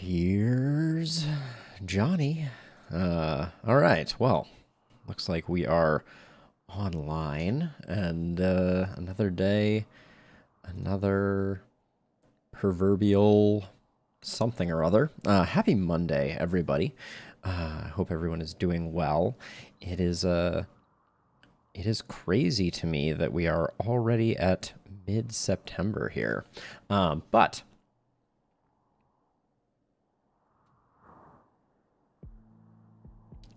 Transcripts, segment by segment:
Here's Johnny. All right. Well, looks like we are online, and another day, another proverbial something or other. Happy Monday, everybody. I hope everyone is doing well. It is crazy to me that we are already at mid-September here, but.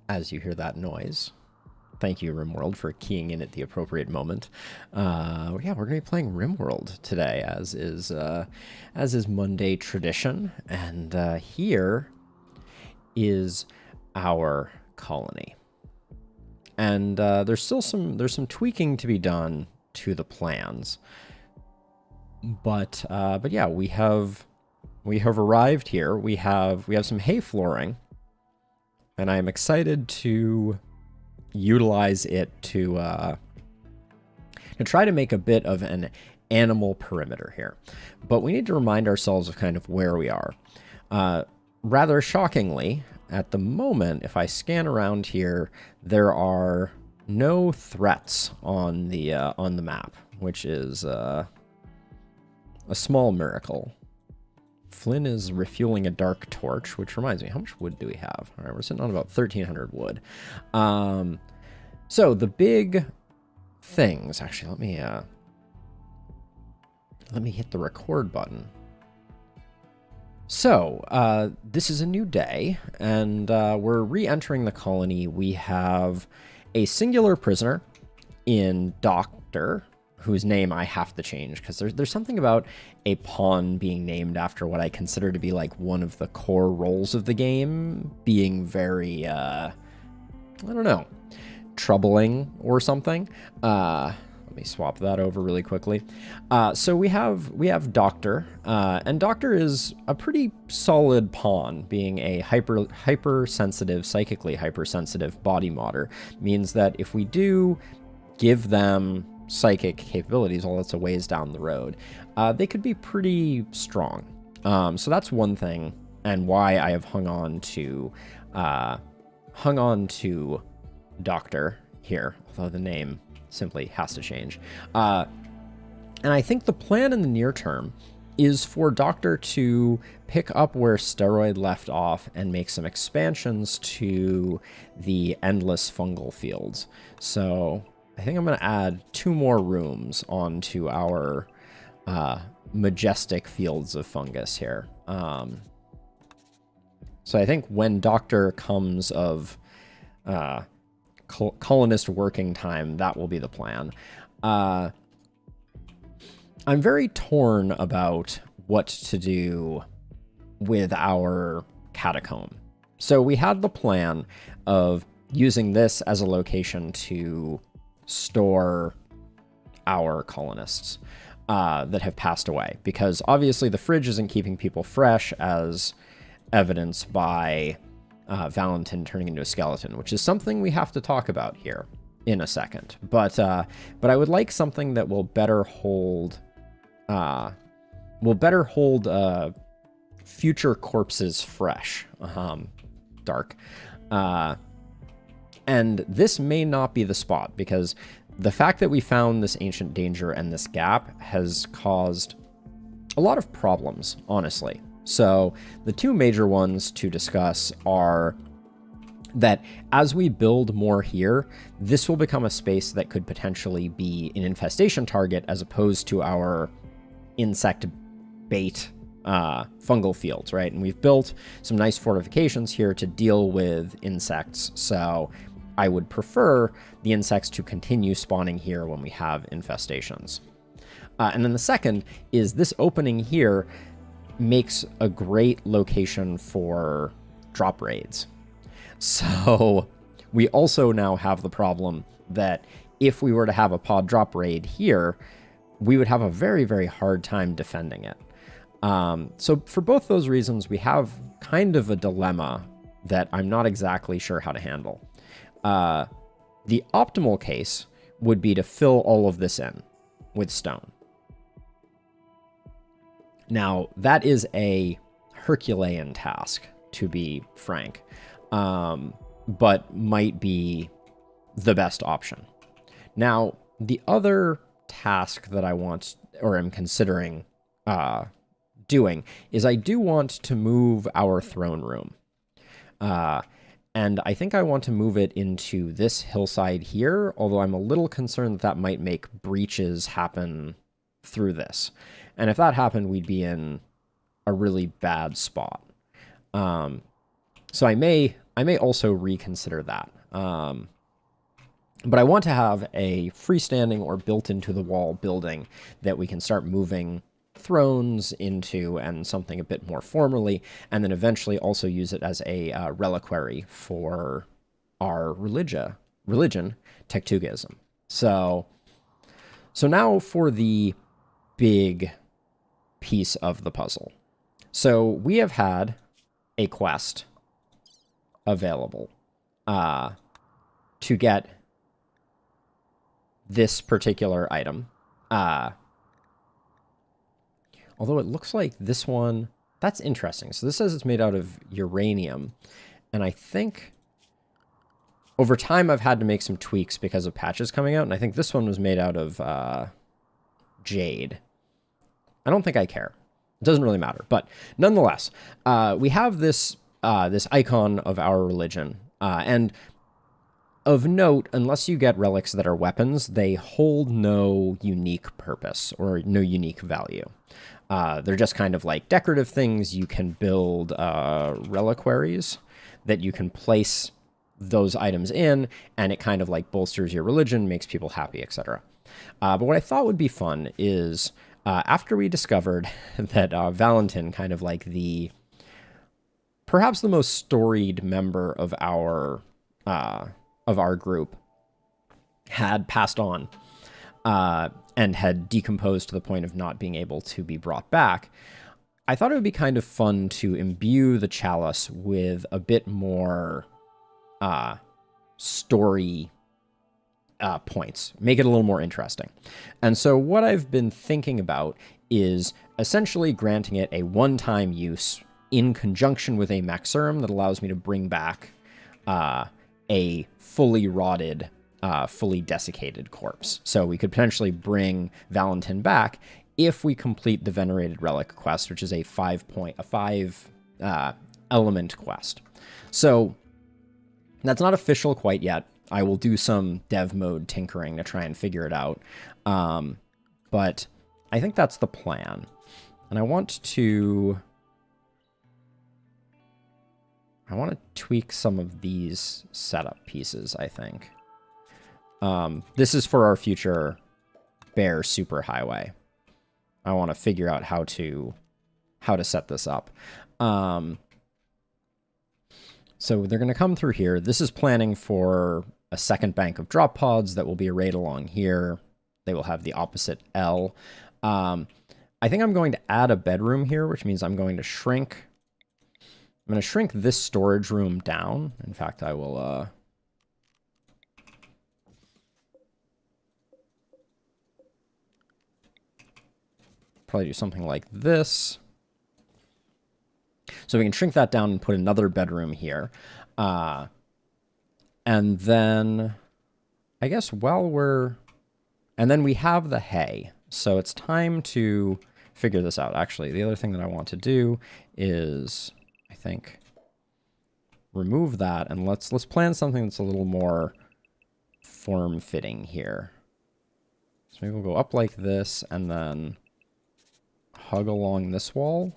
As you hear that noise, thank you, RimWorld, for keying in at the appropriate moment. Yeah, we're going to be playing RimWorld today, as is Monday tradition. And here is our colony. And there's some tweaking to be done to the plans. But yeah, we have arrived here. We have some hay flooring. And I'm excited to utilize it to try to make a bit of an animal perimeter here. But we need to remind ourselves of kind of where we are. Rather shockingly, at the moment, if I scan around here, there are no threats on the map, which is a small miracle. Flynn is refueling a dark torch, which reminds me, how much wood do we have? All right, we're sitting on about 1,300 wood. So the big things, actually, let me hit the record button. So this is a new day, and we're re-entering the colony. We have a singular prisoner in Doctor, whose name I have to change, because there's something about a pawn being named after what I consider to be like one of the core roles of the game being very, I don't know, troubling or something. Let me swap that over really quickly. So we have Doctor, and Doctor is a pretty solid pawn, being a hypersensitive, psychically hypersensitive body modder. Means that if we do give them psychic capabilities, all that's a ways down the road, they could be pretty strong. So that's one thing, and why I have hung on to Doctor here, although the name simply has to change. And I think the plan in the near term is for Doctor to pick up where Steroid left off and make some expansions to the endless fungal fields. So I think I'm going to add 2 more rooms onto our majestic fields of fungus here. So I think when Doctor comes of colonist working time, that will be the plan. I'm very torn about what to do with our catacomb. So we had the plan of using this as a location to store our colonists that have passed away, because obviously the fridge isn't keeping people fresh, as evidenced by Valentin turning into a skeleton, which is something we have to talk about here in a second. But I would like something that will better hold future corpses fresh. Dark. And this may not be the spot, because the fact that we found this ancient danger and this gap has caused a lot of problems, honestly. So the 2 major ones to discuss are that as we build more here, this will become a space that could potentially be an infestation target as opposed to our insect bait fungal fields, right? And we've built some nice fortifications here to deal with insects, so I would prefer the insects to continue spawning here when we have infestations. And then the second is this opening here makes a great location for drop raids. So we also now have the problem that if we were to have a pod drop raid here, we would have a very, very hard time defending it. So for both those reasons, we have kind of a dilemma that I'm not exactly sure how to handle. The optimal case would be to fill all of this in with stone. Now, that is a Herculean task, to be frank, but might be the best option. Now, the other task that I want, or am considering doing, is I do want to move our throne room. And I think I want to move it into this hillside here, although I'm a little concerned that that might make breaches happen through this. And if that happened, we'd be in a really bad spot. So I may also reconsider that. But I want to have a freestanding or built into the wall building that we can start moving thrones into, and something a bit more formally, and then eventually also use it as a reliquary for our religion, Tektugism. So now for the big piece of the puzzle. So we have had a quest available to get this particular item. Although it looks like this one, that's interesting. So this says it's made out of uranium. And I think over time I've had to make some tweaks because of patches coming out. And I think this one was made out of jade. I don't think I care. It doesn't really matter. But nonetheless, we have this this icon of our religion. And of note, unless you get relics that are weapons, they hold no unique purpose or no unique value. They're just kind of like decorative things. You can build reliquaries that you can place those items in, and it kind of like bolsters your religion, makes people happy, etc. But what I thought would be fun is after we discovered that Valentin, kind of like perhaps the most storied member of our group, had passed on and had decomposed to the point of not being able to be brought back, I thought it would be kind of fun to imbue the chalice with a bit more story points, make it a little more interesting. And so what I've been thinking about is essentially granting it a one-time use in conjunction with a Maxurum that allows me to bring back a fully rotted, fully desiccated corpse. So we could potentially bring Valentin back if we complete the Venerated Relic quest, which is a 5 element quest. So that's not official quite yet. I will do some dev mode tinkering to try and figure it out. But I think that's the plan. And I want to tweak some of these setup pieces, I think. This is for our future Bear Superhighway. I want to figure out how to set this up. So they're going to come through here. This is planning for a second bank of drop pods that will be arrayed along here. They will have the opposite L. I think I'm going to add a bedroom here, which means I'm going to shrink this storage room down. In fact, I will probably do something like this. So we can shrink that down and put another bedroom here. And then I guess and then we have the hay. So it's time to figure this out. Actually, the other thing that I want to do is, I think, remove that, and let's plan something that's a little more form-fitting here. So maybe we'll go up like this and then hug along this wall.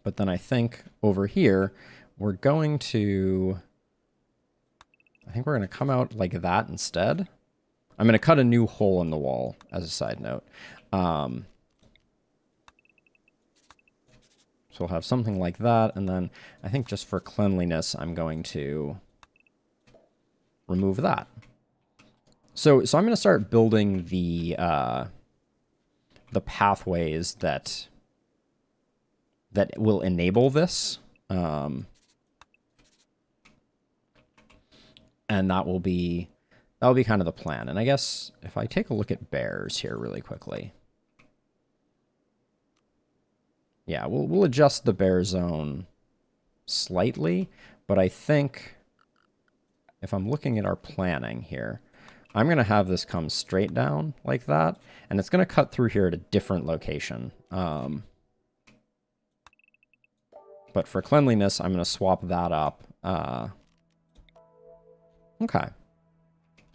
But then I think over here, we're going to come out like that instead. I'm going to cut a new hole in the wall as a side note. So we'll have something like that. And then I think just for cleanliness, I'm going to remove that. So I'm going to start building the pathways that will enable this. And that will be that'll be kind of the plan. And I guess if I take a look at bears here really quickly. Yeah, we'll adjust the bear zone slightly, but I think if I'm looking at our planning here, I'm going to have this come straight down like that, and it's going to cut through here at a different location. But for cleanliness, I'm going to swap that up. Okay.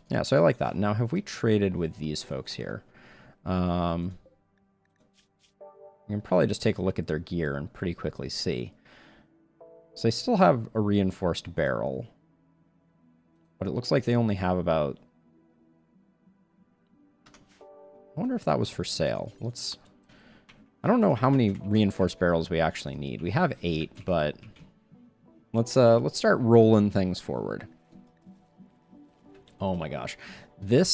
Yeah, so I like that. Now, have we traded with these folks here? You can probably just take a look at their gear and pretty quickly see. So they still have a reinforced barrel. But it looks like they only have about... I wonder if that was for sale. Let's... I don't know how many reinforced barrels we actually need. We have 8, but... Let's start rolling things forward. Oh my gosh. The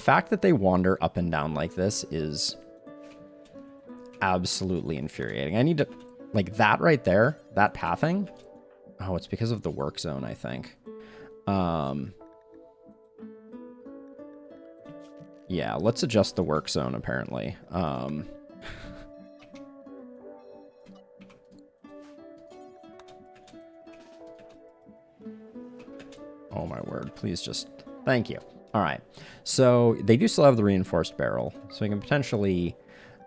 fact that they wander up and down like this is absolutely infuriating. I need to, like that right there, that pathing. Oh, it's because of the work zone, I think. Yeah, let's adjust the work zone apparently. Oh my word, please just, thank you. All right, so they do still have the reinforced barrel, so we can potentially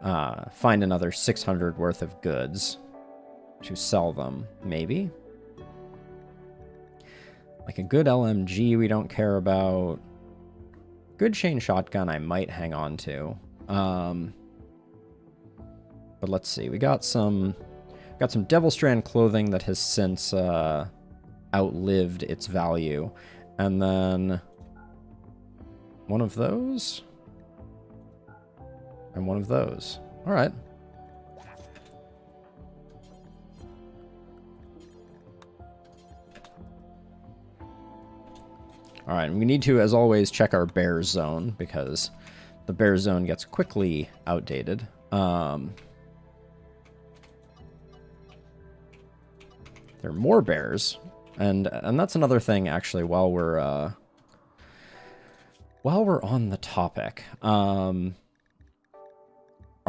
find another 600 worth of goods to sell them, maybe. Like a good LMG we don't care about. Good chain shotgun I might hang on to. But let's see, we got some Devil Strand clothing that has since outlived its value. And then one of those. And one of those. All right. All right, we need to, as always, check our bear zone because the bear zone gets quickly outdated. There are more bears, and that's another thing actually. While we're on the topic, our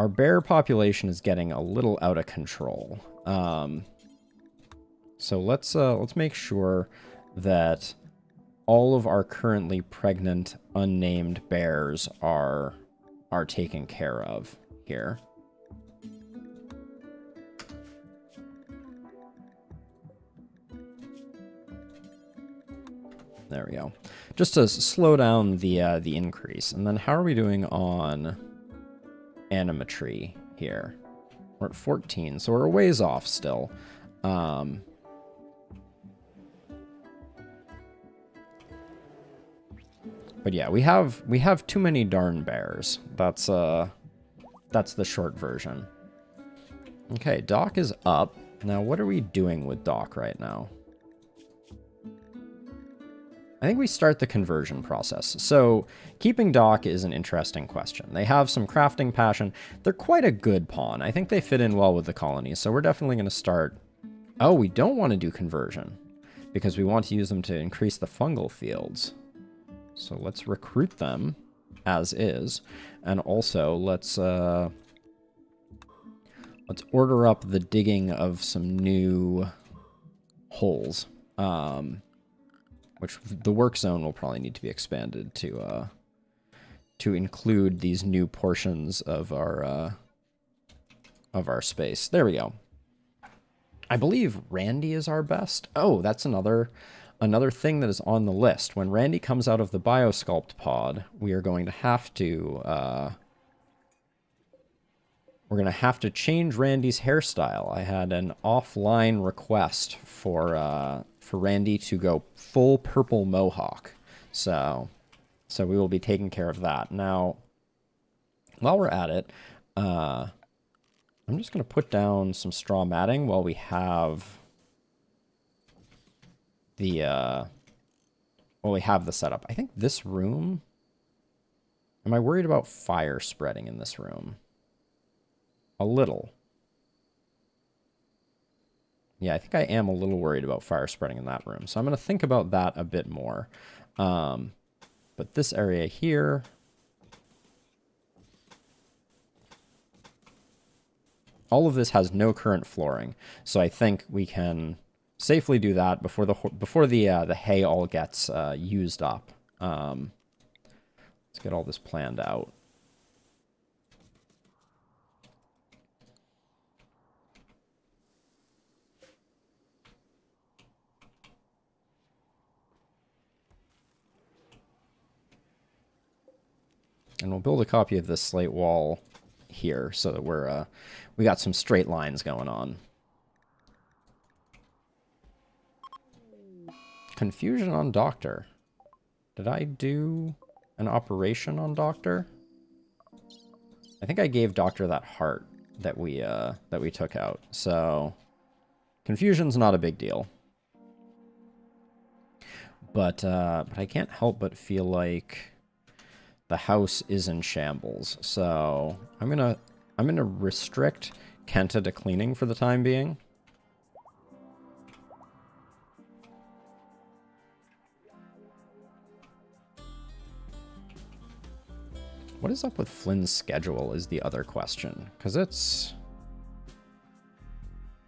bear population is getting a little out of control. So let's make sure that all of our currently pregnant, unnamed bears are taken care of here. There we go. Just to slow down the increase. And then how are we doing on animatry here? We're at 14, so we're a ways off still. But yeah, we have too many darn bears. That's the short version. Okay, Doc is up. Now, what are we doing with Doc right now? I think we start the conversion process. So, keeping Doc is an interesting question. They have some crafting passion. They're quite a good pawn. I think they fit in well with the colony, so we're definitely going to start... Oh, we don't want to do conversion, because we want to use them to increase the fungal fields. So let's recruit them as is, and also let's order up the digging of some new holes, which the work zone will probably need to be expanded to include these new portions of our space. There we go. I believe Randy is our best. Oh, that's another thing that is on the list. When Randy comes out of the Biosculpt pod, we are going to have to change Randy's hairstyle. I had an offline request for Randy to go full purple mohawk. So we will be taking care of that. Now, while we're at it, I'm just going to put down some straw matting while we have the setup. I think this room... Am I worried about fire spreading in this room? A little. Yeah, I think I am a little worried about fire spreading in that room. So I'm going to think about that a bit more. But this area here... all of this has no current flooring. So I think we can safely do that before the hay all gets used up. Let's get all this planned out. And we'll build a copy of this slate wall here so that we got some straight lines going on. Confusion on Doctor. Did I do an operation on Doctor? I think I gave Doctor that heart that we took out. So confusion's not a big deal. But I can't help but feel like the house is in shambles. So I'm gonna restrict Kenta to cleaning for the time being. What is up with Flynn's schedule is the other question. Because it's...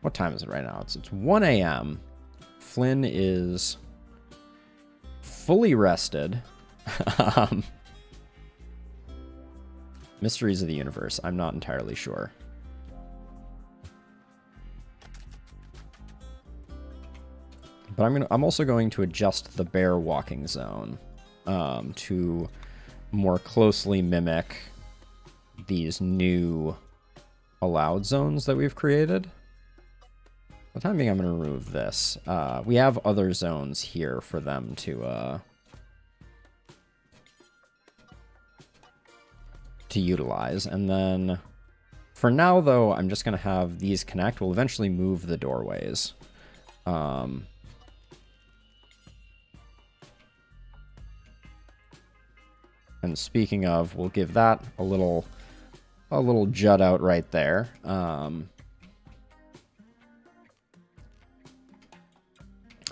what time is it right now? It's 1 a.m. Flynn is fully rested. Mysteries of the universe. I'm not entirely sure. But I'm also going to adjust the bear walking zone to more closely mimic these new allowed zones that we've created. For the time being, I'm going to remove this. We have other zones here for them to utilize. And then for now, though, I'm just going to have these connect. We'll eventually move the doorways. And speaking of, we'll give that a little jut out right there.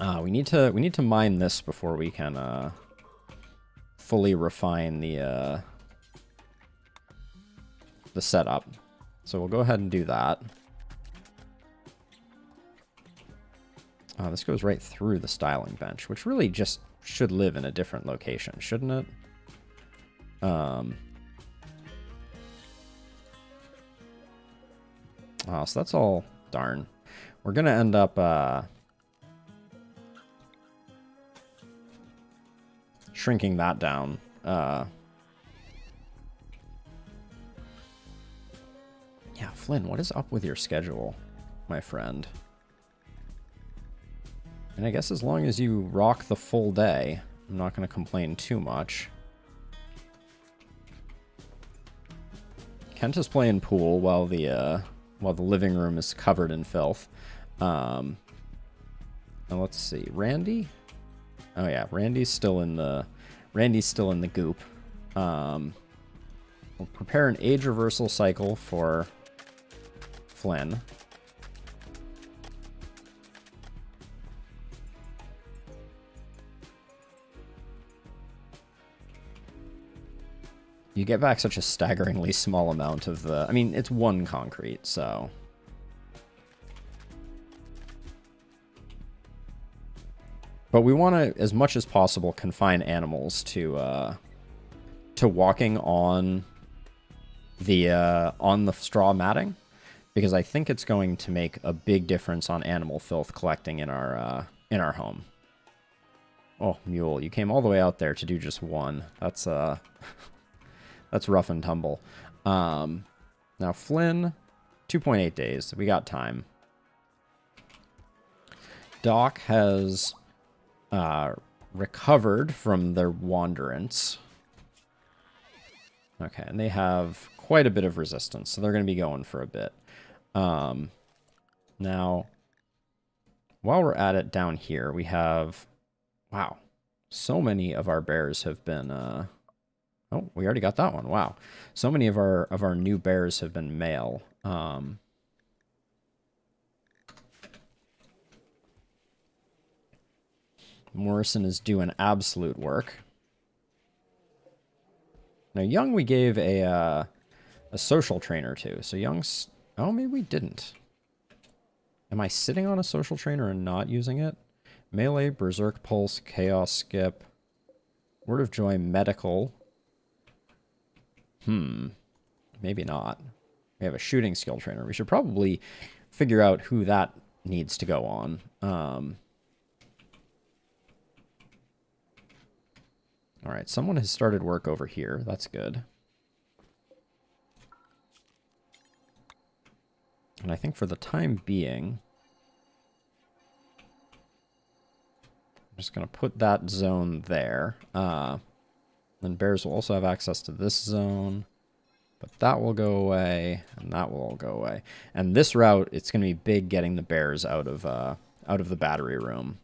We need to mine this before we can fully refine the setup. So we'll go ahead and do that. This goes right through the styling bench, which really just should live in a different location, shouldn't it? So that's all darn. We're gonna end up shrinking that down. Yeah, Flynn, what is up with your schedule, my friend? And I guess as long as you rock the full day, I'm not going to complain too much. Kent is playing pool while the living room is covered in filth. Now let's see, Randy. Oh yeah, Randy's still in the goop. We'll prepare an age reversal cycle for Flynn. You get back such a staggeringly small amount of the... I mean, it's one concrete, so... But we want to, as much as possible, confine animals to walking on the straw matting, because I think it's going to make a big difference on animal filth collecting in our home. Oh, Mule, you came all the way out there to do just one. That's that's rough and tumble. Now Flynn, 2.8 days. We got time. Doc has recovered from their wanderance. Okay, and they have quite a bit of resistance, so they're going to be going for a bit. Now, while we're at it down here, we have... Wow, so many of our bears have been... Oh, we already got that one. Wow. So many of our new bears have been male. Morrison is doing absolute work. Now, Young we gave a social trainer to. So Young's... Oh, maybe we didn't. Am I sitting on a social trainer and not using it? Melee, Berserk Pulse, Chaos Skip, Word of Joy, Medical. Maybe not. We have a shooting skill trainer. We should probably figure out who that needs to go on. All right, someone has started work over here. That's good. And I think for the time being, I'm just going to put that zone there. Then bears will also have access to this zone. But that will go away, and that will all go away. And this route, it's going to be big getting the bears out of the battery room.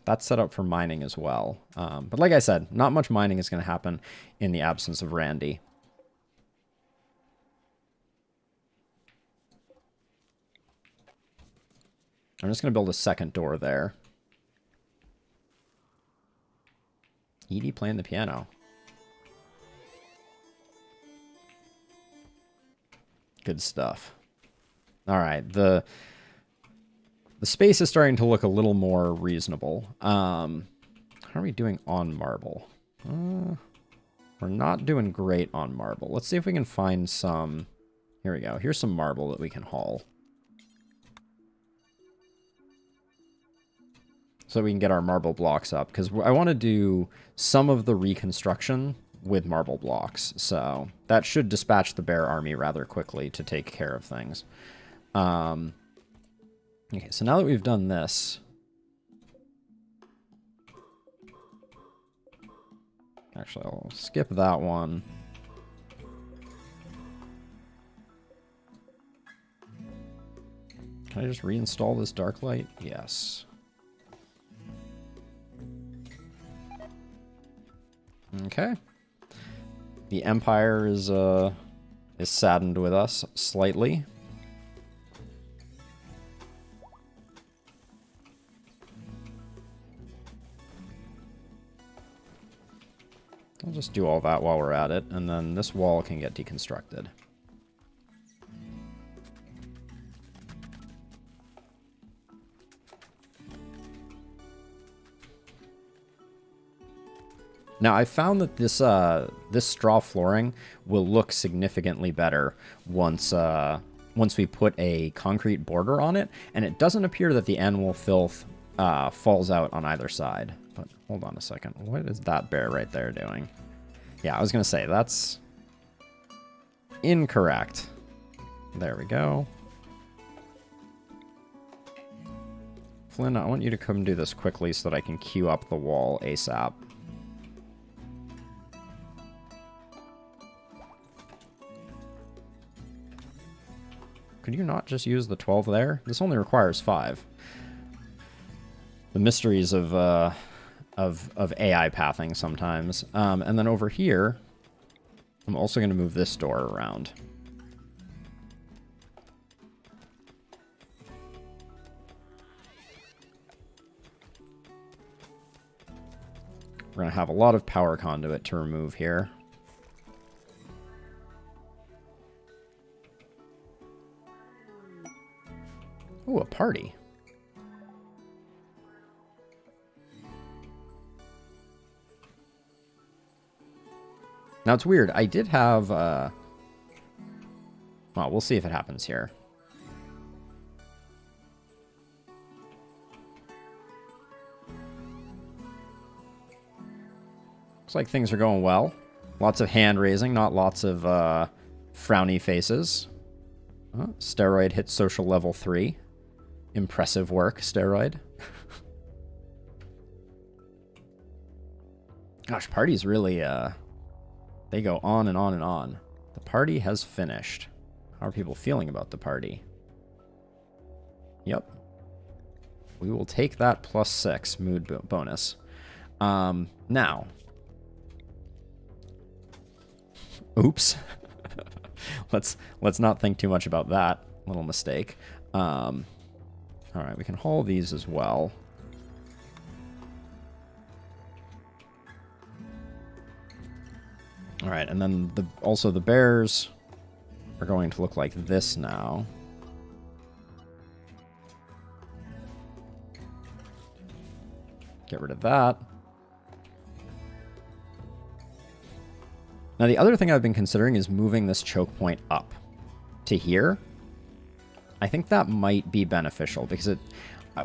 That's set up for mining as well. But like I said, not much mining is going to happen in the absence of Randy. I'm just going to build a second door there. Edie playing the piano. Good stuff. All right, the space is starting to look a little more reasonable. How are we doing on marble? We're not doing great on marble. Let's see if we can find some... Here we go. Here's some marble that we can haul. So we can get our marble blocks up. Because I want to do some of the reconstruction with marble blocks. So that should dispatch the bear army rather quickly to take care of things. Okay, so now that we've done this... Actually, I'll skip that one. Can I just reinstall this dark light? Yes. Okay. The Empire is saddened with us slightly. I'll just do all that while we're at it, and then this wall can get deconstructed. Now, I found that this this straw flooring will look significantly better once we put a concrete border on it, and it doesn't appear that the animal filth falls out on either side. But hold on a second. What is that bear right there doing? Yeah, I was going to say, that's incorrect. There we go. Flynn, I want you to come do this quickly so that I can queue up the wall ASAP. Could you not just use the 12 there? This only requires 5. The mysteries of AI pathing sometimes. And then over here, I'm also going to move this door around. We're going to have a lot of power conduit to remove here. Ooh, a party. Now, it's weird. I did have... Well, we'll see if it happens here. Looks like things are going well. Lots of hand-raising, not lots of frowny faces. Oh, Steroid hit social level 3. Impressive work, Steroid. Gosh, parties really... They go on and on and on. The party has finished. How are people feeling about the party? Yep. We will take that +6 mood bonus. Now. Oops. let's not think too much about that little mistake. All right, we can haul these as well. All right, and then also the bears are going to look like this now. Get rid of that. Now, the other thing I've been considering is moving this choke point up to here. I think that might be beneficial because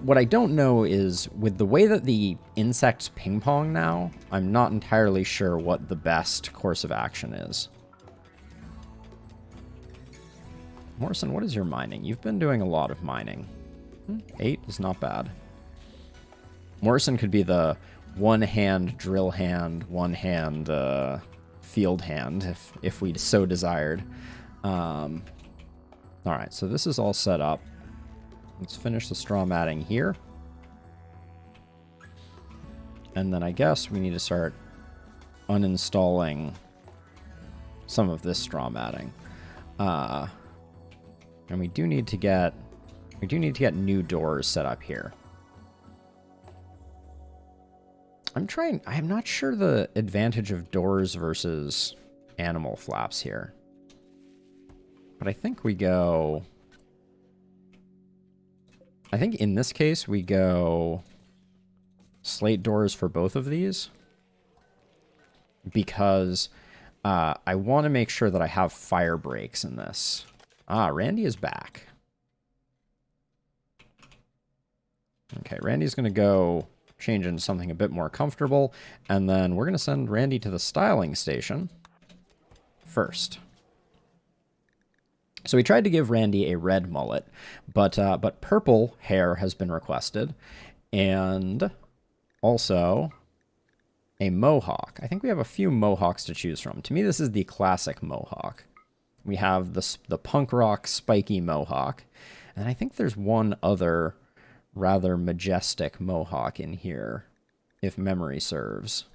what I don't know is with the way that the insects ping pong now, I'm not entirely sure what the best course of action is. Morrison, what is your mining? You've been doing a lot of mining. 8 is not bad. Morrison could be the one-hand drill hand, one-hand field hand, if we so desired. All right, so this is all set up. Let's finish the straw matting here. And then I guess we need to start uninstalling some of this straw matting. And we do need to get new doors set up here. I'm not sure the advantage of doors versus animal flaps here. But I think in this case we go slate doors for both of these. Because I want to make sure that I have fire breaks in this. Ah, Randy is back. Okay, Randy's going to go change into something a bit more comfortable, and then we're going to send Randy to the styling station first. So we tried to give Randy a red mullet, but purple hair has been requested, and also a mohawk. I think we have a few mohawks to choose from. To me, this is the classic mohawk. We have the punk rock spiky mohawk, and I think there's one other rather majestic mohawk in here, if memory serves.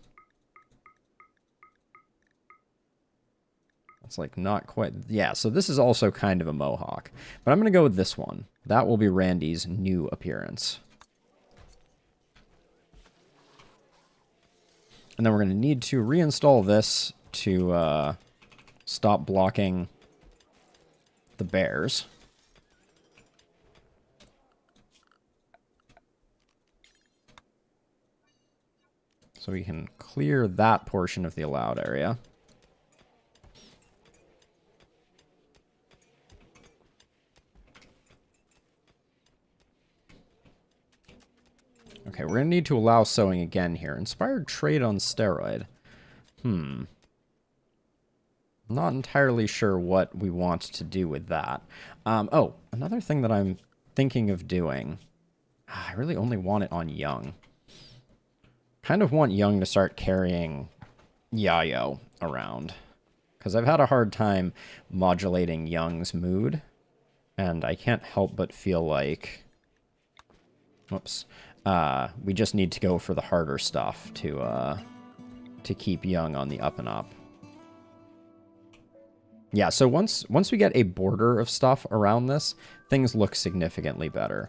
It's like not quite... Yeah, so this is also kind of a mohawk. But I'm going to go with this one. That will be Randy's new appearance. And then we're going to need to reinstall this to stop blocking the bears. So we can clear that portion of the allowed area. Okay, we're going to need to allow sewing again here. Inspired trade on steroid. Not entirely sure what we want to do with that. Oh, another thing that I'm thinking of doing. I really only want it on Young. Kind of want Young to start carrying Yayo around. Because I've had a hard time modulating Young's mood. And I can't help but feel like... Whoops. We just need to go for the harder stuff to keep Young on the up and up. Yeah, so once we get a border of stuff around this, things look significantly better.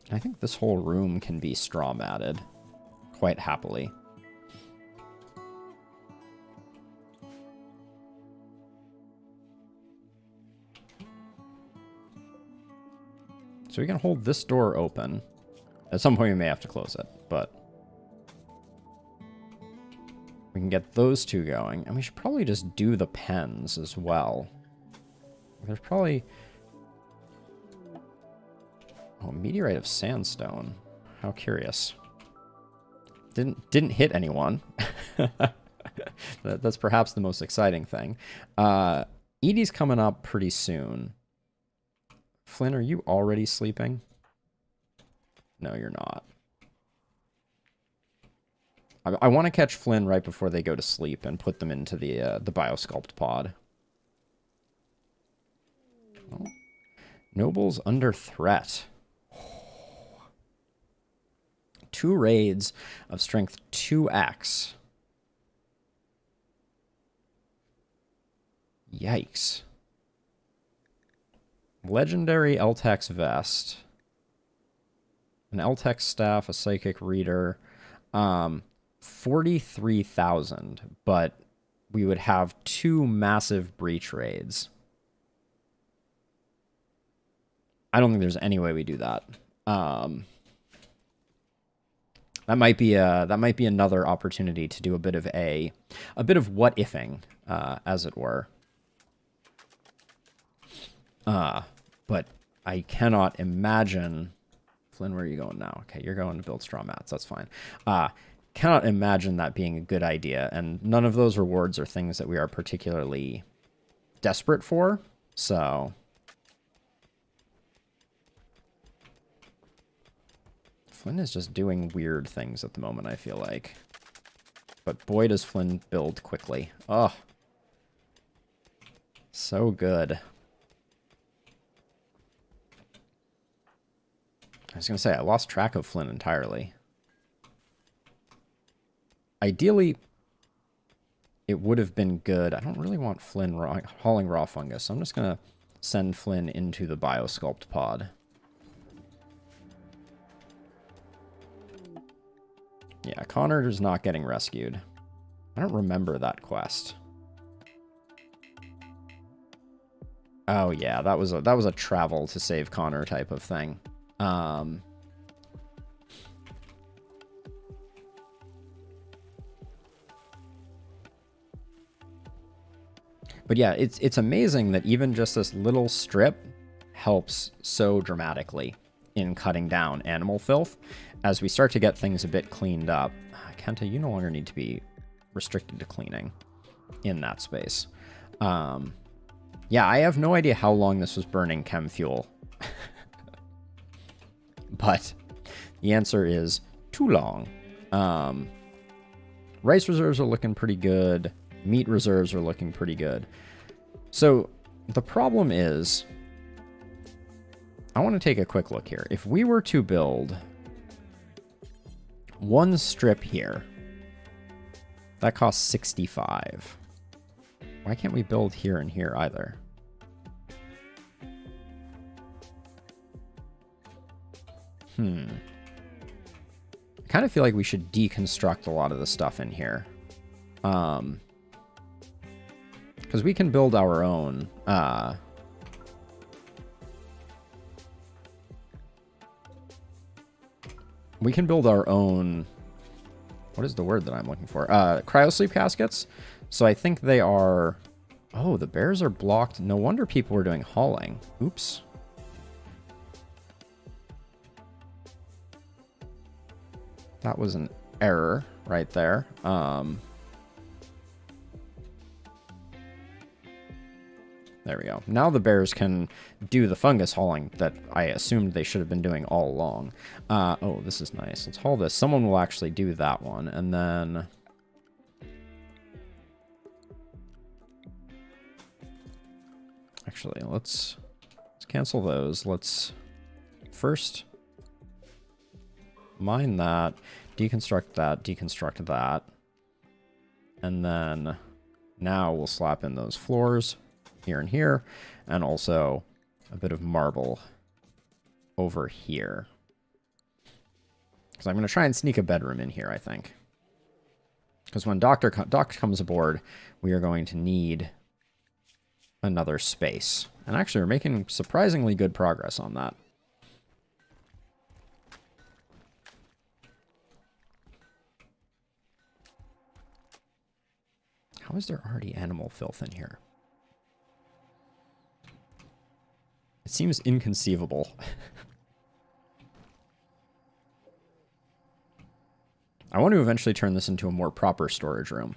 I think this whole room can be straw matted quite happily. So we can hold this door open. At some point we may have to close it, but we can get those two going. And we should probably just do the pens as well. There's probably... Oh, meteorite of sandstone. How curious. Didn't hit anyone. That's perhaps the most exciting thing. Edie's coming up pretty soon. Flynn, are you already sleeping? No, you're not. I want to catch Flynn right before they go to sleep and put them into the Biosculpt pod. Oh. Nobles under threat. 2 raids of strength 2x. Yikes. Legendary Eltex vest. An Eltex staff, a psychic reader. 43,000, but we would have 2 massive breach raids. I don't think there's any way we do that. That might be another opportunity to do a bit of what ifing, as it were. But I cannot imagine. Flynn, where are you going now? Okay, you're going to build straw mats. That's fine. Cannot imagine that being a good idea, and none of those rewards are things that we are particularly desperate for. So Flynn is just doing weird things at the moment, I feel like. But boy, does Flynn build quickly. Oh, so good. I was going to say, I lost track of Flynn entirely. Ideally, it would have been good. I don't really want Flynn hauling raw fungus, so I'm just going to send Flynn into the Biosculpt pod. Yeah, Connor is not getting rescued. I don't remember that quest. Oh yeah, that was a travel to save Connor type of thing. But yeah, it's amazing that even just this little strip helps so dramatically in cutting down animal filth. As we start to get things a bit cleaned up, Kenta, you no longer need to be restricted to cleaning in that space. Yeah, I have no idea how long this was burning chem fuel. But the answer is too long. Rice reserves are looking pretty good. Meat reserves are looking pretty good. So the problem is, I want to take a quick look here. If we were to build one strip here, that costs 65. Why can't we build here and here either? I kind of feel like we should deconstruct a lot of the stuff in here. Because we can build our own. We can build our own. What is the word that I'm looking for? Cryosleep caskets. So I think they are. Oh, the bears are blocked. No wonder people were doing hauling. Oops. That was an error right there. There we go. Now the bears can do the fungus hauling that I assumed they should have been doing all along. Oh, this is nice. Let's haul this. Someone will actually do that one. And then... Actually, let's cancel those. Let's first mine that, deconstruct that. And then now we'll slap in those floors here and here, and also a bit of marble over here. Because I'm going to try and sneak a bedroom in here, I think. Because when Doc comes aboard, we are going to need another space. And actually, we're making surprisingly good progress on that. How is there already animal filth in here? It seems inconceivable. I want to eventually turn this into a more proper storage room.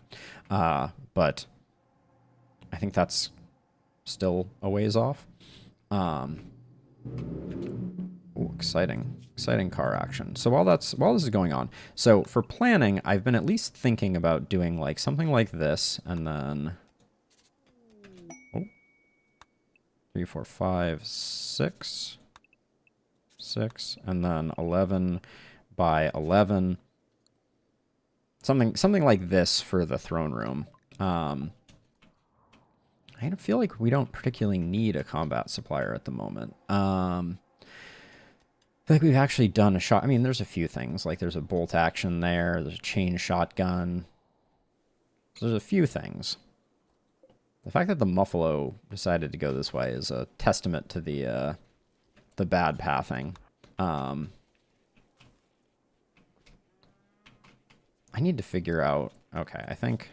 But I think that's still a ways off. Ooh, exciting car action. So while this is going on, so for planning, I've been at least thinking about doing like something like this, and then 3, 4, 5, 6, and then 11 by 11. Something like this for the throne room. I feel like we don't particularly need a combat supplier at the moment. I feel like we've actually done a shot. I mean, there's a few things. Like there's a bolt action there. There's a chain shotgun. There's a few things. The fact that the Muffalo decided to go this way is a testament to the bad pathing. I need to figure out... Okay, I think...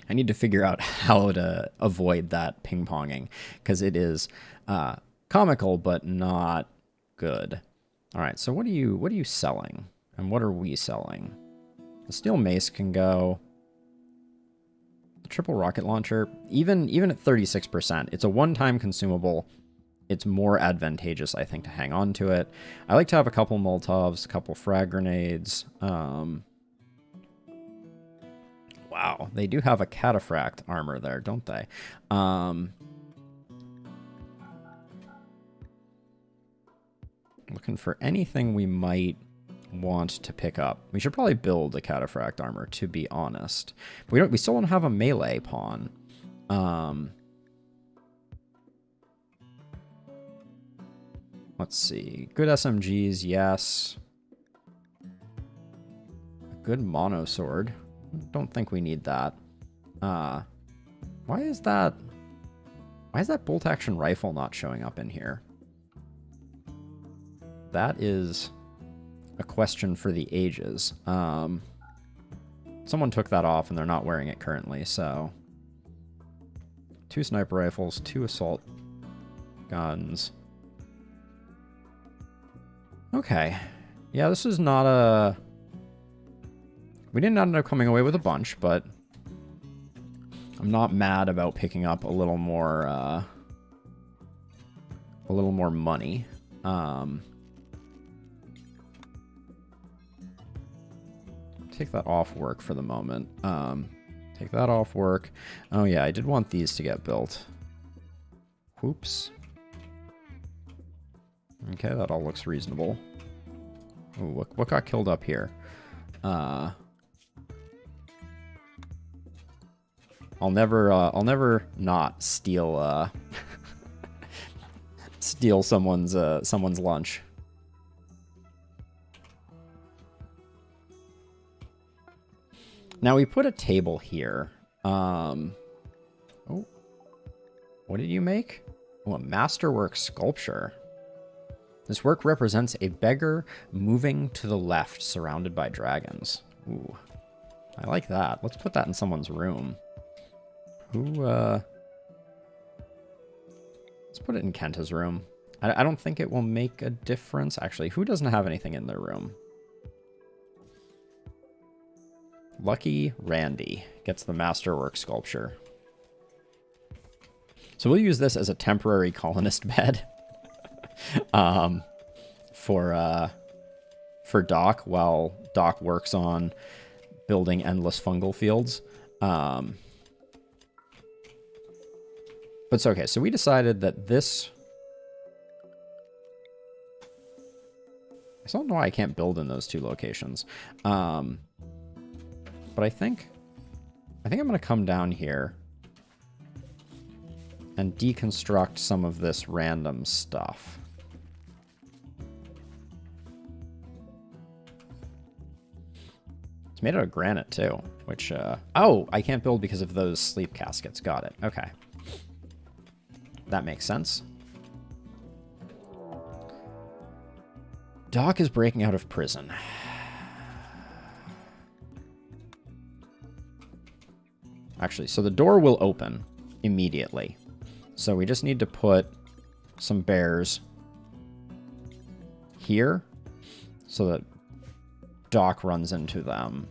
I need to figure out how to avoid that ping-ponging, because it is comical, but not good. All right, so what are you selling? And what are we selling? The steel mace can go. The triple rocket launcher, even at 36%, it's a one-time consumable. It's more advantageous, I think, to hang on to it. I like to have a couple Molotovs, a couple frag grenades. Wow, they do have a cataphract armor there, don't they? Looking for anything we might want to pick up. We should probably build a cataphract armor, to be honest. We still don't have a melee pawn. Let's see. Good SMGs, yes. A good mono sword. Don't think we need that. Why is that bolt action rifle not showing up in here? That is a question for the ages. Someone took that off and they're not wearing it currently, so 2 sniper rifles, 2 assault guns. Okay. Yeah, this is not a... We didn't end up coming away with a bunch, but I'm not mad about picking up a little more money. Take that off work for the moment. Take that off work. Oh yeah, I did want these to get built. Whoops. Okay, that all looks reasonable. Ooh, what got killed up here? I'll never not steal steal someone's lunch. Now we put a table here. Oh, what did you make? Oh, a masterwork sculpture. This work represents a beggar moving to the left, surrounded by dragons. Ooh, I like that. Let's put that in someone's room. Let's put it in Kenta's room. I don't think it will make a difference. Actually, who doesn't have anything in their room? Lucky Randy gets the masterwork sculpture. So we'll use this as a temporary colonist bed for Doc while Doc works on building endless fungal fields. But it's okay. So we decided that this... I don't know why I can't build in those 2 locations. But I think I'm going to come down here and deconstruct some of this random stuff. It's made out of granite too, which, oh, I can't build because of those sleep caskets. Got it. Okay. That makes sense. Doc is breaking out of prison. Actually, so the door will open immediately. So we just need to put some bears here so that Doc runs into them.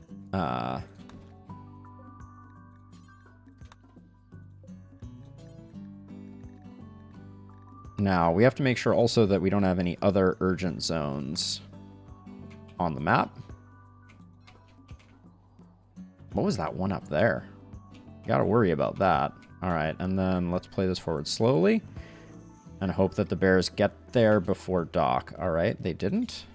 Now, we have to make sure also that we don't have any other urgent zones on the map. What was that one up there? Gotta worry about that. All right, and then let's play this forward slowly and hope that the bears get there before dock. All right, they didn't.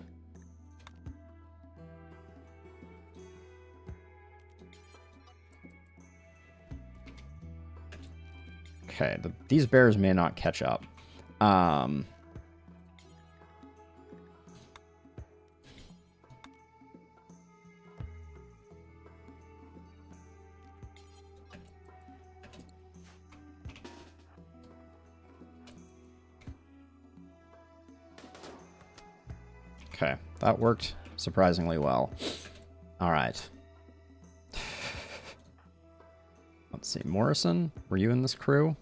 Okay, these bears may not catch up. Okay, that worked surprisingly well. All right. Let's see, Morrison, were you in this crew?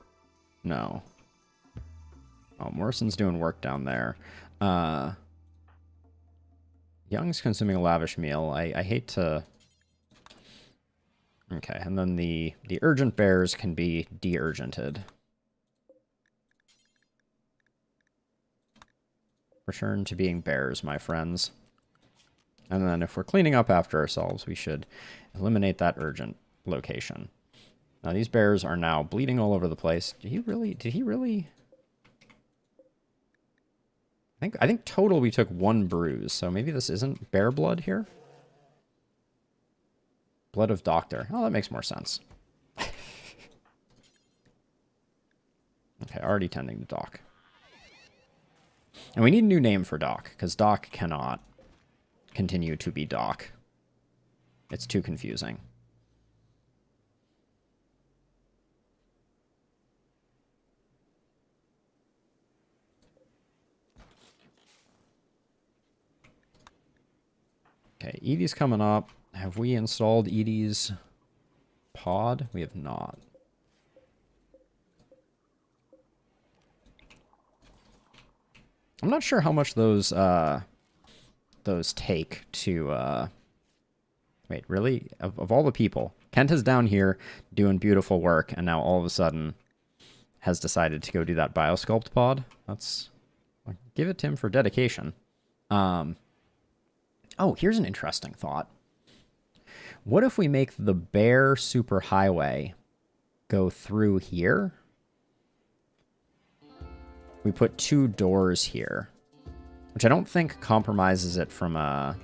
No. Oh, Morrison's doing work down there. Young's consuming a lavish meal. I hate to... Okay, and then the urgent bears can be de-urgented. Return to being bears, my friends. And then if we're cleaning up after ourselves, we should eliminate that urgent location. Now, these bears are now bleeding all over the place. Did he really? I think total we took 1 bruise, so maybe this isn't bear blood here? Blood of Doctor. Oh, that makes more sense. Okay, already tending to Doc. And we need a new name for Doc, because Doc cannot continue to be Doc. It's too confusing. Okay, Edie's coming up. Have we installed Edie's pod? We have not. I'm not sure how much those take to, wait, really? Of all the people, Kent is down here doing beautiful work, and now all of a sudden has decided to go do that biosculpt pod. That's, I'll give it to him for dedication. Oh, here's an interesting thought. What if we make the bear superhighway go through here? We put 2 doors here, which I don't think compromises it from a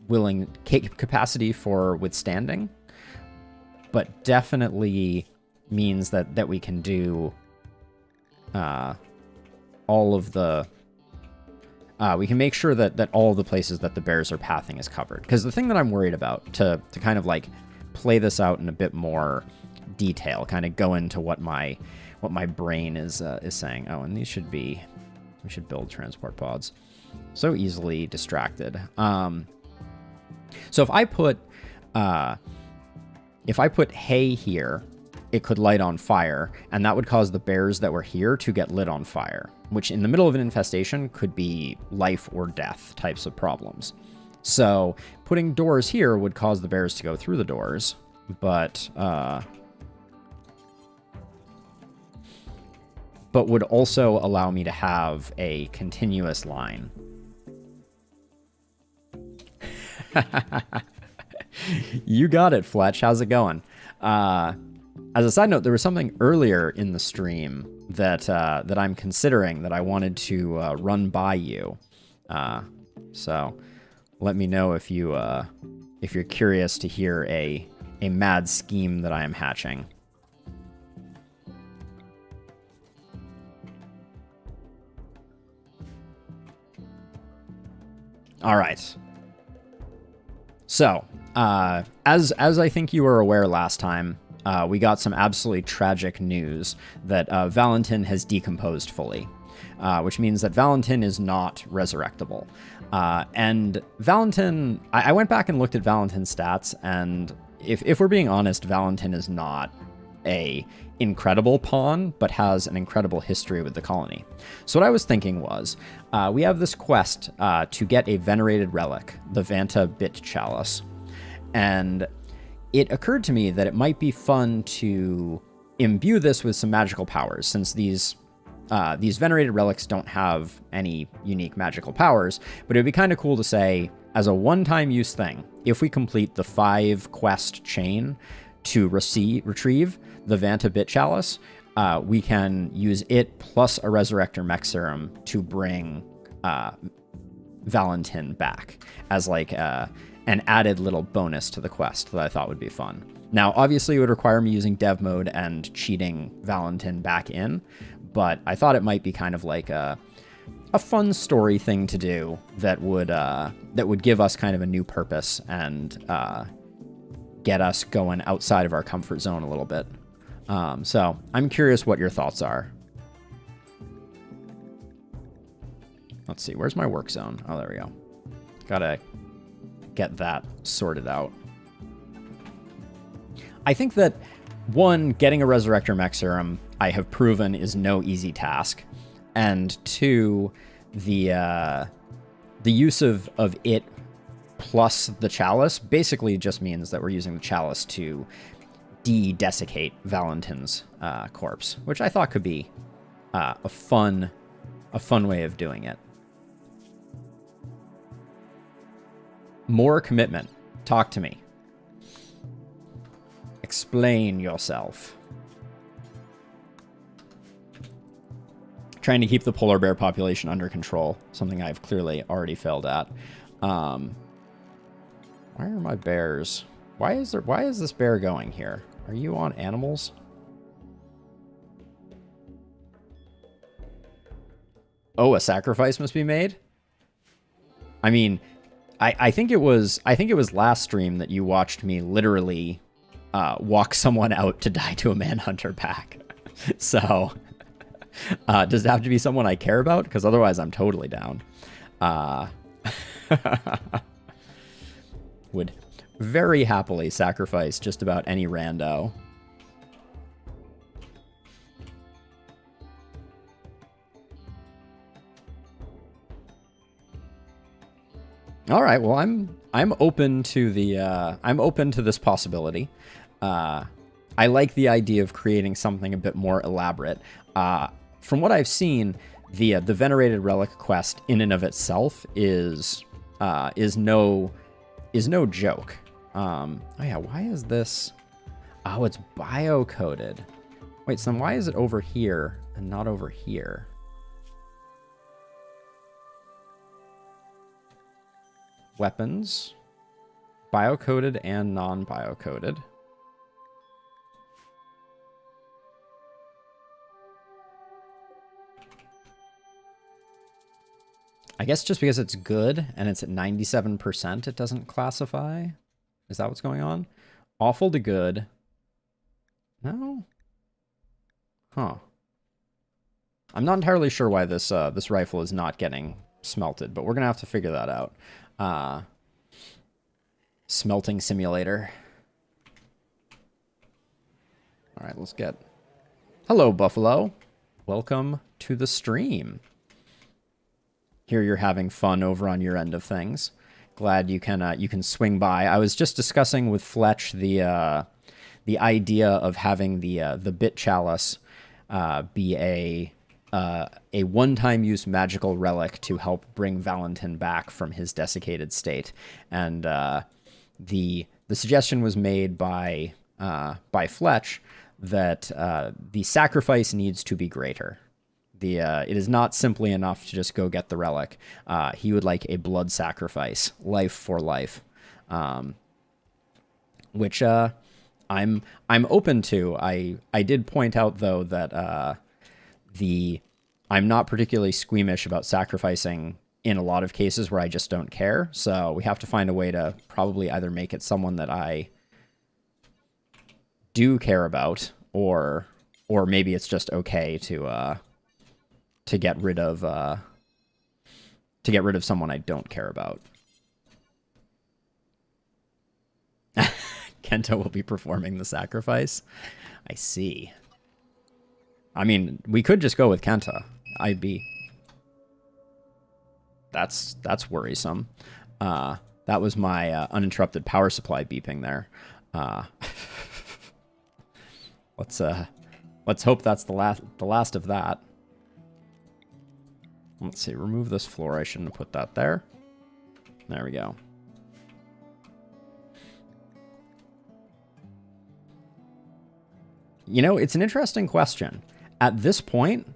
willing capacity for withstanding, but definitely means that we can do all of the... we can make sure that all of the places that the bears are pathing is covered. Because the thing that I'm worried about, to kind of like play this out in a bit more detail, kind of go into what my brain is saying. Oh, and these should be... We should build transport pods. So easily distracted. So if I put hay here, it could light on fire, and that would cause the bears that were here to get lit on fire, which in the middle of an infestation could be life or death types of problems. So putting doors here would cause the bears to go through the doors, but would also allow me to have a continuous line. You got it, Fletch. How's it going? As a side note, there was something earlier in the stream that I'm considering that I wanted to run by you. So let me know if you're curious to hear a mad scheme that I am hatching. All right. So, as I think you were aware last time, we got some absolutely tragic news that Valentin has decomposed fully, which means that Valentin is not resurrectable. And Valentin, I went back and looked at Valentin's stats, and if we're being honest, Valentin is not a incredible pawn, but has an incredible history with the colony. So what I was thinking was, we have this quest to get a venerated relic, the Vanta Bit Chalice, and it occurred to me that it might be fun to imbue this with some magical powers, since these venerated relics don't have any unique magical powers, but it would be kind of cool to say, as a one-time use thing, if we complete the 5-quest chain to retrieve the Vanta Bit Chalice, we can use it plus a Resurrector Mech Serum to bring Valentin back as like an added little bonus to the quest that I thought would be fun. Now, obviously, it would require me using dev mode and cheating Valentin back in, but I thought it might be kind of like a fun story thing to do that would give us kind of a new purpose and get us going outside of our comfort zone a little bit. So I'm curious what your thoughts are. Let's see, where's my work zone? Oh, there we go. Gotta get that sorted out. I think that, one, getting a Resurrector Mech Serum, I have proven, is no easy task. And two, the use of it plus the Chalice basically just means that we're using the Chalice to de-desiccate Valentin's corpse, which I thought could be a fun way of doing it. More commitment. Talk to me. Explain yourself. Trying to keep the polar bear population under control, something I've clearly already failed at. Why are my bears? Why is this bear going here? Are you on animals? Oh, a sacrifice must be made? I mean, I think it was last stream that you watched me literally walk someone out to die to a manhunter pack. So, does it have to be someone I care about? Because otherwise I'm totally down. Would very happily sacrifice just about any rando. All right, well, I'm open to the I'm open to this possibility. I like the idea of creating something a bit more elaborate. From what I've seen, the Venerated Relic quest in and of itself is no joke. Oh yeah, why is this? Oh, it's bio-coded. Wait, so then why is it over here and not over here? Weapons, bio-coded and non-bio-coded. I guess just because it's good and it's at 97%, it doesn't classify. Is that what's going on? Awful to good. No? Huh. I'm not entirely sure why this this rifle is not getting smelted, but we're gonna have to figure that out. Smelting simulator. All right, let's get... Hello, Buffalo. Welcome to the stream. Hear you're having fun over on your end of things. Glad you can swing by. I was just discussing with Fletch the idea of having the Bit Chalice be a one-time use magical relic to help bring Valentin back from his desiccated state, and the suggestion was made by Fletch that the sacrifice needs to be greater. It is not simply enough to just go get the relic. He would like a blood sacrifice, life for life, which I'm open to. I did point out though that I'm not particularly squeamish about sacrificing in a lot of cases where I just don't care. So we have to find a way to probably either make it someone that I do care about, or maybe it's just okay to get rid of someone I don't care about. Kenta will be performing the sacrifice. I see. I mean, we could just go with Kenta. That's worrisome. That was my uninterrupted power supply beeping there. Let's hope that's the last of that. Let's see, remove this floor. I shouldn't have put that there. There we go. You know, it's an interesting question. At this point,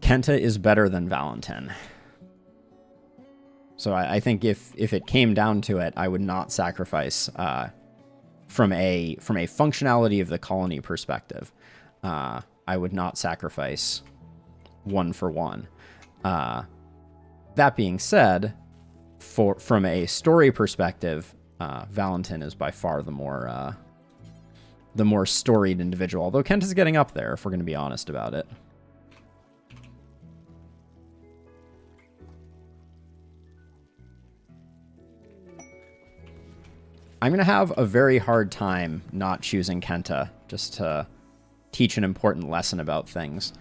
Kenta is better than Valentin. So I think if it came down to it, I would not sacrifice from a functionality of the colony perspective. I would not sacrifice one for one. That being said, from a story perspective, Valentin is by far the more storied individual. Although Kenta's getting up there, if we're going to be honest about it. I'm going to have a very hard time not choosing Kenta, just to teach an important lesson about things.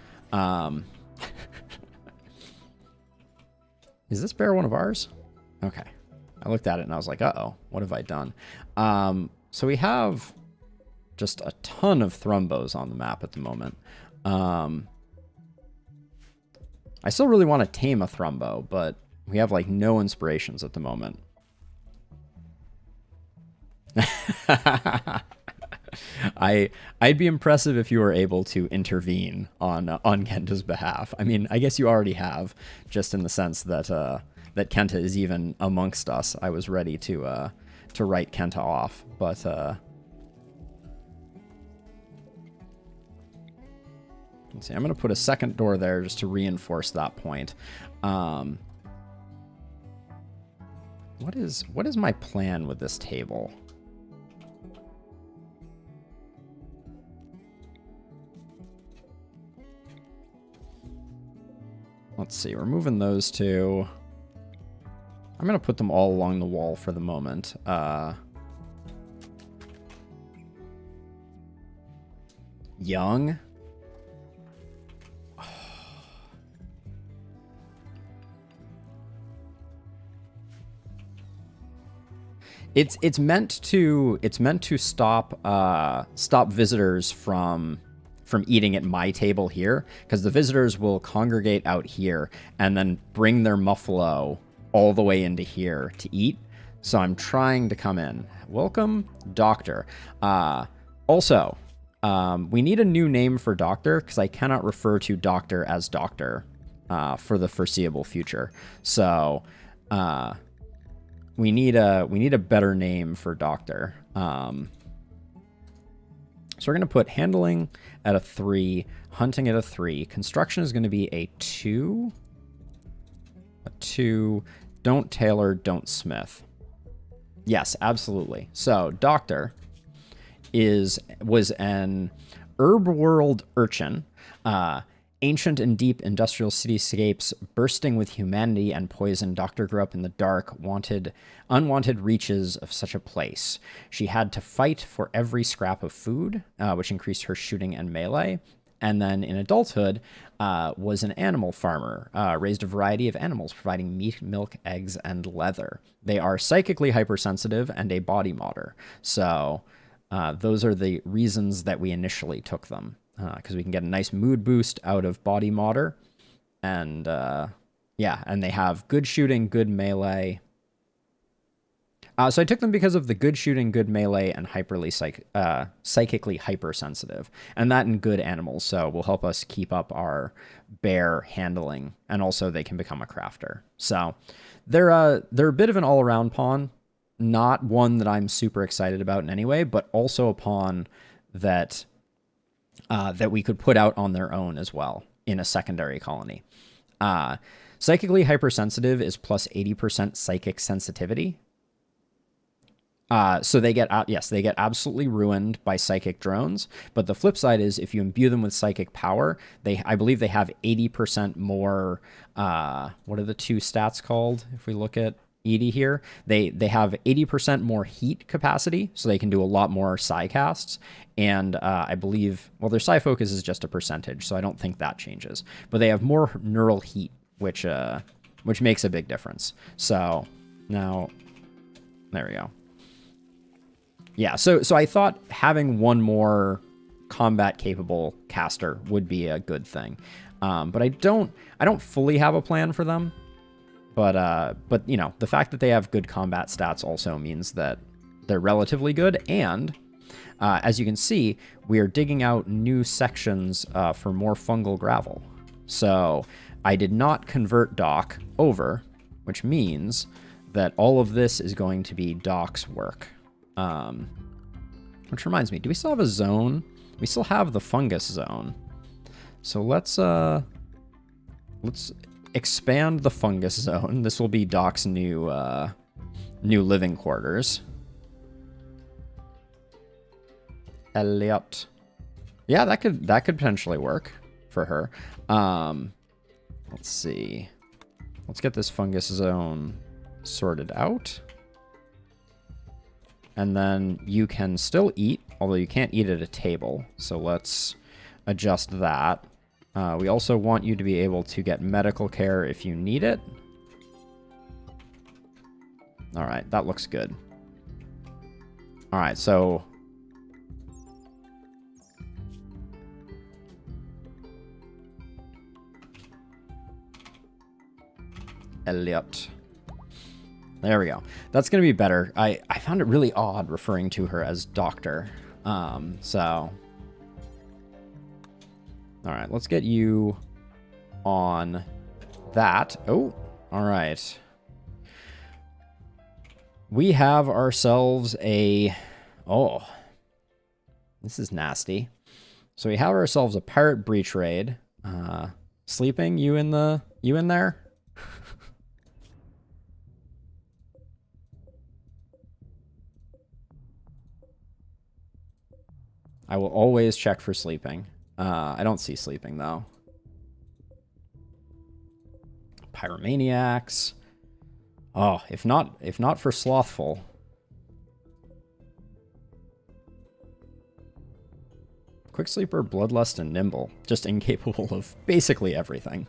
Is this bear one of ours? Okay. I looked at it and I was like, uh-oh, what have I done? So we have just a ton of thrumbos on the map at the moment. I still really want to tame a thrumbo, but we have like no inspirations at the moment. I'd be impressive if you were able to intervene on Kenta's behalf. I mean, I guess you already have, just in the sense that that Kenta is even amongst us. I was ready to write Kenta off, but let's see. I'm going to put a second door there just to reinforce that point. What is my plan with this table? Let's see, we're moving those two. I'm going to put them all along the wall for the moment. Young. It's meant to stop visitors from eating at my table here, because the visitors will congregate out here and then bring their muffalo all the way into here to eat. So I'm trying to come in. Welcome, Doctor. Also, we need a new name for Doctor, because I cannot refer to Doctor as Doctor for the foreseeable future. So we need a better name for Doctor. So we're going to put handling at a 3, hunting at a 3. Construction is going to be a 2. A 2. Don't tailor, don't smith. Yes, absolutely. So Doctor was an RimWorld urchin. Ancient and deep industrial cityscapes bursting with humanity and poison, Doctor grew up in the dark, unwanted reaches of such a place. She had to fight for every scrap of food, which increased her shooting and melee. And then in adulthood, was an animal farmer, raised a variety of animals, providing meat, milk, eggs, and leather. They are psychically hypersensitive and a body modder. So those are the reasons that we initially took them. Because we can get a nice mood boost out of body modder. And yeah, and they have good shooting, good melee. So I took them because of the good shooting, good melee, and psychically hypersensitive. And that in good animals, so will help us keep up our bear handling. And also they can become a crafter. So they're a bit of an all-around pawn. Not one that I'm super excited about in any way, but also a pawn that that we could put out on their own as well in a secondary colony. Psychically hypersensitive is plus 80% psychic sensitivity. So they get absolutely ruined by psychic drones. But the flip side is if you imbue them with psychic power, I believe they have 80% more. What are the two stats called? If we look at Edie here, they have 80% more heat capacity, so they can do a lot more psi casts. And I believe, well, their psi focus is just a percentage, so I don't think that changes. But they have more neural heat, which makes a big difference. So now, there we go. Yeah, so I thought having one more combat capable caster would be a good thing. But I don't fully have a plan for them. But you know, the fact that they have good combat stats also means that they're relatively good. And as you can see, we are digging out new sections for more fungal gravel. So I did not convert Doc over, which means that all of this is going to be Doc's work. Which reminds me, do we still have a zone? We still have the fungus zone. So let's expand the fungus zone. This will be Doc's new living quarters. Elliot. Yeah, that could potentially work for her. Let's see. Let's get this fungus zone sorted out. And then you can still eat, although you can't eat at a table. So let's adjust that. We also want you to be able to get medical care if you need it. All right, that looks good. All right, so... Elliot. There we go. That's going to be better. I found it really odd referring to her as Doctor. So... All right, let's get you on that. Oh, all right. We have ourselves a... Oh, this is nasty. So we have ourselves a pirate breach raid. Sleeping, you in there? I will always check for sleeping. I don't see sleeping, though. Pyromaniacs. Oh, if not for slothful. Quick sleeper, bloodlust, and nimble. Just incapable of basically everything.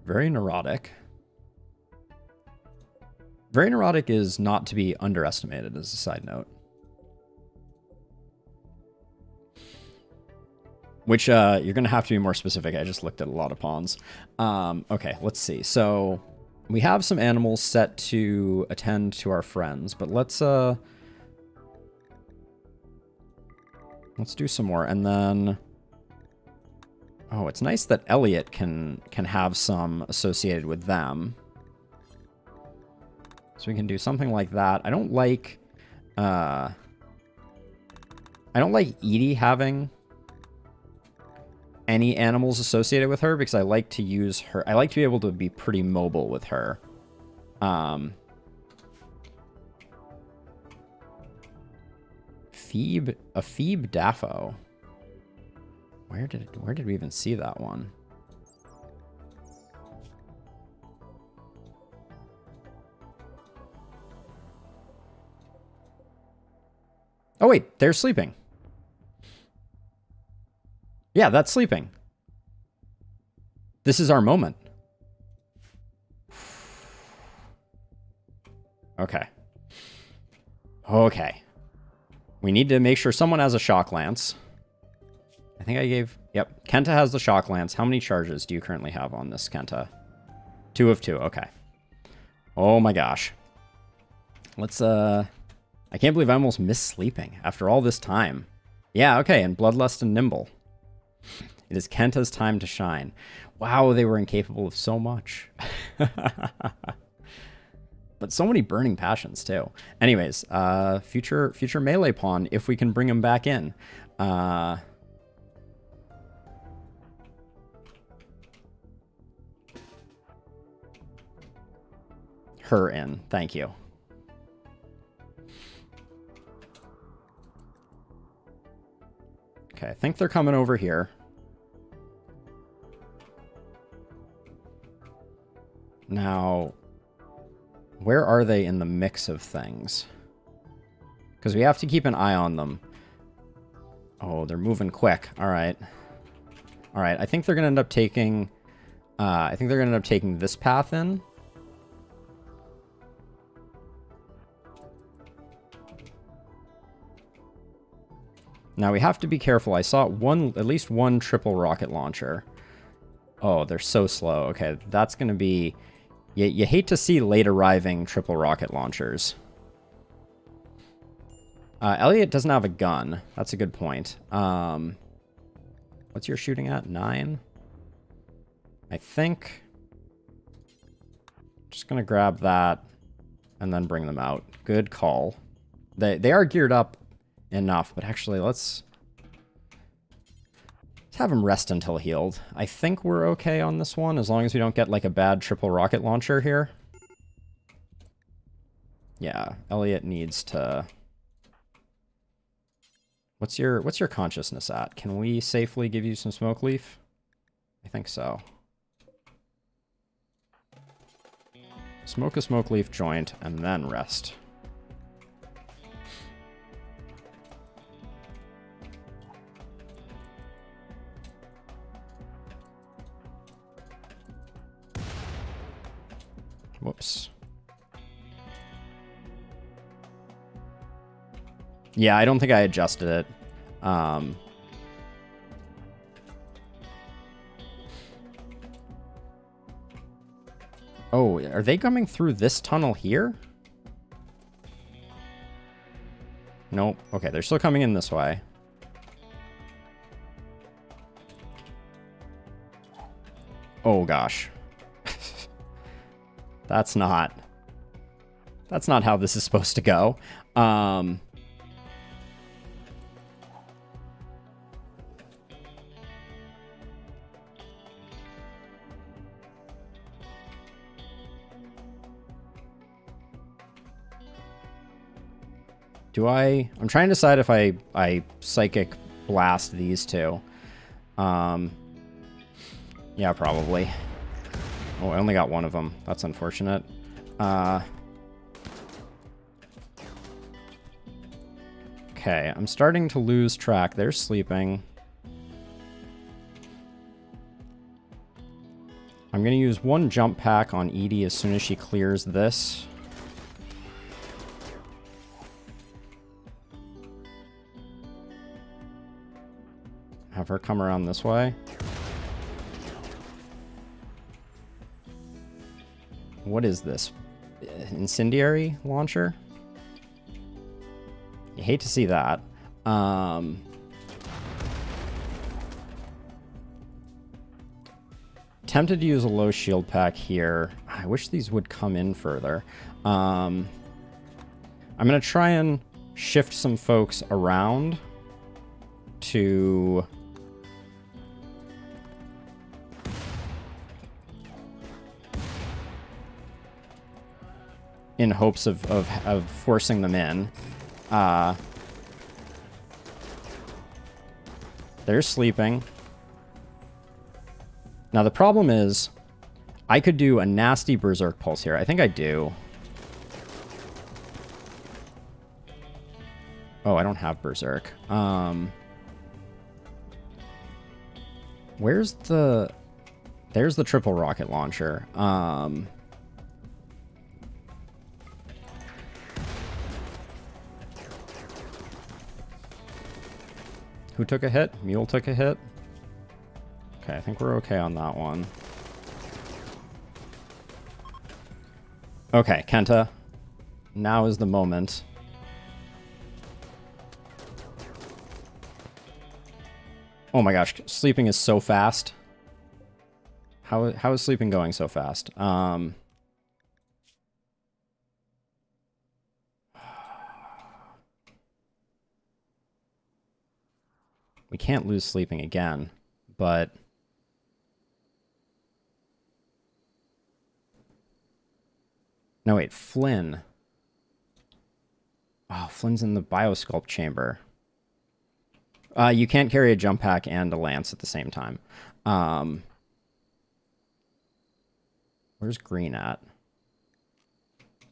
Very neurotic. Very neurotic is not to be underestimated, as a side note. Which, you're going to have to be more specific. I just looked at a lot of pawns. Okay, let's see. So, we have some animals set to attend to our friends, but let's do some more. And then... Oh, it's nice that Elliot can have some associated with them. So we can do something like that. I don't like Edie having any animals associated with her because I like to use her. I like to be able to be pretty mobile with her. Phoebe Daffo. Where did we even see that one? Oh wait, they're sleeping. Yeah, that's sleeping. This is our moment. Okay. Okay. We need to make sure someone has a shock lance. I think I gave... Yep. Kenta has the shock lance. How many charges do you currently have on this, Kenta? 2 of 2. Okay. Oh my gosh. Let's, I can't believe I almost missed sleeping after all this time. Yeah, okay, and Bloodlust and Nimble. It is Kenta's time to shine. Wow, they were incapable of so much. But so many burning passions, too. Anyways, future melee pawn, if we can bring him back in. Her in. Thank you. Okay, I think they're coming over here. Now, where are they in the mix of things? Because we have to keep an eye on them. Oh, they're moving quick. All right. All right, I think they're going to end up taking... I think they're going to end up taking this path in. Now we have to be careful. I saw at least one triple rocket launcher. Oh, they're so slow. Okay, that's going to be... You hate to see late arriving triple rocket launchers. Elliot doesn't have a gun. That's a good point. What's your shooting at? 9? I think. Just going to grab that and then bring them out. Good call. They are geared up enough, but actually let's have them rest until healed. I think we're okay on this one, as long as we don't get like a bad triple rocket launcher here. Yeah, Elliot needs to... What's your consciousness at? Can we safely give you some smoke leaf? I think so. Smoke a smoke leaf joint and then rest. Whoops. Yeah, I don't think I adjusted it. Oh, are they coming through this tunnel here? Nope. Okay, they're still coming in this way. Oh, gosh. That's not how this is supposed to go. I'm trying to decide if I psychic blast these two. Yeah, probably. Oh, I only got one of them. That's unfortunate. Okay, I'm starting to lose track. They're sleeping. I'm going to use one jump pack on Edie as soon as she clears this. Have her come around this way. What is this? Incendiary launcher? You hate to see that. Tempted to use a low shield pack here. I wish these would come in further. I'm going to try and shift some folks around to... in hopes of forcing them in. They're sleeping. Now the problem is, I could do a nasty Berserk Pulse here. I think I do. Oh, I don't have Berserk. Where's the... There's the triple rocket launcher. Who took a hit? Mule took a hit. Okay, I think we're okay on that one. Okay, Kenta. Now is the moment. Oh my gosh, sleeping is so fast. How is sleeping going so fast? We can't lose sleeping again, but... No, wait, Flynn. Oh, Flynn's in the Biosculpt chamber. You can't carry a jump pack and a lance at the same time. Where's Green at?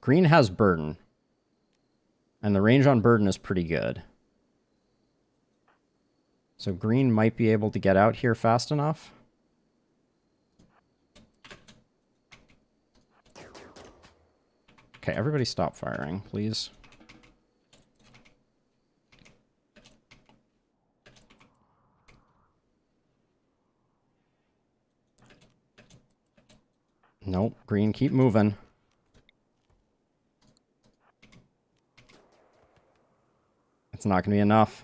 Green has Burden. And the range on Burden is pretty good. So Green might be able to get out here fast enough. Okay, everybody stop firing, please. Nope. Green, keep moving. It's not going to be enough.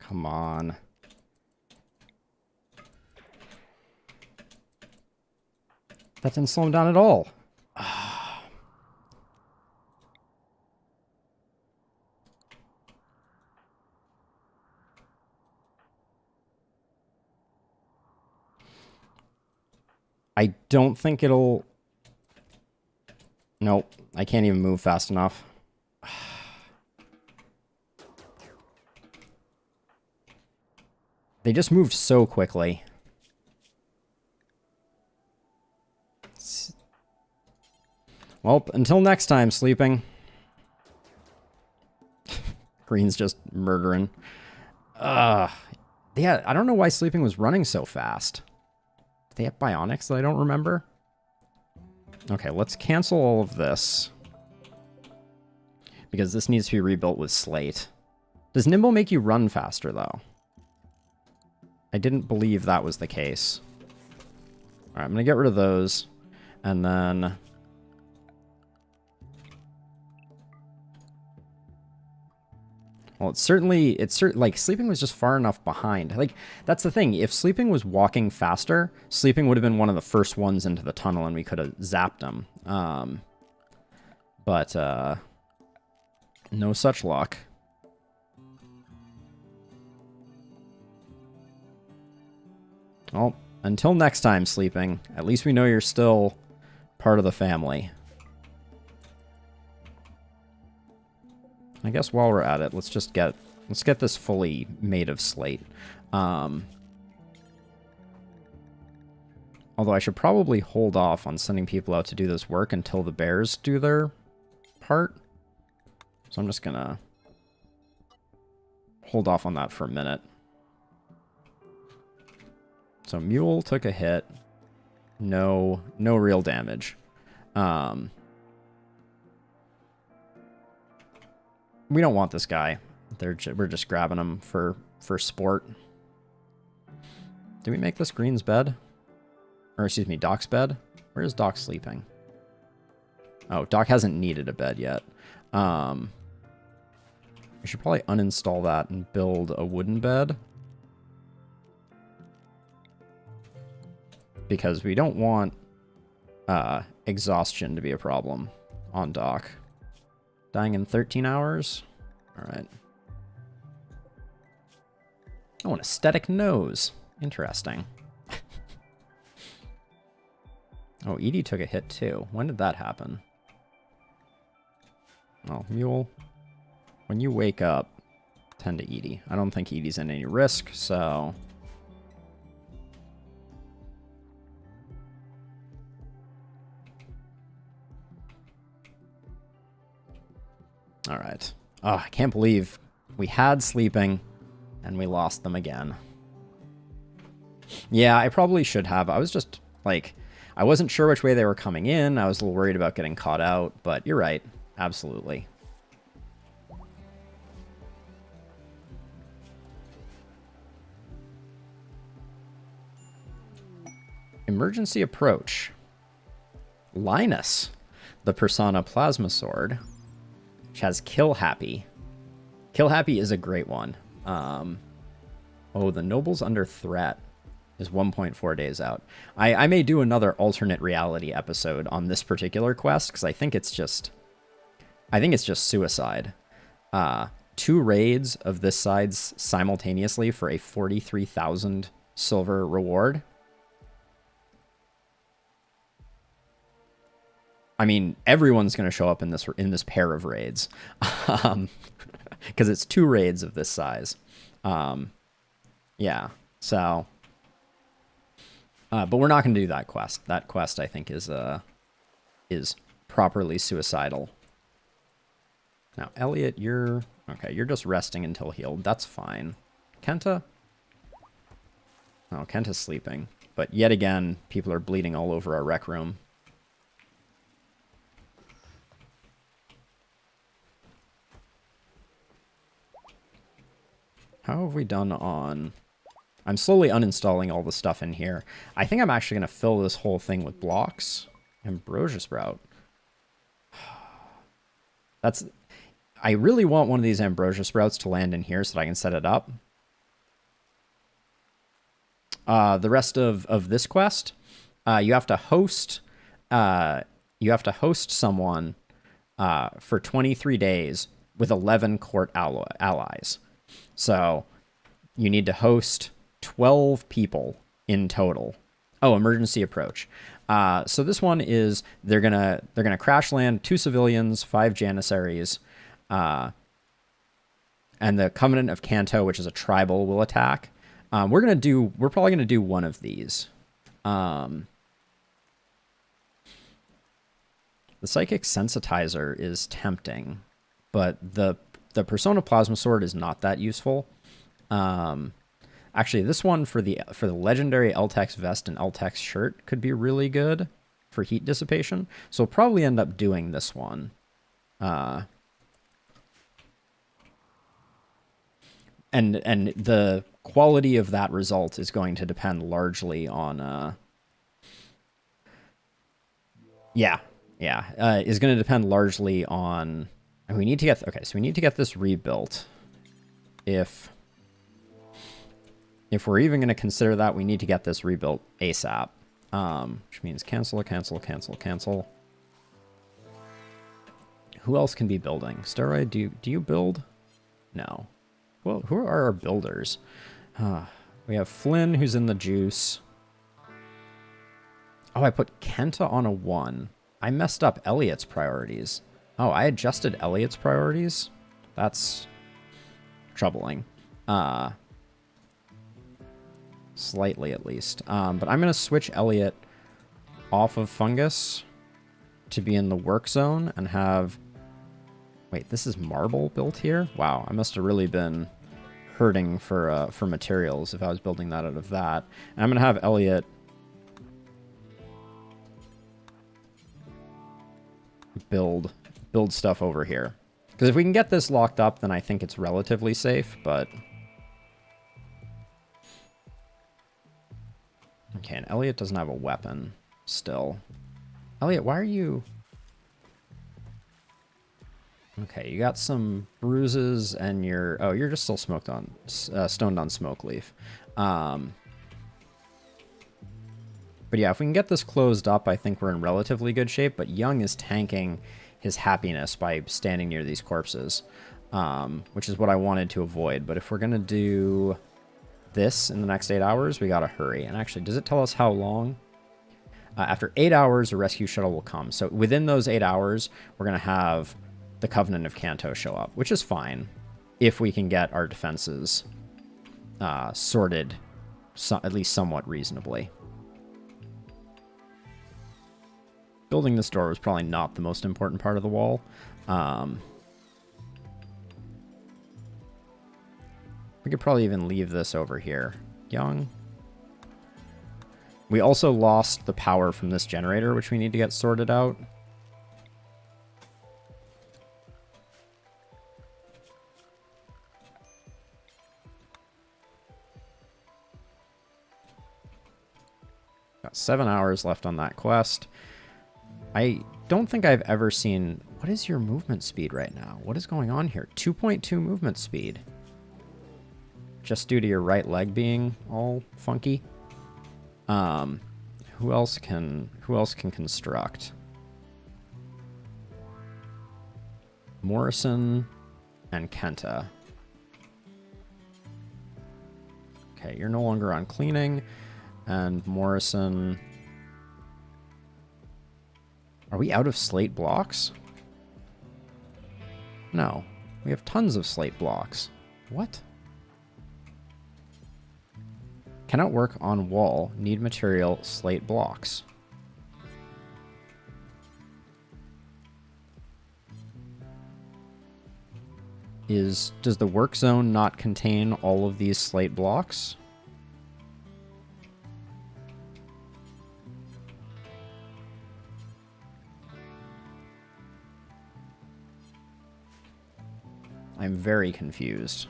Come on. That didn't slow him down at all. I don't think it'll... Nope. I can't even move fast enough. They just moved so quickly. Well, until next time, sleeping. Green's just murdering. Yeah, I don't know why sleeping was running so fast. Do they have bionics that I don't remember? Okay, let's cancel all of this. Because this needs to be rebuilt with Slate. Does Nimble make you run faster, though? I didn't believe that was the case. Alright, I'm going to get rid of those. And then... Well, it's certainly, like, sleeping was just far enough behind. Like, that's the thing. If sleeping was walking faster, sleeping would have been one of the first ones into the tunnel and we could have zapped him. But no such luck. Well, until next time, sleeping. At least we know you're still part of the family. I guess while we're at it, let's get this fully made of slate. Although I should probably hold off on sending people out to do this work until the bears do their part. So I'm just gonna hold off on that for a minute. So Mule took a hit. No real damage. We don't want this guy. We're just grabbing him for sport. Did we make this Green's bed? Or excuse me, Doc's bed? Where is Doc sleeping? Oh, Doc hasn't needed a bed yet. We should probably uninstall that and build a wooden bed. Because we don't want exhaustion to be a problem on Doc. Dying in 13 hours? Alright. Oh, an aesthetic nose. Interesting. Oh, Edie took a hit too. When did that happen? Oh, Mule. When you wake up, tend to Edie. I don't think Edie's in any risk, so... Alright. Oh, I can't believe we had sleeping and we lost them again. Yeah, I probably should have. I was just, like, I wasn't sure which way they were coming in. I was a little worried about getting caught out, but you're right. Absolutely. Emergency approach. Linus, the Persona Plasma Sword, which has Kill Happy. Kill Happy is a great one. Oh, the Noble's Under Threat is 1.4 days out. I may do another alternate reality episode on this particular quest, because I think it's just suicide. 2 raids of this size simultaneously for a 43,000 silver reward. I mean, everyone's going to show up in this pair of raids, because it's 2 raids of this size. Yeah, so, but we're not going to do that quest. That quest, I think, is properly suicidal. Now, Elliot, you're just resting until healed. That's fine. Kenta? Oh, Kenta's sleeping. But yet again, people are bleeding all over our rec room. How have we done on... I'm slowly uninstalling all the stuff in here. I think I'm actually going to fill this whole thing with blocks. Ambrosia sprout. I really want one of these ambrosia sprouts to land in here so that I can set it up. The rest of this quest, you have to host someone for 23 days with 11 court allies. So you need to host 12 people in total. Oh, emergency approach. So this one is they're gonna crash land 2 civilians, 5 janissaries, and the Covenant of Kanto, which is a tribal, will attack. We're probably gonna do one of these. The Psychic Sensitizer is tempting, but the Persona Plasma Sword is not that useful. Actually, this one for the legendary Eltex vest and Eltex shirt could be really good for heat dissipation. So we'll probably end up doing this one. And the quality of that result is going to depend largely on is going to depend largely on, and we need to get this rebuilt. If we're even going to consider that, we need to get this rebuilt ASAP. Which means cancel. Who else can be building? Steroid, do you build? No. Well, who are our builders? We have Flynn, who's in the juice. Oh, I put Kenta on a 1. I messed up Elliot's priorities. Oh, I adjusted Elliot's priorities? That's troubling. Slightly, at least. But I'm going to switch Elliot off of Fungus to be in the work zone and have... Wait, this is marble built here? Wow, I must have really been hurting for materials if I was building that out of that. And I'm going to have Elliot build stuff over here. Because if we can get this locked up, then I think it's relatively safe, but... Okay, and Elliot doesn't have a weapon still. Elliot, why are you... Okay, you got some bruises and you're just still stoned on smoke leaf. But yeah, if we can get this closed up, I think we're in relatively good shape, but Young is tanking his happiness by standing near these corpses, which is what I wanted to avoid. But if we're going to do this in the next 8 hours, we got to hurry. And actually, does it tell us how long? After 8 hours, a rescue shuttle will come. So within those 8 hours, we're going to have the Covenant of Kanto show up, which is fine if we can get our defenses sorted at least somewhat reasonably. Building this door was probably not the most important part of the wall. We could probably even leave this over here. Young. We also lost the power from this generator, which we need to get sorted out. Got 7 hours left on that quest. I don't think I've ever seen... What is your movement speed right now? What is going on here? 2.2 movement speed. Just due to your right leg being all funky. Who else can construct? Morrison and Kenta. Okay, you're no longer on cleaning. And Morrison... Are we out of slate blocks? No. We have tons of slate blocks. What? Cannot work on wall. Need material. Slate blocks. Does the work zone not contain all of these slate blocks? I'm very confused.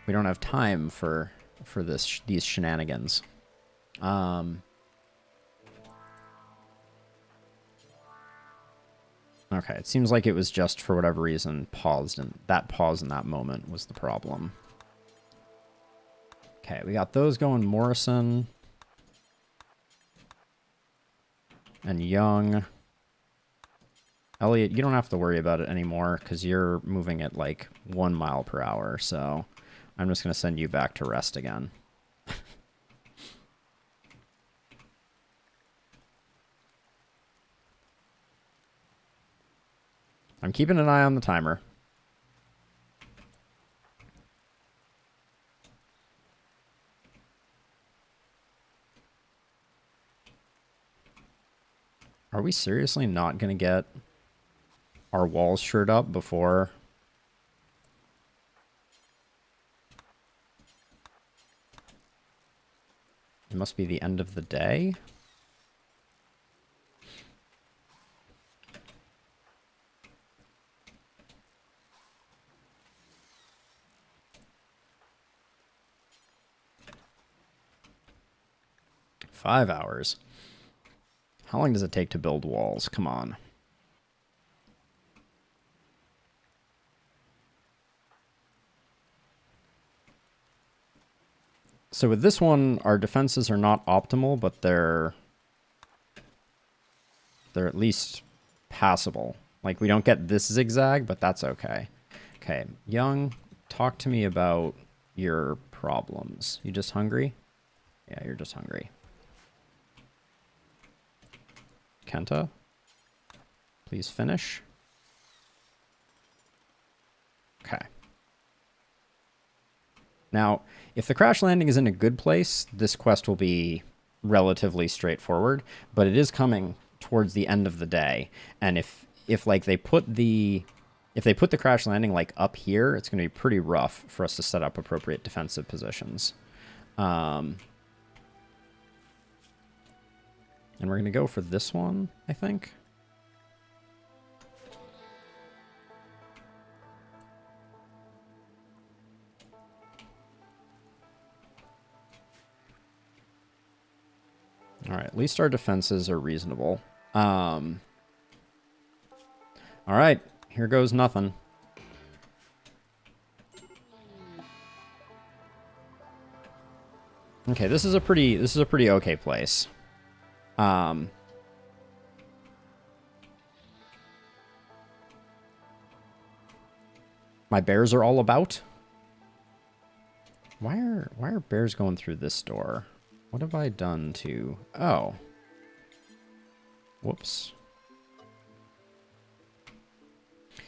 We don't have time for these shenanigans. Okay, it seems like it was just for whatever reason paused, and that pause in that moment was the problem. Okay, we got those going. Morrison and Young. Elliot, you don't have to worry about it anymore because you're moving at like 1 mile per hour. So I'm just going to send you back to rest again. I'm keeping an eye on the timer. Are we seriously not going to get our walls shored up before? It must be the end of the day. Five hours. How long does it take to build walls? Come on. So with this one, our defenses are not optimal, but they're at least passable. Like, we don't get this zigzag, but that's okay. Okay, Young, talk to me about your problems. You just hungry? Yeah, you're just hungry. Kenta, please finish. Okay. Now, if the crash landing is in a good place, this quest will be relatively straightforward, but it is coming towards the end of the day. And if like they put the crash landing like up here, it's going to be pretty rough for us to set up appropriate defensive positions. And we're going to go for this one, I think. All right, at least our defenses are reasonable. All right, here goes nothing. Okay, this is a pretty okay place. My bears are all about. Why are bears going through this door? What have I done to... Oh. Whoops.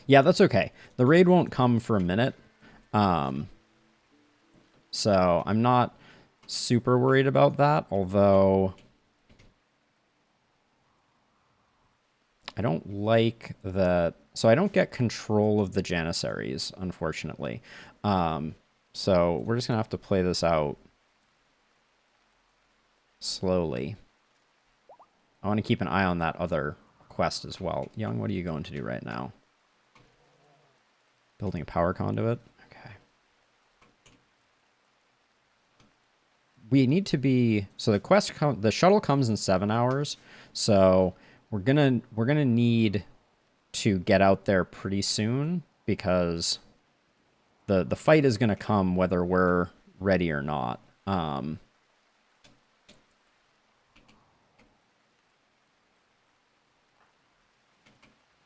Yeah, that's okay. The raid won't come for a minute. So I'm not super worried about that, although... I don't like that... So I don't get control of the Janissaries, unfortunately. So we're just going to have to play this out slowly. I want to keep an eye on that other quest as well. Young, what are you going to do right now? Building a power conduit? Okay. We need to be... So the shuttle comes in 7 hours, so we're gonna need to get out there pretty soon because the fight is gonna come whether we're ready or not.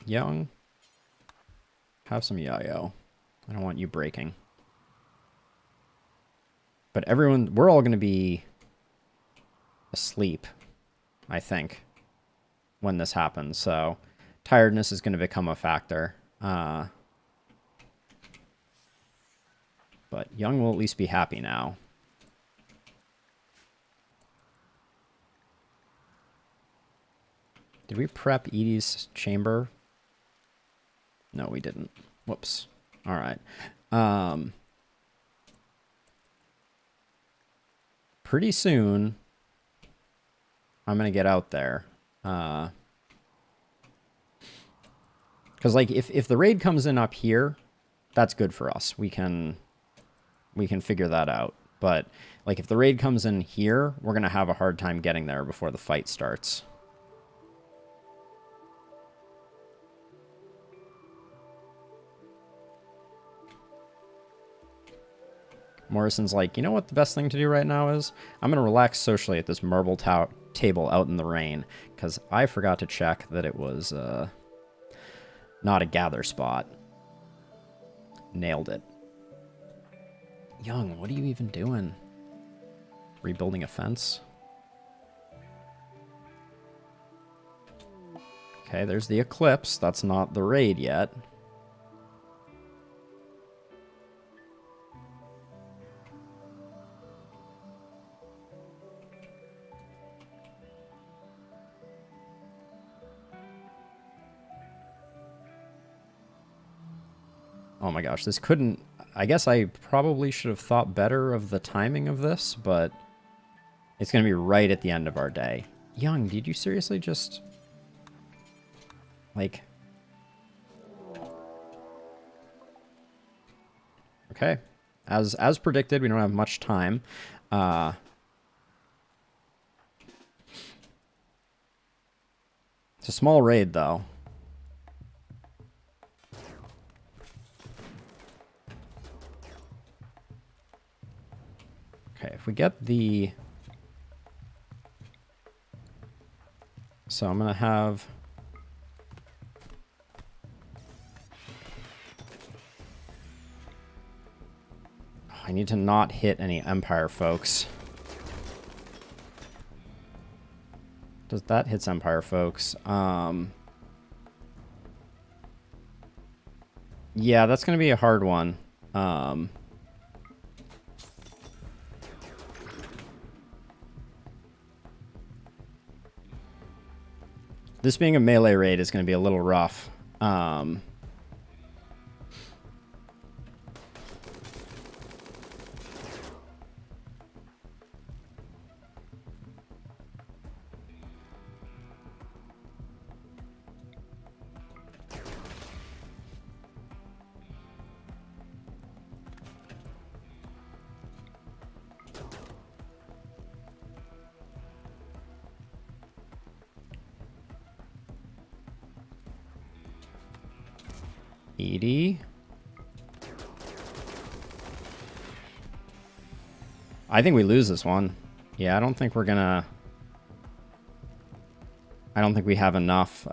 Young, have some yayo. I don't want you breaking. But we're all gonna be asleep, I think, when this happens, so tiredness is going to become a factor. But Young will at least be happy now. Did we prep Edie's chamber? No, we didn't. Whoops. All right. Pretty soon, I'm going to get out there. Because, like, if the raid comes in up here, that's good for us. We can we can figure that out. But, like, if the raid comes in here, we're going to have a hard time getting there before the fight starts. Morrison's like, you know what the best thing to do right now is? I'm going to relax socially at this marble table out in the rain, because I forgot to check that it was not a gather spot. Nailed it. Young, what are you even doing? Rebuilding a fence? Okay, there's the eclipse. That's not the raid yet. Oh my gosh, this couldn't... I guess I probably should have thought better of the timing of this, but it's going to be right at the end of our day. Young, did you seriously just... like... Okay. As predicted, we don't have much time. It's a small raid, though. Okay, if we get the... So I'm going to have... I need to not hit any Empire folks. Does that hits Empire folks? Yeah, that's going to be a hard one. This being a melee raid is going to be a little rough. Edie. I think we lose this one. Yeah, I don't think we're gonna... I don't think we have enough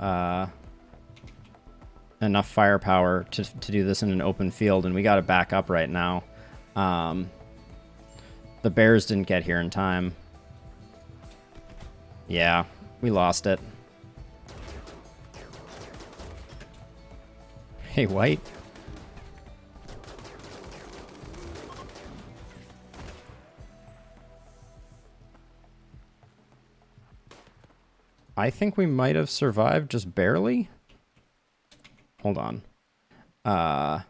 enough firepower to do this in an open field, and we got to back up right now. The bears didn't get here in time. Yeah, we lost it. Hey, White. I think we might have survived just barely. Hold on. I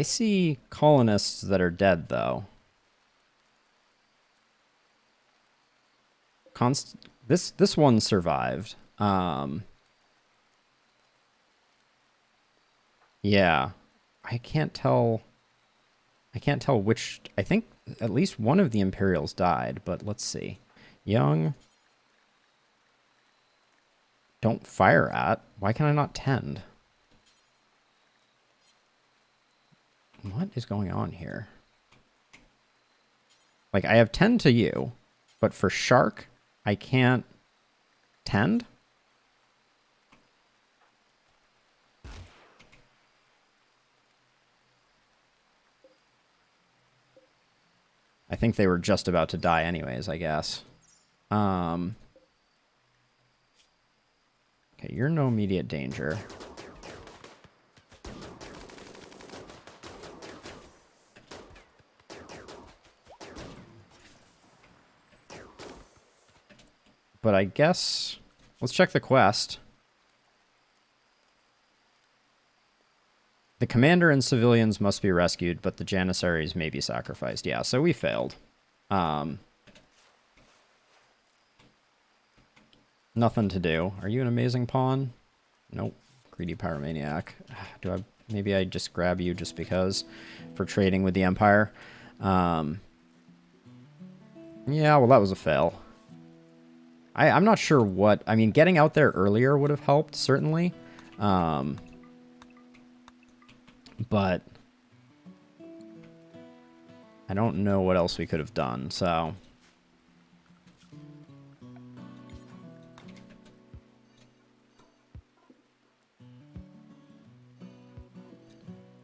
see colonists that are dead, though. This one survived. Yeah, I can't tell which... I think at least one of the Imperials died, but let's see. Young. Don't fire at. Why can I not tend? What is going on here? Like, I have tend to you, but for Shark, I can't tend? I think they were just about to die anyways, I guess. Okay, you're no immediate danger. But I guess... Let's check the quest. The commander and civilians must be rescued, but the Janissaries may be sacrificed. Yeah, so we failed. Nothing to do. Are you an amazing pawn? Nope. Greedy pyromaniac. Do I Maybe I just grab you just because for trading with the Empire. Yeah, well, that was a fail. I'm not sure what... I mean, getting out there earlier would have helped, certainly. But I don't know what else we could have done, so...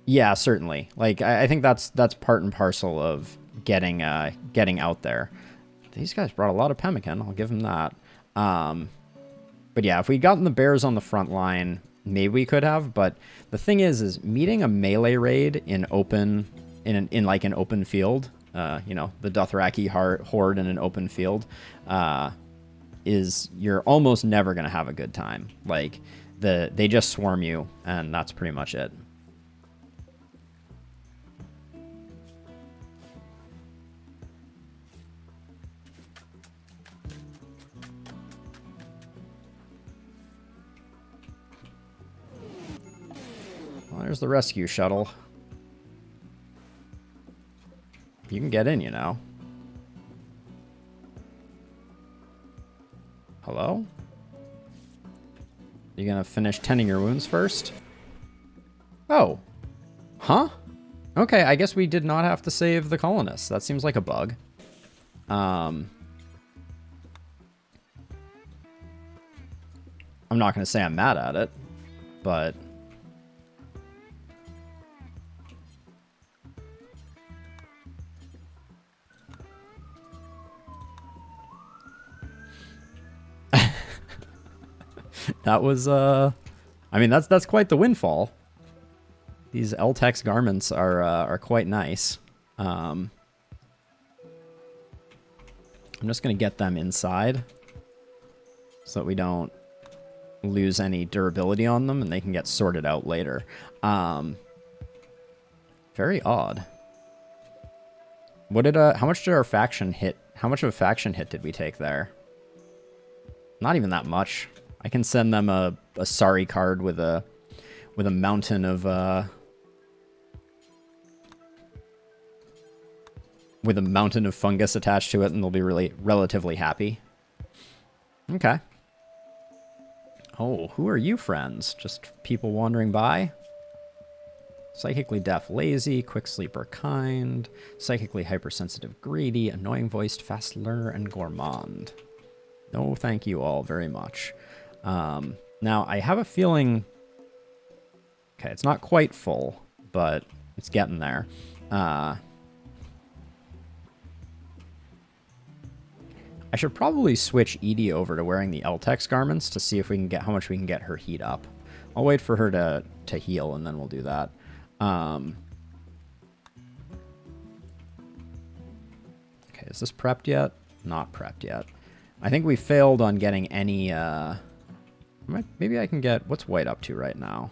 Yeah, certainly. Like, I think that's part and parcel of getting out there. These guys brought a lot of pemmican. I'll give them that. But yeah, if we'd gotten the bears on the front line, maybe we could have. But the thing is meeting a melee raid in open, in like an open field, you know, the Dothraki horde in an open field, is you're almost never gonna have a good time. Like they just swarm you, and that's pretty much it. Well, there's the rescue shuttle. You can get in, you know. Hello? You gonna finish tending your wounds first? Oh. Huh? Okay, I guess we did not have to save the colonists. That seems like a bug. I'm not gonna say I'm mad at it, but... That was, I mean, that's quite the windfall. These Eltex garments are quite nice. I'm just going to get them inside so that we don't lose any durability on them and they can get sorted out later. Very odd. What did, how much did our faction hit? How much of a faction hit did we take there? Not even that much. I can send them a sorry card with a mountain of fungus attached to it, and they'll be relatively happy. Okay. Oh, who are you, friends? Just people wandering by? Psychically deaf, lazy, quick sleeper, kind, psychically hypersensitive, greedy, annoying voiced, fast learner, and gourmand. No, thank you all very much. Now, I have a feeling... Okay, it's not quite full, but it's getting there. I should probably switch Edie over to wearing the Eltex garments to see if we can get how much we can get her heat up. I'll wait for her to heal, and then we'll do that. Okay, is this prepped yet? Not prepped yet. I think we failed on getting any... Maybe I can get... What's White up to right now?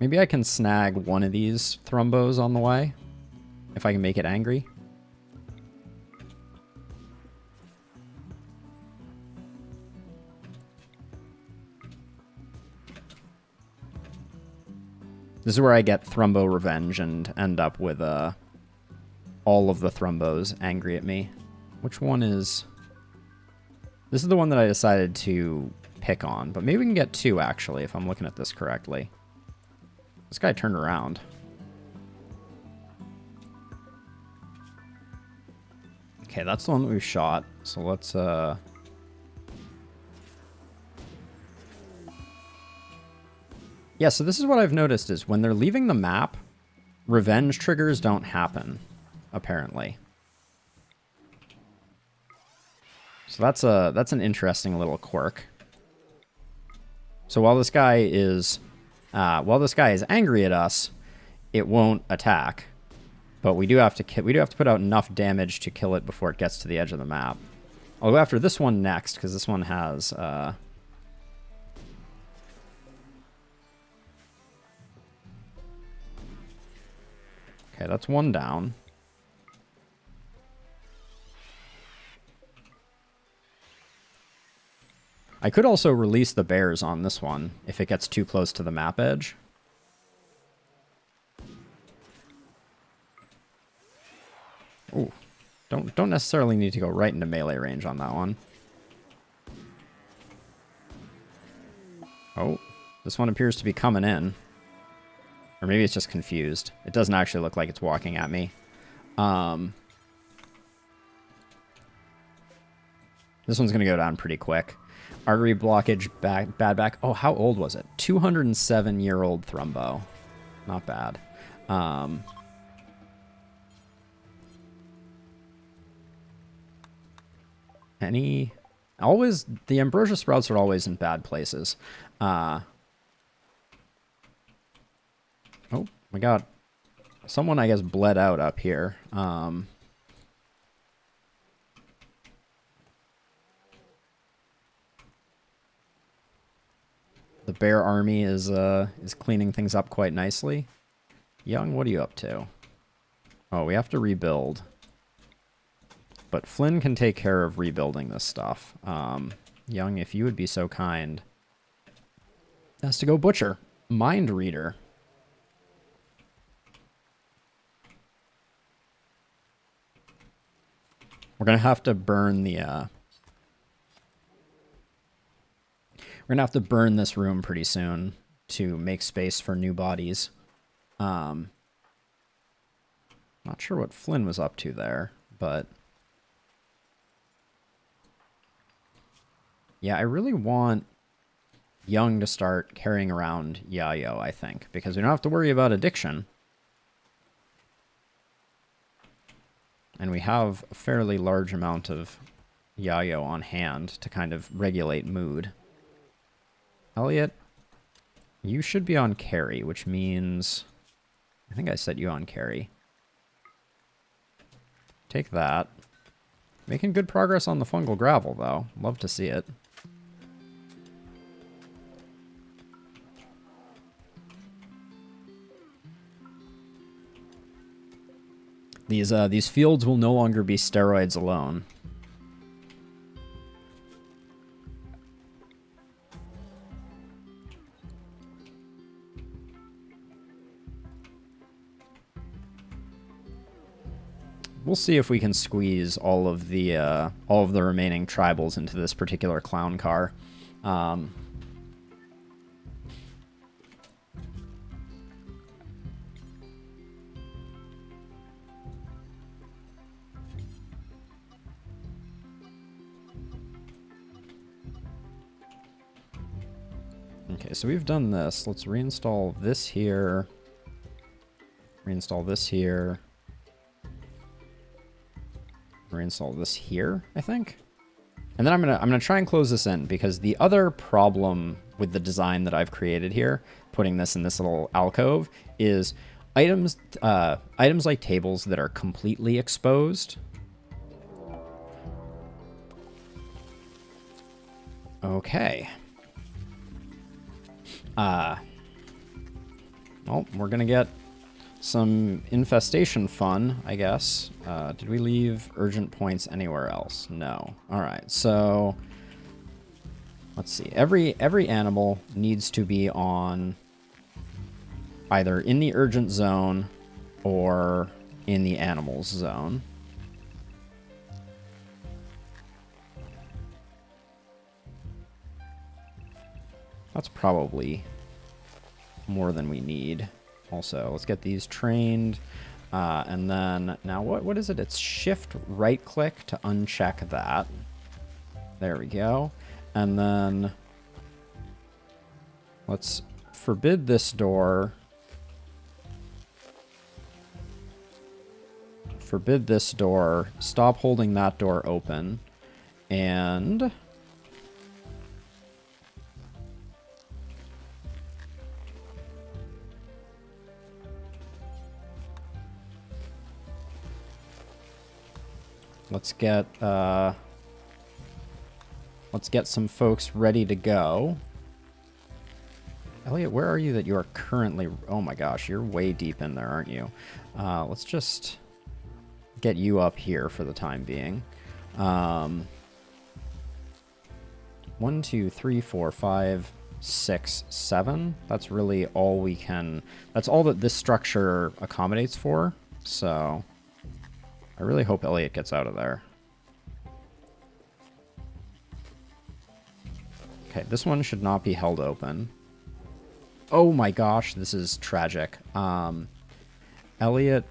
Maybe I can snag one of these thrombos on the way. If I can make it angry. This is where I get Thrumbo Revenge and end up with all of the Thrumbos angry at me. Which one is... This is the one that I decided to pick on, but maybe we can get two, actually, if I'm looking at this correctly. This guy turned around. Okay, that's the one that we shot, so let's... Yeah, so this is what I've noticed, is when they're leaving the map, revenge triggers don't happen, apparently. So that's an interesting little quirk. So while this guy is angry at us, it won't attack. But we do have to put out enough damage to kill it before it gets to the edge of the map. I'll go after this one next because this one has okay, that's one down. I could also release the bears on this one if it gets too close to the map edge. Ooh, don't necessarily need to go right into melee range on that one. Oh, this one appears to be coming in. Or maybe it's just confused. It doesn't actually look like it's walking at me. This one's going to go down pretty quick. Artery blockage, bad back. Oh, how old was it? 207-year-old Thrumbo. Not bad. Always, the Ambrosia Sprouts are always in bad places. Oh, we got someone, I guess, bled out up here. The bear army is cleaning things up quite nicely. Young, what are you up to? Oh, we have to rebuild. But Flynn can take care of rebuilding this stuff. Young, if you would be so kind as to go butcher. Mind Reader. We're going to have to burn the... We're going to have to burn this room pretty soon to make space for new bodies. Not sure what Flynn was up to there, but... Yeah, I really want Young to start carrying around Yayo, I think, because we don't have to worry about addiction. And we have a fairly large amount of Yayo on hand to kind of regulate mood. Elliot, you should be on carry, which means... I think I set you on carry. Take that. Making good progress on the fungal gravel, though. Love to see it. These fields will no longer be steroids alone. We'll see if we can squeeze all of the remaining tribals into this particular clown car. Okay, so we've done this. Let's reinstall this here. Reinstall this here. Reinstall this here, I think. And then I'm gonna try and close this in, because the other problem with the design that I've created here, putting this in this little alcove, is items like tables that are completely exposed. Okay. Well, we're gonna get some infestation fun, I guess. Did we leave urgent points anywhere else? No. All right, so let's see. Every animal needs to be on either in the urgent zone or in the animals zone. That's probably more than we need. Also, let's get these trained. And then, now what is it? It's shift right click to uncheck that. There we go. And then let's forbid this door. Forbid this door. Stop holding that door open. And... let's get some folks ready to go. Elliot, where are you that you are currently... Oh my gosh, you're way deep in there, aren't you? Let's just get you up here for the time being. 1, 2, 3, 4, 5, 6, 7. That's really all we can... That's all that this structure accommodates for. So I really hope Elliot gets out of there. Okay, this one should not be held open. Oh my gosh, this is tragic. Elliot,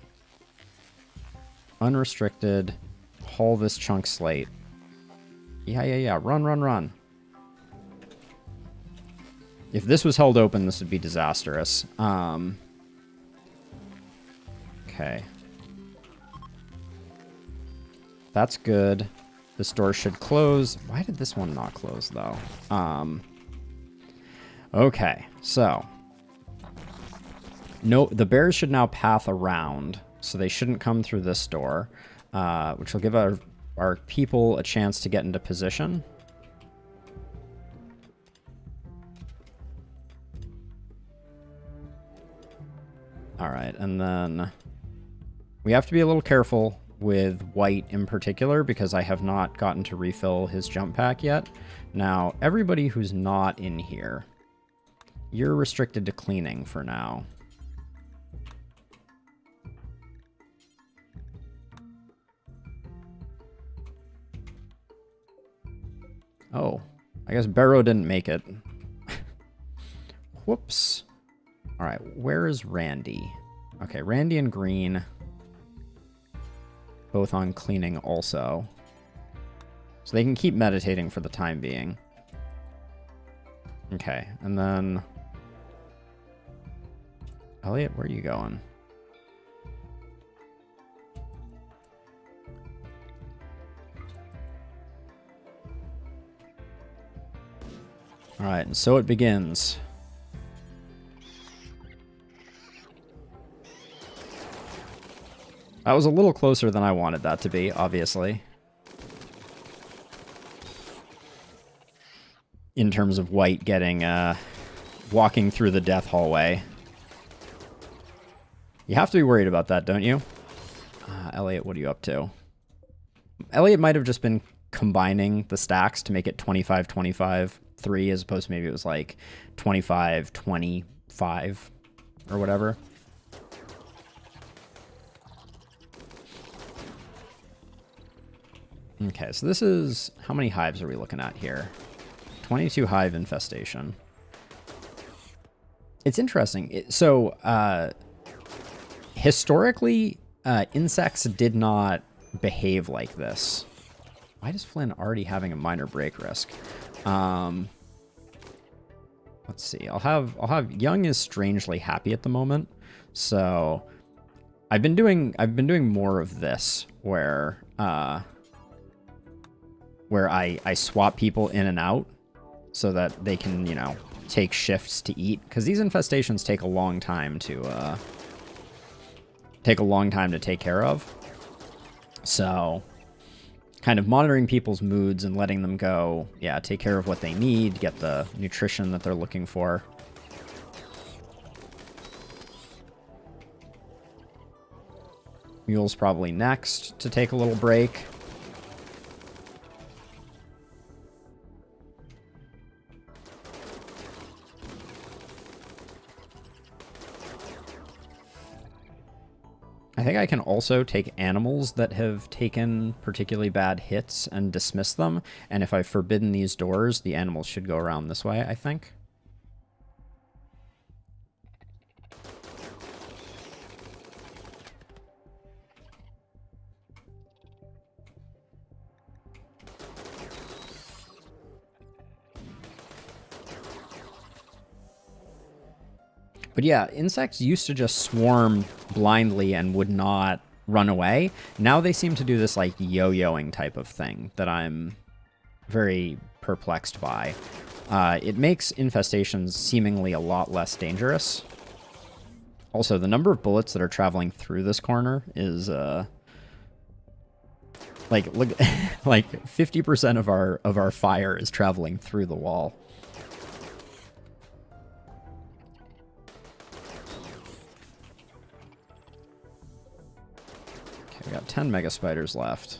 unrestricted, haul this chunk slate. Yeah. Run, run, run. If this was held open, this would be disastrous. Okay. That's good. This door should close. Why did this one not close, though? Okay, so. No, the bears should now path around, so they shouldn't come through this door, which will give our people a chance to get into position. All right, and then we have to be a little careful with white in particular because I have not gotten to refill his jump pack yet. Now, everybody who's not in here, you're restricted to cleaning for now. Oh, I guess Barrow didn't make it. Whoops. All right, where is Randy? Okay, Randy and Green, both on cleaning also. So they can keep meditating for the time being. Okay, and then... Elliot, where are you going? All right, and so it begins. That was a little closer than I wanted that to be, obviously. In terms of white getting, walking through the death hallway. You have to be worried about that, don't you? Elliot, what are you up to? Elliot might have just been combining the stacks to make it 25, 25, 3, as opposed to maybe it was like 25, 25, or whatever. Okay, so this is... How many hives are we looking at here? 22 hive infestation. It's interesting. Historically, insects did not behave like this. Why is Flynn already having a minor break risk? Let's see. I'll have Young is strangely happy at the moment. So I've been doing more of this where I swap people in and out so that they can, you know, take shifts to eat, because these infestations take a long time to take care of. So kind of monitoring people's moods and letting them go, yeah, take care of what they need, get the nutrition that they're looking for. Mule's probably next to take a little break. I think I can also take animals that have taken particularly bad hits and dismiss them. And if I've forbidden these doors, the animals should go around this way, I think. But yeah, insects used to just swarm blindly and would not run away. Now they seem to do this like yo-yoing type of thing that I'm very perplexed by. It makes infestations seemingly a lot less dangerous. Also, the number of bullets that are traveling through this corner is like look like 50% of our fire is traveling through the wall. We got 10 mega spiders left.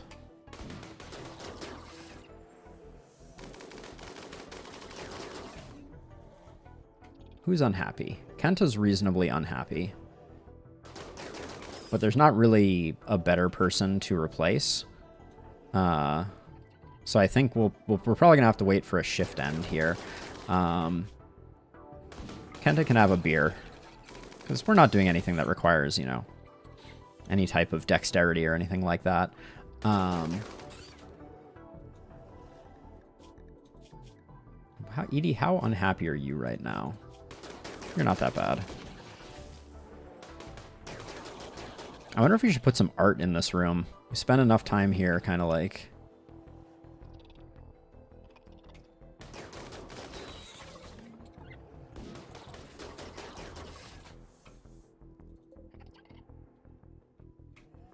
Who's unhappy? Kenta's reasonably unhappy. But there's not really a better person to replace. So I think we're probably going to have to wait for a shift end here. Kenta can have a beer. Because we're not doing anything that requires, you know, any type of dexterity or anything like that. Edie, how unhappy are you right now? You're not that bad. I wonder if we should put some art in this room. We spent enough time here, kind of like...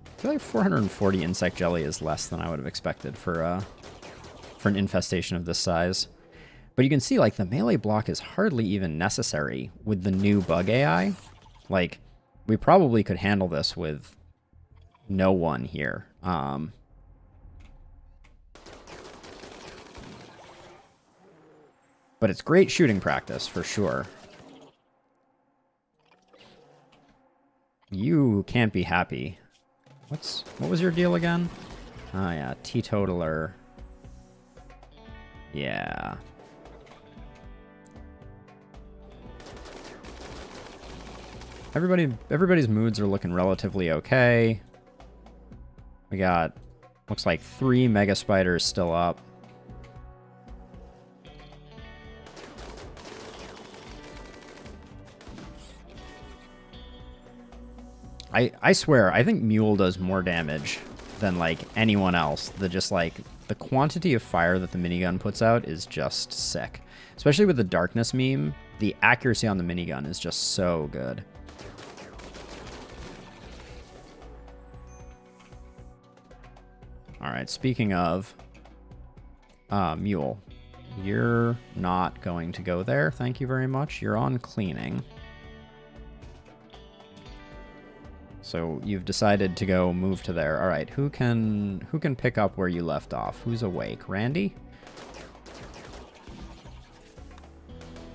I feel like 440 insect jelly is less than I would have expected for an infestation of this size. But you can see, like, the melee block is hardly even necessary with the new bug AI. Like, we probably could handle this with no one here. But it's great shooting practice, for sure. You can't be happy. What was your deal again? Oh, yeah, teetotaler. Yeah. Everybody's moods are looking relatively okay. We got, looks like 3 mega spiders still up. I swear, I think Mule does more damage than, like, anyone else. The quantity of fire that the minigun puts out is just sick. Especially with the darkness meme, the accuracy on the minigun is just so good. Alright, speaking of Mule, you're not going to go there. Thank you very much. You're on cleaning. So you've decided to go move to there. All right, who can pick up where you left off? Who's awake? Randy?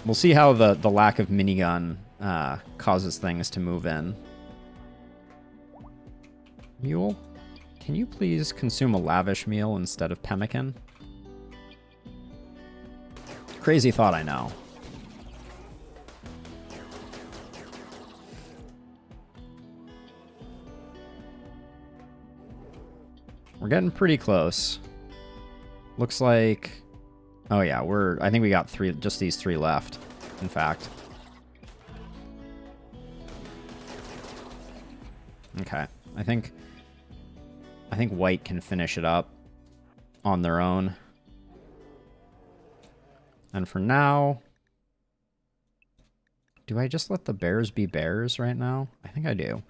We'll see how the lack of minigun causes things to move in. Mule, can you please consume a lavish meal instead of pemmican? Crazy thought, I know. We're getting pretty close. Looks like... Oh yeah, I think we got just these 3 left, in fact. Okay, I think white can finish it up on their own. And for now... Do I just let the bears be bears right now? I think I do.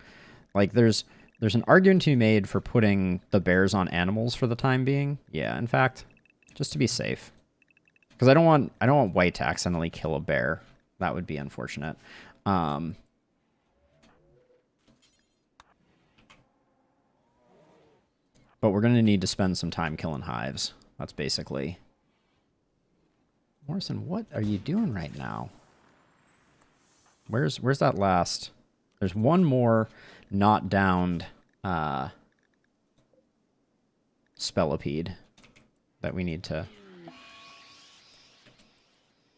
Like, there's an argument to be made for putting the bears on animals for the time being. Yeah, in fact, just to be safe. Because I don't want white to accidentally kill a bear. That would be unfortunate. But we're going to need to spend some time killing hives. That's basically... Morrison, what are you doing right now? Where's that last... There's one more not downed Spellipede that we need to...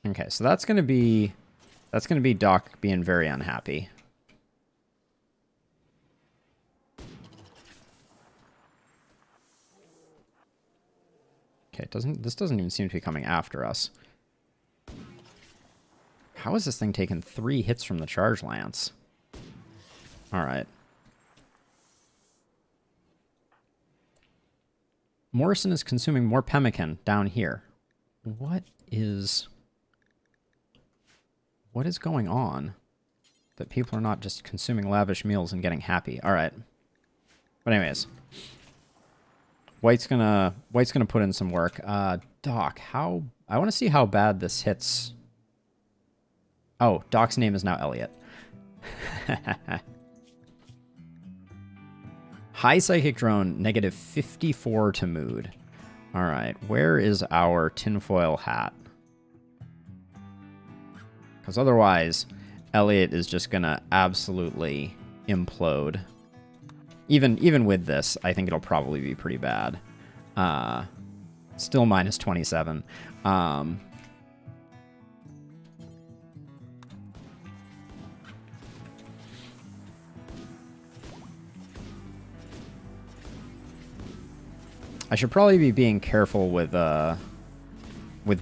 Okay, so that's gonna be Doc being very unhappy. Okay, this doesn't even seem to be coming after us. How is this thing taking 3 hits from the charge lance? Alright. Morrison is consuming more pemmican down here. What is going on that people are not just consuming lavish meals and getting happy? Alright. But anyways. White's gonna put in some work. Doc, I want to see how bad this hits. Oh, Doc's name is now Elliot. High Psychic Drone, negative 54 to mood. Alright, where is our tinfoil hat? Because otherwise, Elliot is just going to absolutely implode. Even with this, I think it'll probably be pretty bad. Still minus 27. I should probably be being careful with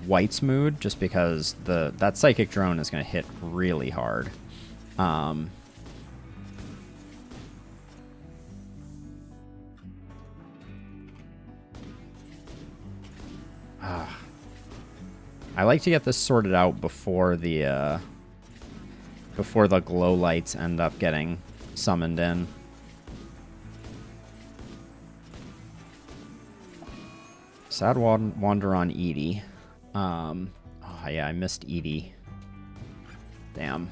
White's mood, just because that psychic drone is going to hit really hard. I like to get this sorted out before the glow lights end up getting summoned in. Sad wander on Edie. Oh yeah, I missed Edie. Damn.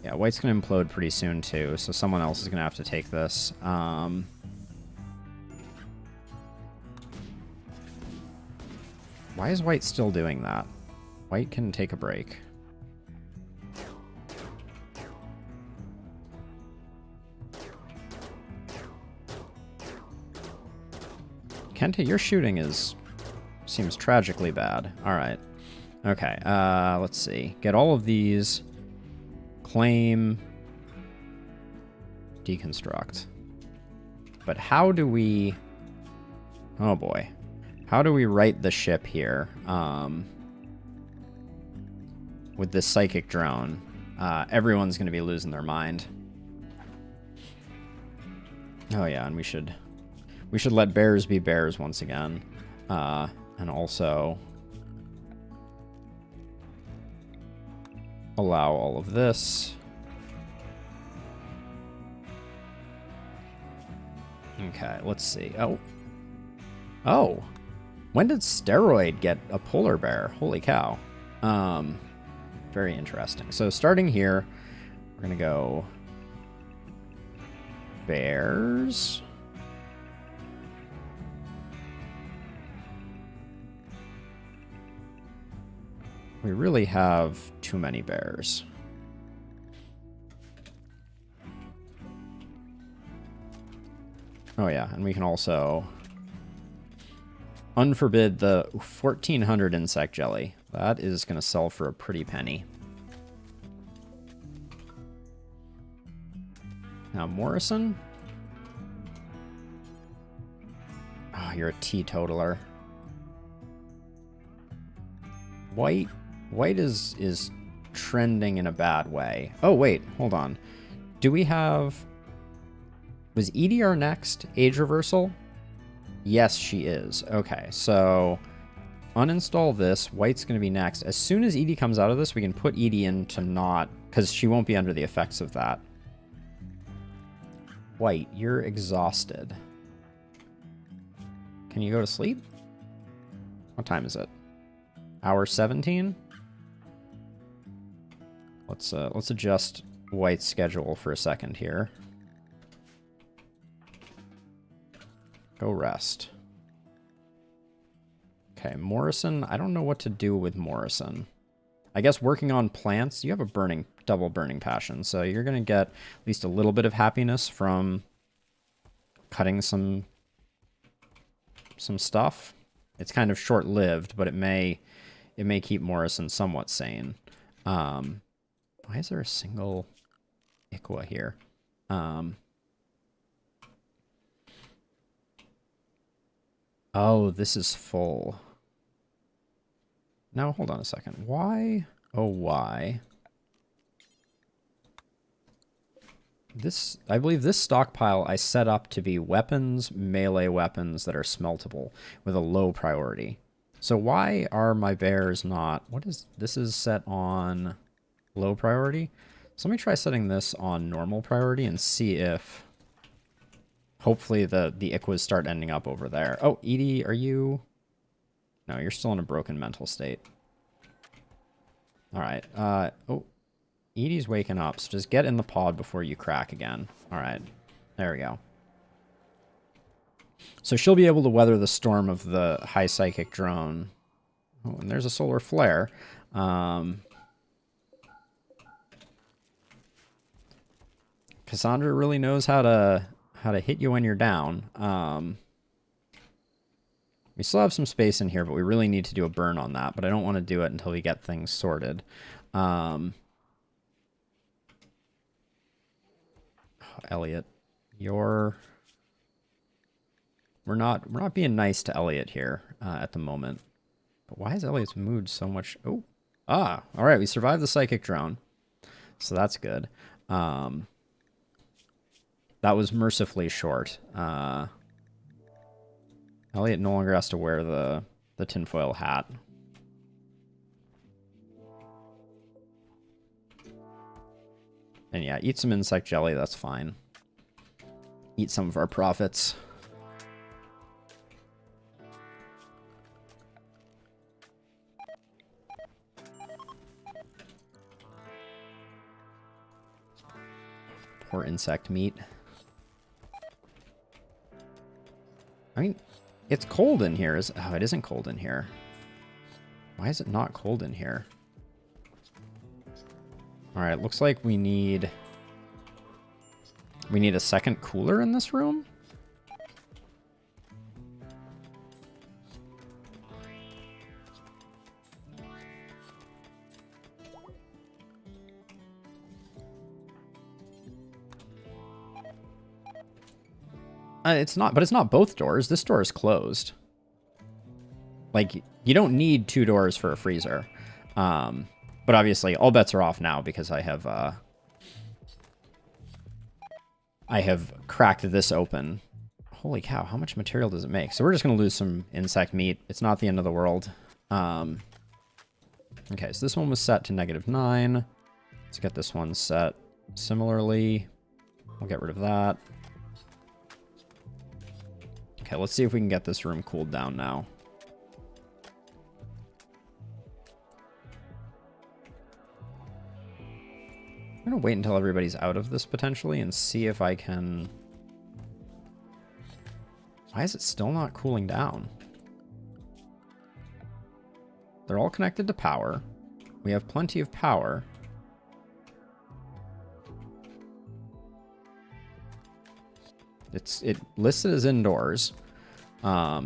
Yeah, White's gonna implode pretty soon too, so someone else is gonna have to take this. Why is White still doing that? White can take a break. Kenta, your shooting seems tragically bad. Alright. Okay, let's see. Get all of these. Claim. Deconstruct. But how do we... Oh boy. How do we right the ship here? With this psychic drone. Everyone's going to be losing their mind. Oh yeah, and we should let bears be bears once again. And also allow all of this. Okay, let's see. Oh. When did Steroid get a polar bear? Holy cow. Very interesting. So starting here, we're going to go bears. We really have too many bears. Oh yeah, and we can also unforbid the 1400 insect jelly. That is going to sell for a pretty penny. Now Morrison. Oh, you're a teetotaler. White is trending in a bad way. Oh, wait, hold on. Do we have... Was Edie our next age reversal? Yes, she is. Okay, so uninstall this. White's going to be next. As soon as Edie comes out of this, we can put Edie into not... Because she won't be under the effects of that. White, you're exhausted. Can you go to sleep? What time is it? Hour 17? Let's adjust White's schedule for a second here. Go rest. Okay, Morrison. I don't know what to do with Morrison. I guess working on plants, you have a double burning passion, so you're going to get at least a little bit of happiness from cutting some stuff. It's kind of short-lived, but it may keep Morrison somewhat sane. Why is there a single Ikwa here? Oh, this is full. Now, hold on a second. Why? Oh, why? I believe this stockpile I set up to be weapons, melee weapons that are smeltable with a low priority. So why are my bears not... This is set on low priority. So let me try setting this on normal priority and see if... Hopefully the Ikwas start ending up over there. Oh, Edie, are you... No, you're still in a broken mental state. Alright, oh. Edie's waking up, so just get in the pod before you crack again. Alright, there we go. So she'll be able to weather the storm of the high psychic drone. Oh, and there's a solar flare. Cassandra really knows how to hit you when you're down. We still have some space in here, but we really need to do a burn on that. But I don't want to do it until we get things sorted. Elliot, we're not being nice to Elliot here at the moment. But why is Elliot's mood so much? Oh, all right. We survived the psychic drone, so that's good. That was mercifully short. Elliot no longer has to wear the tinfoil hat. And yeah, eat some insect jelly, that's fine. Eat some of our profits. Poor insect meat. I mean, it's cold in here. Oh, it isn't cold in here. Why is it not cold in here? All right, looks like we need a second cooler in this room. It's not, but it's not both doors. This door is closed. Like, you don't need two doors for a freezer. But obviously, all bets are off now because I have cracked this open. Holy cow, how much material does it make? So we're just going to lose some insect meat. It's not the end of the world. Okay, so this one was set to -9. Let's get this one set similarly. We'll get rid of that. Okay, let's see if we can get this room cooled down now. I'm going to wait until everybody's out of this potentially and see if I can... Why is it still not cooling down? They're all connected to power. We have plenty of power. It listed as indoors. I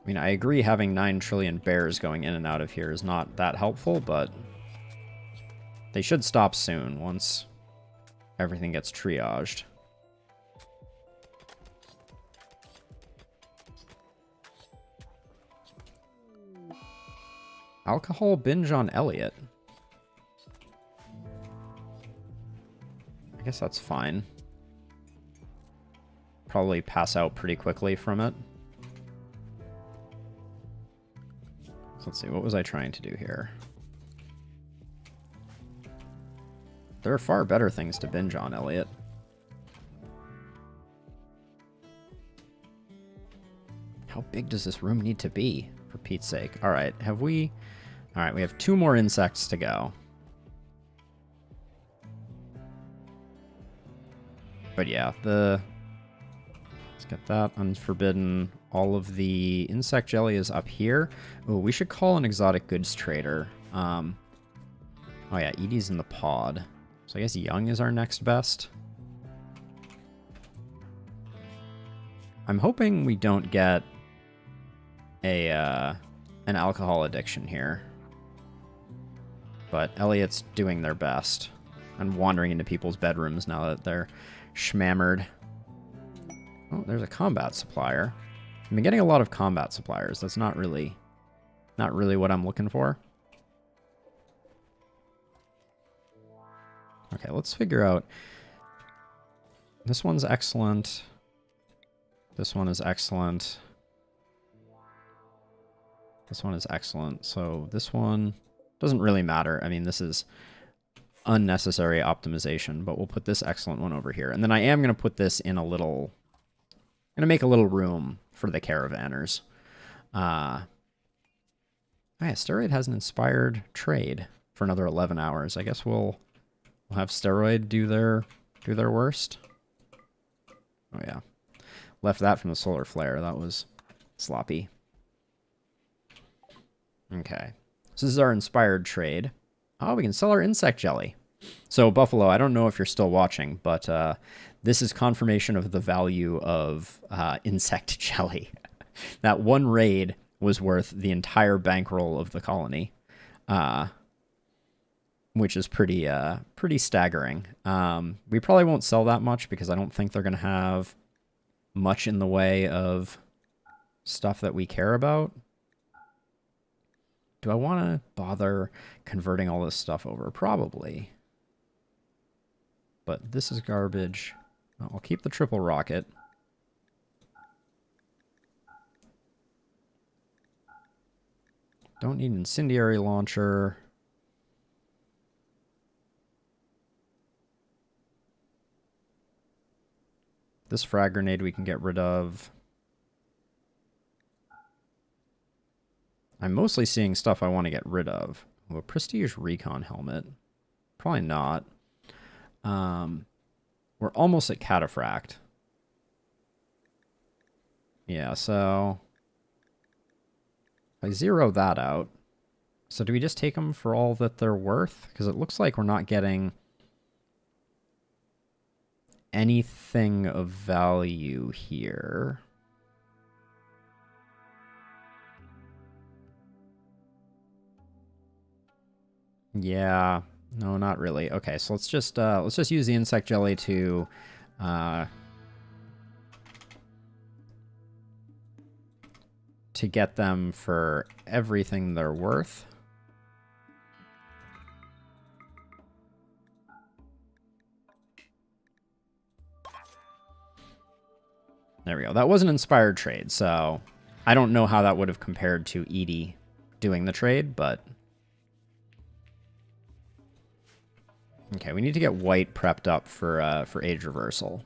mean, I agree having 9 trillion bears going in and out of here is not that helpful, but they should stop soon once everything gets triaged. Alcohol binge on Elliot. I guess that's fine. Probably pass out pretty quickly from it. So let's see, what was I trying to do here? There are far better things to binge on, Elliot. How big does this room need to be, for Pete's sake? All right, we have 2 more insects to go. But yeah, let's get that unforbidden. All of the insect jelly is up here. Oh, we should call an exotic goods trader. Oh yeah, Edie's in the pod. So I guess Young is our next best. I'm hoping we don't get an alcohol addiction here. But Elliot's doing their best and wandering into people's bedrooms now that they're schmammered. Oh, there's a combat supplier. I've been getting a lot of combat suppliers. That's not really what I'm looking for. Okay, let's figure out. This one's excellent. This one is excellent. This one is excellent. So this one doesn't really matter. I mean, this is unnecessary optimization, but we'll put this excellent one over here. And then I am going to put this in a little... I'm going to make a little room for the caravanners. Oh yeah, Steroid has an inspired trade for another 11 hours. I guess we'll have Steroid do their worst. Oh yeah. left that from the solar flare. That was sloppy. Okay. So this is our inspired trade. Oh, we can sell our insect jelly. So, Buffalo, I don't know if you're still watching, but this is confirmation of the value of insect jelly. That one raid was worth the entire bankroll of the colony, which is pretty staggering. We probably won't sell that much because I don't think they're going to have much in the way of stuff that we care about. Do I want to bother converting all this stuff over? Probably. But this is garbage. I'll keep the triple rocket. Don't need an incendiary launcher. This frag grenade we can get rid of. I'm mostly seeing stuff I want to get rid of. Oh, a prestige recon helmet. Probably not. We're almost at cataphract. Yeah, so I zero that out. So do we just take them for all that they're worth? Because it looks like we're not getting anything of value here. Yeah, no, not really. Okay, so let's just use the insect jelly to get them for everything they're worth. There we go. That was an inspired trade, so I don't know how that would have compared to Edie doing the trade, but okay, we need to get white prepped up for age reversal.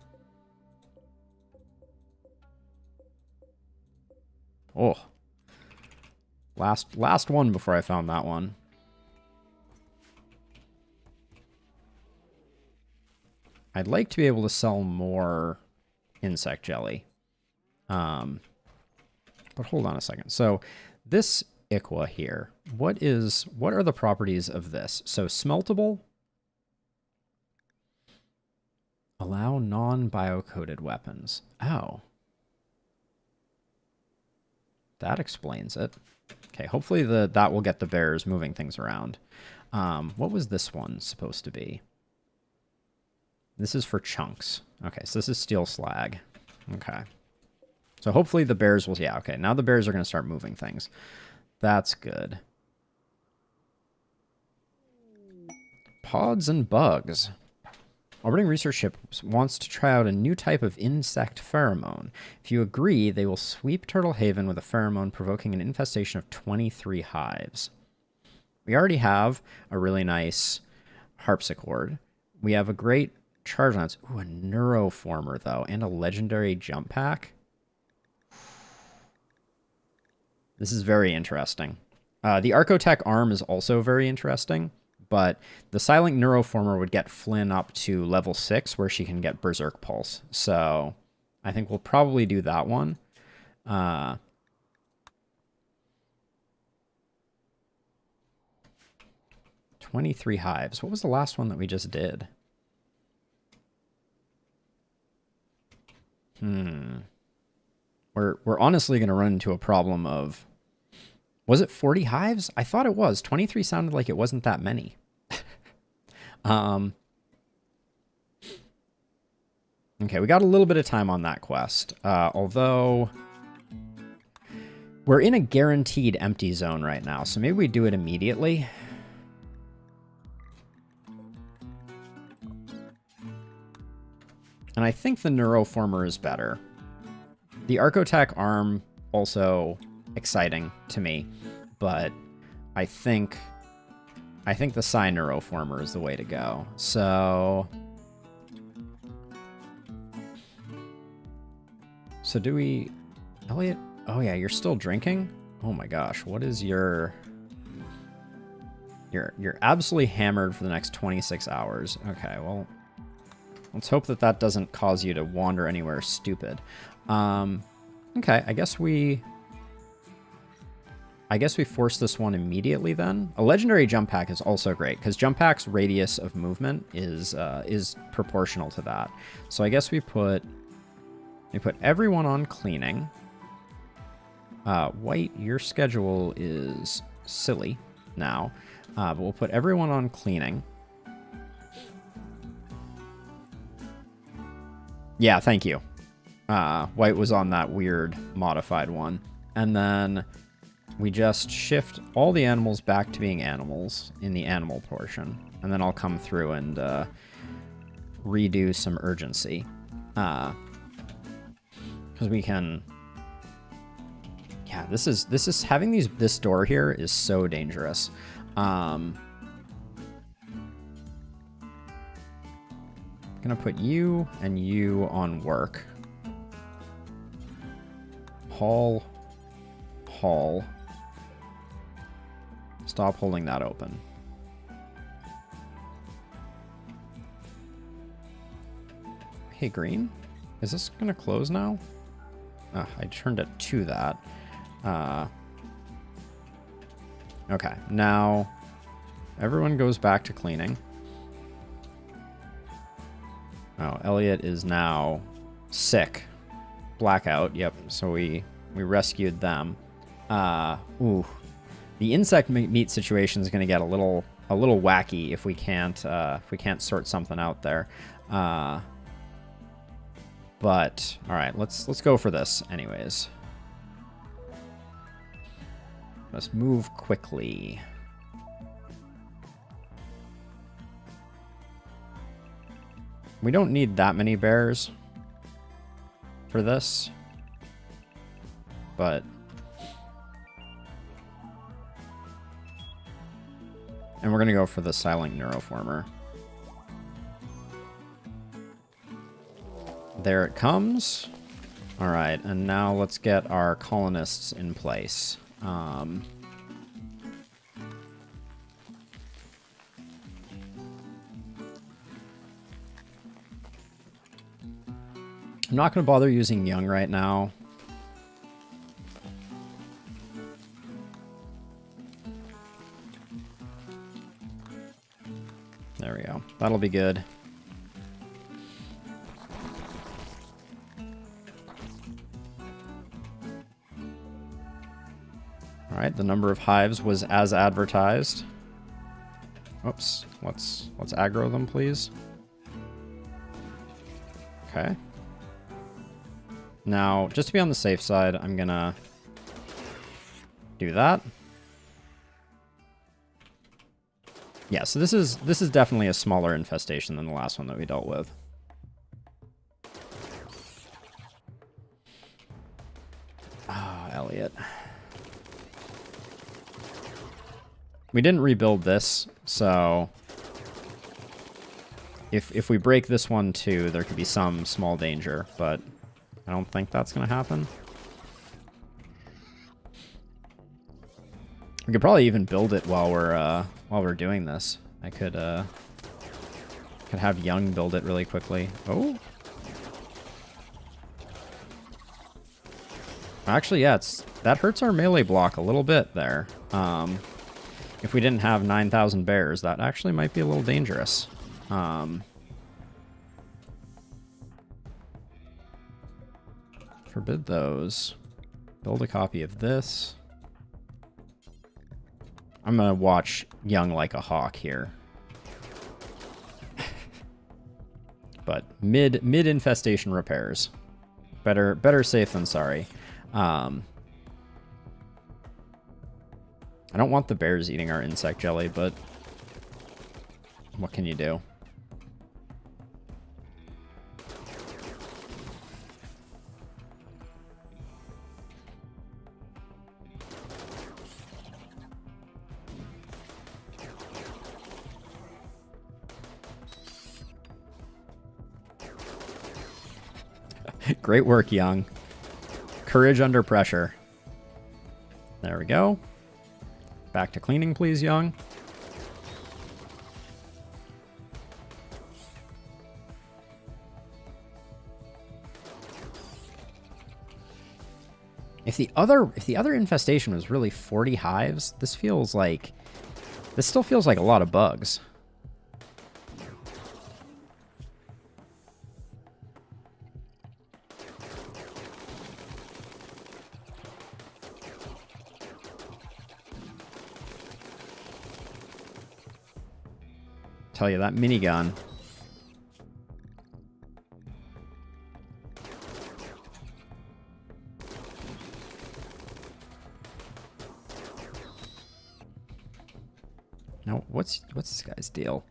Oh. Last one before I found that one. I'd like to be able to sell more insect jelly. But hold on a second. So this Iqua here, what are the properties of this? So smeltable. Allow non-biocoded weapons. Oh. That explains it. Okay, hopefully that will get the bears moving things around. What was this one supposed to be? This is for chunks. Okay, so this is steel slag. Okay. So hopefully the bears will... Yeah, okay. Now the bears are going to start moving things. That's good. Pods and bugs. Orbiting research ship wants to try out a new type of insect pheromone. If you agree, they will sweep Turtle Haven with a pheromone, provoking an infestation of 23 hives. We already have a really nice harpsichord. We have a great charge lance. Ooh, a neuroformer, though, and a legendary jump pack. This is very interesting. The Archotech arm is also very interesting. But the Silent Neuroformer would get Flynn up to level 6, where she can get Berserk Pulse. So I think we'll probably do that one. 23 hives. What was the last one that we just did? We're honestly going to run into a problem of... Was it 40 hives? I thought it was. 23 sounded like it wasn't that many. Okay, we got a little bit of time on that quest. Although we're in a guaranteed empty zone right now, so maybe we do it immediately. And I think the Neuroformer is better. The Archotech arm also exciting to me, but I think the Psi Neuroformer is the way to go. So do we... Elliot? Oh yeah, you're still drinking? Oh my gosh, what is your... You're absolutely hammered for the next 26 hours. Okay, well, let's hope that doesn't cause you to wander anywhere stupid. Okay, I guess we force this one immediately then. A legendary jump pack is also great because jump pack's radius of movement is proportional to that. So I guess we put everyone on cleaning. White, your schedule is silly now, but we'll put everyone on cleaning. Yeah, thank you. White was on that weird modified one. And then we just shift all the animals back to being animals in the animal portion. And then I'll come through and redo some urgency. Because we can... Yeah, this is having this door here is so dangerous. I'm gonna put you and you on work. Haul. Stop holding that open. Hey, green, is this gonna close now? I turned it to that. Okay, now everyone goes back to cleaning. Oh, Elliot is now sick. Blackout, yep, so we rescued them. Ooh. The insect meat situation is going to get a little wacky if we can't sort something out there. But all right, let's go for this anyways. Let's move quickly. We don't need that many bears for this, but and we're gonna go for the silent neuroformer. There it comes. All right, and now let's get our colonists in place. I'm not going to bother using young right now. There we go. That'll be good. All right, the number of hives was as advertised. Oops, let's aggro them, please. Okay. Now, just to be on the safe side, I'm gonna do that. Yeah, so this is definitely a smaller infestation than the last one that we dealt with. Ah, Elliot. We didn't rebuild this, so if we break this one too, there could be some small danger, but I don't think that's gonna happen. We could probably even build it while we're doing this. I could have Young build it really quickly. Oh, actually, yeah, that hurts our melee block a little bit there. If we didn't have 9,000 bears, that actually might be a little dangerous. Forbid those. Build a copy of this. I'm gonna watch Young like a hawk here. But mid infestation repairs. Better safe than sorry. I don't want the bears eating our insect jelly, but what can you do? Great work, Young. Courage under pressure. There we go. Back to cleaning, please, Young. If the other infestation was really 40 hives, this still feels like a lot of bugs. Tell you that minigun. Now, what's this guy's deal?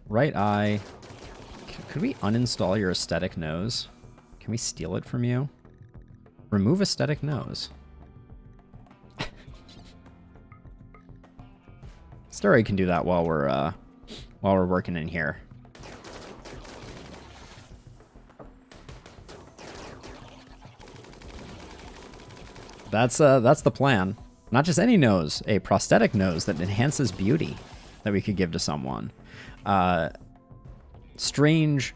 Right eye. Could we uninstall your aesthetic nose? Can we steal it from you? Remove aesthetic nose. Steroid can do that while we're working in here. That's the plan. Not just any nose, a prosthetic nose that enhances beauty that we could give to someone. Strange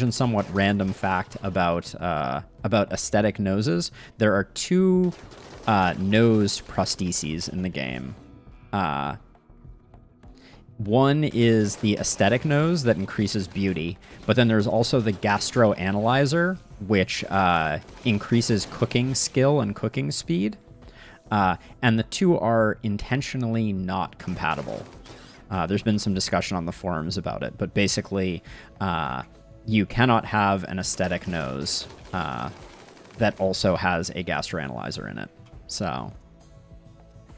and somewhat random fact about aesthetic noses. There are two nose prostheses in the game. One is the aesthetic nose that increases beauty, but then there's also the gastroanalyzer, which increases cooking skill and cooking speed. And the two are intentionally not compatible. There's been some discussion on the forums about it, but basically, you cannot have an aesthetic nose that also has a gastroanalyzer in it. So,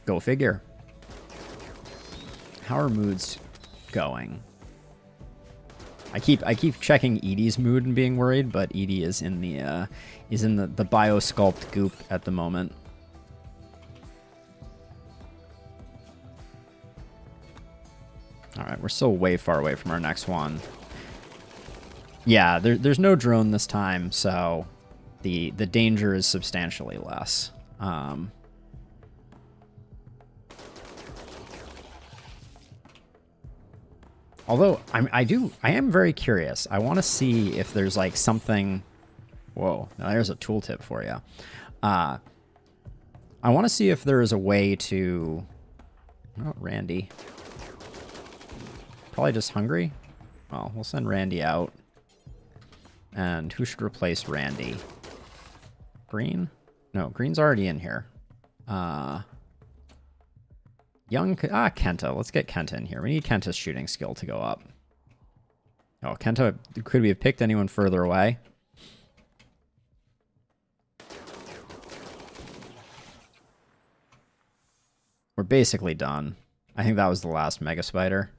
go figure. How are moods going? I keep checking Edie's mood and being worried, but Edie is in the biosculpt goop at the moment. All right, we're still way far away from our next one. Yeah, there's no drone this time, so the danger is substantially less. Although I am very curious. I want to see if there's like something. Whoa, now there's a tooltip for you. I want to see if there is a way to. Oh, Randy. Probably just hungry. Well, we'll send Randy out. And who should replace Randy? Green? No, Green's already in here. Kenta. Let's get Kenta in here. We need Kenta's shooting skill to go up. Oh, Kenta, could we have picked anyone further away? We're basically done. I think that was the last Mega Spider.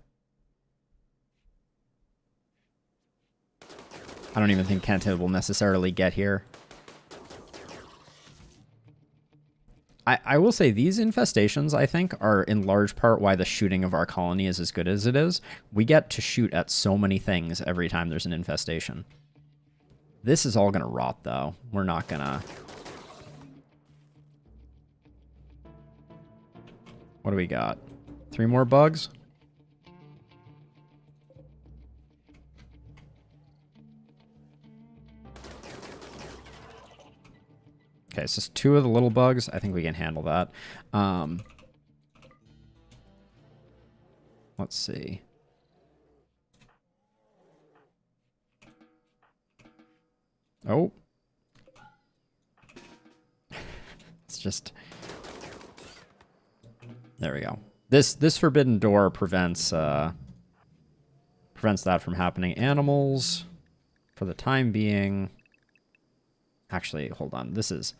I don't even think Kenta will necessarily get here. I will say these infestations, I think, are in large part why the shooting of our colony is as good as it is. We get to shoot at so many things every time there's an infestation. This is all going to rot, though. We're not going to... What do we got? 3 more bugs? Okay, it's just 2 of the little bugs. I think we can handle that. Let's see. Oh. It's just... There we go. This forbidden door prevents that from happening. Animals, for the time being... Actually, hold on. This is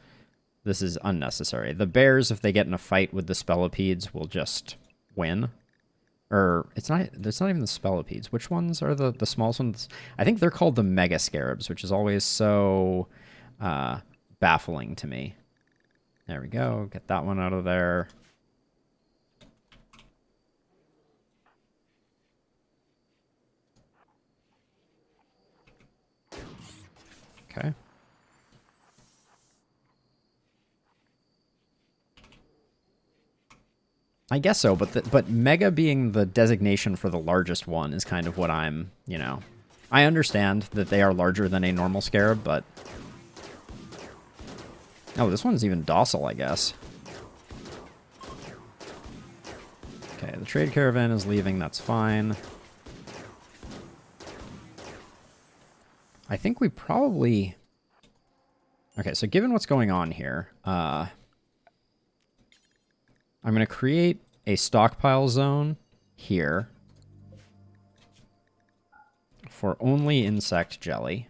unnecessary. The bears, if they get in a fight with the spellipedes, will just win. Or it's not even the spellipedes. Which ones are the smallest ones? I think they're called the mega scarabs, which is always so baffling to me. There we go. Get that one out of there. Okay. I guess so, but Mega being the designation for the largest one is kind of what I'm, you know... I understand that they are larger than a normal scarab, but... Oh, this one's even docile, I guess. Okay, the trade caravan is leaving. That's fine. I think we probably... Okay, so given what's going on here, I'm going to create a stockpile zone here for only insect jelly.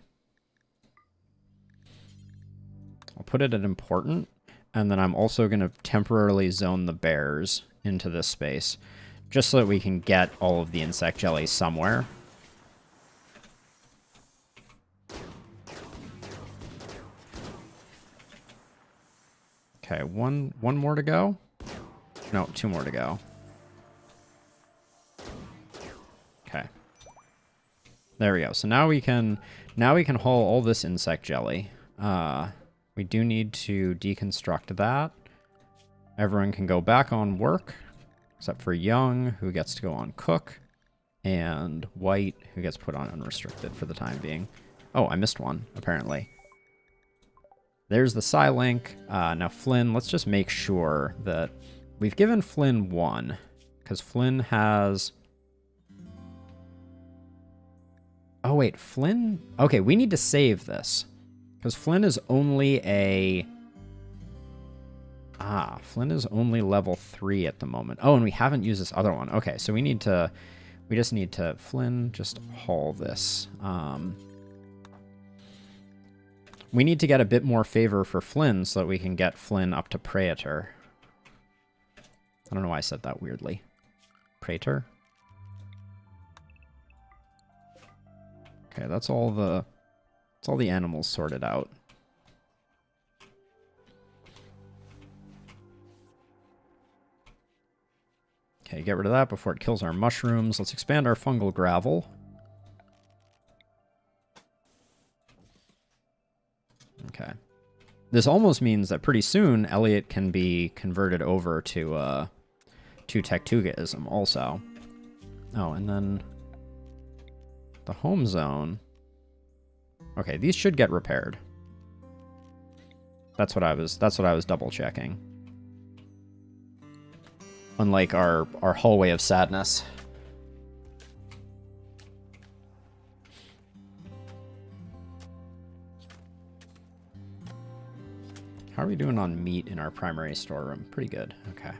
I'll put it at important, and then I'm also going to temporarily zone the bears into this space, just so that we can get all of the insect jelly somewhere. Okay, one more to go. No, 2 more to go. Okay. There we go. So now we can haul all this insect jelly. We do need to deconstruct that. Everyone can go back on work, except for Young, who gets to go on cook, and White, who gets put on unrestricted for the time being. Oh, I missed one, apparently. There's the Psylink. Now Flynn, let's just make sure that we've given Flynn 1, because Flynn has... Oh, wait, Flynn... Okay, we need to save this, because Flynn is only a... Flynn is only level 3 at the moment. Oh, and we haven't used this other one. Okay, so we need to... We just need to... Flynn, just haul this. We need to get a bit more favor for Flynn so that we can get Flynn up to Praetor. I don't know why I said that weirdly. Praetor? Okay, that's all the animals sorted out. Okay, get rid of that before it kills our mushrooms. Let's expand our fungal gravel. Okay. This almost means that pretty soon Elliot can be converted over to Tectugaism also. Oh, and then the home zone. Okay, these should get repaired. That's what I was double checking. Unlike our hallway of sadness. How are we doing on meat in our primary storeroom? Pretty good. Okay.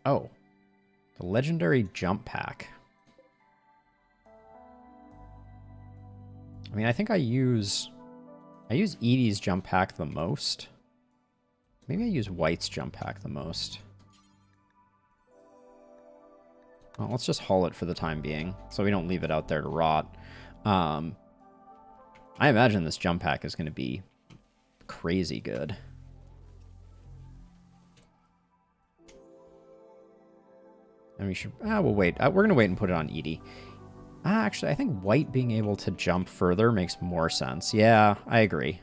Oh. The legendary jump pack. I mean, I think I use Edie's jump pack the most. Maybe I use White's jump pack the most. Well, let's just haul it for the time being, so we don't leave it out there to rot. I imagine this jump pack is going to be crazy good. And we should... we'll wait. We're going to wait and put it on Edie. Actually, I think White being able to jump further makes more sense. Yeah, I agree.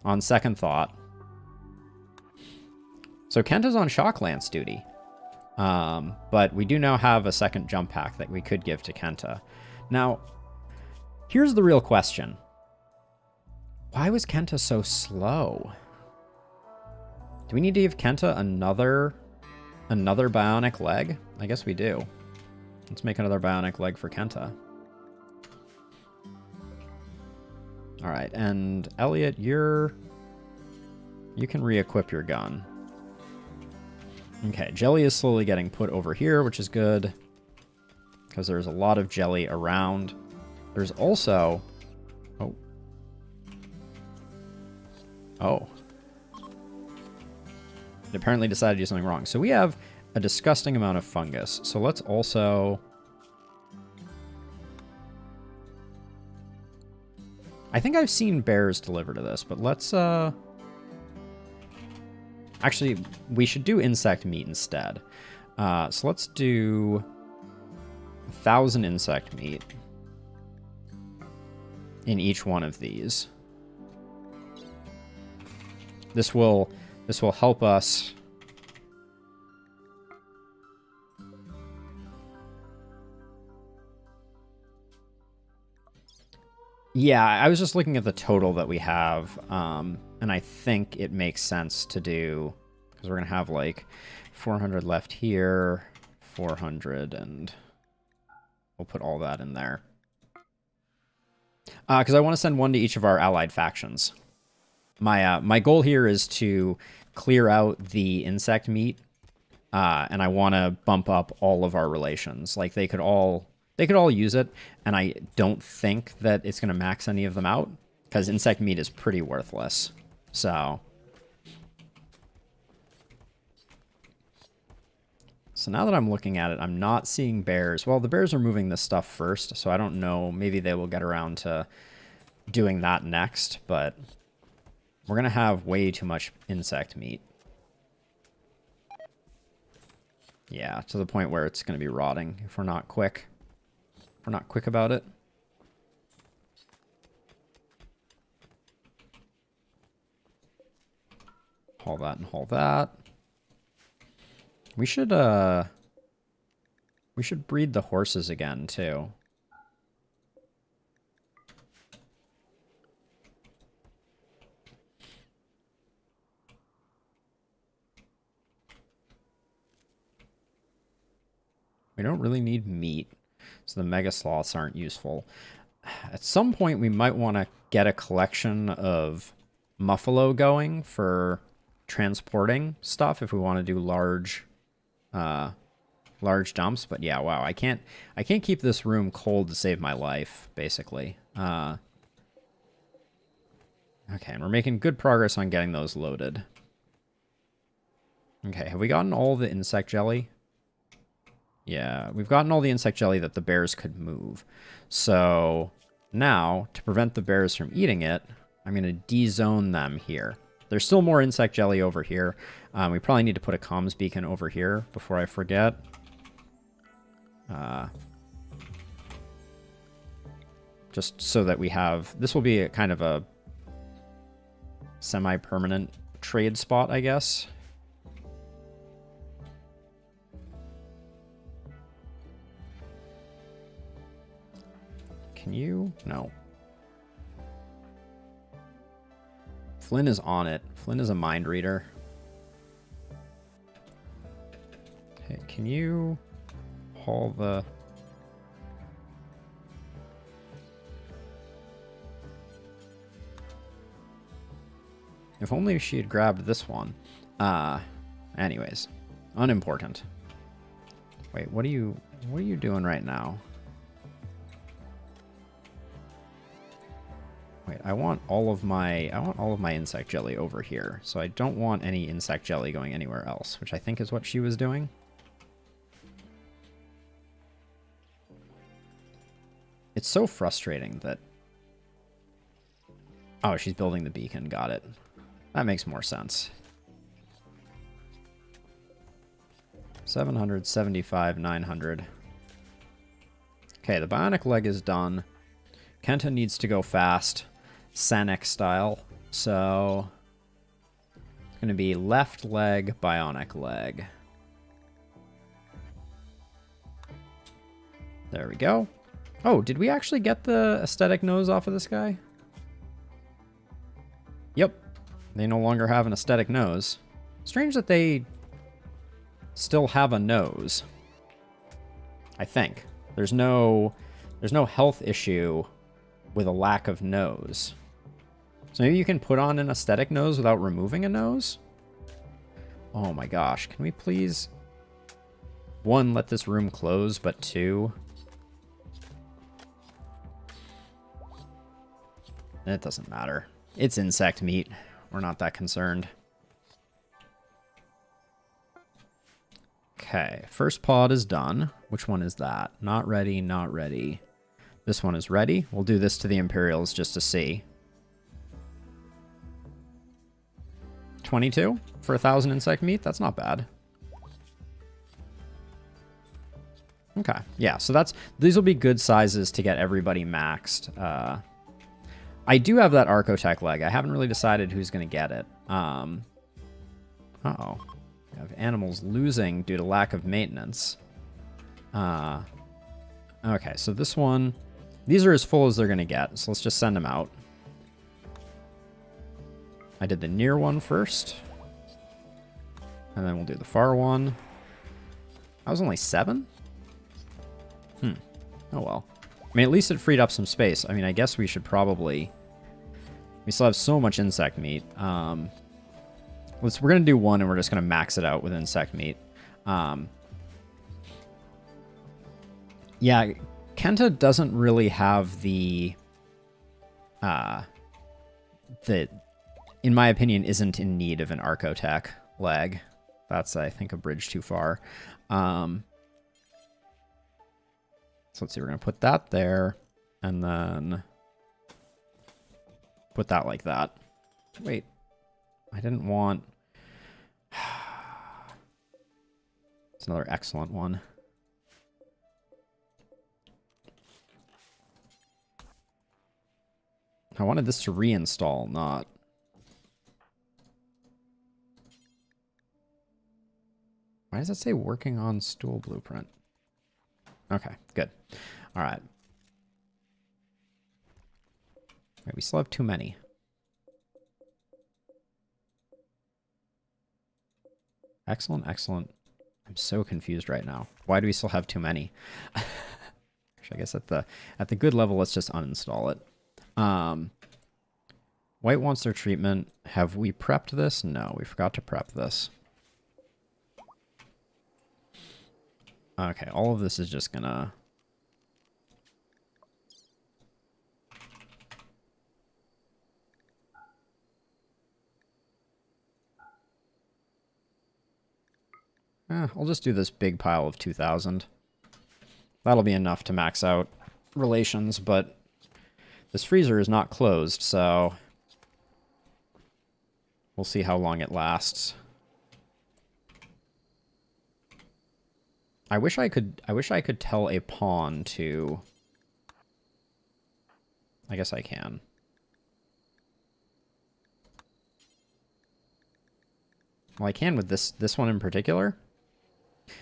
On second thought. So Kenta's on Shock Lance duty. But we do now have a second jump pack that we could give to Kenta. Now, here's the real question. Why was Kenta so slow? Do we need to give Kenta another bionic leg? I guess we do. Let's make another bionic leg for Kenta. All right, and Elliot, you can re-equip your gun. Okay, jelly is slowly getting put over here, which is good, because there's a lot of jelly around. There's also... Oh. It apparently decided to do something wrong. So we have a disgusting amount of fungus. So let's also... I think I've seen bears deliver to this, but let's... Actually, we should do insect meat instead. So let's do 1,000 insect meat in each one of these. This will help us Yeah, I was just looking at the total that we have, and I think it makes sense to do, because we're going to have like 400 left here, 400, and we'll put all that in there. Because I want to send one to each of our allied factions. My goal here is to clear out the insect meat, and I want to bump up all of our relations. Like they could all use it, and I don't think that it's going to max any of them out because insect meat is pretty worthless. So now that I'm looking at it, I'm not seeing bears. Well, the bears are moving this stuff first, so I don't know. Maybe they will get around to doing that next, but we're going to have way too much insect meat. Yeah, to the point where it's going to be rotting if we're not quick. If we're not quick about it. Haul that and haul that. We should breed the horses again too. We don't really need meat, so the mega sloths aren't useful. At some point, we might want to get a collection of muffalo going for transporting stuff if we want to do large dumps. But yeah, wow, I can't keep this room cold to save my life, basically. Okay, and we're making good progress on getting those loaded. Okay, have we gotten all the insect jelly? Yeah, we've gotten all the insect jelly that the bears could move. So now, to prevent the bears from eating it, I'm going to de-zone them here. There's still more insect jelly over here. We probably need to put a comms beacon over here before I forget. Just so that we have... This will be a kind of a semi-permanent trade spot, I guess. Can you? No. Flynn is on it. Flynn is a mind reader. Okay, can you haul the... If only she had grabbed this one. Anyways, unimportant. Wait, what are you doing right now? Wait, I want all of my insect jelly over here. So I don't want any insect jelly going anywhere else, which I think is what she was doing. It's so frustrating that... Oh, she's building the beacon. Got it. That makes more sense. 775, 900. Okay, the bionic leg is done. Kenta needs to go fast. Sanek style. So it's going to be left leg, bionic leg. There we go. Oh, did we actually get the aesthetic nose off of this guy? Yep. They no longer have an aesthetic nose. Strange that they still have a nose. I think. There's no health issue with a lack of nose. So maybe you can put on an aesthetic nose without removing a nose? Oh my gosh. Can we please... 1, let this room close, but 2... It doesn't matter. It's insect meat. We're not that concerned. Okay, first pod is done. Which one is that? Not ready, not ready. This one is ready. We'll do this to the Imperials just to see. 22 for 1,000 insect meat? That's not bad. Okay, yeah, so these will be good sizes to get everybody maxed. I do have that Archotech leg. I haven't really decided who's going to get it. Uh-oh. We have animals losing due to lack of maintenance. Okay, so this one These are as full as they're going to get, so let's just send them out. I did the near one first. And then we'll do the far one. That was only 7? Oh well. I mean, at least it freed up some space. I mean, I guess we should probably... We still have so much insect meat. We're going to do one, and we're just going to max it out with insect meat. Yeah, Kenta doesn't really have the, in my opinion, isn't in need of an Archotech leg. That's, I think, a bridge too far. So let's see, we're going to put that there, and then put that like that. Wait, I didn't want... It's another excellent one. I wanted this to reinstall, not... Why does it say working on stool blueprint? Okay, good. All right. Wait, we still have too many. Excellent, excellent. I'm so confused right now. Why do we still have too many? I guess at the good level, let's just uninstall it. White wants their treatment. Have we prepped this? No, we forgot to prep this. Okay, all of this is just gonna... I'll just do this big pile of 2,000. That'll be enough to max out relations, but this freezer is not closed, so we'll see how long it lasts. I wish I could tell a pawn to... I guess I can. Well, I can with this one in particular.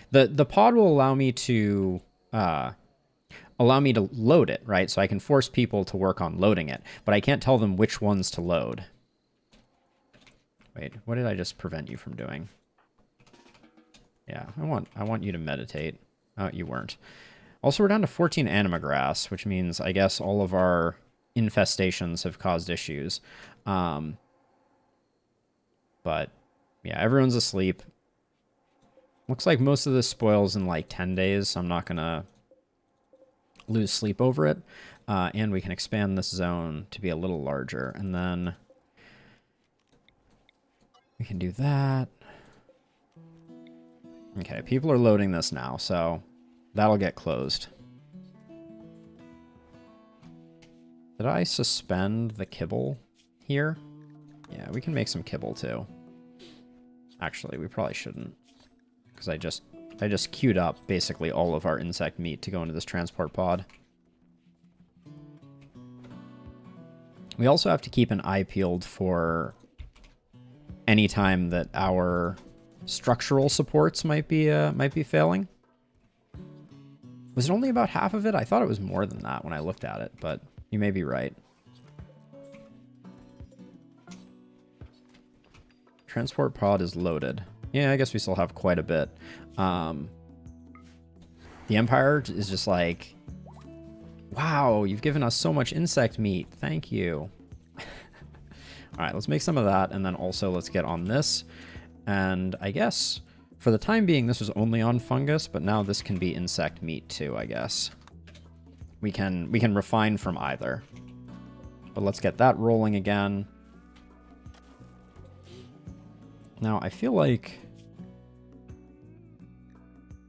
The pod will allow me to load it, right? So I can force people to work on loading it, but I can't tell them which ones to load. Wait, what did I just prevent you from doing? Yeah, I want you to meditate. Oh, you weren't. Also, we're down to 14 anima grass, which means I guess all of our infestations have caused issues. But yeah, everyone's asleep. Looks like most of this spoils in like 10 days, so I'm not gonna lose sleep over it. And we can expand this zone to be a little larger, and then we can do that. Okay, people are loading this now, so that'll get closed. Did I suspend the kibble here? Yeah, we can make some kibble too. Actually, we probably shouldn't, because I just queued up basically all of our insect meat to go into this transport pod. We also have to keep an eye peeled for any time that our structural supports might be failing. Was it only about half of it? I thought it was more than that when I looked at it, but you may be right. Transport pod is loaded. Yeah, I guess we still have quite a bit. The Empire is just like, wow, you've given us so much insect meat. Thank you. All right, let's make some of that, and then also let's get on this. And I guess for the time being, this was only on fungus, but now this can be insect meat too, I guess. We can refine from either. But let's get that rolling again. Now, I feel like...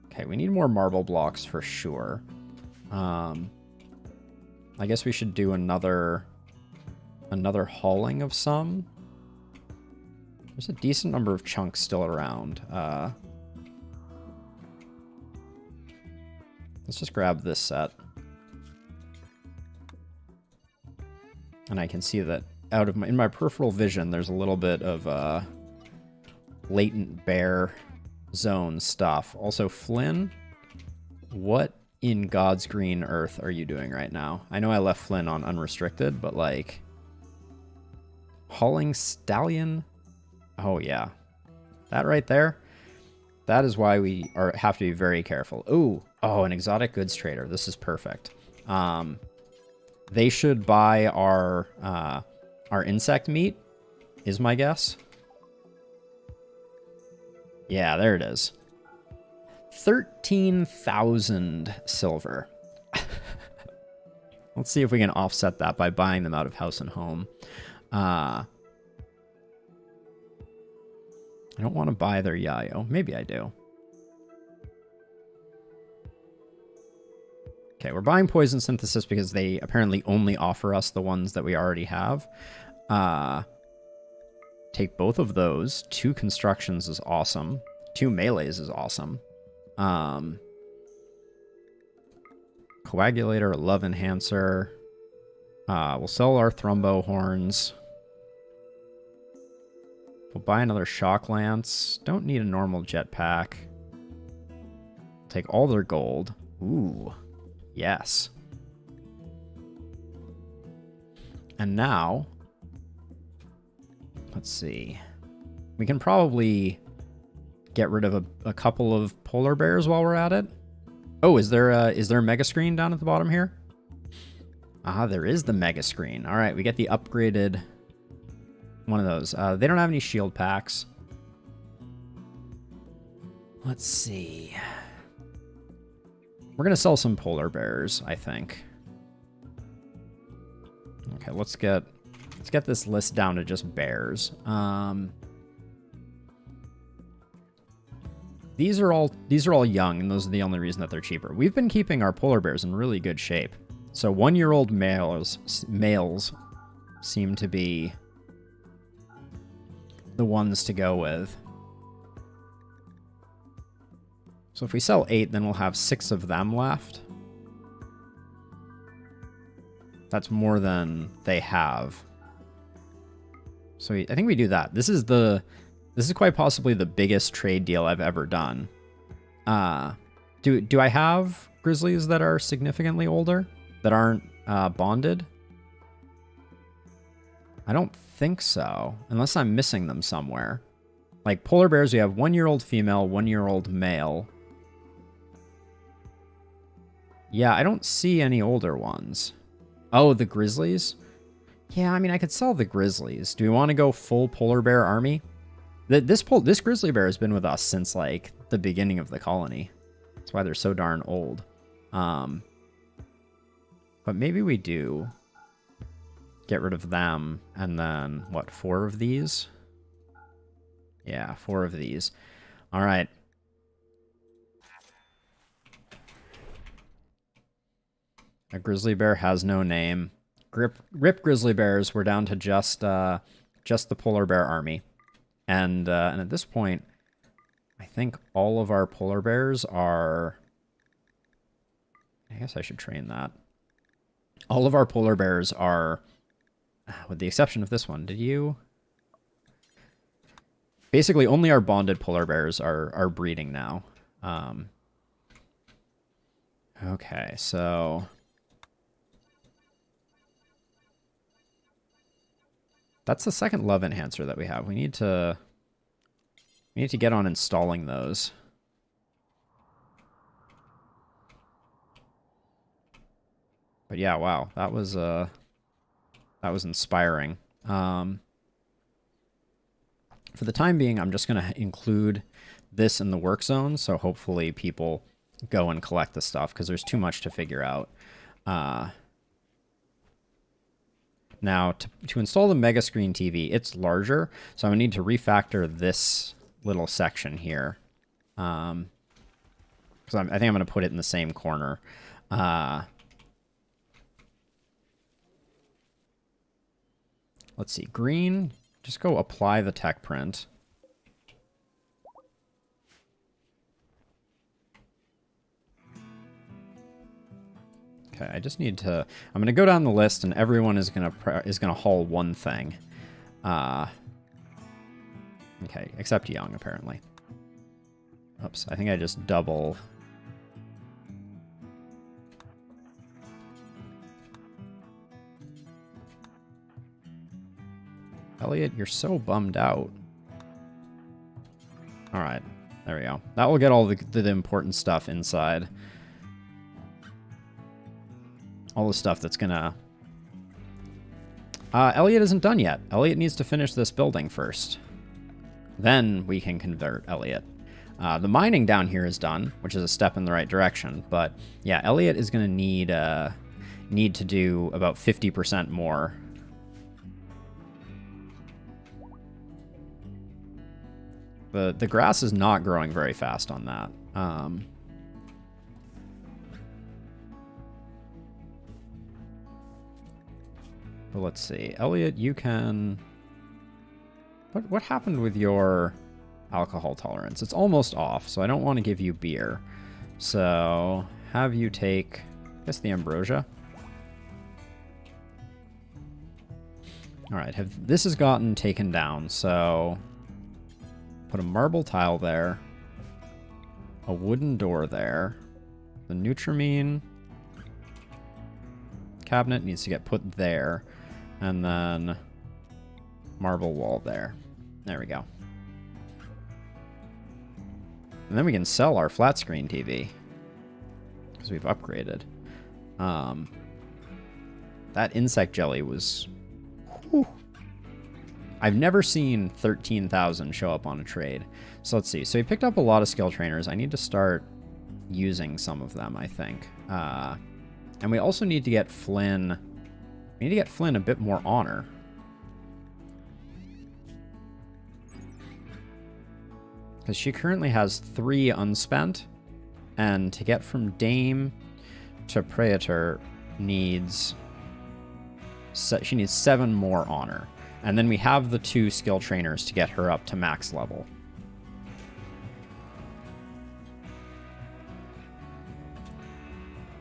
Okay, we need more marble blocks for sure. I guess we should do another hauling of some. There's a decent number of chunks still around. Let's just grab this set. And I can see that in my peripheral vision, there's a little bit of latent bear zone stuff. Also, Flynn, what in God's green earth are you doing right now? I know I left Flynn on unrestricted, but like... Hauling Stallion? Oh, yeah. That right there? That is why we have to be very careful. Ooh. Oh, an exotic goods trader. This is perfect. They should buy our insect meat, is my guess. Yeah, there it is. 13,000 silver. Let's see if we can offset that by buying them out of House and Home. I don't want to buy their Yayo. Maybe I do. Okay, we're buying Poison Synthesis because they apparently only offer us the ones that we already have. Take both of those. 2 constructions is awesome. 2 melees is awesome. Coagulator, Love Enhancer. We'll sell our Thrumbo Horns. We'll buy another Shock Lance. Don't need a normal jetpack. Take all their gold. Ooh. Yes. And now, let's see. We can probably get rid of a couple of polar bears while we're at it. Oh, is there a mega screen down at the bottom here? Ah, there is the mega screen. All right, we get the upgraded one of those. They don't have any shield packs. Let's see. We're gonna sell some polar bears, I think. Okay, let's get this list down to just bears. These are all young, and those are the only reason that they're cheaper. We've been keeping our polar bears in really good shape. So 1-year-old males seem to be the ones to go with. So if we sell 8, then we'll have 6 of them left. That's more than they have. So I think we do that. This is quite possibly the biggest trade deal I've ever done. Do I have grizzlies that are significantly older that aren't bonded? I don't think so, unless I'm missing them somewhere. Like polar bears, we have 1-year-old female, 1-year-old male. Yeah, I don't see any older ones. Oh, the grizzlies? Yeah, I mean, I could sell the grizzlies. Do we want to go full polar bear army? This grizzly bear has been with us since, like, the beginning of the colony. That's why they're so darn old. But maybe we do get rid of them, and then, what, 4 of these? Yeah, 4 of these. All right. A grizzly bear has no name. Rip grizzly bears. We're down to just the polar bear army, and at this point, I think all of our polar bears are. I guess I should train that. All of our polar bears are, with the exception of this one. Did you? Basically, only our bonded polar bears are breeding now. Okay, so. That's the second love enhancer that we have. We need to get on installing those. But yeah, wow, that was inspiring. For the time being, I'm just gonna include this in the work zone, so hopefully people go and collect the stuff because there's too much to figure out. Now, to install the Mega Screen TV, it's larger, so I'm going to need to refactor this little section here. Because I think I'm going to put it in the same corner. Let's see, green, just go apply the tech print. Okay, I just need to. I'm gonna go down the list, and everyone is gonna haul one thing. Okay, except Young apparently. Oops, I think I just double. Elliot, you're so bummed out. All right, there we go. That will get all the important stuff inside. All the stuff that's gonna... Elliot isn't done yet. Elliot needs to finish this building first. Then we can convert Elliot. The mining down here is done, which is a step in the right direction. But yeah, Elliot is gonna need to do about 50% more. The grass is not growing very fast on that. But let's see. Elliot, you can... What happened with your alcohol tolerance? It's almost off, so I don't want to give you beer. So have you take, I guess, the ambrosia. All right, this has gotten taken down, so put a marble tile there, a wooden door there, the Nutrimine cabinet needs to get put there, and then marble wall there. There we go. And then we can sell our flat screen TV because we've upgraded. That insect jelly was... Whew. I've never seen 13,000 show up on a trade. So let's see. So we picked up a lot of skill trainers. I need to start using some of them, I think. And we also need to get Flynn... We need to get Flynn a bit more honor. Because she currently has 3 unspent. And to get from Dame to Praetor needs... She needs 7 more honor. And then we have the 2 skill trainers to get her up to max level.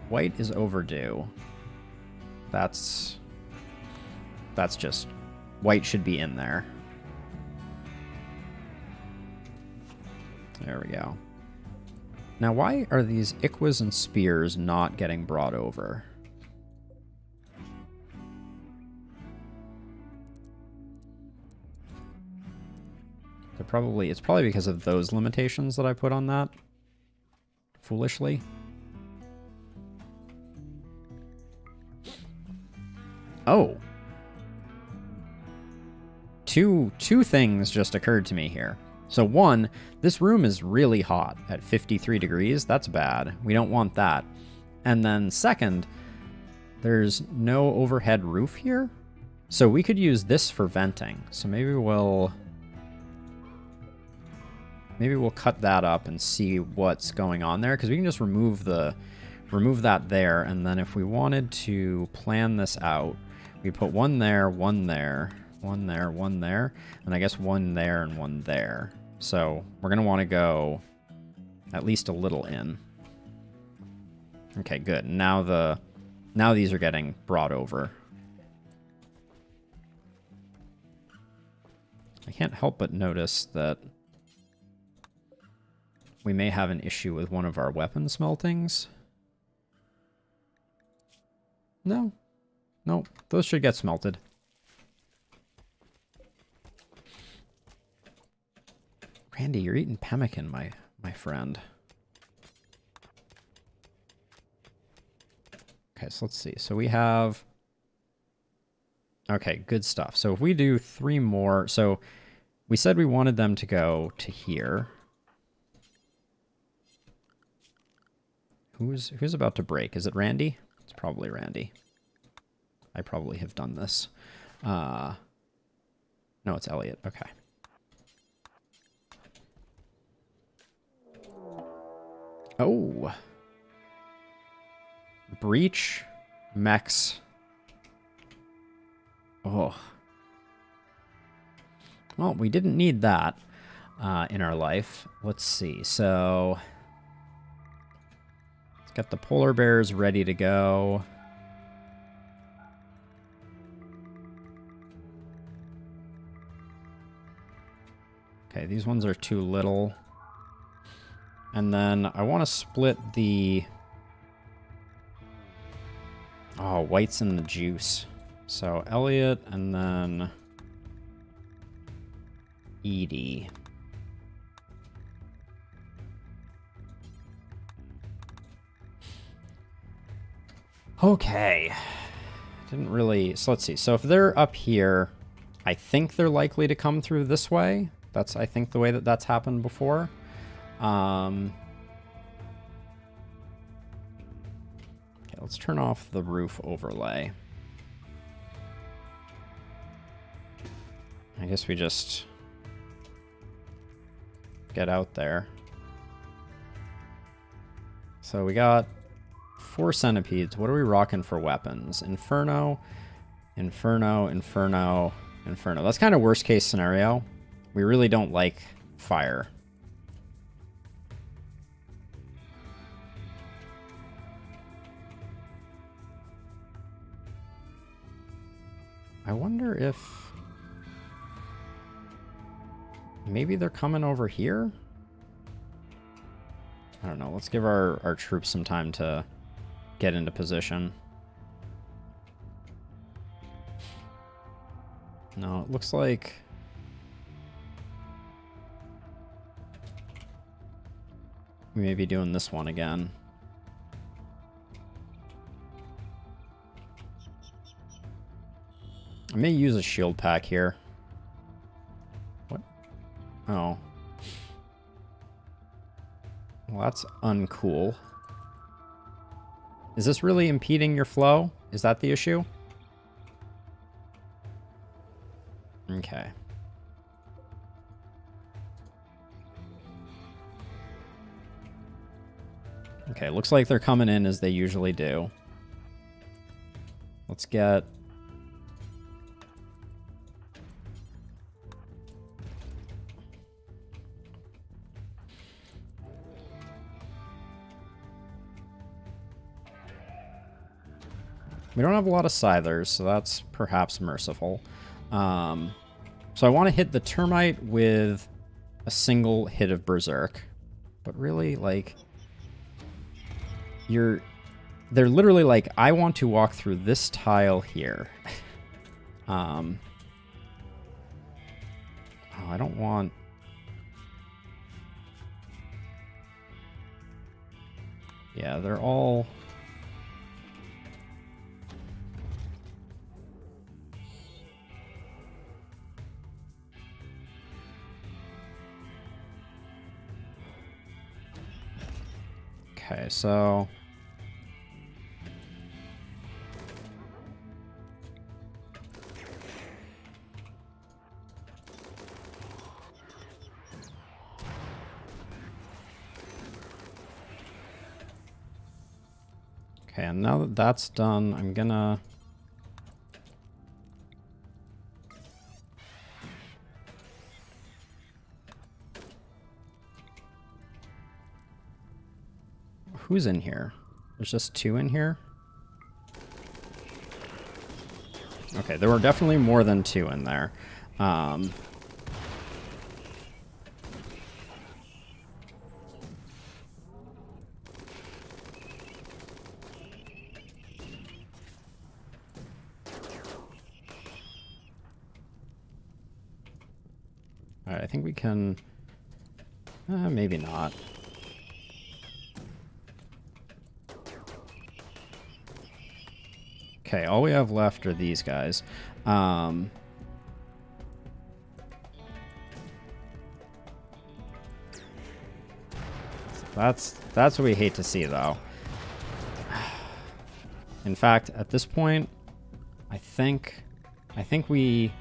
White is overdue. That's just... White should be in there. There we go. Now, why are these Iquas and Spears not getting brought over? It's probably because of those limitations that I put on that. Foolishly. Oh. Two things just occurred to me here. So one, this room is really hot at 53 degrees. That's bad. We don't want that. And then second, there's no overhead roof here. So we could use this for venting. So maybe we'll cut that up and see what's going on there, because we can just remove that there, and then if we wanted to plan this out, we put one there, one there, one there, one there, and I guess one there and one there. So we're going to want to go at least a little in. Okay, good. Now these are getting brought over. I can't help but notice that we may have an issue with one of our weapon smeltings. No. Nope. Those should get smelted. Randy, you're eating pemmican, my friend. Okay, so let's see. So we have... Okay, good stuff. So if we do 3 more... So we said we wanted them to go to here. Who's about to break? Is it Randy? It's probably Randy. I probably have done this. No, it's Elliot. Okay. Oh. Breach. Mechs. Oh. Well, we didn't need that in our life. Let's see. So... Got the polar bears ready to go. Okay, these ones are too little. And then I want to split the... Oh, whites in the juice. So Elliot and then Edie. Okay. Didn't really... So let's see. So if they're up here, I think they're likely to come through this way. That's, I think, the way that that's happened before. Okay, let's turn off the roof overlay. I guess we just get out there. So we got 4 centipedes. What are we rocking for weapons? Inferno, Inferno, Inferno, Inferno. That's kind of worst case scenario. We really don't like fire. I wonder if maybe they're coming over here? I don't know. Let's give our troops some time to get into position. No, it looks like... we may be doing this one again. I may use a shield pack here. What? Oh. Well, that's uncool. Is this really impeding your flow? Is that the issue? Okay. Okay, looks like they're coming in as they usually do. Let's get... we don't have a lot of scythers, so that's perhaps merciful. So I want to hit the termite with a single hit of berserk. But really, like... they're literally like, I want to walk through this tile here. Oh, I don't want... yeah, they're all... okay, so... okay, and now that that's done, I'm gonna... who's in here? There's just 2 in here? Okay, there were definitely more than 2 in there. Alright, I think we can... maybe not. Okay, all we have left are these guys. That's what we hate to see, though. In fact, at this point, I think we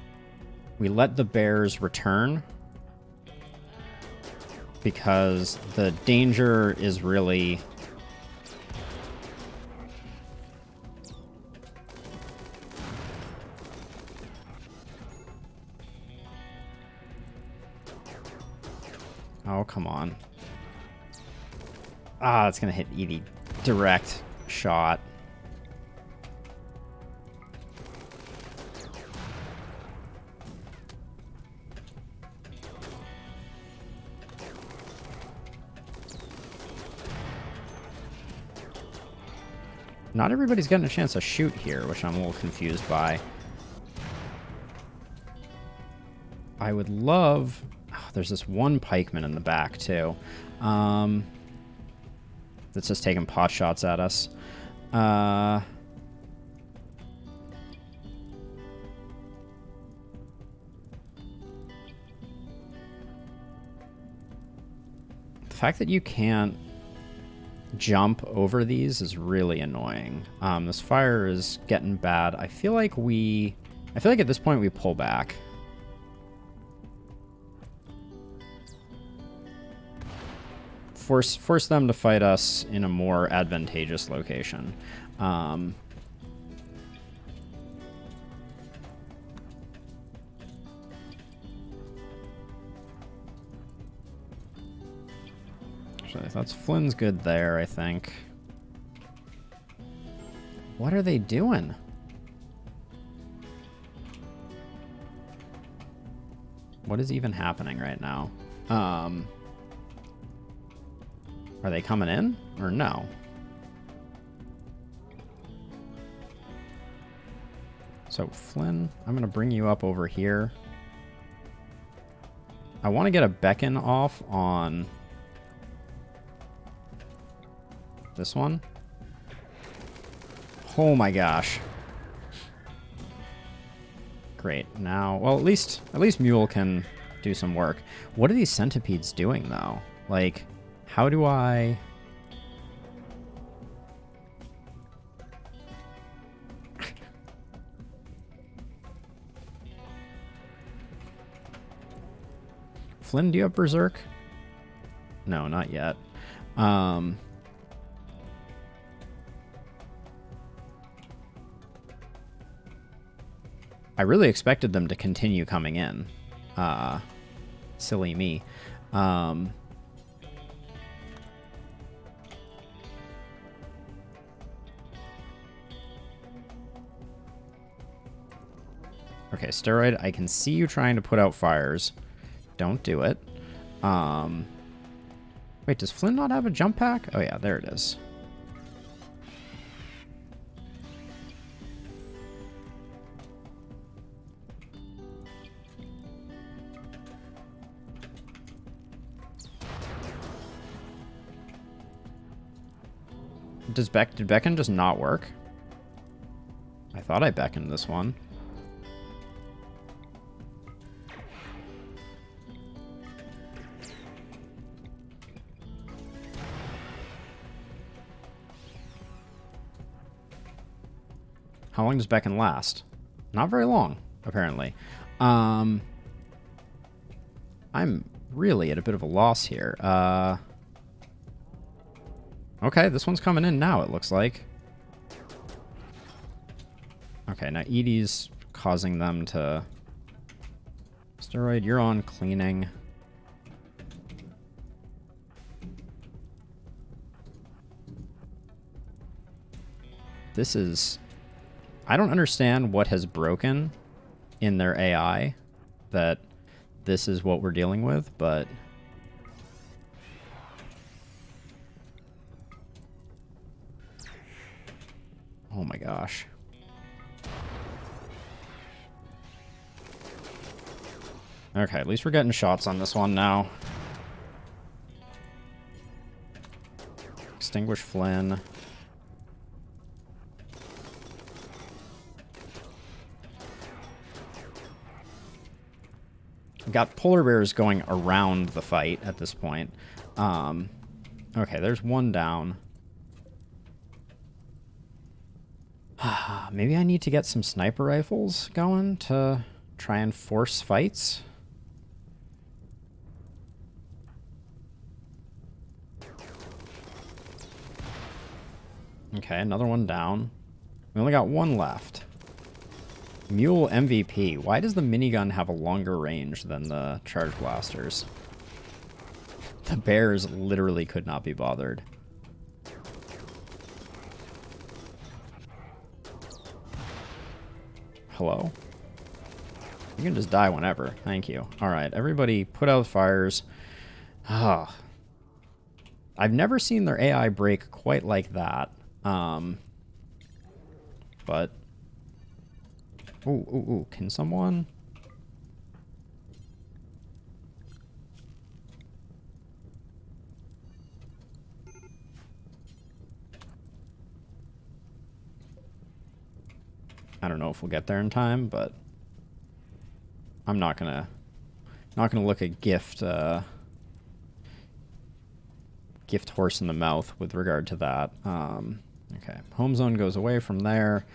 let the bears return because the danger is really... oh, come on. Ah, it's going to hit Edie. Direct shot. Not everybody's getting a chance to shoot here, which I'm a little confused by. I would love... Oh, there's this one pikeman in the back, too. That's just taking pot shots at us. The fact that you can't jump over these is really annoying. This fire is getting bad. I feel like at this point we pull back. Force them to fight us in a more advantageous location. Actually, that's Flynn's good there, I think. What are they doing? What is even happening right now? Are they coming in or no? So Flynn, I'm going to bring you up over here. I want to get a beacon off on this one. Oh my gosh. Great. Now, well, at least Mule can do some work. What are these centipedes doing though? Like, how do I... Flynn, do you have Berserk? No, not yet. I really expected them to continue coming in. Silly me. Okay, Steroid, I can see you trying to put out fires. Don't do it. Wait, does Flynn not have a jump pack? Oh yeah, there it is. Did beckon just not work? I thought I beckoned this one. How long does beckon last? Not very long, apparently. I'm really at a bit of a loss here. Okay, this one's coming in now, it looks like. Okay, now Edie's causing them to... Steroid, you're on cleaning. This is... I don't understand what has broken in their AI that this is what we're dealing with, but... Oh my gosh. Okay, at least we're getting shots on this one now. Extinguish Flynn. We've got polar bears going around the fight at this point. Okay, there's one down. Maybe I need to get some sniper rifles going to try and force fights. Okay, another one down. We only got one left. Mule MVP. Why does the minigun have a longer range than the charge blasters? The bears literally could not be bothered. Hello? You can just die whenever. Thank you. Alright, everybody put out fires. Ah. I've never seen their AI break quite like that. But... Ooh, can someone... I don't know if we'll get there in time, but I'm not gonna look at gift horse in the mouth with regard to that. Okay, home zone goes away from there.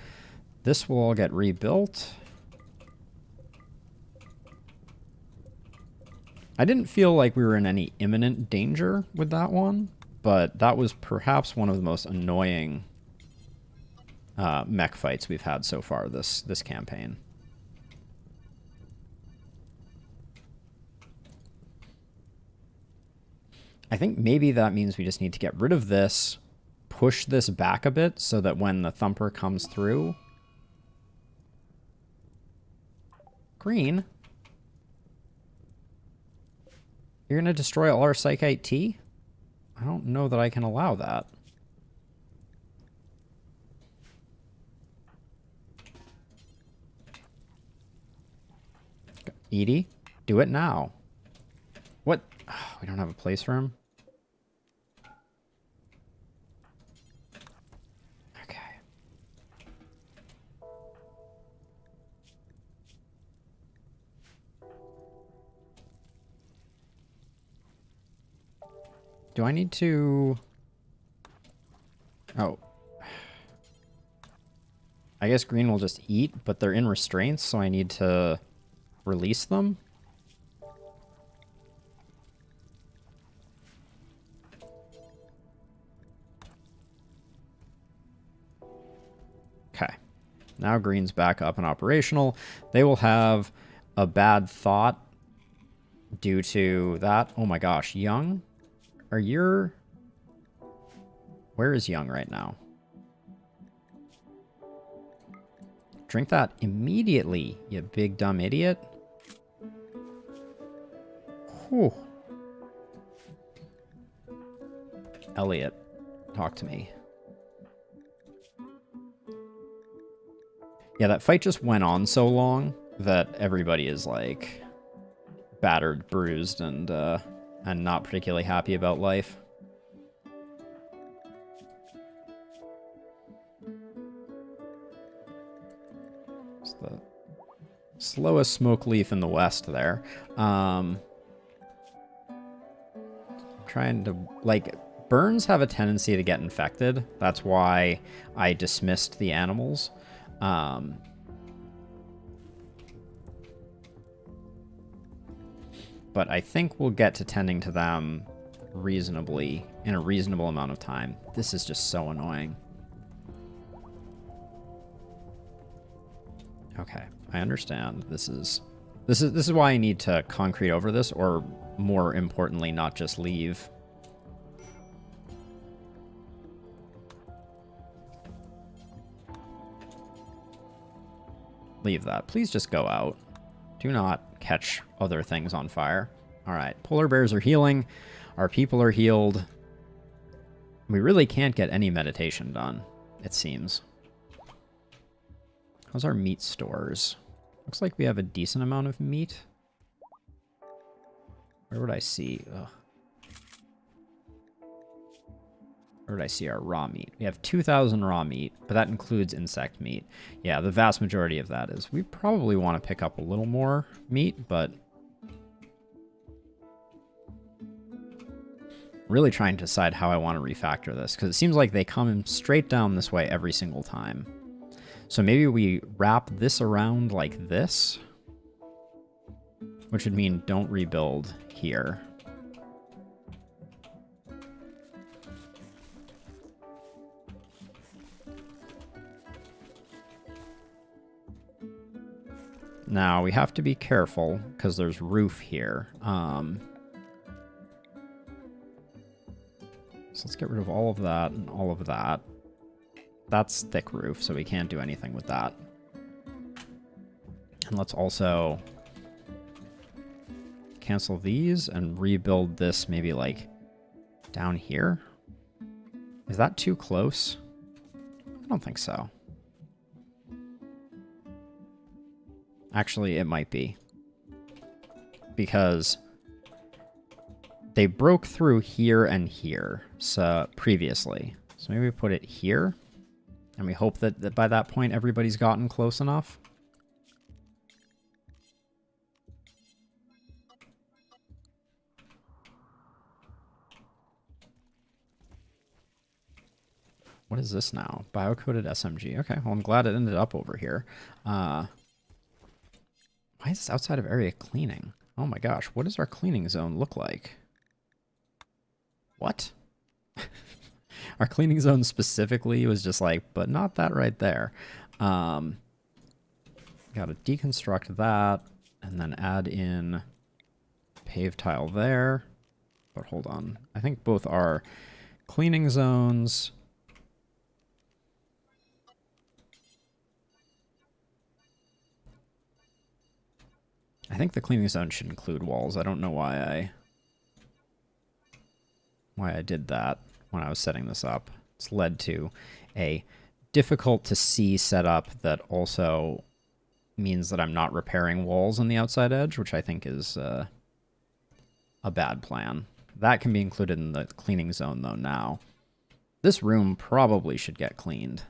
This will all get rebuilt. I didn't feel like we were in any imminent danger with that one, but that was perhaps one of the most annoying mech fights we've had so far this campaign. I think maybe that means we just need to get rid of this, push this back a bit so that when the thumper comes through... Green? You're going to destroy all our Psychite Tea? I don't know that I can allow that. Edie, do it now. What? Oh, we don't have a place for him? Okay. Do I need to... Oh. I guess green will just eat, but they're in restraints, so I need to release them. Okay. Now green's back up and operational. They will have a bad thought due to that. Oh my gosh, Young? Are you... Where is Young right now? Drink that immediately, you big dumb idiot. Whew. Elliot, talk to me. Yeah, that fight just went on so long that everybody is like battered, bruised, and not particularly happy about life. It's the slowest smoke leaf in the west there. Trying to, like, burns have a tendency to get infected. That's why I dismissed the animals. But I think we'll get to tending to them reasonably, in a reasonable amount of time. This is just so annoying. Okay, I understand. This is why I need to concrete over this, or more importantly, not just leave. Leave that. Please just go out. Do not catch other things on fire. All right, polar bears are healing. Our people are healed. We really can't get any meditation done, it seems. How's our meat stores? Looks like we have a decent amount of meat. Where would I see? Ugh. Where would I see our raw meat? We have 2,000 raw meat, but that includes insect meat. Yeah, the vast majority of that is. We probably want to pick up a little more meat, but really trying to decide how I want to refactor this, because it seems like they come straight down this way every single time. So maybe we wrap this around like this, which would mean don't rebuild here. Now, we have to be careful, because there's roof here. So let's get rid of all of that and all of that. That's thick roof, so we can't do anything with that. And let's also cancel these and rebuild this maybe like down here. Is that too close? I don't think so. Actually, it might be. Because they broke through here and here previously. So maybe we put it here And we hope that by that point everybody's gotten close enough. What is this now? Biocoded SMG. Okay, well, I'm glad it ended up over here. Why is this outside of area cleaning? Oh my gosh, what does our cleaning zone look like? What? Our cleaning zone specifically was just like, but not that right there. Got to deconstruct that and then add in pave tile there. But hold on. I think both are cleaning zones. I think the cleaning zone should include walls. I don't know why I did that when I was setting this up. It's led to a difficult to see setup that also means that I'm not repairing walls on the outside edge, which I think is a bad plan. That can be included in the cleaning zone though now. This room probably should get cleaned.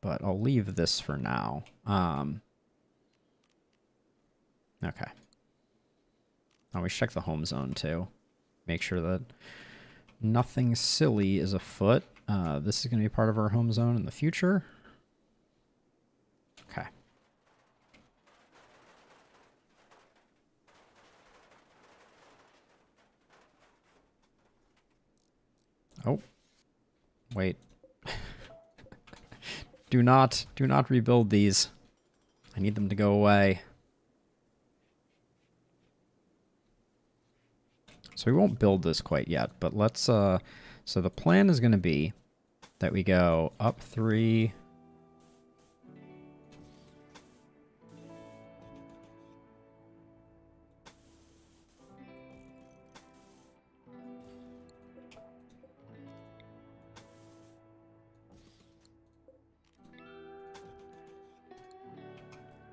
But I'll leave this for now. Okay. Always check the home zone too. Make sure that nothing silly is afoot. This is going to be part of our home zone in the future. Okay. Oh. Wait. Do not rebuild these. I need them to go away. So we won't build this quite yet, but let's, so the plan is going to be that we go up 3.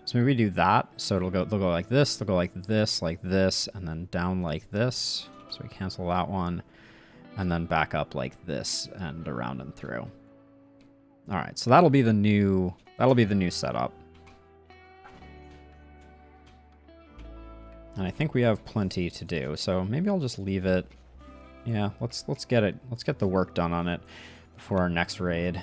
So maybe we do that. So they'll go like this, they'll go like this, and then down like this. So we cancel that one, and then back up like this and around and through. All right, so that'll be the new setup. And I think we have plenty to do. So maybe I'll just leave it. Yeah, let's get the work done on it before our next raid.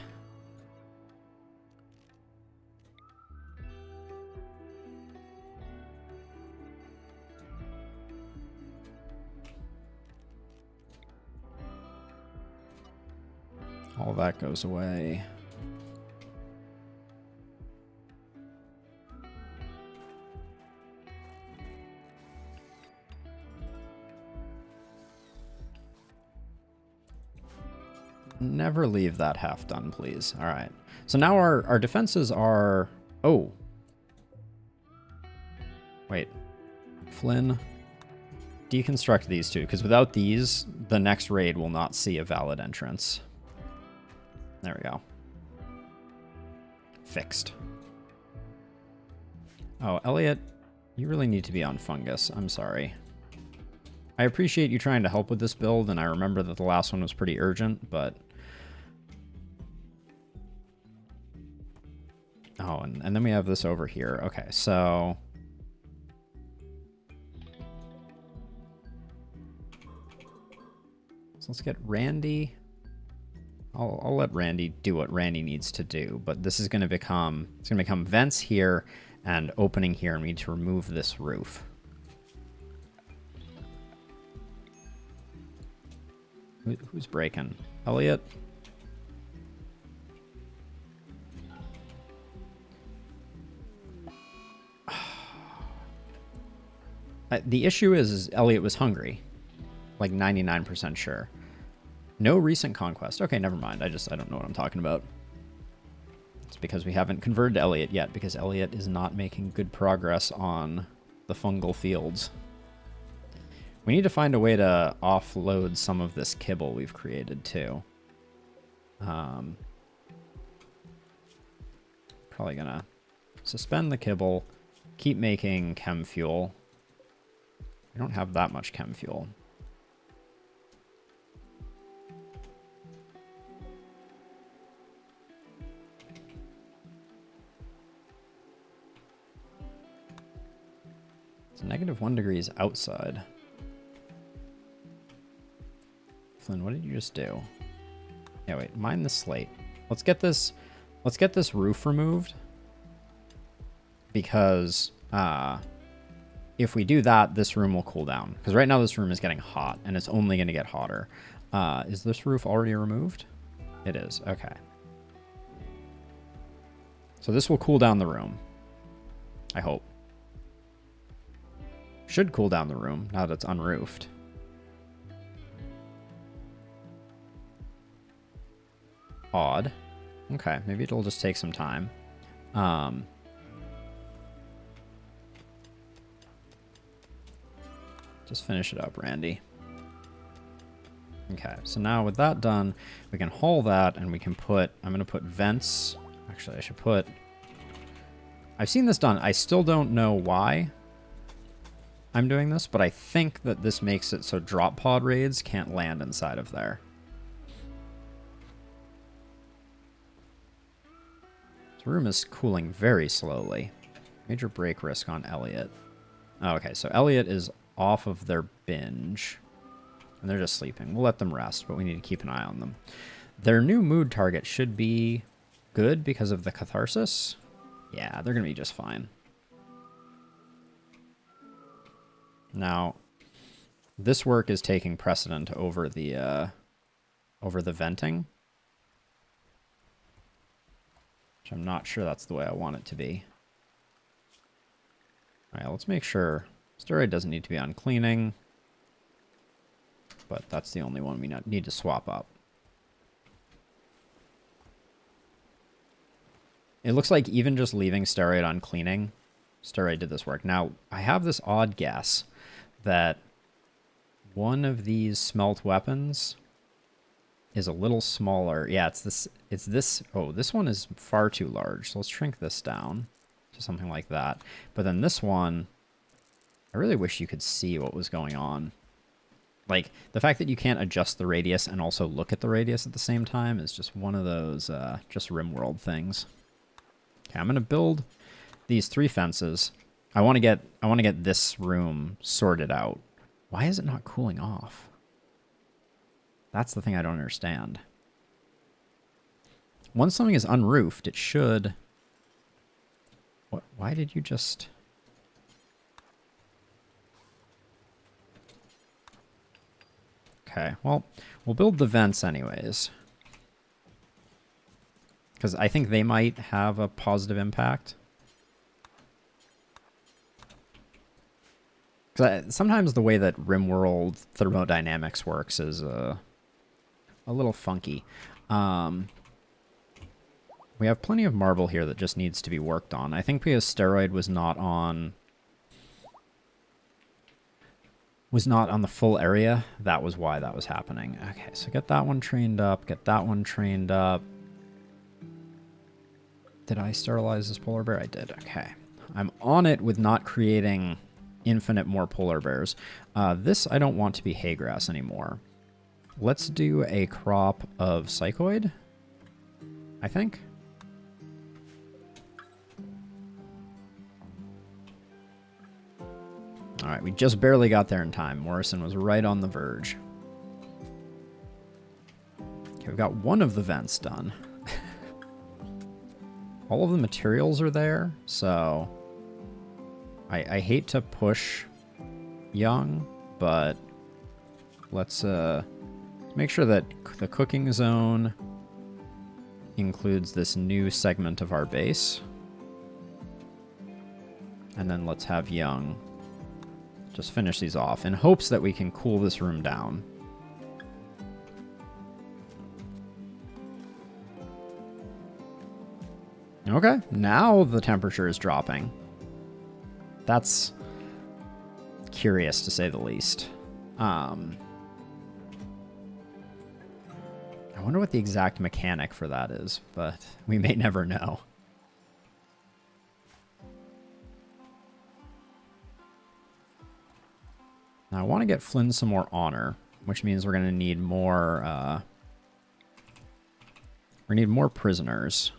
All that goes away. Never leave that half done, please. All right. So now our defenses are... Oh. Wait. Flynn. Deconstruct these two, because without these, the next raid will not see a valid entrance. There we go. Fixed. Oh, Elliot, you really need to be on fungus. I'm sorry. I appreciate you trying to help with this build, and I remember that the last one was pretty urgent, but... Oh, and then we have this over here. Okay, so... So let's get Randy... I'll let Randy do what Randy needs to do, but this is going to become... It's going to become vents here and opening here, and we need to remove this roof. Who's breaking? Elliot? The issue is Elliot was hungry. Like 99% sure. No recent conquest. Okay, never mind. I don't know what I'm talking about. It's because we haven't converted Elliot yet, because Elliot is not making good progress on the fungal fields. We need to find a way to offload some of this kibble we've created, too. Probably gonna suspend the kibble, keep making chem fuel. We don't have that much chem fuel. It's -1 degrees outside. Flynn, what did you just do? Yeah, wait, mine the slate. Let's get this roof removed. Because if we do that, this room will cool down. Because right now this room is getting hot, and it's only going to get hotter. Is this roof already removed? It is. Okay. So this will cool down the room. I hope. Should cool down the room now that it's unroofed. Odd. Okay, maybe it'll just take some time. Just finish it up, Randy. Okay, so now with that done, we can haul that and we can put, I'm going to put vents. Actually, I should put, I've seen this done. I still don't know why I'm doing this, but I think that this makes it so drop pod raids can't land inside of there. This room is cooling very slowly. Major break risk on Elliot. Oh, okay, so Elliot is off of their binge. And they're just sleeping. We'll let them rest, but we need to keep an eye on them. Their new mood target should be good because of the catharsis. Yeah, they're going to be just fine. Now, this work is taking precedent over the venting. Which I'm not sure that's the way I want it to be. Alright, let's make sure steroid doesn't need to be on cleaning. But that's the only one we need to swap up. It looks like even just leaving steroid on cleaning, steroid did this work. Now, I have this odd guess that one of these smelt weapons is a little smaller. Yeah, it's this. Oh, this one is far too large. So let's shrink this down to something like that. But then this one, I really wish you could see what was going on. Like, the fact that you can't adjust the radius and also look at the radius at the same time is just one of those just RimWorld things. Okay, I'm going to build these 3 fences. I want to get this room sorted out. Why is it not cooling off? That's the thing I don't understand. Once something is unroofed, it should... What? Why did you just... Okay, well, we'll build the vents anyways. Because I think they might have a positive impact. Because sometimes the way that RimWorld thermodynamics works is a little funky. We have plenty of marble here that just needs to be worked on. I think because steroid was not on the full area, that was why that was happening. Okay, so get that one trained up, get that one trained up. Did I sterilize this polar bear? I did. Okay. I'm on it with not creating infinite more polar bears. This I don't want to be hay grass anymore. Let's do a crop of psychoid, I think. All right, we just barely got there in time. Morrison was right on the verge. Okay, we've got one of the vents done. All of the materials are there, so I hate to push young, but let's make sure that the cooking zone includes this new segment of our base. And then let's have young just finish these off in hopes that we can cool this room down. Okay, now the temperature is dropping. That's curious to say the least. I wonder what the exact mechanic for that is, but we may never know. Now I want to get Flynn some more honor, which means we're going to need more prisoners.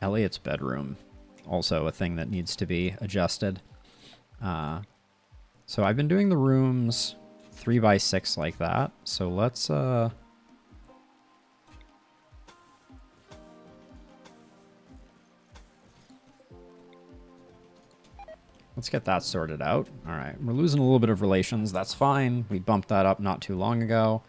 Elliot's bedroom, also a thing that needs to be adjusted. So I've been doing the rooms 3x6 like that. So let's get that sorted out. All right, we're losing a little bit of relations. That's fine. We bumped that up not too long ago.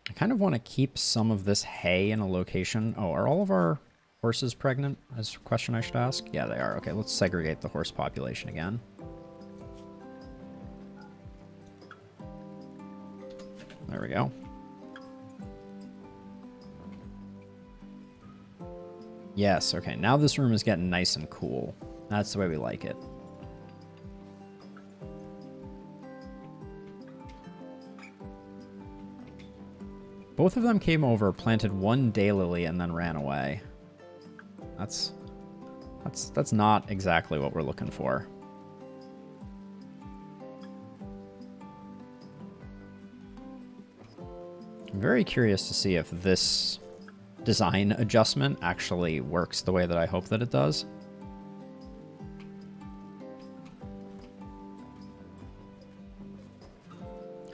I kind of want to keep some of this hay in a location. Oh, are all of our horses pregnant? That's a question I should ask. Yeah, they are. Okay, let's segregate the horse population again. There we go. Yes, okay, now this room is getting nice and cool. That's the way we like it. Both of them came over, planted one daylily, and then ran away. That's not exactly what we're looking for. I'm very curious to see if this design adjustment actually works the way that I hope that it does.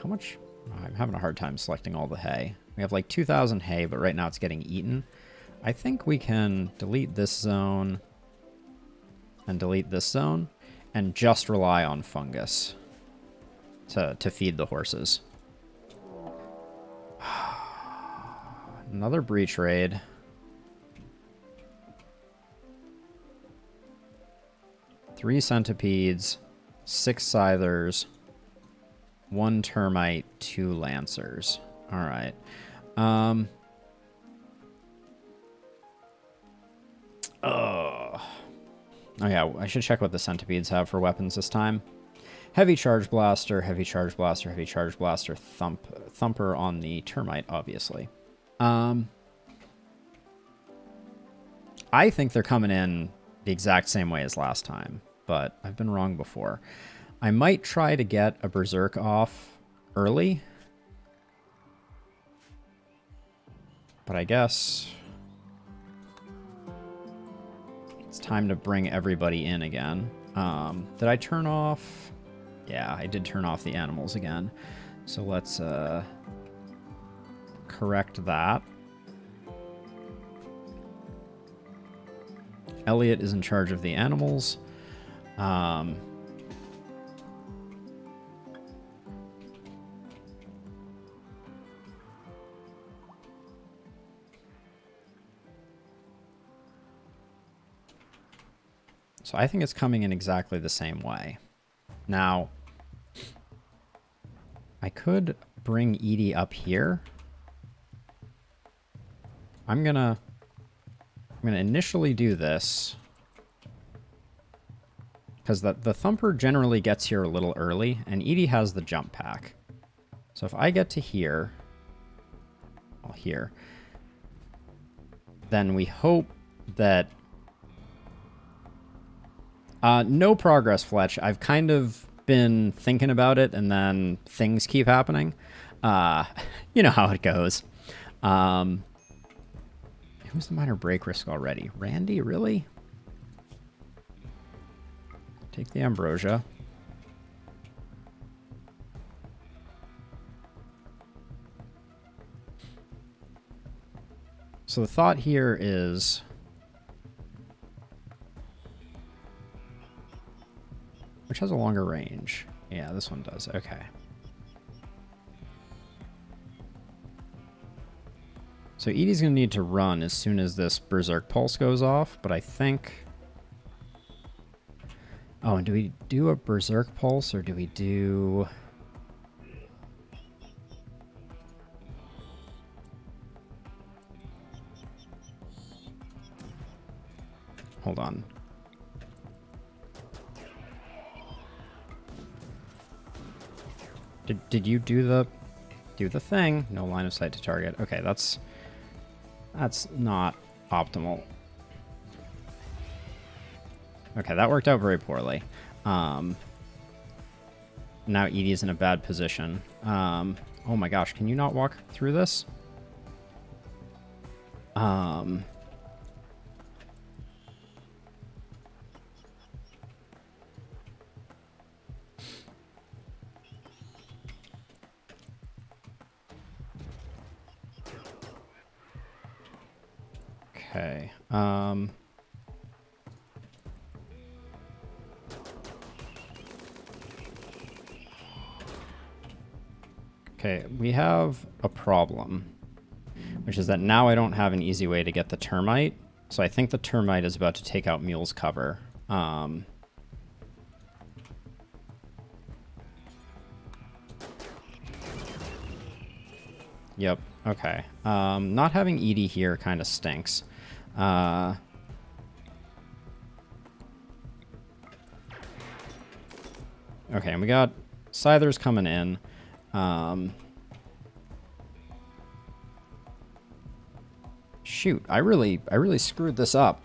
How much? Oh, I'm having a hard time selecting all the hay. We have like 2,000 hay, but right now it's getting eaten. I think we can delete this zone and delete this zone and just rely on fungus to feed the horses. Another breach raid. Three centipedes, 6 scythers, 1 termite, 2 lancers. All right. Oh yeah, I should check what the centipedes have for weapons this time. Heavy charge blaster, heavy charge blaster, heavy charge blaster, thumper on the termite, obviously. I think they're coming in the exact same way as last time, but I've been wrong before. I might try to get a berserk off early, but I guess it's time to bring everybody in again. Did I turn off? Yeah, I did turn off the animals again. So let's correct that. Elliot is in charge of the animals. So I think it's coming in exactly the same way. Now, I could bring Edie up here. I'm gonna initially do this because the thumper generally gets here a little early, and Edie has the jump pack. So if I get to here, well, here, then we hope that no progress, Fletch. I've kind of been thinking about it, and then things keep happening. You know how it goes. Who's the minor break risk already? Randy, really? Take the ambrosia. So the thought here is which has a longer range? Yeah, this one does. Okay. So Edie's going to need to run as soon as this Berserk Pulse goes off, but I think... Oh, and do we do a Berserk Pulse, or do we do... Hold on. Did you do the thing? No line of sight to target. Okay, that's not optimal. Okay, that worked out very poorly. Now Edie's in a bad position. Oh my gosh, can you not walk through this? Okay. Okay, we have a problem, which is that now I don't have an easy way to get the termite. So I think the termite is about to take out Mule's cover. Yep, okay. Not having Edie here kind of stinks. Okay, and we got Scythers coming in. Shoot, I really screwed this up.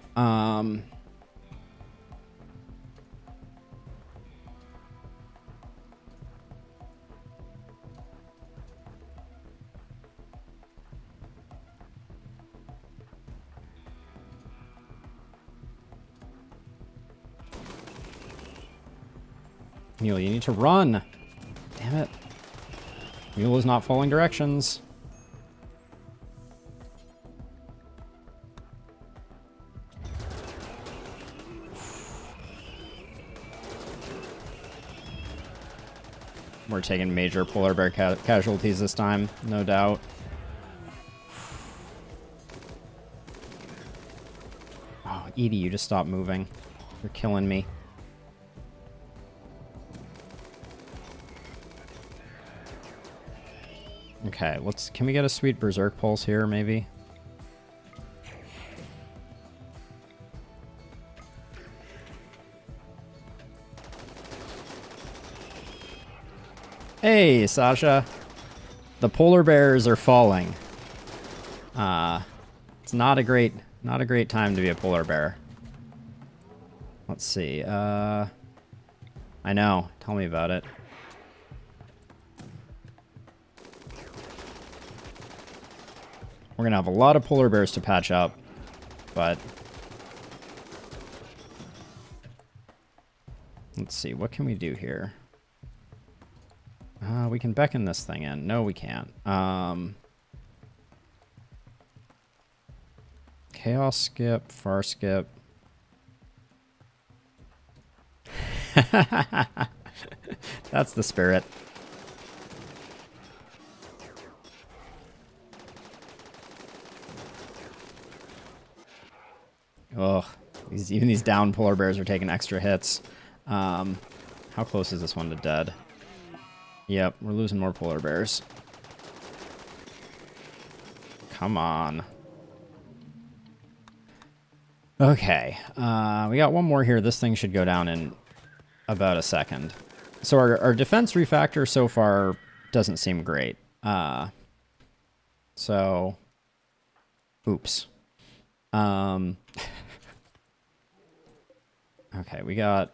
Mule, you need to run. Damn it. Mule is not following directions. We're taking major polar bear casualties this time, no doubt. Oh, Edie, you just stop moving. You're killing me. Okay, can we get a sweet berserk pulse here, maybe? Hey, Sasha. The polar bears are falling. It's not a great time to be a polar bear. Let's see. I know. Tell me about it. We're gonna have a lot of polar bears to patch up, but let's see. What can we do here? We can beckon this thing in. No, we can't. Chaos skip, far skip. That's the spirit. Ugh. Even these down polar bears are taking extra hits. How close is this one to dead? Yep, we're losing more polar bears. Come on. Okay, we got one more here. This thing should go down in about a second. So our defense refactor so far doesn't seem great. So, oops. Okay, we got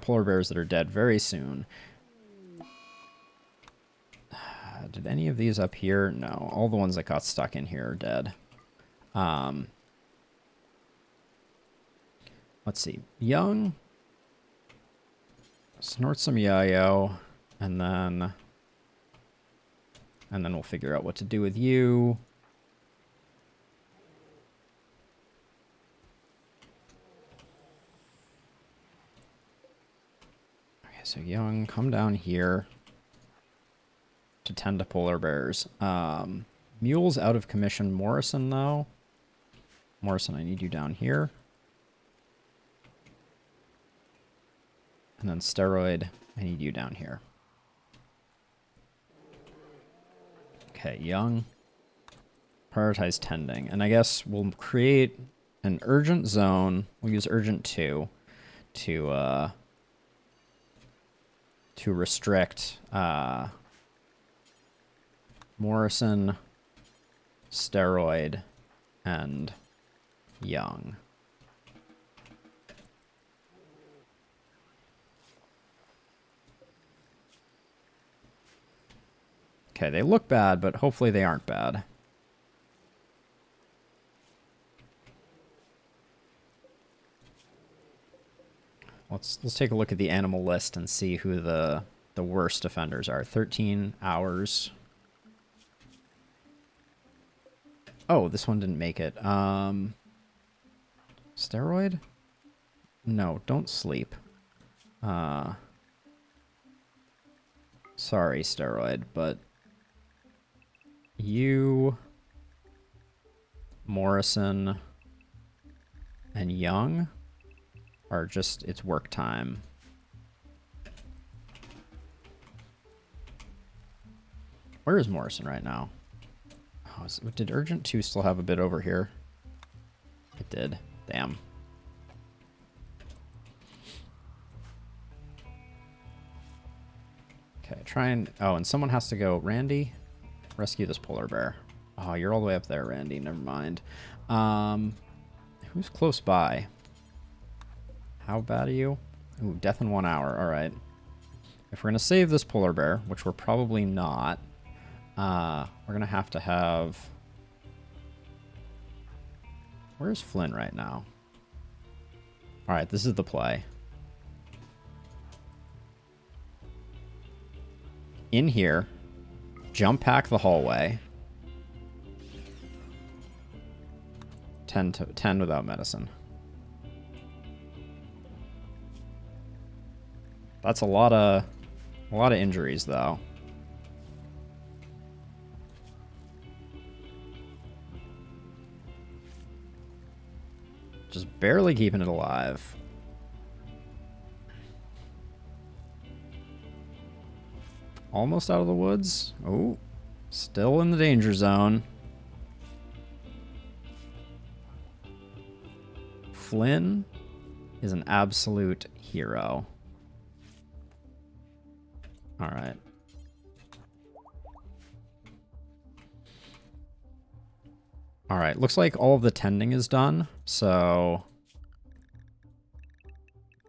polar bears that are dead very soon. Did any of these up here? No, all the ones that got stuck in here are dead. Let's see. Young. Snort some yayo, and then we'll figure out what to do with you. Okay, so Young, come down here to tend to polar bears. Mule's out of commission. Morrison, though. Morrison, I need you down here. And then Steroid, I need you down here. Okay, Young. Prioritize tending. And I guess we'll create an urgent zone. We'll use urgent 2 to restrict Morrison, Steroid, and Young. Okay, they look bad, but hopefully they aren't bad. Let's take a look at the animal list and see who the worst offenders are. 13 hours. Oh, this one didn't make it. Steroid? No, don't sleep. Sorry, steroid, but you, Morrison, and Young are just, it's work time. Where is Morrison right now? Oh, did Urgent 2 still have a bit over here? It did. Damn. Okay, try and... Oh, and someone has to go. Randy, rescue this polar bear. Oh, you're all the way up there, Randy. Never mind. Who's close by? How bad are you? Ooh, death in 1 hour. All right. If we're going to save this polar bear, which we're probably not, we're going to have... Where's Flynn right now? All right, this is the play. In here, jump pack the hallway. 10 without medicine. That's a lot of injuries though. Just barely keeping it alive. Almost out of the woods. Oh, still in the danger zone. Flynn is an absolute hero. All right. All right, looks like all of the tending is done, so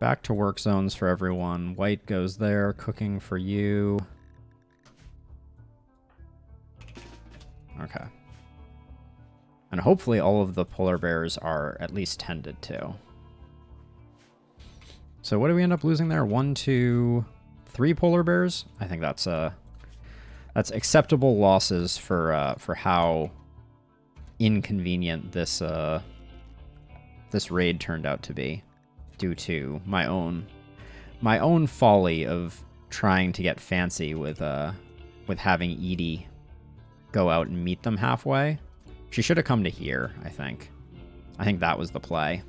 back to work zones for everyone. White goes there, cooking for you. Okay. And hopefully all of the polar bears are at least tended to. So what do we end up losing there? 1, 2, 3 polar bears? I think that's acceptable losses for how inconvenient this this raid turned out to be, due to my own folly of trying to get fancy with having Edie go out and meet them halfway. She should have come to here, I think. I think that was the play.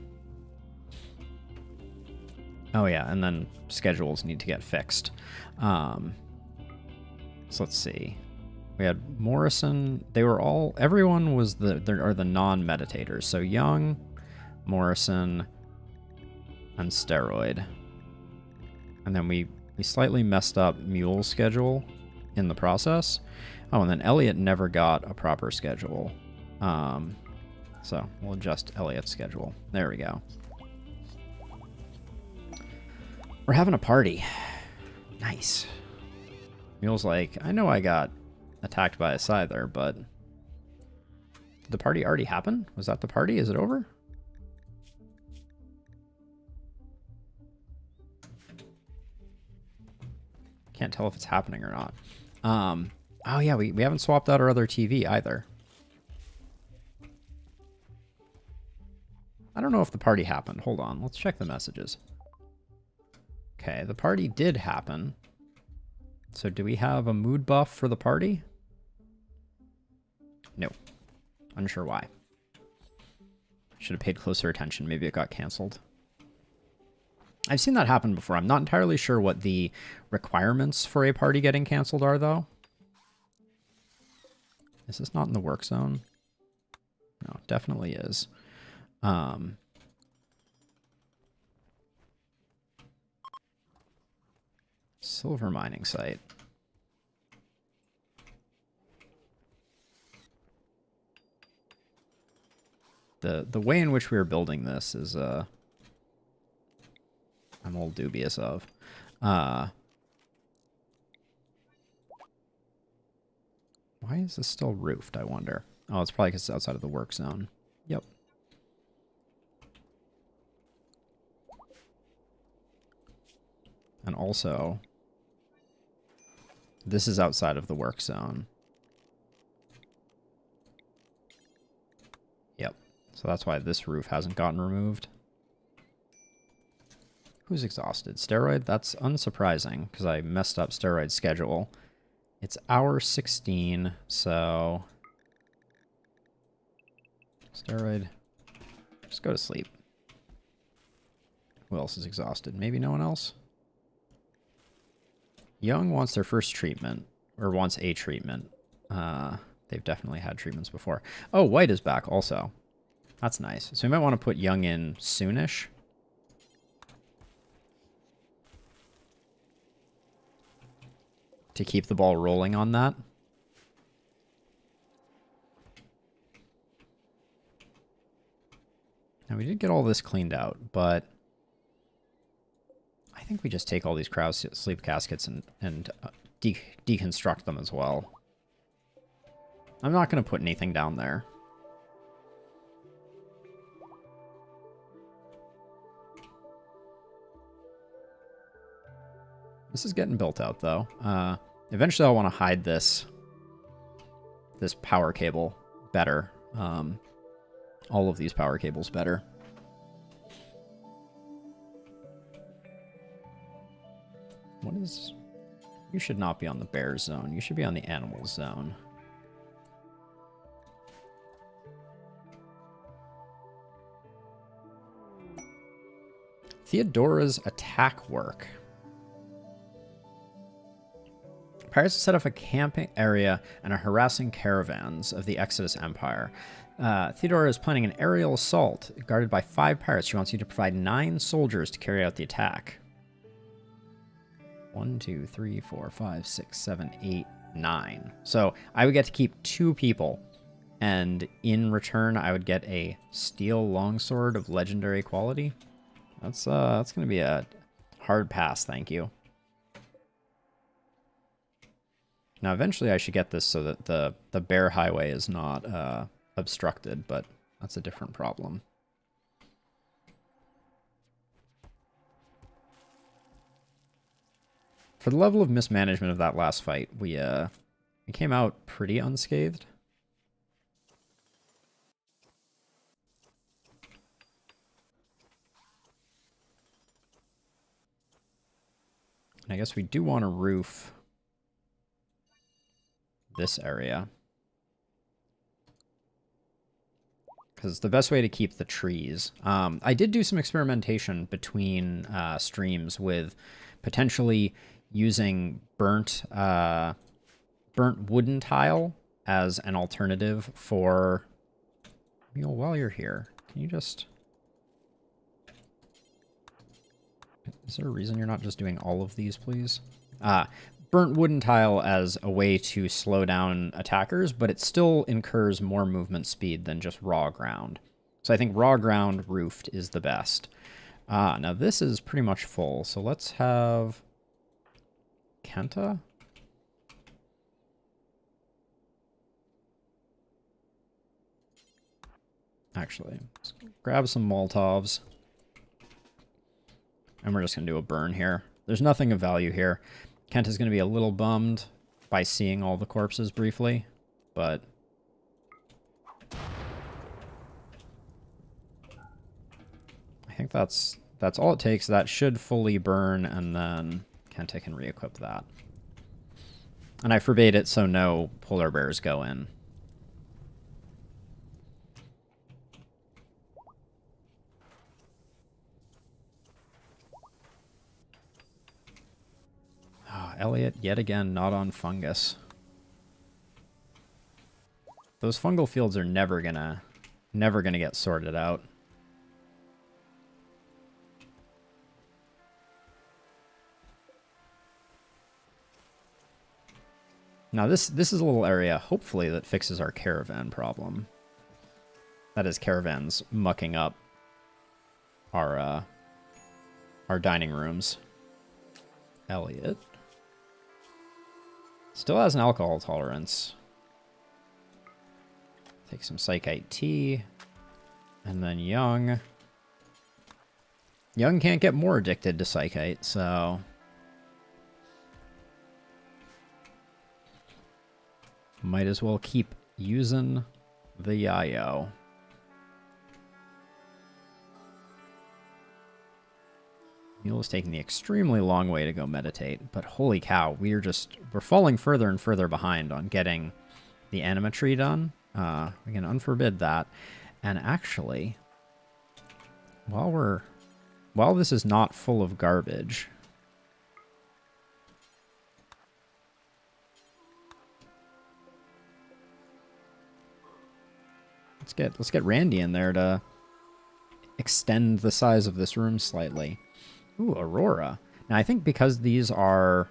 Oh yeah, and then schedules need to get fixed. So let's see. We had Morrison. They were all... Everyone was the non-meditators. So Young, Morrison, and Steroid. And then we slightly messed up Mule's schedule in the process. Oh, and then Elliot never got a proper schedule. So we'll adjust Elliot's schedule. There we go. We're having a party. Nice. Mule's like, I know I got attacked by a scyther, but did the party already happen? Was that the party? Is it over? Can't tell if it's happening or not. Oh yeah, we haven't swapped out our other TV either. I don't know if the party happened. Hold on, let's check the messages. Okay, the party did happen. So do we have a mood buff for the party? No. Unsure why. Should have paid closer attention. Maybe it got canceled. I've seen that happen before. I'm not entirely sure what the requirements for a party getting canceled are, though. Is this not in the work zone? No, it definitely is. Silver mining site. The way in which we are building this is I'm a little dubious of. Why is this still roofed, I wonder? Oh, it's probably because it's outside of the work zone. Yep. And also, this is outside of the work zone. Yep. So that's why this roof hasn't gotten removed. Who's exhausted? Steroid? That's unsurprising, because I messed up Steroid's schedule. It's hour 16, so... Steroid, just go to sleep. Who else is exhausted? Maybe no one else? Young wants their first treatment, or wants a treatment. They've definitely had treatments before. Oh, White is back also. That's nice. So we might want to put Young in soonish. To keep the ball rolling on that. Now, we did get all this cleaned out, but I think we just take all these cryo sleep caskets and deconstruct them as well. I'm not going to put anything down there. This is getting built out, though. Eventually, I'll want to hide this power cable better. All of these power cables better. What is... You should not be on the bear zone. You should be on the animal zone. Theodora's attack work. Pirates set up a camping area and are harassing caravans of the Exodus Empire. Theodora is planning an aerial assault guarded by 5 pirates. She wants you to provide 9 soldiers to carry out the attack. 1, 2, 3, 4, 5, 6, 7, 8, 9. So I would get to keep 2 people. And in return, I would get a steel longsword of legendary quality. That's going to be a hard pass, thank you. Now, eventually I should get this so that the bear highway is not obstructed, but that's a different problem. For the level of mismanagement of that last fight, we came out pretty unscathed. And I guess we do want to roof this area. Because it's the best way to keep the trees. I did do some experimentation between streams with potentially using burnt wooden tile as an alternative for... You know, while you're here, can you just... Is there a reason you're not just doing all of these, please? Burnt wooden tile as a way to slow down attackers, but it still incurs more movement speed than just raw ground. So I think raw ground roofed is the best. Now this is pretty much full, so let's have Kenta. Actually, let's grab some Molotovs. And we're just going to do a burn here. There's nothing of value here. Kenta's going to be a little bummed by seeing all the corpses briefly, but... I think that's all it takes. That should fully burn, and then Kenta can re-equip that. And I forbade it so no polar bears go in. Elliot, yet again, not on fungus. Those fungal fields are never gonna get sorted out. Now this is a little area, hopefully, that fixes our caravan problem. That is caravans mucking up our dining rooms. Elliot. Still has an alcohol tolerance. Take some Psychite Tea. And then Young. Young can't get more addicted to Psychite, so... Might as well keep using the Yayo. Mule is taking the extremely long way to go meditate, but holy cow, we're falling further and further behind on getting the animatry done. We can unforbid that. And actually, while this is not full of garbage, let's get Randy in there to extend the size of this room slightly. Ooh, Aurora. Now, I think because these are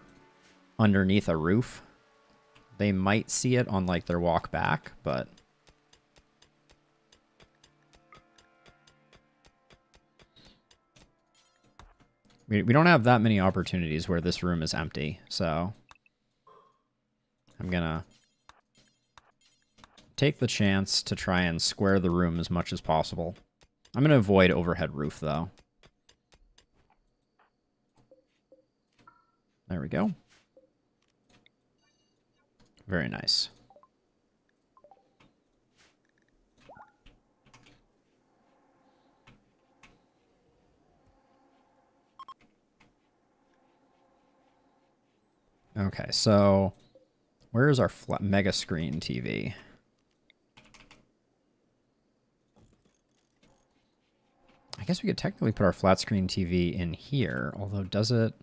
underneath a roof, they might see it on, like, their walk back, but... We don't have that many opportunities where this room is empty, so... I'm gonna take the chance to try and square the room as much as possible. I'm gonna avoid overhead roof, though. There we go. Very nice. Okay, so where is our mega screen TV? I guess we could technically put our flat screen TV in here, although does it...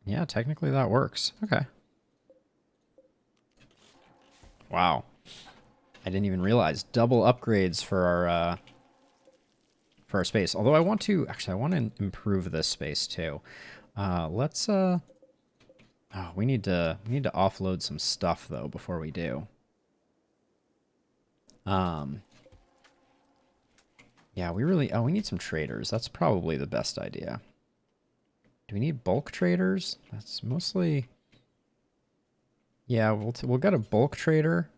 Yeah, technically that works. Okay. Wow. I didn't even realize. Double upgrades for our space. Although I want to... Actually, I want to improve this space too. Let's... Oh, we need to offload some stuff, though, before we do. Yeah, we really... Oh, we need some traders. That's probably the best idea. Do we need bulk traders? That's mostly... Yeah, we'll get a bulk trader.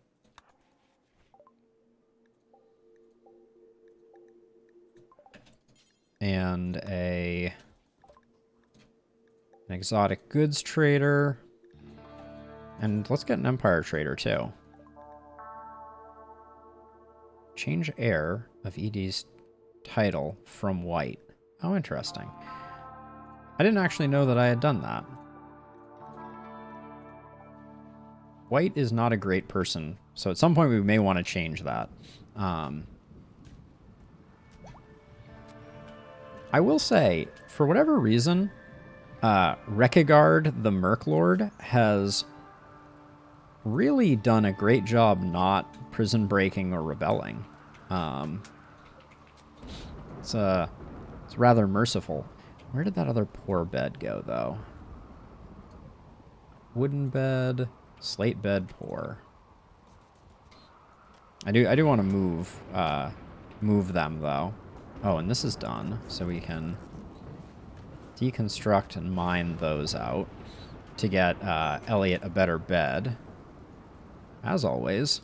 And an exotic goods trader. And let's get an empire trader, too. Change heir of ED's title from white. Oh, interesting. I didn't actually know that I had done that. White is not a great person, so at some point we may want to change that. I will say, for whatever reason, Rekigard the Merklord has really done a great job not prison breaking or rebelling. It's rather merciful. Where did that other poor bed go, though? Wooden bed, slate bed, poor. I do want to move them, though. Oh, and this is done, so we can deconstruct and mine those out to get Elliot a better bed, as always.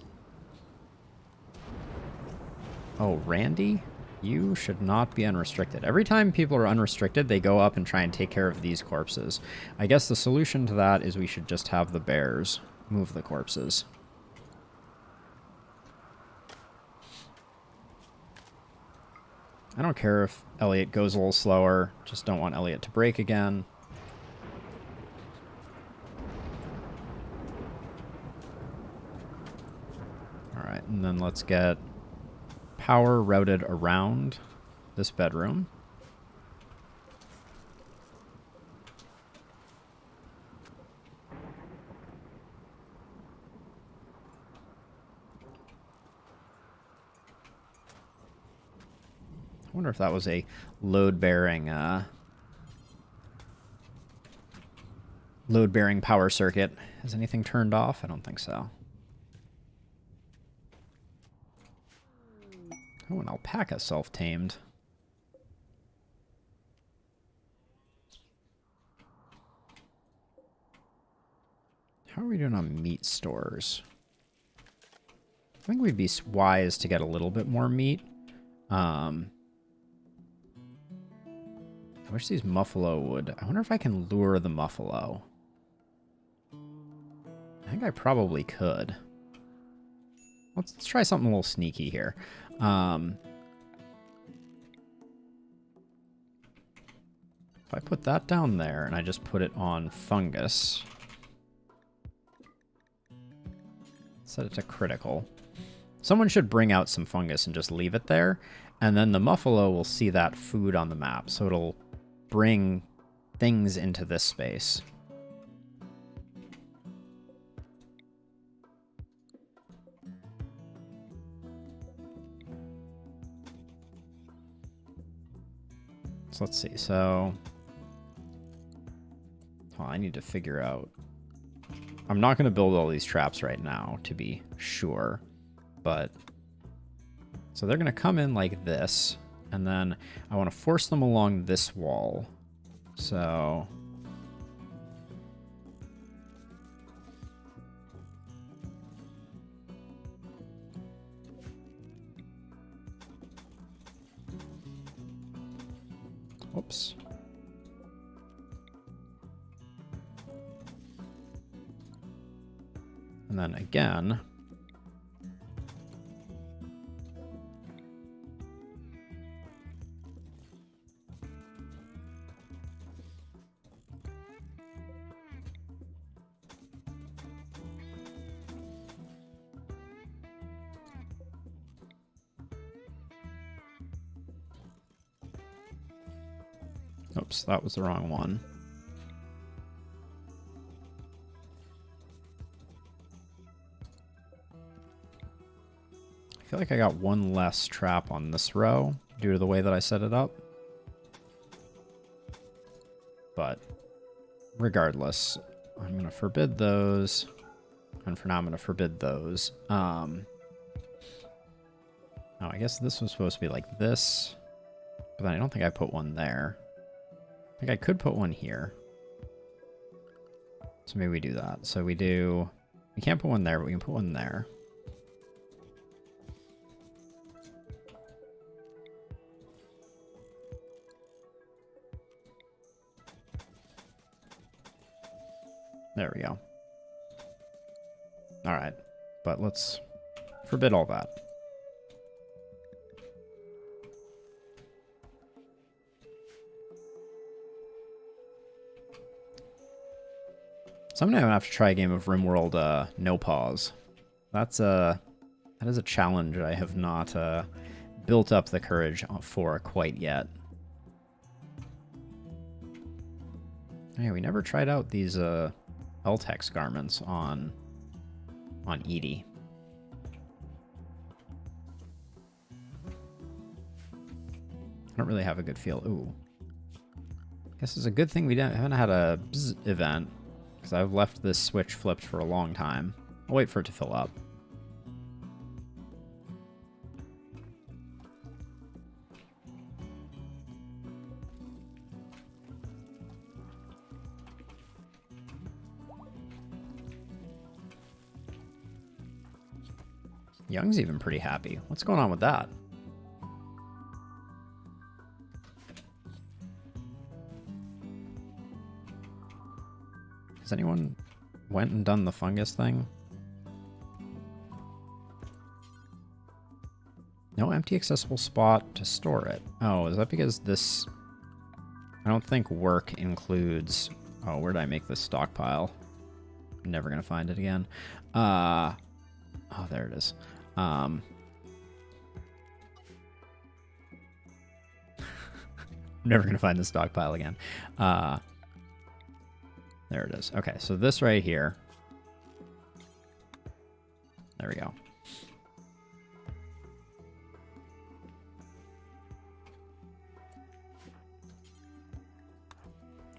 Oh, Randy? You should not be unrestricted. Every time people are unrestricted, they go up and try and take care of these corpses. I guess the solution to that is we should just have the bears move the corpses. I don't care if Elliot goes a little slower. Just don't want Elliot to break again. Alright, and then let's get power routed around this bedroom. I wonder if that was a load-bearing power circuit. Has anything turned off? I don't think so. Oh, an alpaca self-tamed. What are we doing on meat stores? I think we'd be wise to get a little bit more meat. I wish these muffalo would... I wonder if I can lure the muffalo. I think I probably could. Let's try something a little sneaky here. If I put that down there and I just put it on fungus, set it to critical. Someone should bring out some fungus and just leave it there, and then the muffalo will see that food on the map, so it'll bring things into this space. So let's see. So I need to figure out. I'm not going to build all these traps right now, to be sure, but so they're going to come in like this, and then I want to force them along this wall. So oops. And then again. Oops, that was the wrong one. I feel like I got one less trap on this row due to the way that I set it up. But regardless, I'm going to forbid those. And for now, I'm going to forbid those. Oh, I guess this was supposed to be like this. But then I don't think I put one there. I think I could put one here. So maybe we do that. So we do... We can't put one there, but we can put one there. There we go. Alright. But let's forbid all that. Someday I'm gonna have to try a game of RimWorld no pause. That is a challenge I have not built up the courage for quite yet. Yeah, we never tried out these Eltex garments on Edie. I don't really have a good feel. Ooh. Guess it's a good thing we haven't had a bzz event, because I've left this switch flipped for a long time. I'll wait for it to fill up. Young's even pretty happy. What's going on with that? Has anyone went and done the fungus thing? No empty accessible spot to store it. Oh, is that because this... I don't think work includes... Oh, where did I make this stockpile? Never gonna find it again. Oh, there it is. Never gonna find the stockpile again. There it is. Okay, so this right here. There we go.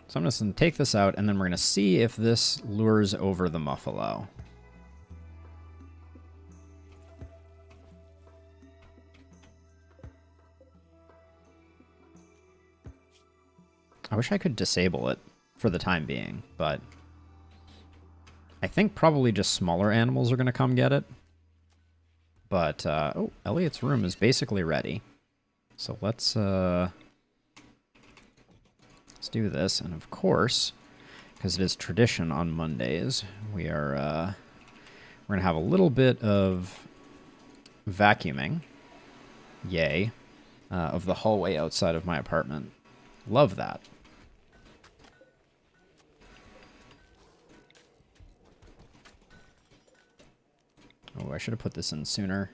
So I'm just gonna take this out, and then we're gonna see if this lures over the muffalo. I wish I could disable it for the time being, but I think probably just smaller animals are going to come get it. But, oh, Elliot's room is basically ready. So let's do this. And of course, because it is tradition on Mondays, we're going to have a little bit of vacuuming. Yay. Of the hallway outside of my apartment. Love that. Oh, I should have put this in sooner.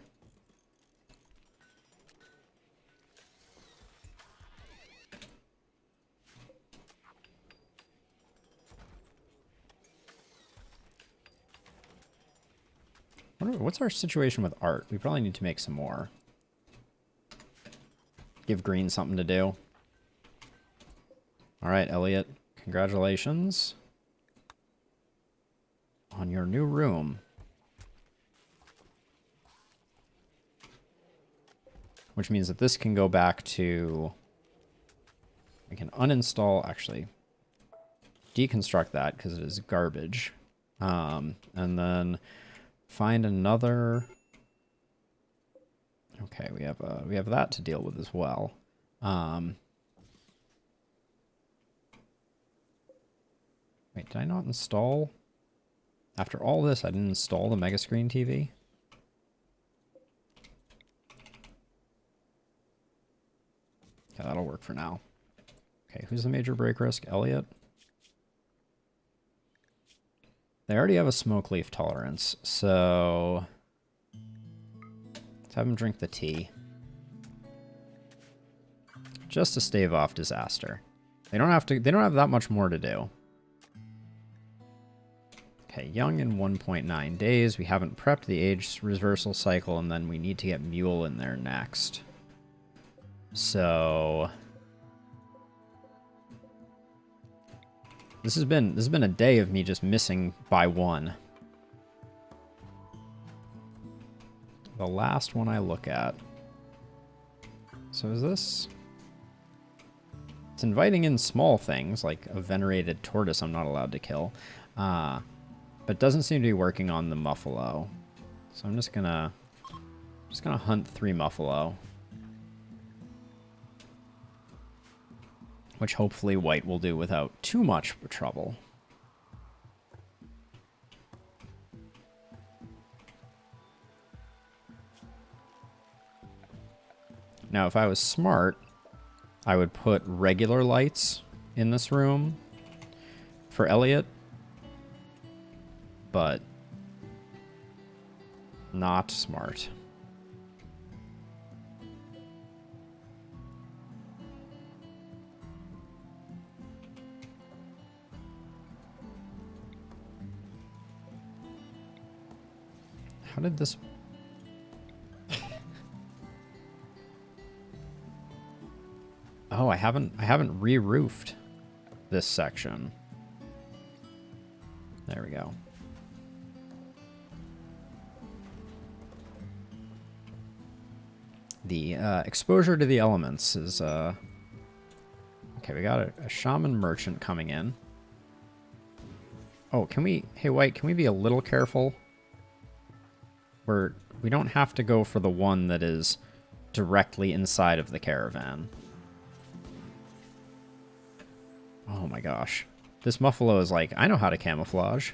What's our situation with art? We probably need to make some more. Give Green something to do. All right, Elliot. Congratulations on your new room. Which means that this can go back to... We can uninstall, actually, deconstruct that because it is garbage. And then find another... Okay, we have that to deal with as well. Wait, did I not install... After all this, I didn't install the Mega Screen TV? Yeah, that'll work for now. Okay, who's the major break risk? Elliot? They already have a smoke leaf tolerance, so... Let's have him drink the tea. Just to stave off disaster. They don't have that much more to do. Okay, young in 1.9 days. We haven't prepped the age reversal cycle, and then we need to get Mule in there next. So this has been a day of me just missing by one. The last one I look at. So is this? It's inviting in small things like a venerated tortoise I'm not allowed to kill. But doesn't seem to be working on the Muffalo. So I'm just gonna hunt 3 Muffalo. Which hopefully white will do without too much trouble. Now, if I was smart, I would put regular lights in this room for Elliot. But not smart. How did this... Oh, I haven't re-roofed this section. There we go. The exposure to the elements is... Okay, we got a shaman merchant coming in. Oh, can we... Hey, White, can we be a little careful? We don't have to go for the one that is directly inside of the caravan. Oh my gosh. This Muffalo is like, I know how to camouflage.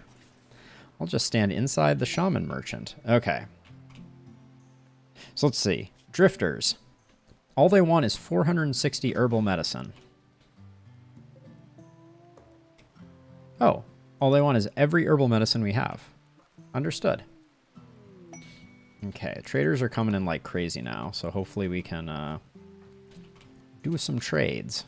I'll just stand inside the shaman merchant. Okay. So let's see. Drifters. All they want is 460 herbal medicine. Oh. All they want is every herbal medicine we have. Understood. Okay, traders are coming in like crazy now, so hopefully we can do some trades.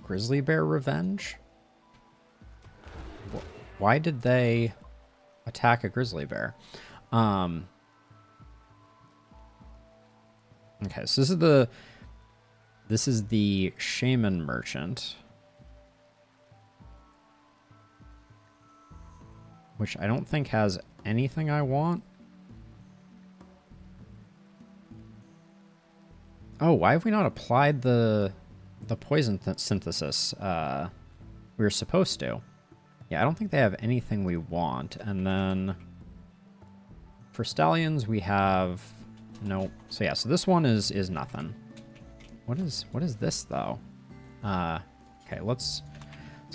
Grizzly bear revenge? Why did they attack a grizzly bear? Okay, so this is the shaman merchant. Which I don't think has anything I want. Oh, why have we not applied the the poison synthesis we were supposed to. Yeah, I don't think they have anything we want. And then for stallions, we have no. So yeah, so this one is nothing. What is this though? Okay, let's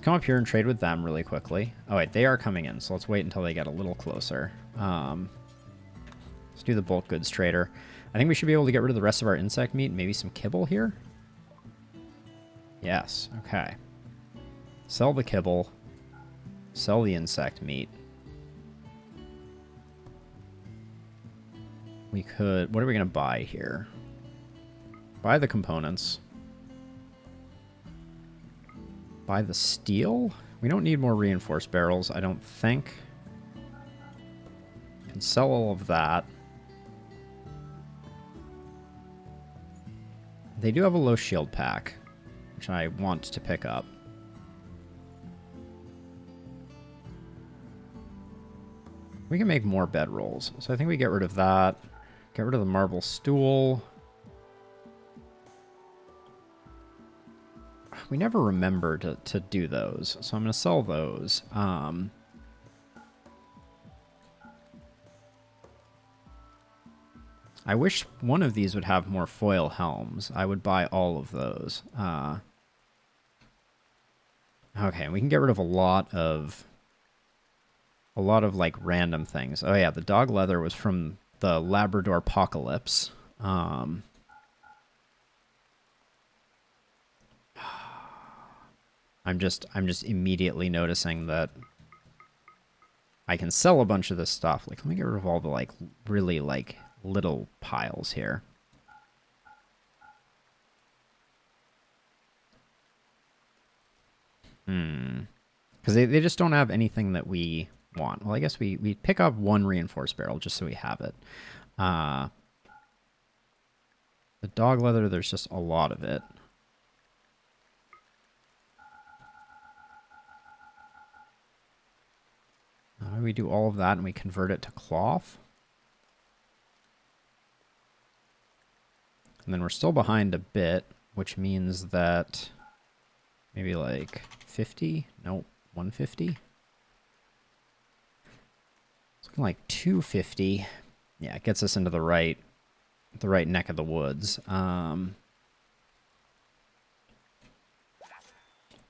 come up here and trade with them really quickly. Oh wait, they are coming in, so let's wait until they get a little closer. Let's do the bulk goods trader. I think we should be able to get rid of the rest of our insect meat and maybe some kibble here. Yes, okay. Sell the kibble. Sell the insect meat. We could... What are we going to buy here? Buy the components. Buy the steel? We don't need more reinforced barrels, I don't think. Can sell all of that. They do have a low shield pack, which I want to pick up. We can make more bedrolls, so I think we get rid of that. Get rid of the marble stool. We never remember to do those, so I'm going to sell those. I wish one of these would have more foil helms. I would buy all of those. Okay, we can get rid of a lot of like random things. Oh yeah, the dog leather was from the Labrador Apocalypse. I'm just immediately noticing that I can sell a bunch of this stuff. Like, let me get rid of all the like really like little piles here. Because they just don't have anything that we want. Well, I guess we pick up one reinforced barrel just so we have it. The dog leather, there's just a lot of it. We do all of that and we convert it to cloth. And then we're still behind a bit, which means that maybe like 50? Nope, 150? It's looking like 250. Yeah, it gets us into the right neck of the woods.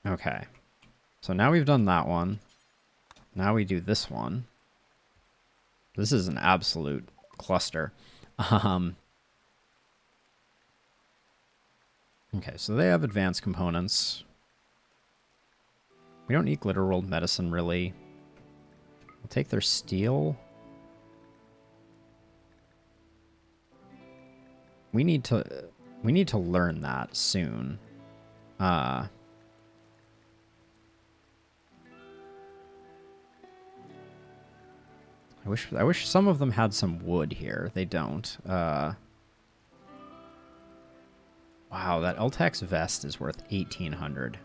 Okay. So now we've done that one. Now we do this one. This is an absolute cluster. Okay, so they have advanced components. We don't need Glitter World medicine, really. We'll take their steel. We need to learn that soon. I wish some of them had some wood here. They don't. Wow, that Eltex vest is worth 1,800.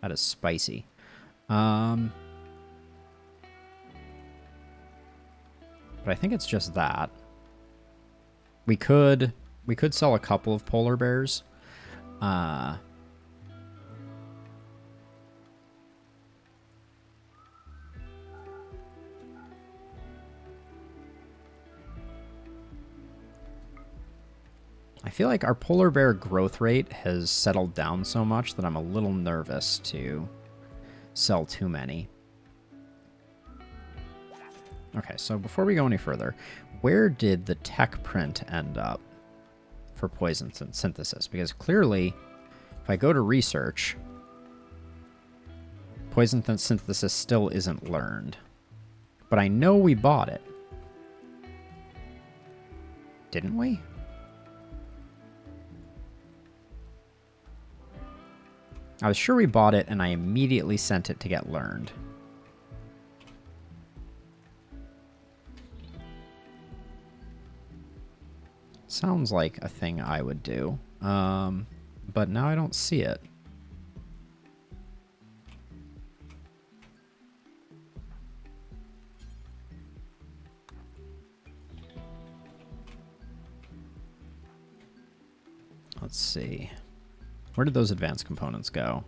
That is spicy. But I think it's just that. We could sell a couple of polar bears. I feel like our polar bear growth rate has settled down so much that I'm a little nervous to sell too many. Okay, so before we go any further, where did the tech print end up for poison synthesis? Because clearly, if I go to research, poison synthesis still isn't learned. But I know we bought it. Didn't we? I was sure we bought it, and I immediately sent it to get learned. Sounds like a thing I would do. But now I don't see it. Let's see. Where did those advanced components go?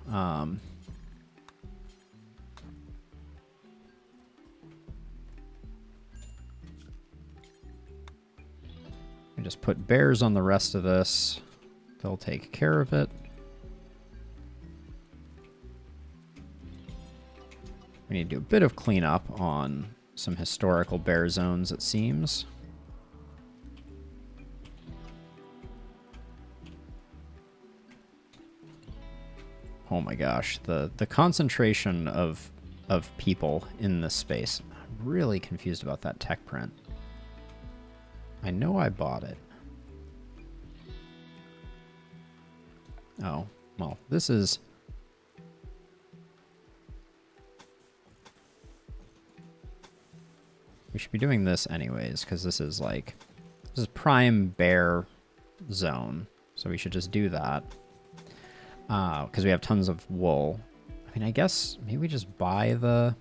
We just put bears on the rest of this. They'll take care of it. We need to do a bit of cleanup on some historical bear zones, it seems. Oh my gosh, the concentration of people in this space. I'm really confused about that tech print. I know I bought it. Oh, well, this is... We should be doing this anyways, because this is like... This is prime bear zone. So we should just do that. Because we have tons of wool. I mean, I guess maybe we just buy the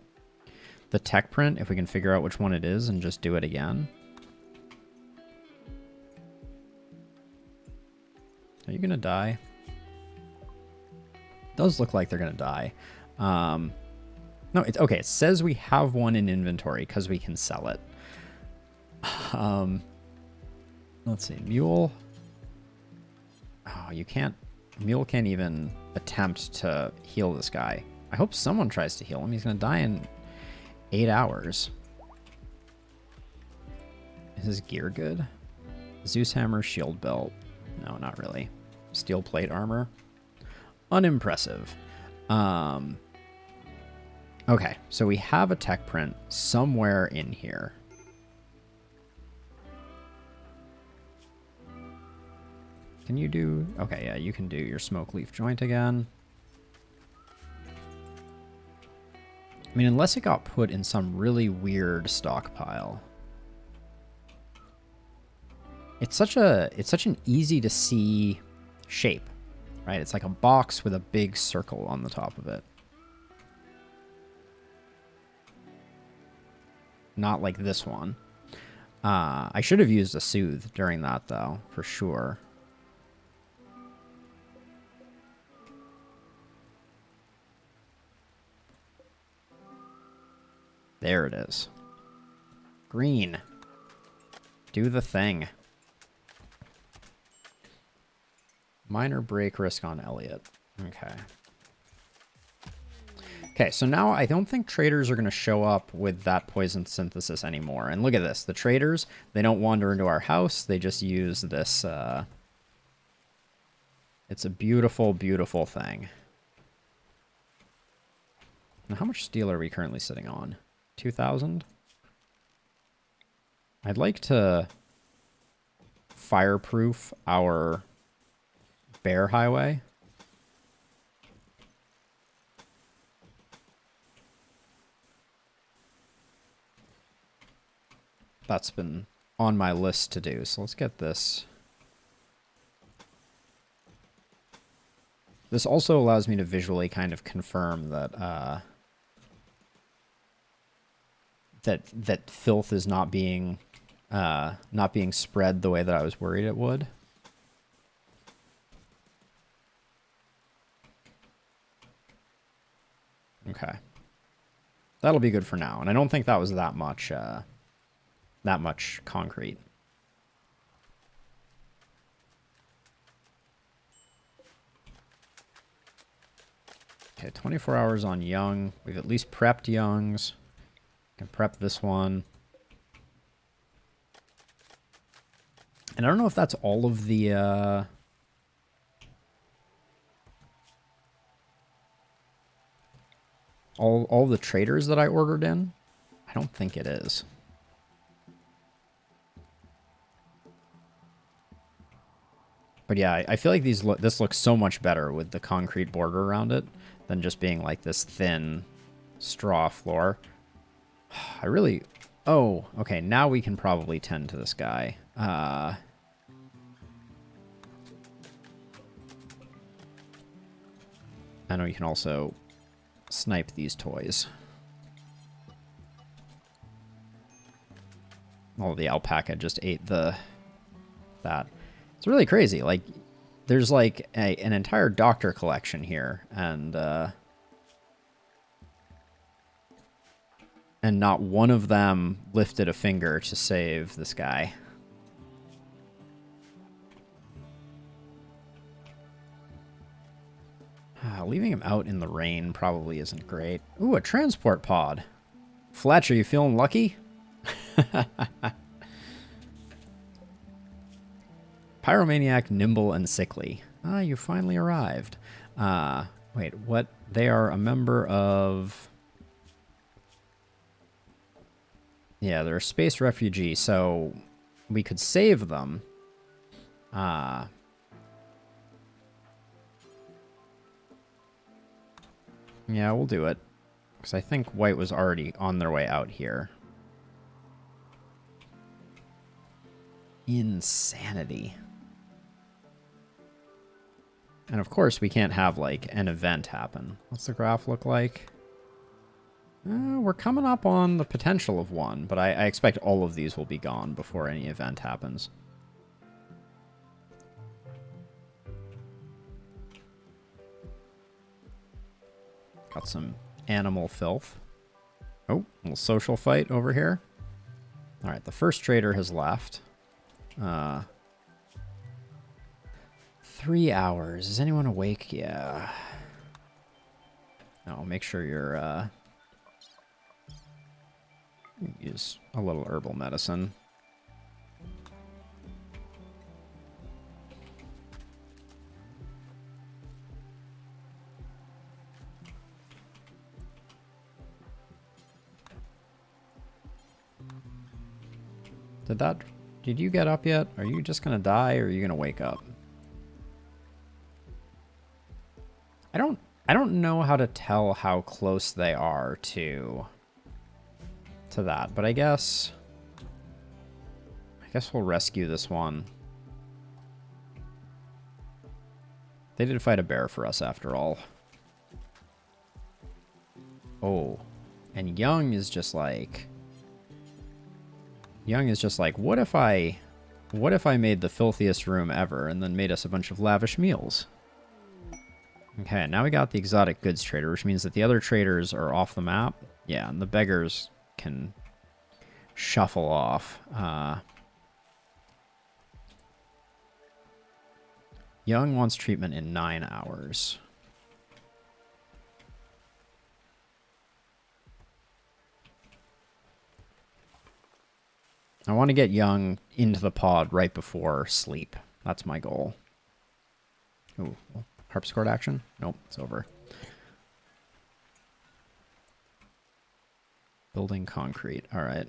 tech print if we can figure out which one it is and just do it again. Are you going to die? It does look like they're going to die. No, it's okay. It says we have one in inventory because we can sell it. Let's see. Mule. Oh, you can't. Mule can't even attempt to heal this guy. I hope someone tries to heal him. He's going to die in 8 hours. Is his gear good? Zeus hammer, shield belt. No, not really. Steel plate armor. Unimpressive. Okay, so we have a tech print somewhere in here. Can you do... Okay, yeah, you can do your smoke leaf joint again. I mean, unless it got put in some really weird stockpile. It's such an easy to see shape, right? It's like a box with a big circle on the top of it. Not like this one. I should have used a soothe during that though, for sure. There it is. Green. Do the thing. Minor break risk on Elliot. Okay. Okay, so now I don't think traders are going to show up with that poison synthesis anymore. And look at this. The traders, they don't wander into our house. They just use this. It's a beautiful, beautiful thing. Now, how much steel are we currently sitting on? 2,000? I'd like to fireproof our bear highway. That's been on my list to do, so let's get this. This also allows me to visually kind of confirm that that filth is not being spread the way that I was worried it would. Okay. That'll be good for now. And I don't think that was that much concrete. Okay, 24 hours on young. We've at least prepped youngs. Can prep this one. And I don't know if that's all of the all the traders that I ordered in. I don't think it is. But yeah, I feel like this looks so much better with the concrete border around it than just being like this thin straw floor. I really... Oh, okay, now we can probably tend to this guy. I know you can also snipe these toys. Oh, the alpaca just ate that. It's really crazy. Like, There's like an entire doctor collection here, and not one of them lifted a finger to save this guy. Leaving him out in the rain probably isn't great. Ooh, a transport pod. Fletch, are you feeling lucky? Pyromaniac, nimble, and sickly. Ah, you finally arrived. Wait, what? They are a member of... Yeah, they're a space refugee, so we could save them. Yeah, we'll do it. Because I think White was already on their way out here. Insanity. And of course, we can't have, like, an event happen. What's the graph look like? We're coming up on the potential of one, but I expect all of these will be gone before any event happens. Got some animal filth. Oh, a little social fight over here. All right, the first trader has left. 3 hours. Is anyone awake? Yeah. No, make sure you're, use a little herbal medicine. Did you get up yet? Are you just gonna die, or are you gonna wake up? I don't know how to tell how close they are to that, but I guess we'll rescue this one. They did fight a bear for us after all. Oh, and Young is just like, what if I made the filthiest room ever and then made us a bunch of lavish meals? Okay, now we got the exotic goods trader, which means that the other traders are off the map. Yeah, and the beggars can shuffle off. Young wants treatment in 9 hours. I want to get Young into the pod right before sleep. That's my goal. Ooh, harpsichord action? Nope, it's over. Building concrete. All right.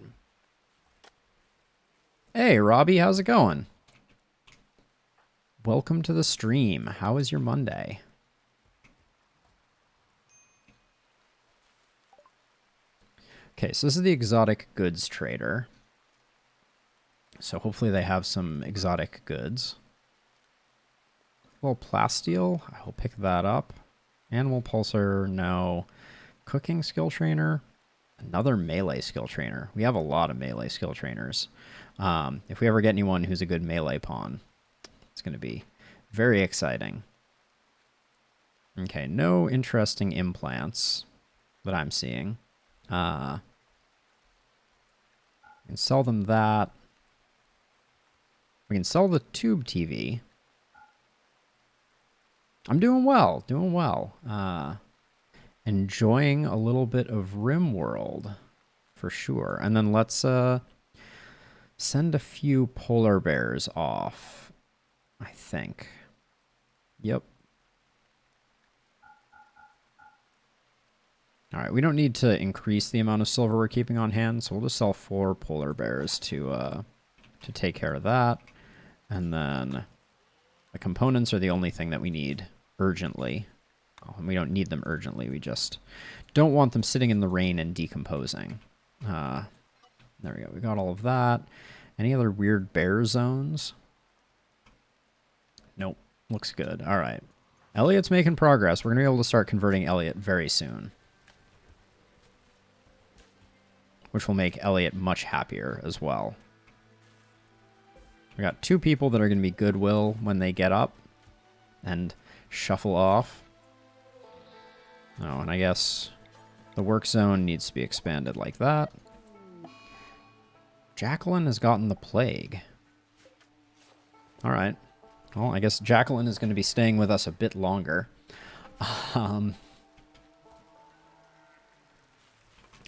Hey, Robbie, how's it going? Welcome to the stream. How is your Monday? Okay, so this is the exotic goods trader. So hopefully they have some exotic goods. Well, plasteel, I will pick that up. Animal pulsar, no. Cooking skill trainer, another melee skill trainer. We have a lot of melee skill trainers. If we ever get anyone who's a good melee pawn, it's going to be very exciting. Okay, no interesting implants that I'm seeing. And sell them that. We can sell the tube TV. I'm doing well, enjoying a little bit of RimWorld, for sure. And then let's send a few polar bears off, I think. Yep. All right, we don't need to increase the amount of silver we're keeping on hand, so we'll just sell 4 polar bears to take care of that. And then the components are the only thing that we need urgently. Oh, and we don't need them urgently. We just don't want them sitting in the rain and decomposing. There we go. We got all of that. Any other weird bear zones? Nope. Looks good. All right. Elliot's making progress. We're going to be able to start converting Elliot very soon, which will make Elliot much happier as well. We got 2 people that are going to be goodwill when they get up. and shuffle off. Oh, and I guess the work zone needs to be expanded like that. Jacqueline has gotten the plague. All right. Well, I guess Jacqueline is going to be staying with us a bit longer. How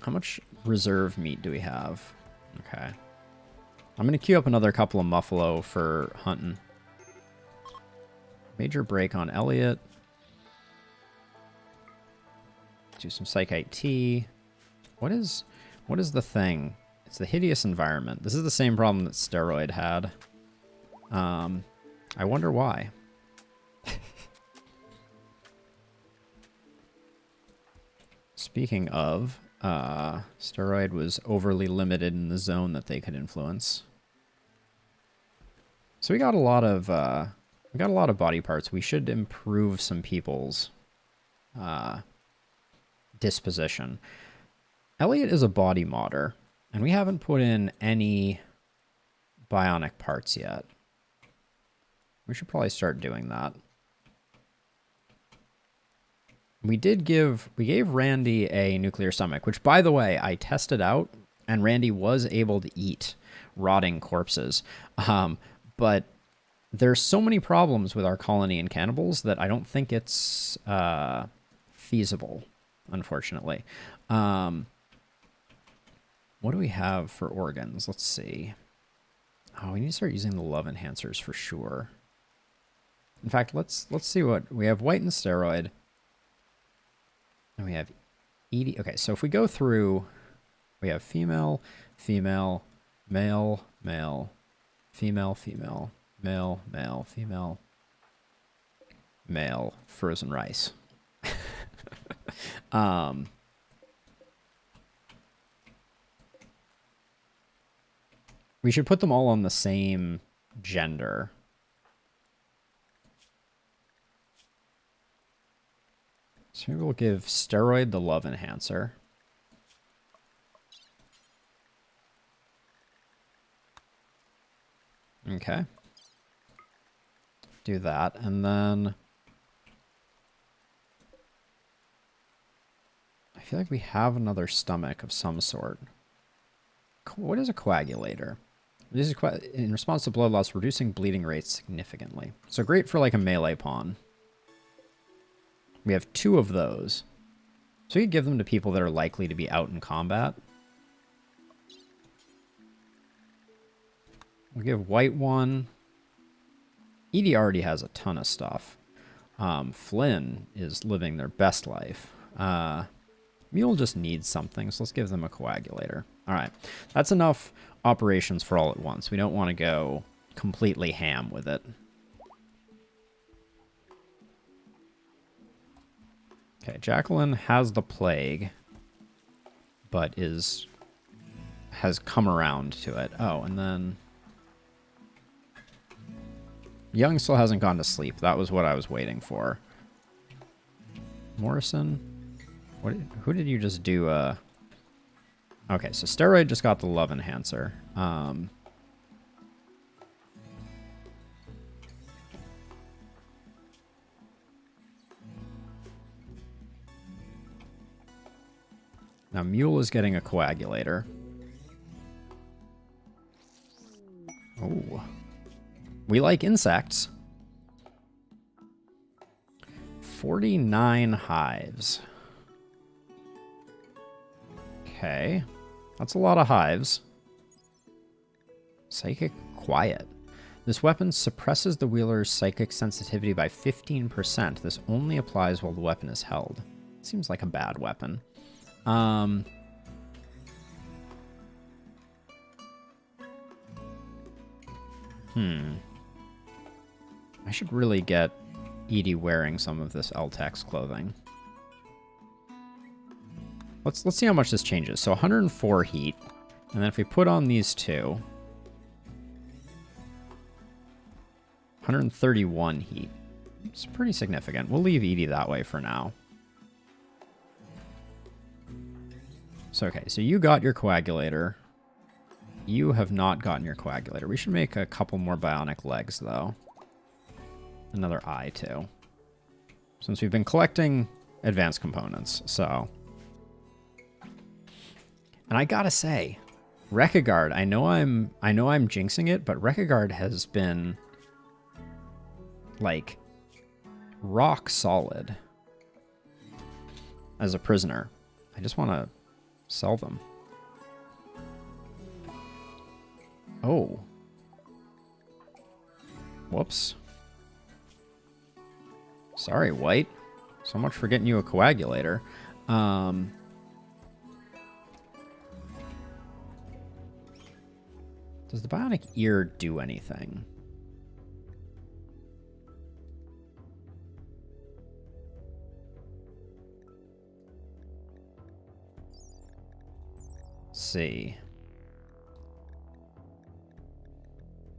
much reserve meat do we have? Okay. I'm going to queue up another couple of Muffalo for hunting. Major break on Elliot. Do some Psychite tea. What is the thing? It's the hideous environment. This is the same problem that Steroid had. I wonder why. Speaking of, Steroid was overly limited in the zone that they could influence. So we got a lot of body parts. We should improve some people's disposition. Elliot is a body modder, and we haven't put in any bionic parts yet. We should probably start doing that. We gave Randy a nuclear stomach, which, by the way, I tested out, and Randy was able to eat rotting corpses. But there's so many problems with our colony and cannibals that I don't think it's feasible, unfortunately. What do we have for organs? Let's see. Oh, we need to start using the love enhancers for sure. In fact, let's see what we have. White and Steroid. And we have Edie. Okay, so if we go through, we have female, female, male, male, female, female, male, male, female, male, frozen rice. We should put them all on the same gender. So maybe we'll give Steroid the love enhancer. Okay. Do that, and then I feel like we have another stomach of some sort. What is a coagulator? This is in response to blood loss, reducing bleeding rates significantly. So great for like a melee pawn. We have 2 of those. So we could give them to people that are likely to be out in combat. We'll give White one. Edie already has a ton of stuff. Flynn is living their best life. Mule just needs something, so let's give them a coagulator. All right, that's enough operations for all at once. We don't want to go completely ham with it. Okay, Jacqueline has the plague, but has come around to it. Oh, and then Young still hasn't gone to sleep. That was what I was waiting for. Morrison? Who did you just do? Okay, so Steroid just got the love enhancer. Now Mule is getting a coagulator. Oh. We like insects. 49 hives. Okay. That's a lot of hives. Psychic Quiet. This weapon suppresses the wielders' psychic sensitivity by 15%. This only applies while the weapon is held. Seems like a bad weapon. I should really get Edie wearing some of this L-Tex clothing. Let's see how much this changes. So 104 heat, and then if we put on these 2, 131 heat. It's pretty significant. We'll leave Edie that way for now. So, okay, so you got your coagulator. You have not gotten your coagulator. We should make a couple more bionic legs, though. another eye too. Since we've been collecting advanced components, so. And I gotta say, Rekagard, I know I'm jinxing it, but Rekagard has been like rock solid as a prisoner. I just want to sell them. Oh. Whoops. Sorry, White. So much for getting you a coagulator. Does the bionic ear do anything? Let's see.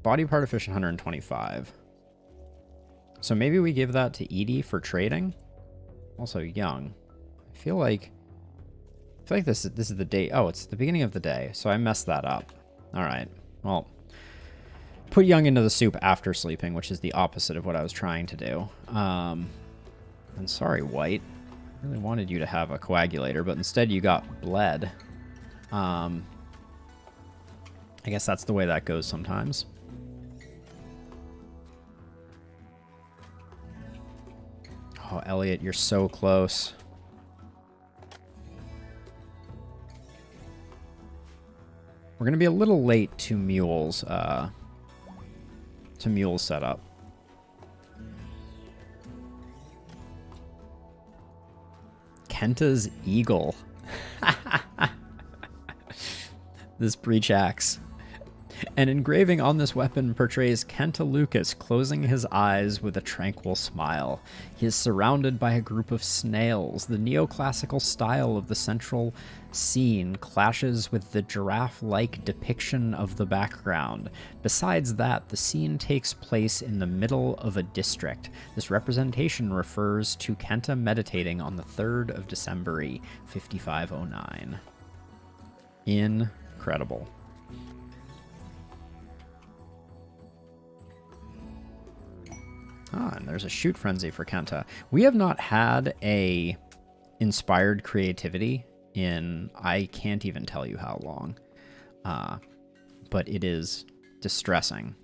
Body part efficient 125. So maybe we give that to Edie for trading. Also young. I feel like this is the day. Oh, it's the beginning of the day, so I messed that up. All right. Well, put Young into the soup after sleeping, which is the opposite of what I was trying to do. And sorry, White. I really wanted you to have a coagulator, but instead you got bled. I guess that's the way that goes sometimes. Oh, Elliot, you're so close. We're gonna be a little late to Mule's setup. Kenta's eagle. This breach axe. An engraving on this weapon portrays Kenta Lucas closing his eyes with a tranquil smile. He is surrounded by a group of snails. The neoclassical style of the central scene clashes with the giraffe-like depiction of the background. Besides that, the scene takes place in the middle of a district. This representation refers to Kenta meditating on the 3rd of December, 5509. Incredible. Ah, and there's a shoot frenzy for Kenta. We have not had a inspired creativity in I can't even tell you how long. But it is distressing.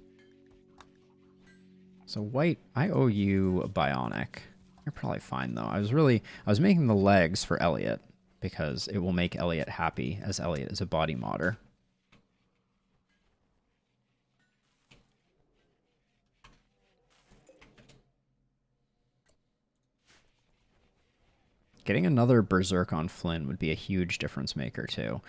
So White, I owe you a bionic. You're probably fine though. I was making the legs for Elliot because it will make Elliot happy, as Elliot is a body modder. Getting another Berserk on Flynn would be a huge difference maker too.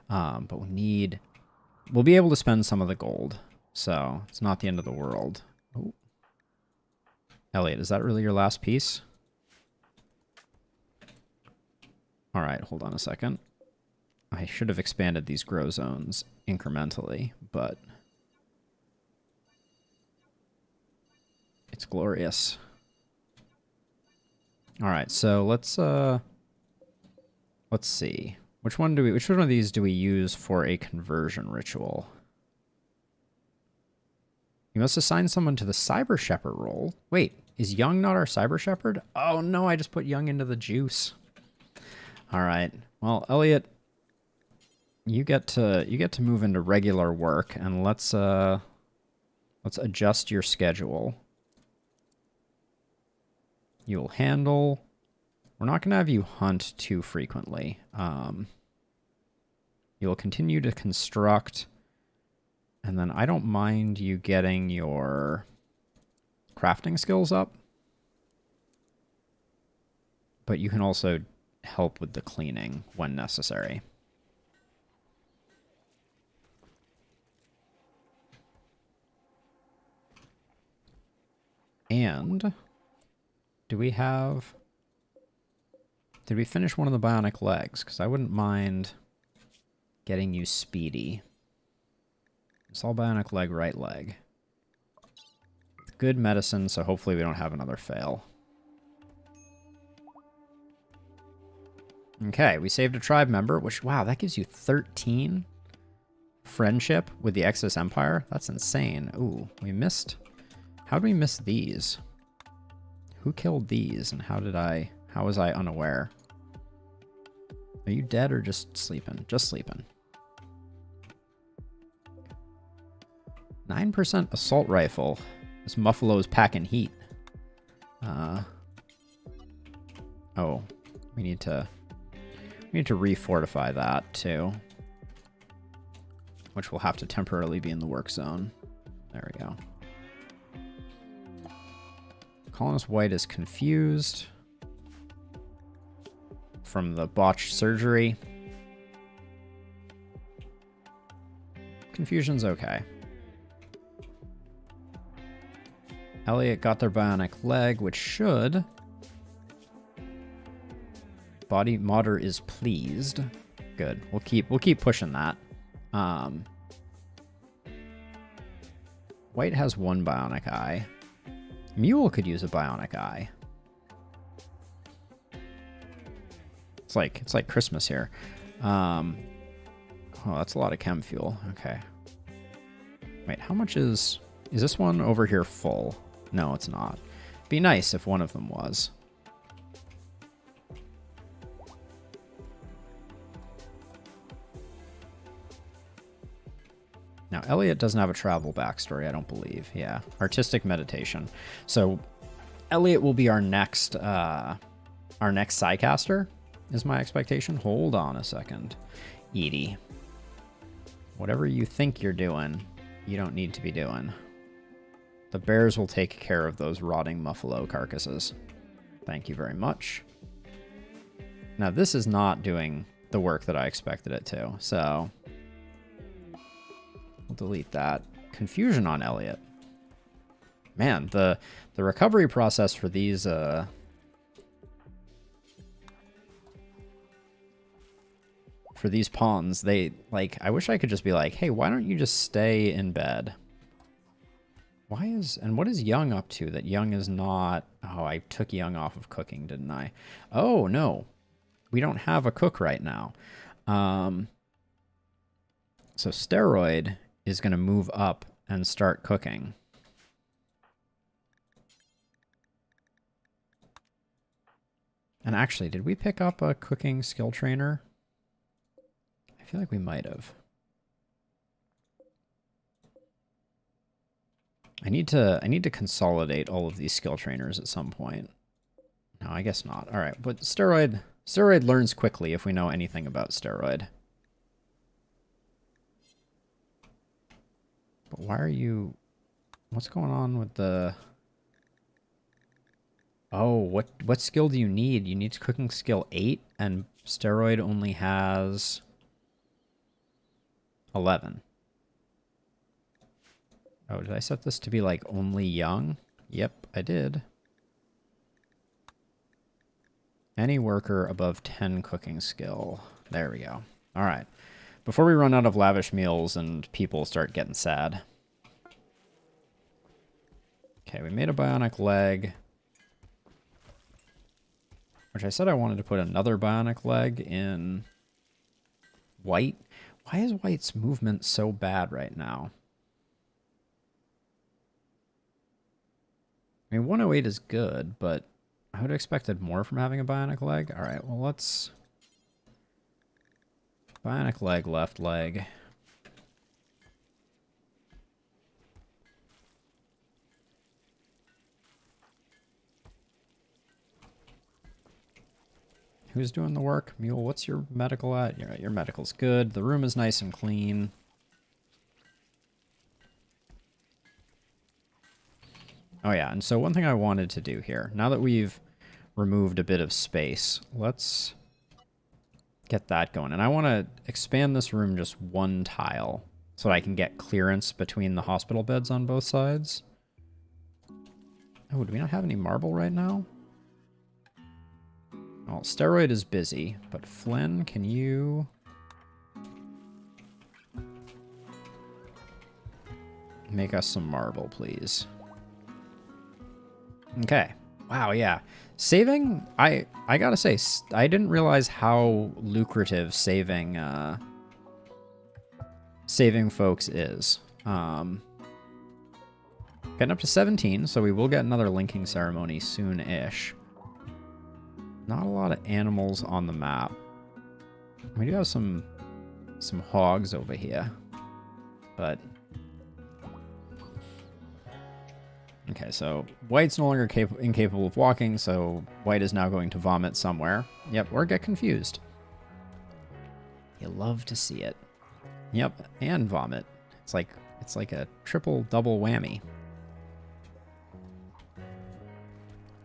But we'll be able to spend some of the gold. So it's not the end of the world. Oh. Elliot, is that really your last piece? All right, hold on a second. I should have expanded these grow zones incrementally, but it's glorious. All right, so let's see. Which one of these do we use for a conversion ritual? You must assign someone to the Cyber Shepherd role. Wait, is Young not our Cyber Shepherd? Oh no, I just put Young into the juice. All right. Well, Elliot, you get to move into regular work, and let's adjust your schedule. You'll handle. We're not going to have you hunt too frequently. You'll continue to construct. And then I don't mind you getting your crafting skills up. But you can also help with the cleaning when necessary. And did we finish one of the bionic legs? Because I wouldn't mind getting you speedy. It's all bionic leg, right leg. Good medicine, so hopefully we don't have another fail. Okay, we saved a tribe member, which, wow, that gives you 13 friendship with the Exodus Empire. That's insane. Ooh, we missed. How did we miss these? Who killed these and how was I unaware? Are you dead or just sleeping? Just sleeping. 9% assault rifle. This Muffalo's packing heat. Oh, we need to refortify that too. Which will have to temporarily be in the work zone. There we go. Colonist White is confused from the botched surgery. Confusion's okay. Elliot got their bionic leg, which should. Body modder is pleased. Good. We'll keep pushing that. White has one bionic eye. Mule could use a bionic eye. It's like Christmas here. Oh, that's a lot of chem fuel. Okay. Wait, how much is this one over here full? No, it's not. Be nice if one of them was. Now, Elliot doesn't have a travel backstory, I don't believe. Yeah, artistic meditation. So, Elliot will be our next Psycaster, is my expectation. Hold on a second. Edie. Whatever you think you're doing, you don't need to be doing. The bears will take care of those rotting Muffalo carcasses. Thank you very much. Now, this is not doing the work that I expected it to, so we'll delete that. Confusion on Elliot. Man, the recovery process for these pawns, they like, I wish I could just be like, hey, why don't you just stay in bed? What is Young up to that Young is not? Oh, I took Young off of cooking, didn't I? Oh, no. We don't have a cook right now. So Steroid is going to move up and start cooking. And actually, did we pick up a cooking skill trainer? I feel like we might have. I need to consolidate all of these skill trainers at some point. No, I guess not. All right, but Steroid learns quickly if we know anything about Steroid. But why are you... What's going on with the... Oh, what skill do you need? You need cooking skill 8, and Steroid only has 11. Oh, did I set this to be like only Young? Yep, I did. Any worker above 10 cooking skill. There we go. All right. Before we run out of lavish meals and people start getting sad. Okay, we made a bionic leg. Which I said I wanted to put another bionic leg in White. Why is White's movement so bad right now? I mean, 108 is good, but I would have expected more from having a bionic leg. All right, well, let's... Bionic leg, left leg. Who's doing the work? Mule, what's your medical at? Your medical's good. The room is nice and clean. Oh yeah, and so one thing I wanted to do here, now that we've removed a bit of space, let's get that going. And I want to expand this room just one tile so that I can get clearance between the hospital beds on both sides. Oh, do we not have any marble right now? Well, Steroid is busy, but Flynn, can you... make us some marble, please? Okay. Wow, yeah. Saving, I gotta say, I didn't realize how lucrative saving folks is. Getting up to 17, so we will get another linking ceremony soon-ish. Not a lot of animals on the map. We do have some hogs over here, but... Okay, so white's no longer incapable of walking, so white is now going to vomit somewhere. Yep, or get confused. You love to see it. Yep, and vomit. It's like a triple double whammy.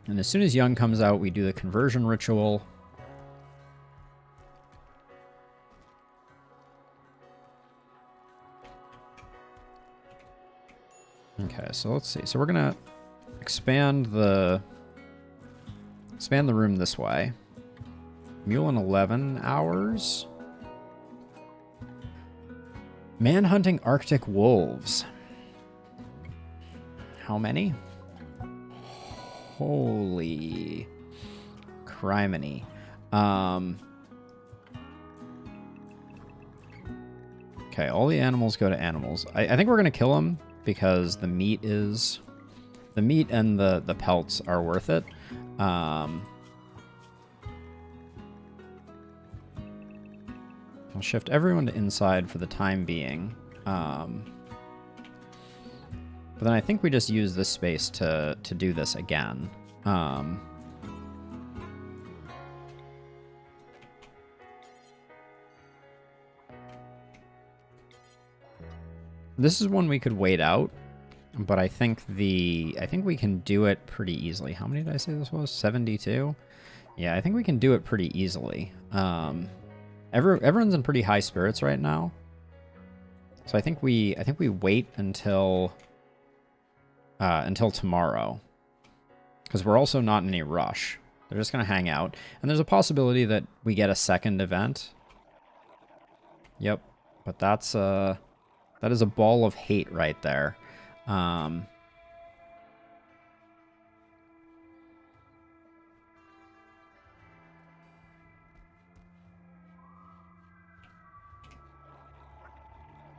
And as soon as young comes out, we do the conversion ritual. Okay, so let's see. So we're gonna expand the room this way. Mule in 11 hours. Manhunting Arctic wolves. How many? Holy criminy. Okay, all the animals go to animals. I think we're gonna kill them because the meat and the pelts are worth it. I'll shift everyone to inside for the time being. But then I think we just use this space to do this again. This is one we could wait out, but I think we can do it pretty easily. How many did I say this was? 72? Yeah, I think we can do it pretty easily. Everyone's in pretty high spirits right now. So I think we wait until tomorrow, because we're also not in any rush. They're just gonna hang out, and there's a possibility that we get a second event. Yep, but that is a ball of hate right there.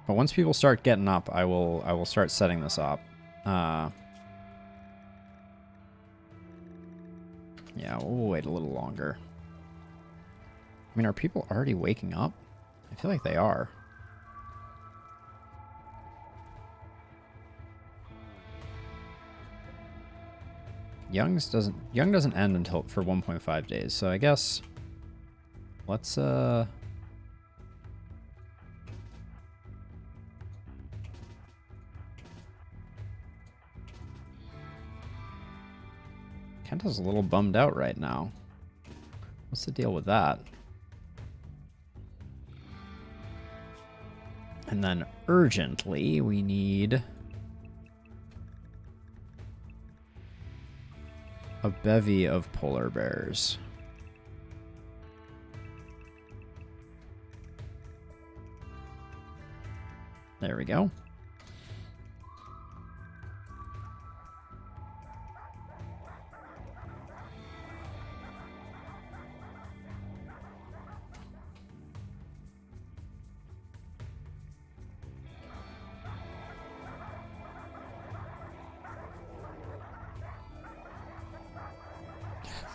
But once people start getting up, I will start setting this up. Yeah, we'll wait a little longer. I mean, are people already waking up? I feel like they are. Young doesn't end until for 1.5 days, so I guess let's Kenta's a little bummed out right now. What's the deal with that? And then urgently we need a bevy of polar bears. There we go.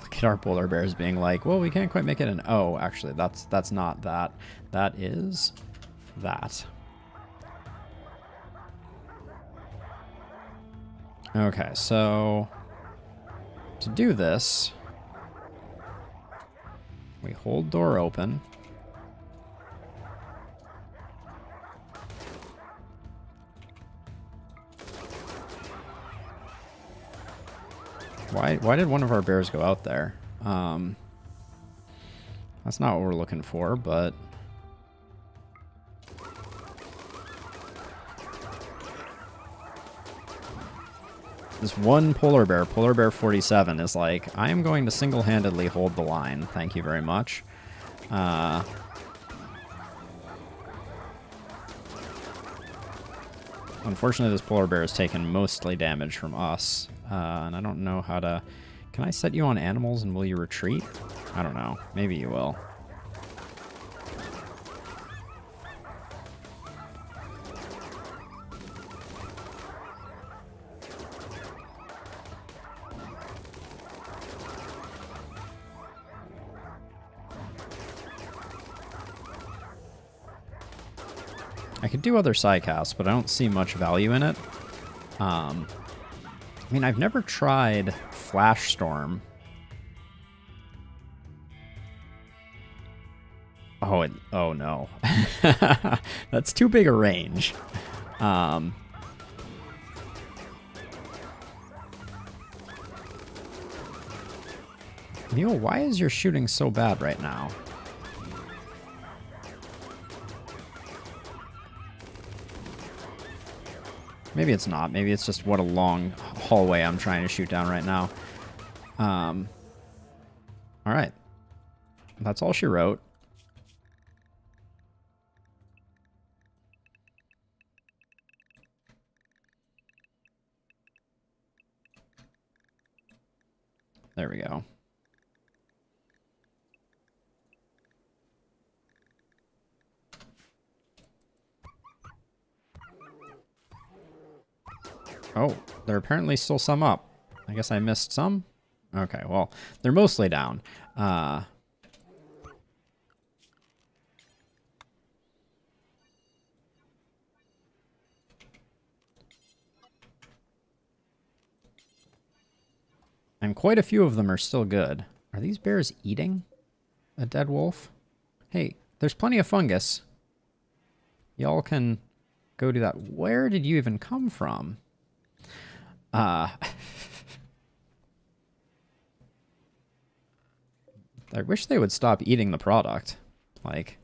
Look at our polar bears being like, well, we can't quite make it an O. Actually, that's not that. That is that. Okay, so to do this, we hold door open. Why did one of our bears go out there? That's not what we're looking for, but this one polar bear 47, is like, I am going to single-handedly hold the line. Thank you very much. Unfortunately, this polar bear has taken mostly damage from us. And I don't know how to... Can I set you on animals and will you retreat? I don't know. Maybe you will. I could do other Psycasts, but I don't see much value in it. I mean, I've never tried Flash Storm. Oh no. That's too big a range. Mule, why is your shooting so bad right now? Maybe it's not. Maybe it's just what a long hallway I'm trying to shoot down right now. Alright. That's all she wrote. There we go. Oh, there are apparently still some up. I guess I missed some? Okay, well, they're mostly down. I'm quite a few of them are still good. Are these bears eating a dead wolf? Hey, there's plenty of fungus. Y'all can go do that. Where did you even come from? I wish they would stop eating the product. Like...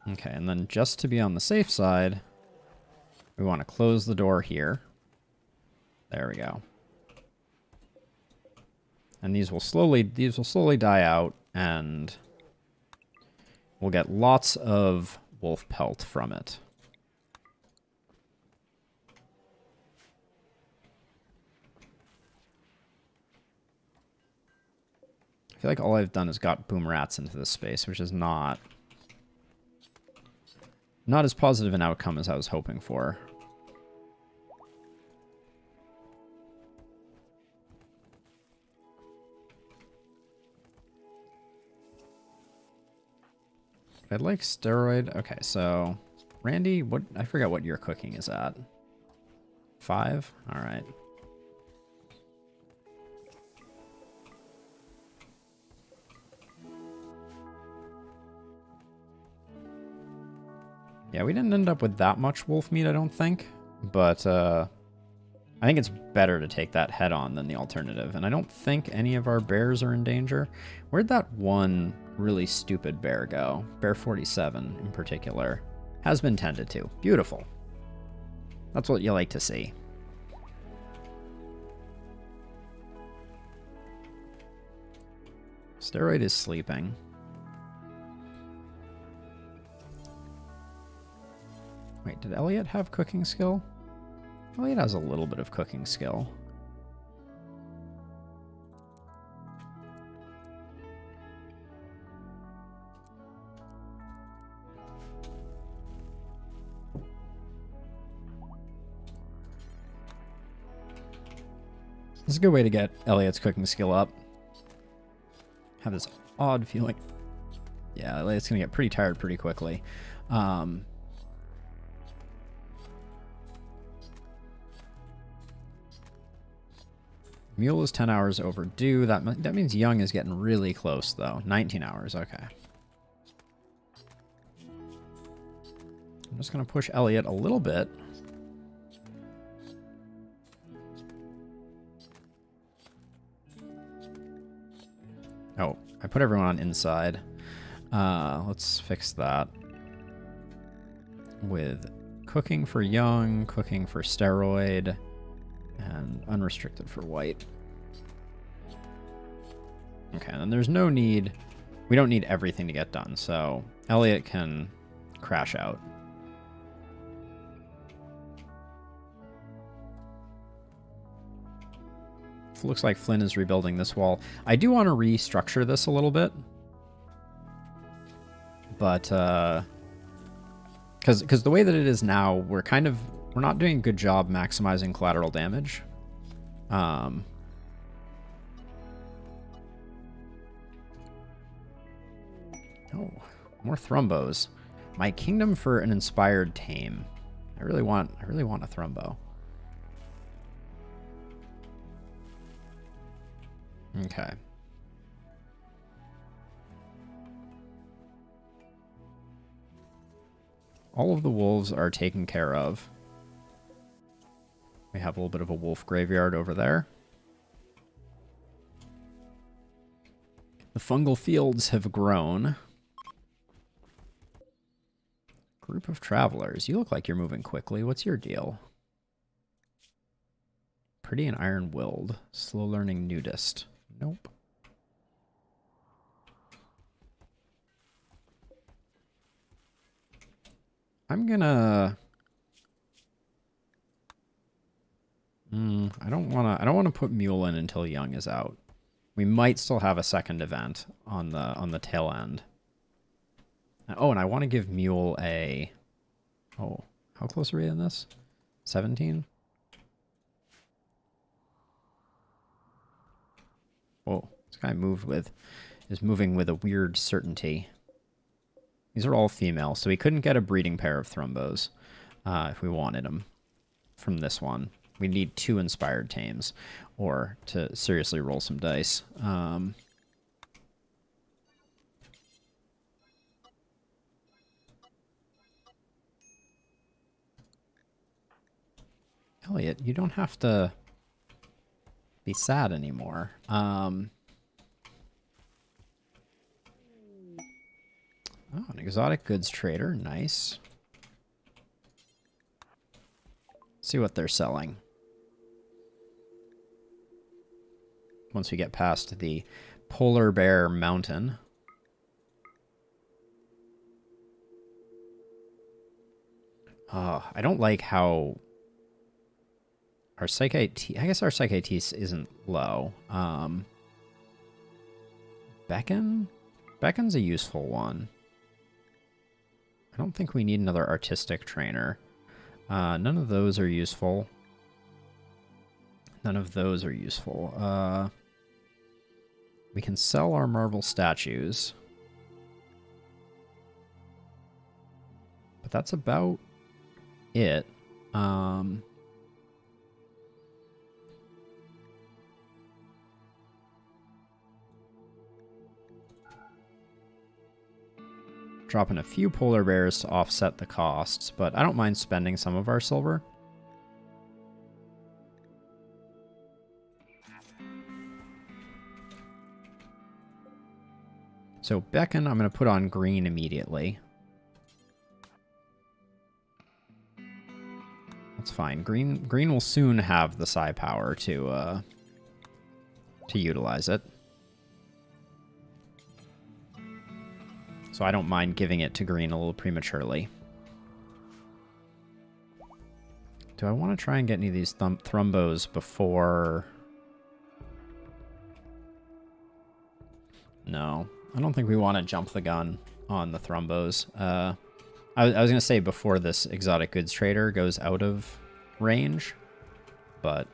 Okay, and then just to be on the safe side, we want to close the door here. There we go. And these will slowly die out, and we'll get lots of wolf pelt from it. I feel like all I've done is got boom rats into this space, which is not as positive an outcome as I was hoping for. I'd like steroid. Okay, so Randy, what? I forgot what your cooking is at. 5? All right. Yeah, we didn't end up with that much wolf meat, I don't think. But I think it's better to take that head on than the alternative. And I don't think any of our bears are in danger. Where'd that one really stupid bear go? Bear 47 in particular. Has been tended to. Beautiful. That's what you like to see. Steroid is sleeping. Wait, did Elliot have cooking skill? Elliot has a little bit of cooking skill. This is a good way to get Elliot's cooking skill up. Have this odd feeling. Yeah, Elliot's gonna get pretty tired pretty quickly. Mule is 10 hours overdue. That means Young is getting really close, though. 19 hours, okay. I'm just going to push Elliot a little bit. Oh, I put everyone on inside. Let's fix that. With cooking for Young, cooking for Steroid, and unrestricted for White. Okay, and then there's no need... We don't need everything to get done, so Elliot can crash out. It looks like Flynn is rebuilding this wall. I do want to restructure this a little bit. But, because the way that it is now, we're not doing a good job maximizing collateral damage. Oh, more Thrumbos. My kingdom for an inspired tame. I really want a Thrumbo. Okay. All of the wolves are taken care of. We have a little bit of a wolf graveyard over there. The fungal fields have grown. Group of travelers. You look like you're moving quickly. What's your deal? Pretty and iron-willed. Slow learning nudist. Nope. I'm gonna... I don't wanna put Mule in until Young is out. We might still have a second event on the tail end. Oh, and I want to give Mule a... Oh, how close are we in this? 17? Whoa, this guy is moving with a weird certainty. These are all female, so we couldn't get a breeding pair of Thrumbos if we wanted them from this one. We need 2 inspired tames, or to seriously roll some dice. Elliot, you don't have to be sad anymore. Oh, an exotic goods trader. Nice. See what they're selling. Once we get past the Polar Bear Mountain. Oh, I don't like how our Psyche... I guess our Psyche isn't low. Beckon? Beckon's a useful one. I don't think we need another artistic trainer. None of those are useful. None of those are useful. We can sell our marble statues. But that's about it. Dropping a few polar bears to offset the costs, but I don't mind spending some of our silver. So Beckon, I'm going to put on green immediately. That's fine. Green will soon have the psi power to utilize it. So I don't mind giving it to green a little prematurely. Do I want to try and get any of these Thrumbos before... No. I don't think we want to jump the gun on the Thrumbos. I was going to say before this exotic goods trader goes out of range, but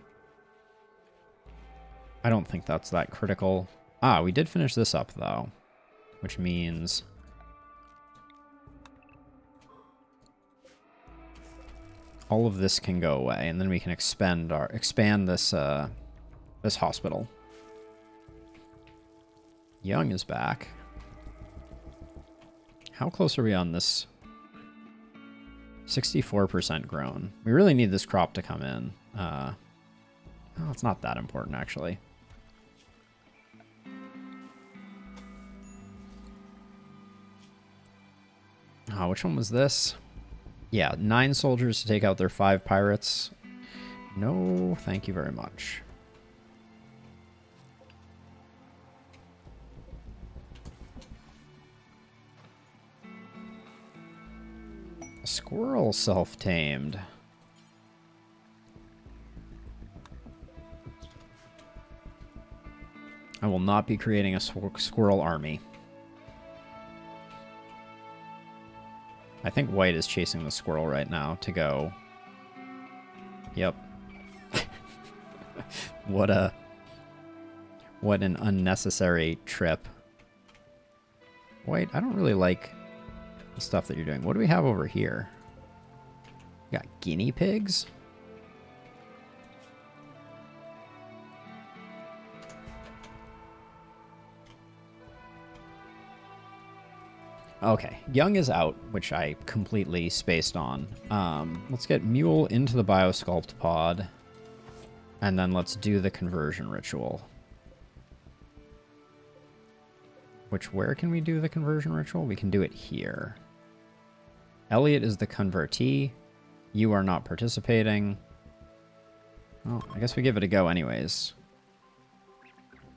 I don't think that's that critical. Ah, we did finish this up, though, which means... all of this can go away, and then we can expand this this hospital. Young is back. How close are we on this? 64% grown. We really need this crop to come in. Oh, it's not that important, actually. Which one was this? Yeah, 9 soldiers to take out their 5 pirates. No, thank you very much. A squirrel self-tamed. I will not be creating a squirrel army. I think white is chasing the squirrel right now to go. Yep. What an unnecessary trip. White, I don't really like the stuff that you're doing. What do we have over here? We got guinea pigs? Okay, Young is out, which I completely spaced on. Let's get Mule into the Biosculpt pod, and then let's do the conversion ritual. Where can we do the conversion ritual? We can do it here. Elliot is the convertee. You are not participating. Well, I guess we give it a go anyways.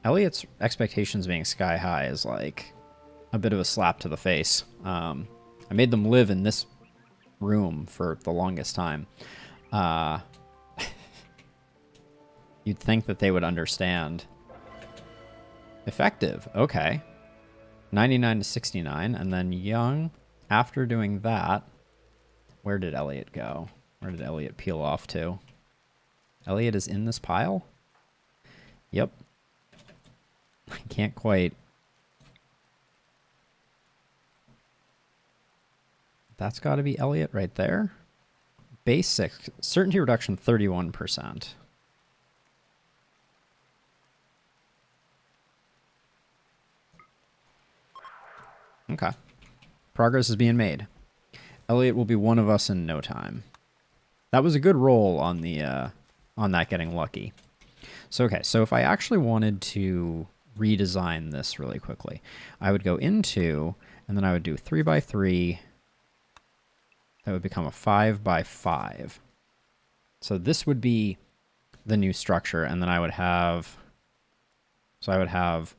Elliot's expectations being sky high is like a bit of a slap to the face. I made them live in this room for the longest time. You'd think that they would understand. Effective, okay. 99 to 69, and then Young, after doing that, where did Elliot go? Where did Elliot peel off to? Elliot is in this pile? Yep. I can't quite... That's got to be Elliot right there. Base 6, certainty reduction 31%. Okay. Progress is being made. Elliot will be one of us in no time. That was a good roll on the on that getting lucky. So okay, so if I actually wanted to redesign this really quickly, I would go into, and then I would do 3x3. That would become a 5x5. So this would be the new structure, and then I would have, so I would have,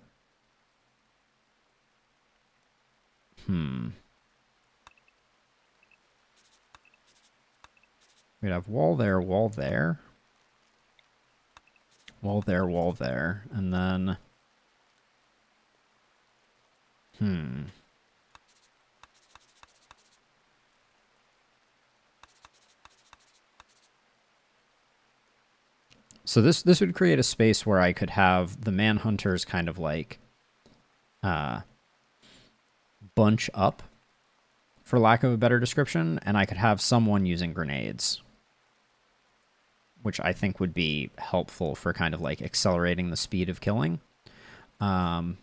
we'd have wall there, wall there, wall there, wall there, and then, So this would create a space where I could have the manhunters kind of like bunch up, for lack of a better description, and I could have someone using grenades, which I think would be helpful for kind of like accelerating the speed of killing. I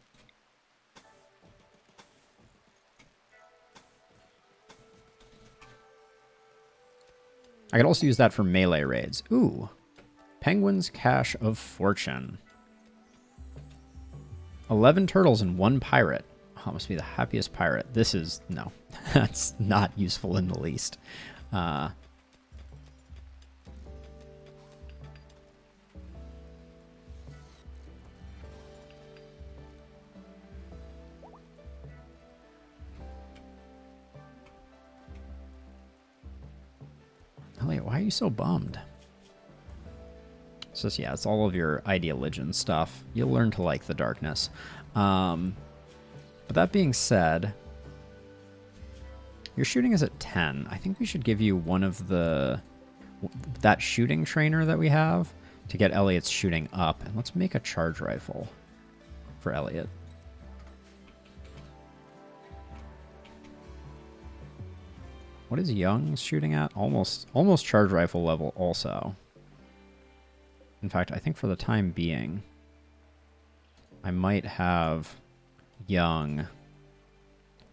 could also use that for melee raids. Ooh. Penguin's Cache of Fortune. 11 turtles and 1 pirate. Oh, must be the happiest pirate. This is... No. That's not useful in the least. Elliot, why are you so bummed? It's just, yeah, it's all of your Ideologian stuff. You'll learn to like the darkness. But that being said, your shooting is at 10. I think we should give you one of that shooting trainer that we have to get Elliot's shooting up. And let's make a charge rifle for Elliot. What is Young's shooting at? Almost charge rifle level also. In fact, I think for the time being, I might have Young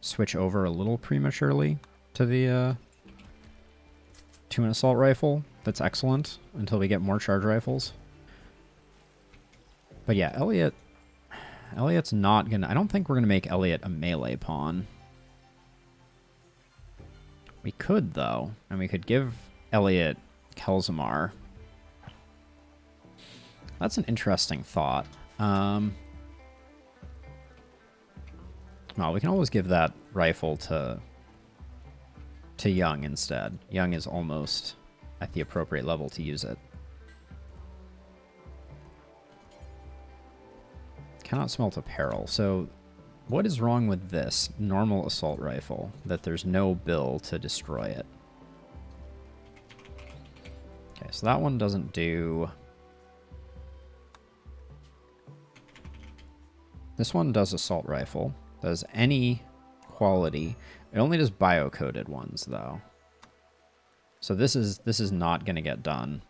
switch over a little prematurely to the to an assault rifle. That's excellent until we get more charge rifles. But yeah, Elliot's not gonna... I don't think we're gonna make Elliot a melee pawn. We could though, and we could give Elliot Kelzamar. That's an interesting thought. Well, we can always give that rifle to Young instead. Young is almost at the appropriate level to use it. Cannot smelt apparel. So what is wrong with this normal assault rifle that there's no bill to destroy it? Okay, so that one doesn't do... This one does assault rifle. Does any quality. It only does bio-coated ones, though. So this is not going to get done.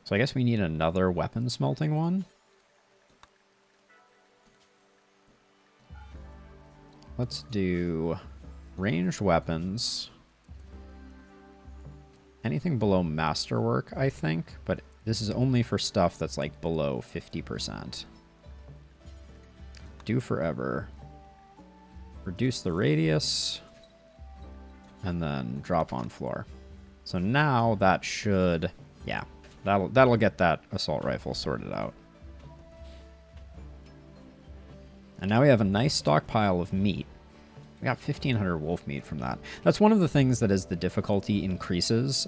So I guess we need another weapon smelting one. Let's do ranged weapons. Anything below masterwork, I think, but this is only for stuff that's like below 50%. Do forever. Reduce the radius. And then drop on floor. So now that should, yeah, that'll get that assault rifle sorted out. And now we have a nice stockpile of meat. We got 1,500 wolf meat from that. That's one of the things that as the difficulty increases.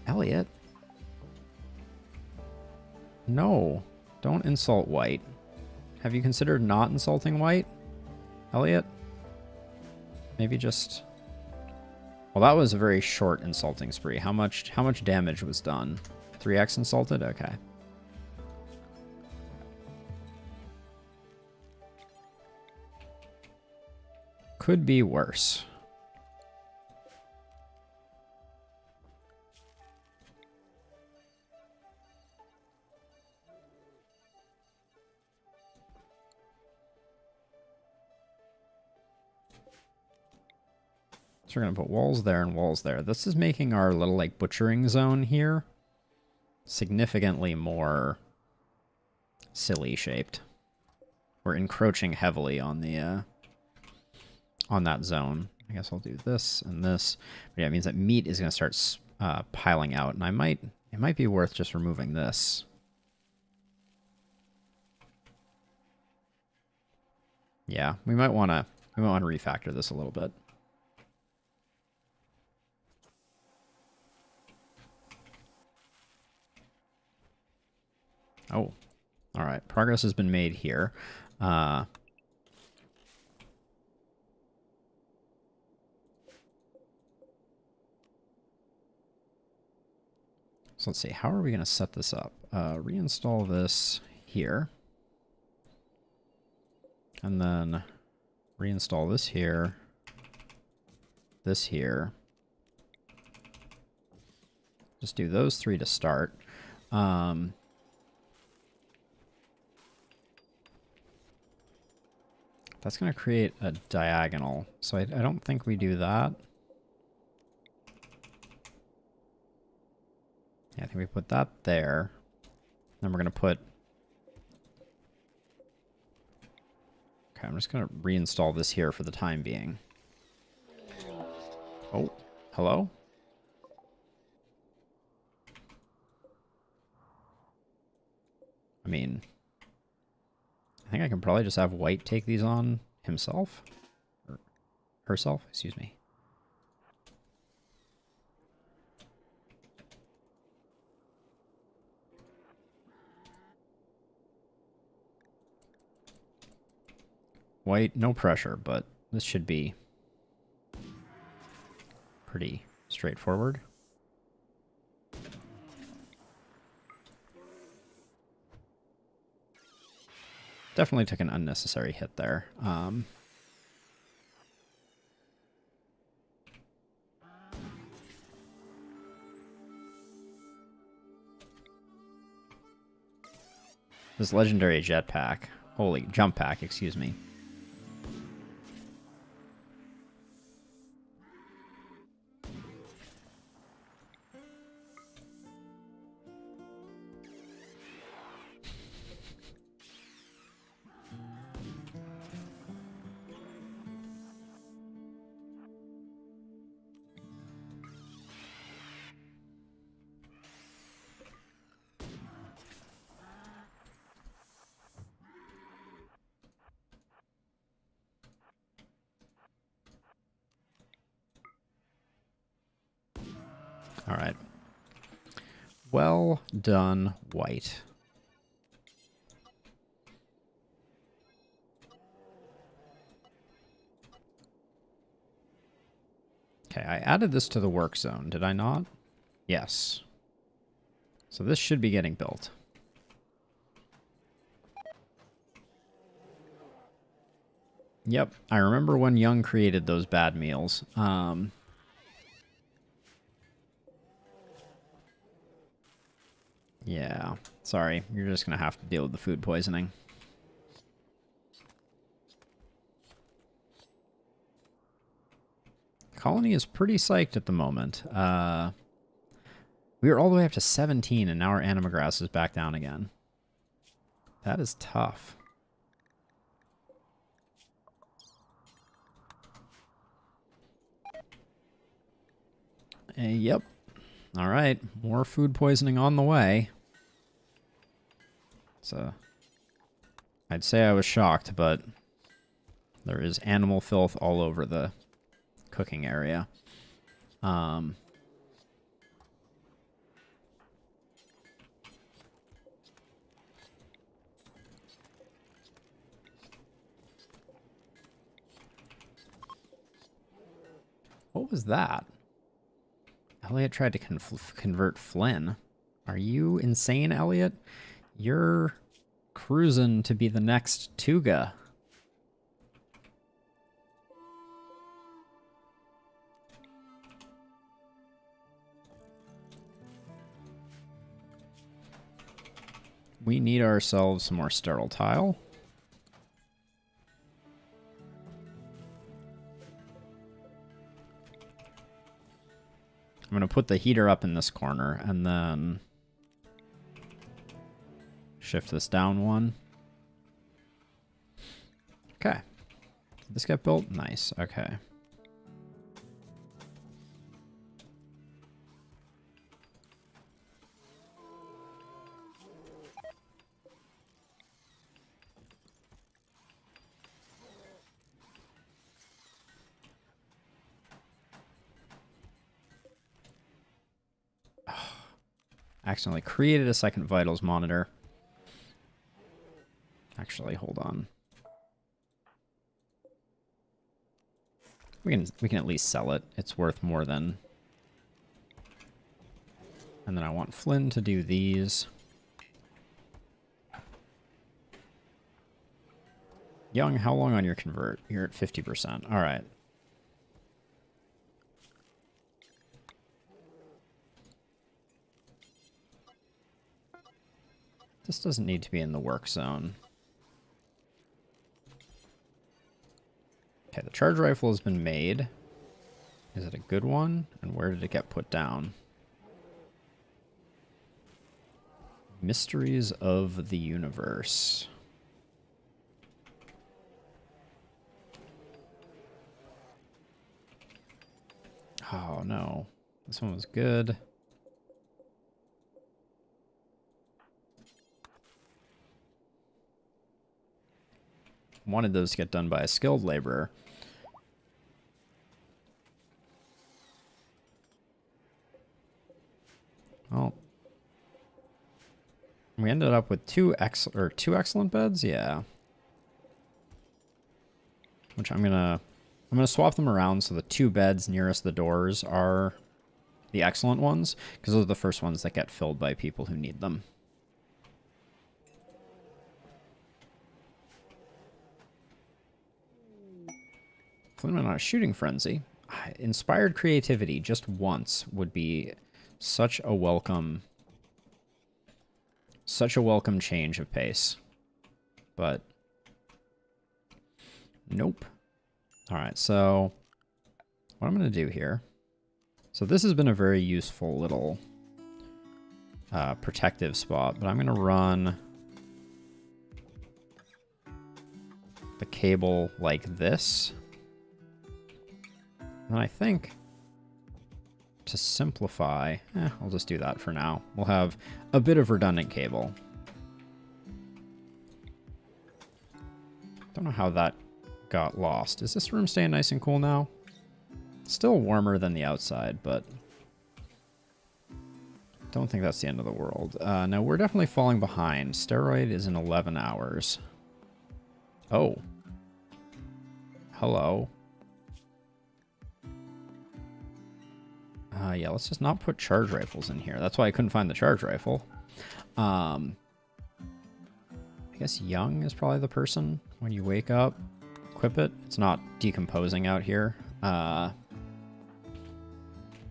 Elliot? No, don't insult White. Have you considered not insulting White, Elliot? Maybe just... Well, that was a very short insulting spree. How much damage was done? 3x insulted? Okay. Could be worse. So we're going to put walls there and walls there. This is making our little, like, butchering zone here significantly more silly shaped. We're encroaching heavily on the, on that zone. I guess I'll do this and this. But yeah, it means that meat is going to start piling out. And it might be worth just removing this. Yeah, we might want to refactor this a little bit. Oh, all right. Progress has been made here. So let's see. How are we going to set this up? Reinstall this here. And then reinstall this here. This here. Just do those three to start. That's going to create a diagonal, so I don't think we do that. Yeah, I think we put that there. Then we're going to put... Okay, I'm just going to reinstall this here for the time being. Oh, hello? I mean... I think I can probably just have White take these on himself. Or herself, excuse me. White, no pressure, but this should be pretty straightforward. Definitely took an unnecessary hit there. This legendary jetpack. Holy, jump pack, excuse me. All right. Well done, White. Okay, I added this to the work zone, did I not? Yes. So this should be getting built. Yep, I remember when Young created those bad meals. Yeah, sorry, you're just gonna have to deal with the food poisoning. Colony is pretty psyched at the moment. We were all the way up to 17, and now our animagrass is back down again. That is tough. Yep. All right, more food poisoning on the way. So, I'd say I was shocked, but there is animal filth all over the cooking area. What was that? Elliot tried to convert Flynn. Are you insane, Elliot? You're cruising to be the next Tuga. We need ourselves some more sterile tile. I'm going to put the heater up in this corner and then shift this down one. Okay. Did this get built? Nice. Okay. Accidentally created a second vitals monitor. Actually, hold on. We can at least sell it. It's worth more than. And then I want Flynn to do these. Young, how long on your convert? You're at 50%. All right. This doesn't need to be in the work zone. Okay, the charge rifle has been made. Is it a good one? And where did it get put down? Mysteries of the universe. Oh, no. This one was good. Wanted those to get done by a skilled laborer. Well, we ended up with two excellent beds, yeah. Which I'm gonna swap them around so the two beds nearest the doors are the excellent ones, because those are the first ones that get filled by people who need them. Flynn went on a shooting frenzy. Inspired creativity just once would be such a welcome change of pace. But nope. All right, so what I'm going to do here. So this has been a very useful little protective spot, but I'm going to run the cable like this. And I think, to simplify, I'll just do that for now. We'll have a bit of redundant cable. Don't know how that got lost. Is this room staying nice and cool now? Still warmer than the outside, but don't think that's the end of the world. No, we're definitely falling behind. Steroid is in 11 hours. Oh. Hello. Yeah, let's just not put charge rifles in here. That's why I couldn't find the charge rifle. I guess Young is probably the person when you wake up equip it. It's not decomposing out here. And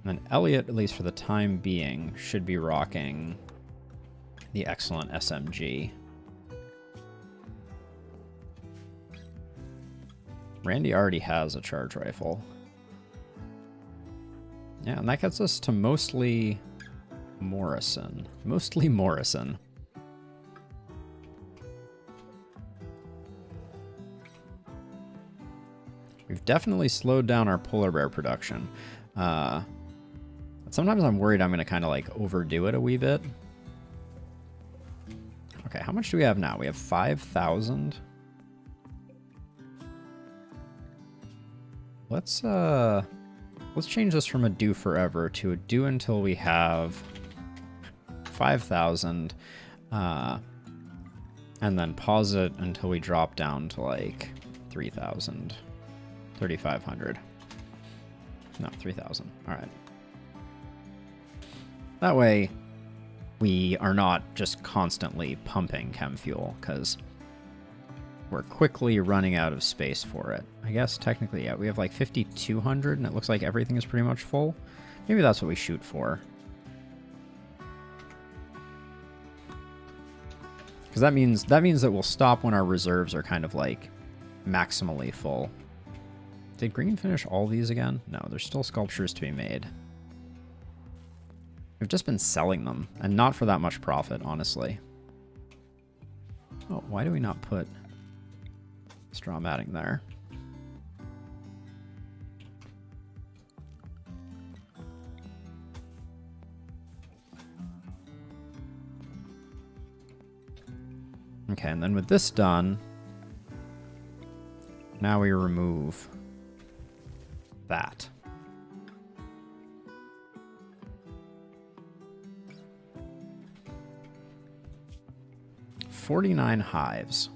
then Elliot, at least for the time being, should be rocking the excellent SMG. Randy already has a charge rifle. Yeah, and that gets us to mostly Morrison. Mostly Morrison. We've definitely slowed down our polar bear production. Sometimes I'm worried I'm going to kind of like overdo it a wee bit. Okay, how much do we have now? We have 5,000. Let's change this from a do forever to a do until we have 5,000, and then pause it until we drop down to like 3,000, 3,500. No, 3,000. All right. That way, we are not just constantly pumping chem fuel, because we're quickly running out of space for it. I guess technically, yeah, we have like 5,200, and it looks like everything is pretty much full. Maybe that's what we shoot for. Because that means that we'll stop when our reserves are kind of like maximally full. Did Green finish all these again? No, there's still sculptures to be made. We've just been selling them, and not for that much profit, honestly. Oh, why do we not put straw matting there? Okay, and then with this done, now we remove that. 49 hives.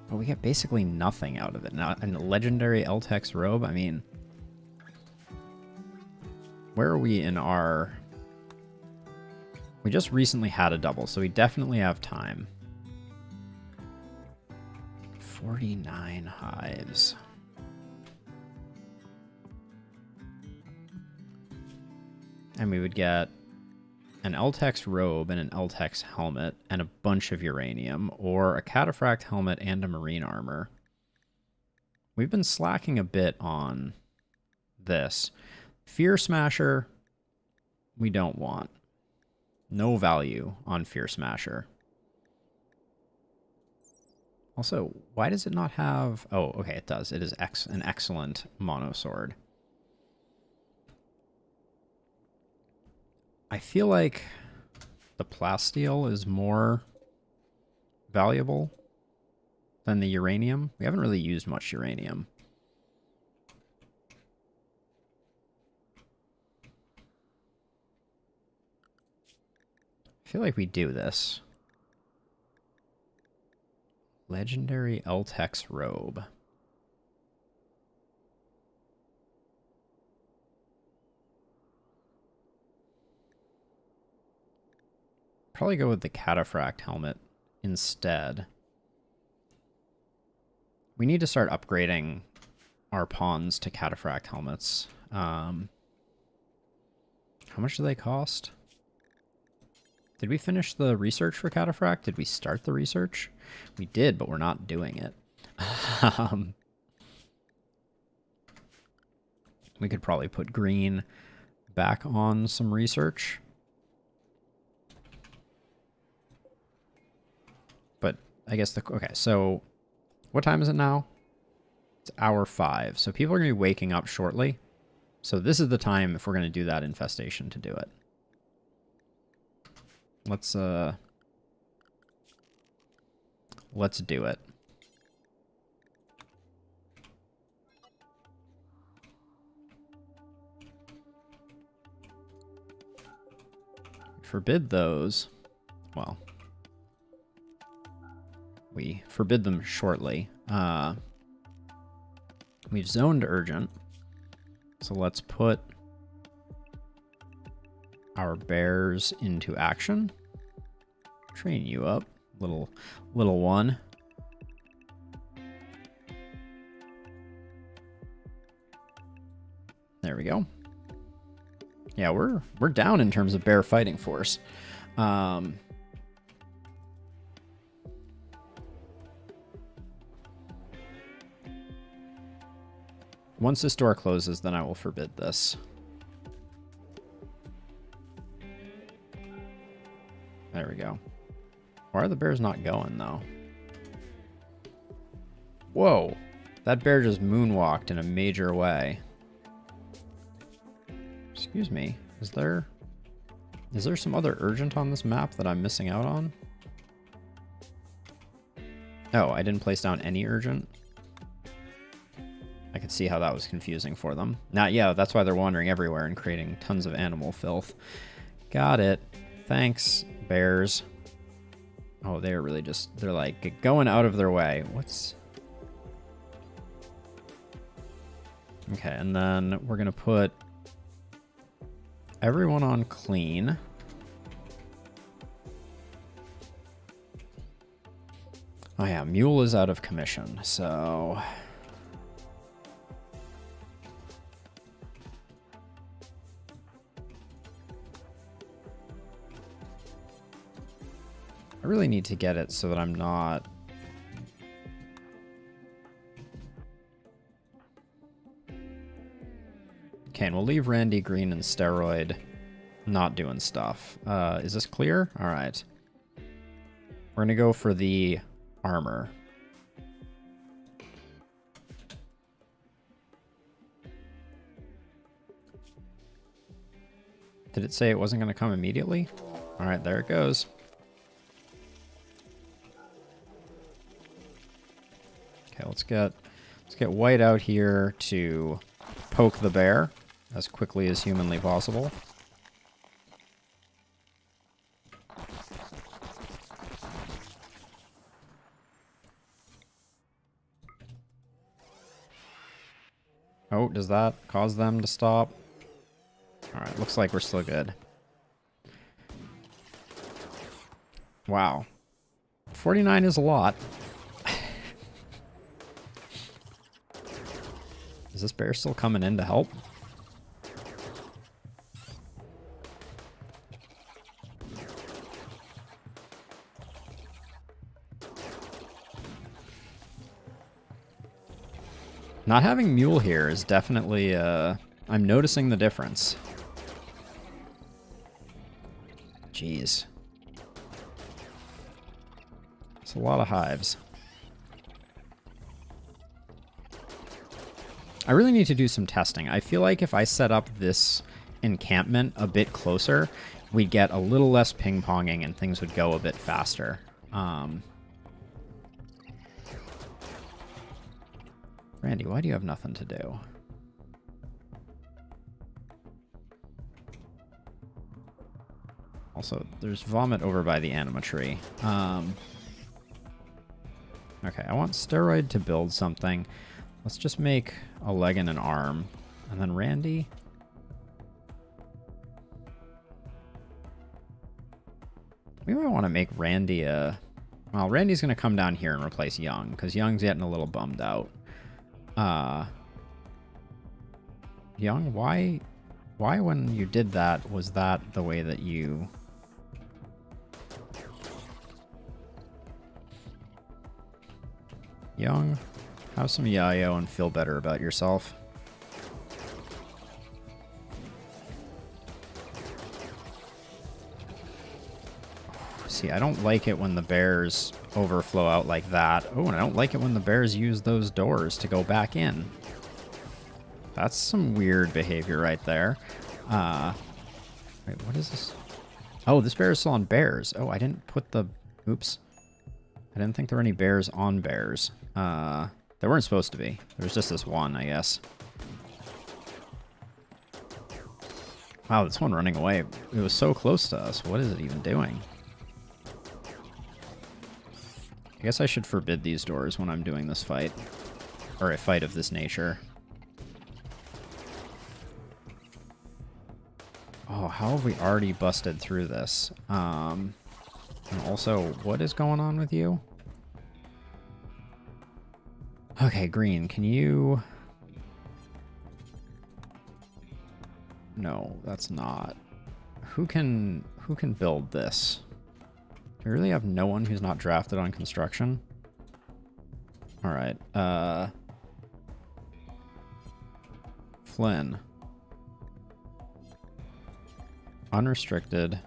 But we get basically nothing out of it. Now, a legendary Eltex robe, I mean... Where are we in our... We just recently had a double, so we definitely have time. 49 hives. And we would get an Eltex robe and an Eltex helmet and a bunch of uranium, or a cataphract helmet and a marine armor. We've been slacking a bit on this. Fear Smasher, we don't want. No value on Fear Smasher. Also, why does it not have... Oh, okay, it does. It is an excellent mono sword. I feel like the plasteel is more valuable than the uranium. We haven't really used much uranium. I feel like we do this. Legendary Eltex robe. Probably go with the cataphract helmet instead. We need to start upgrading our pawns to cataphract helmets. How much do they cost? Did we finish the research for cataphract? Did we start the research? We did, but we're not doing it. We could probably put Green back on some research. But I guess okay, so what time is it now? It's hour 5. So people are going to be waking up shortly. So this is the time, if we're going to do that infestation, to do it. Let's do it. Forbid those. Well, we forbid them shortly. We've zoned urgent. So let's put our bears into action. Train you up, little one. There we go. Yeah, we're down in terms of bear fighting force. Once this door closes, then I will forbid this. There we go. Why are the bears not going, though? Whoa! That bear just moonwalked in a major way. Excuse me. Is there some other urgent on this map that I'm missing out on? Oh, I didn't place down any urgent? I could see how that was confusing for them. Yeah, that's why they're wandering everywhere and creating tons of animal filth. Got it. Thanks, bears. Oh, they're really just... They're like going out of their way. What's... Okay, and then we're going to put everyone on clean. Oh yeah, Mule is out of commission, so... I really need to get it so that I'm not... Okay, and we'll leave Randy green and steroid not doing stuff. Is this clear? All right. We're going to go for the armor. Did it say it wasn't going to come immediately? All right, there it goes. Okay, let's get White out here to poke the bear as quickly as humanly possible. Oh, does that cause them to stop? Alright, looks like we're still good. Wow. 49 is a lot. Is this bear still coming in to help? Not having Mule here is definitely, I'm noticing the difference. Jeez. It's a lot of hives. I really need to do some testing. I feel like if I set up this encampment a bit closer, we'd get a little less ping-ponging and things would go a bit faster. Randy, why do you have nothing to do? Also, there's vomit over by the anima tree. Okay, I want Steroid to build something. Let's just make a leg and an arm. And then Randy. We might want to make Randy a... Well, Randy's going to come down here and replace Young, because Young's getting a little bummed out. Young, why when you did that, was that the way that you... Young, have some yayo and feel better about yourself. See, I don't like it when the bears overflow out like that. Oh, and I don't like it when the bears use those doors to go back in. That's some weird behavior right there. Wait, what is this? Oh, this bear is still on bears. Oh, I didn't put the... Oops. I didn't think there were any bears on bears. There weren't supposed to be. There was just this one, I guess. Wow, this one running away. It was so close to us. What is it even doing? I guess I should forbid these doors when I'm doing this fight. Or a fight of this nature. Oh, how have we already busted through this? And also, what is going on with you? Okay, Green, can you... No, that's not. Who can build this? Do we really have no one who's not drafted on construction? All right. Flynn. Unrestricted.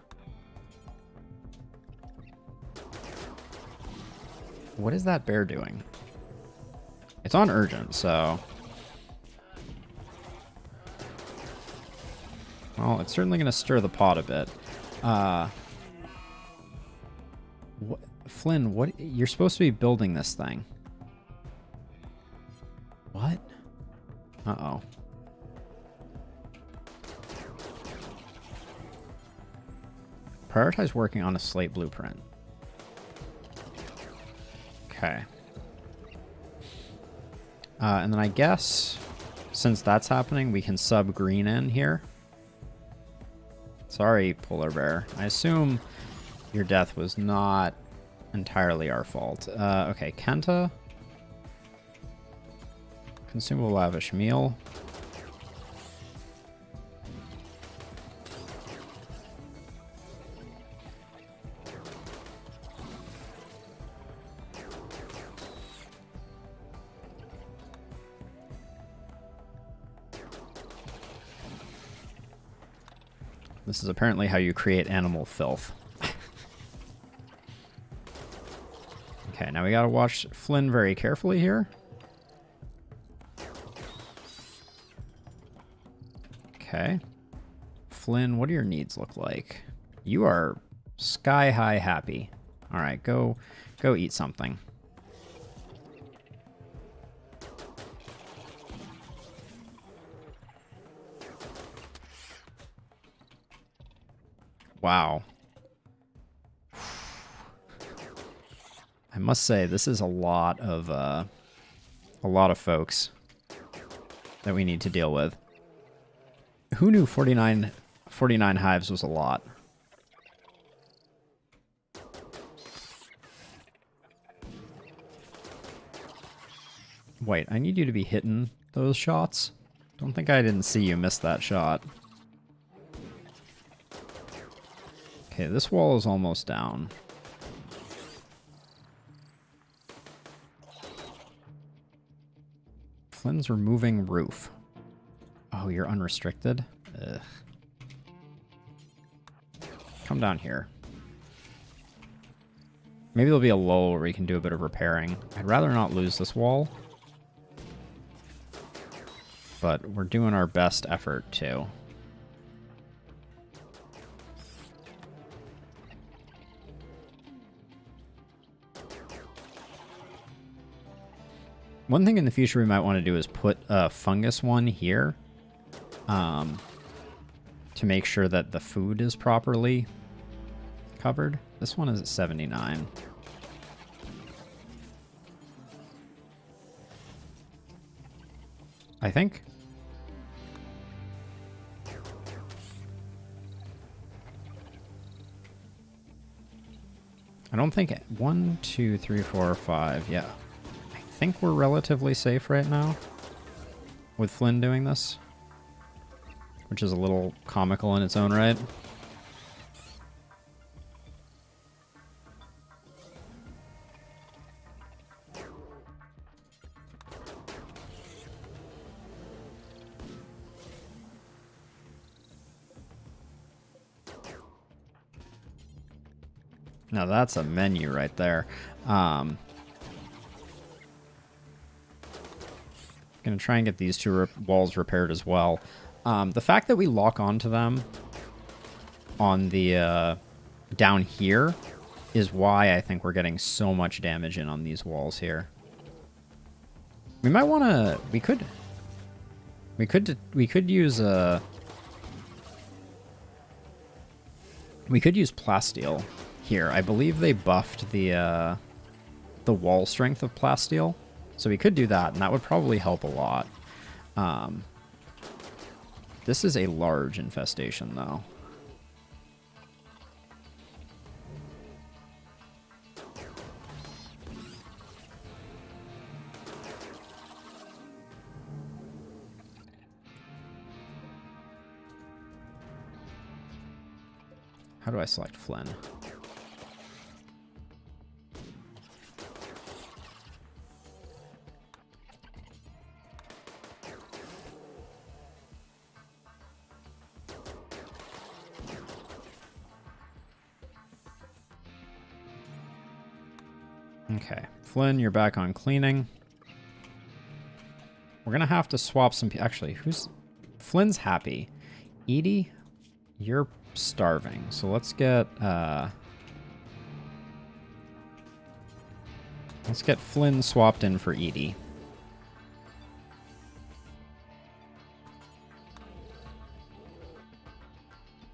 What is that bear doing? It's on urgent, so... Well, it's certainly going to stir the pot a bit. Flynn, what? You're supposed to be building this thing. What? Uh-oh. Prioritize working on a slate blueprint. Okay. And then I guess, since that's happening, we can sub green in here. Sorry, polar bear. I assume your death was not entirely our fault. Okay, Kenta. Consumable lavish meal. This is apparently how you create animal filth. Okay, now we gotta watch Flynn very carefully here. Okay. Flynn, what do your needs look like? You are sky high happy. All right, go eat something. Wow. I must say, this is a lot of folks that we need to deal with. Who knew 49 hives was a lot? Wait, I need you to be hitting those shots. Don't think I didn't see you miss that shot. Okay, this wall is almost down. Flynn's removing roof. Oh, you're unrestricted? Ugh. Come down here. Maybe there'll be a lull where we can do a bit of repairing. I'd rather not lose this wall. But we're doing our best effort too. One thing in the future we might want to do is put a fungus one here to make sure that the food is properly covered. This one is at 79. I think. I don't think 1, 2, 3, 4, 5. Yeah. I think we're relatively safe right now with Flynn doing this, which is a little comical in its own right. Now that's a menu right there. Gonna try and get these two walls repaired as well. The fact that we lock onto them on the down here is why I think we're getting so much damage in on these walls here. We might want to. We could use plasteel here. I believe they buffed the wall strength of plasteel. So we could do that, and that would probably help a lot. This is a large infestation, though. How do I select Flynn? Okay, Flynn, you're back on cleaning. We're gonna have to swap some. Actually, who's Flynn's happy? Edie, you're starving. So let's get Flynn swapped in for Edie.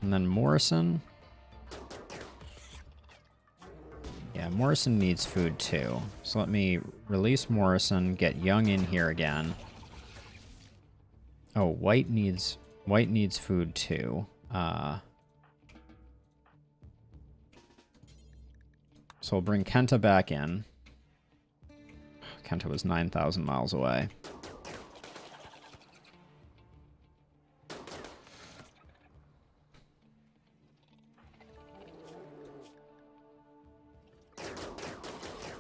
And then Morrison. Yeah, Morrison needs food too. So let me release Morrison, get Young in here again. Oh, White needs food too. So we'll bring Kenta back in. Kenta was 9,000 miles away.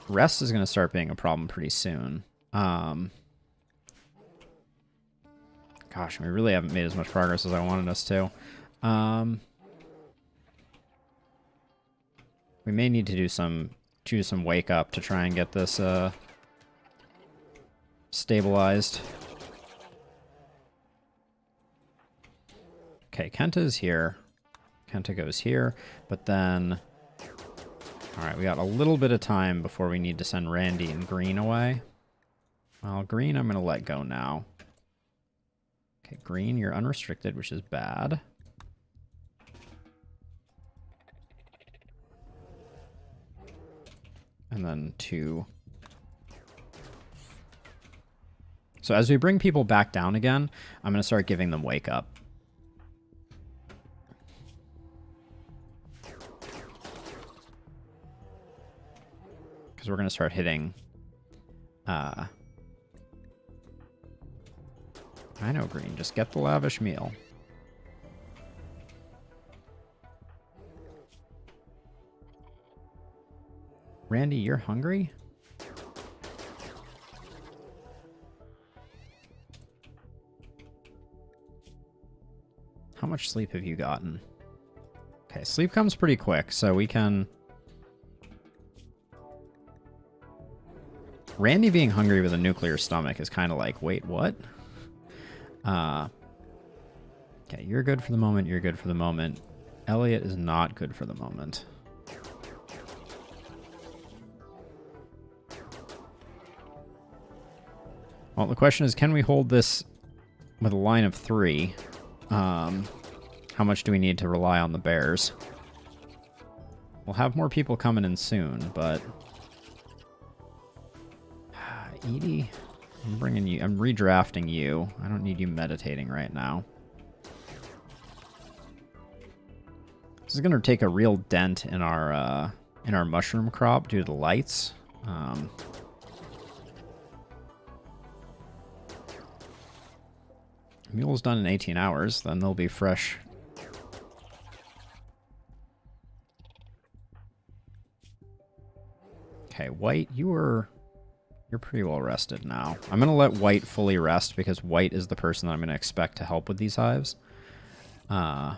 Rest is going to start being a problem pretty soon. Gosh, we really haven't made as much progress as I wanted us to. We may need to do some wake up to try and get this stabilized. Okay, Kenta's here. Kenta goes here, but then... Alright, we got a little bit of time before we need to send Randy and Green away. Well, Green I'm going to let go now. Okay, Green, you're unrestricted, which is bad. And then 2. So as we bring people back down again, I'm going to start giving them wake up. Because we're going to start hitting... I know, Green. Just get the lavish meal. Randy, you're hungry? How much sleep have you gotten? Okay, sleep comes pretty quick, so we can... Randy being hungry with a nuclear stomach is kind of like, wait, what? Okay, you're good for the moment, you're good for the moment. Elliot is not good for the moment. Well, the question is, can we hold this with a line of 3? How much do we need to rely on the bears? We'll have more people coming in soon, but... Edie, I'm bringing you... I'm redrafting you. I don't need you meditating right now. This is going to take a real dent in our mushroom crop due to the lights. Mule's done in 18 hours, then they'll be fresh. Okay, White, you're pretty well rested now. I'm going to let White fully rest because White is the person that I'm going to expect to help with these hives. Oh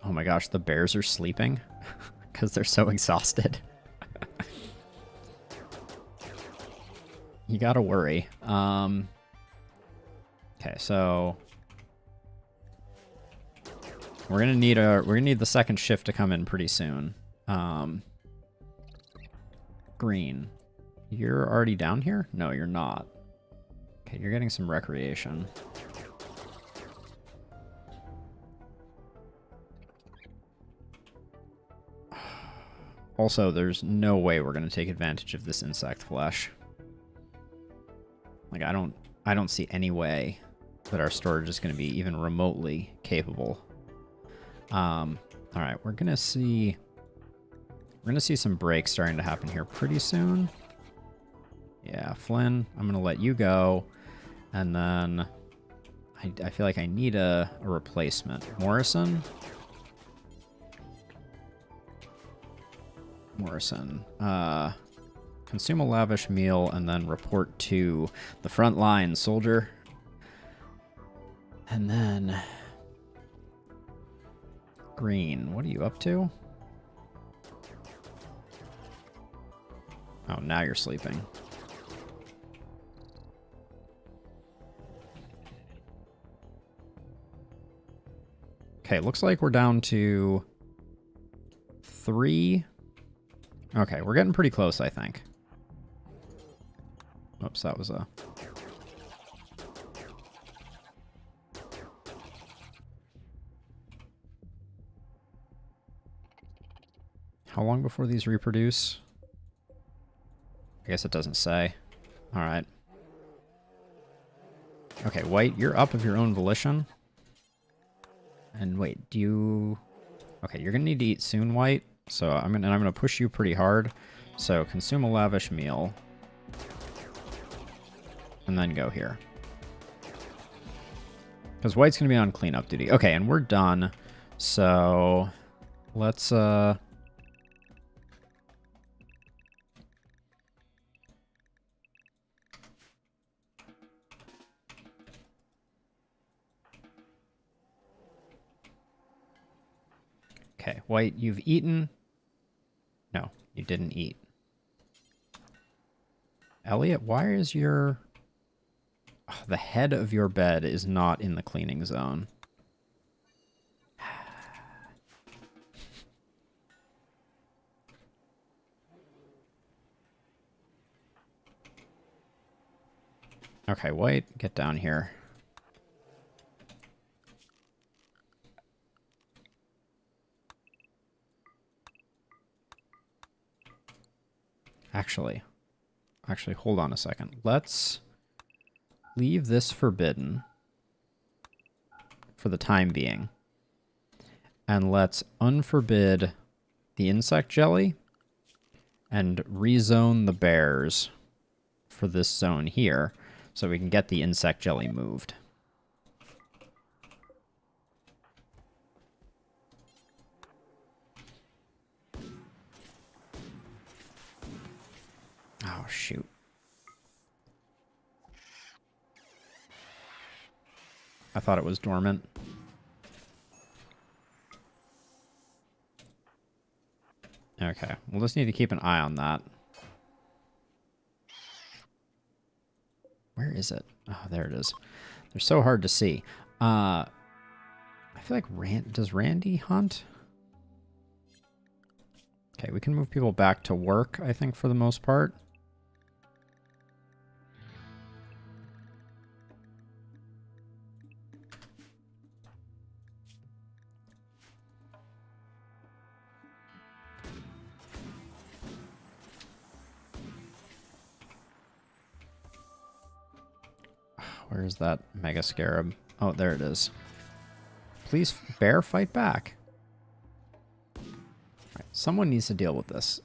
my gosh, the bears are sleeping because they're so exhausted. You gotta worry. Okay, so we're gonna need the second shift to come in pretty soon. Green, you're already down here? No, you're not. Okay, you're getting some recreation. Also, there's no way we're gonna take advantage of this insect flesh. Like, I don't see any way that our storage is going to be even remotely capable. All right, we're going to see some breaks starting to happen here pretty soon. Yeah, Flynn, I'm going to let you go. And then I feel like I need a replacement. Morrison? Morrison. Consume a lavish meal and then report to the front line, soldier. And then... Green, what are you up to? Oh, now you're sleeping. Okay, looks like we're down to 3. Okay, we're getting pretty close, I think. Oops, that was a... How long before these reproduce? I guess it doesn't say. Alright. Okay, White, you're up of your own volition. And wait, do you... Okay, you're gonna need to eat soon, White. So I'm gonna push you pretty hard. So consume a lavish meal. And then go here. Because White's gonna be on cleanup duty. Okay, and we're done. So let's Okay, White, you've eaten. No, you didn't eat. Elliot, why is your... Oh, the head of your bed is not in the cleaning zone. Okay, White, get down here. Actually, hold on a second. Let's leave this forbidden for the time being. And let's unforbid the insect jelly and rezone the bears for this zone here so we can get the insect jelly moved. Oh, shoot. I thought it was dormant. Okay, we'll just need to keep an eye on that. Where is it? Oh, there it is. They're so hard to see. I feel like does Randy hunt? Okay, we can move people back to work, I think, for the most part. Where's that Mega Scarab? Oh, there it is. Please, bear, fight back. Right, someone needs to deal with this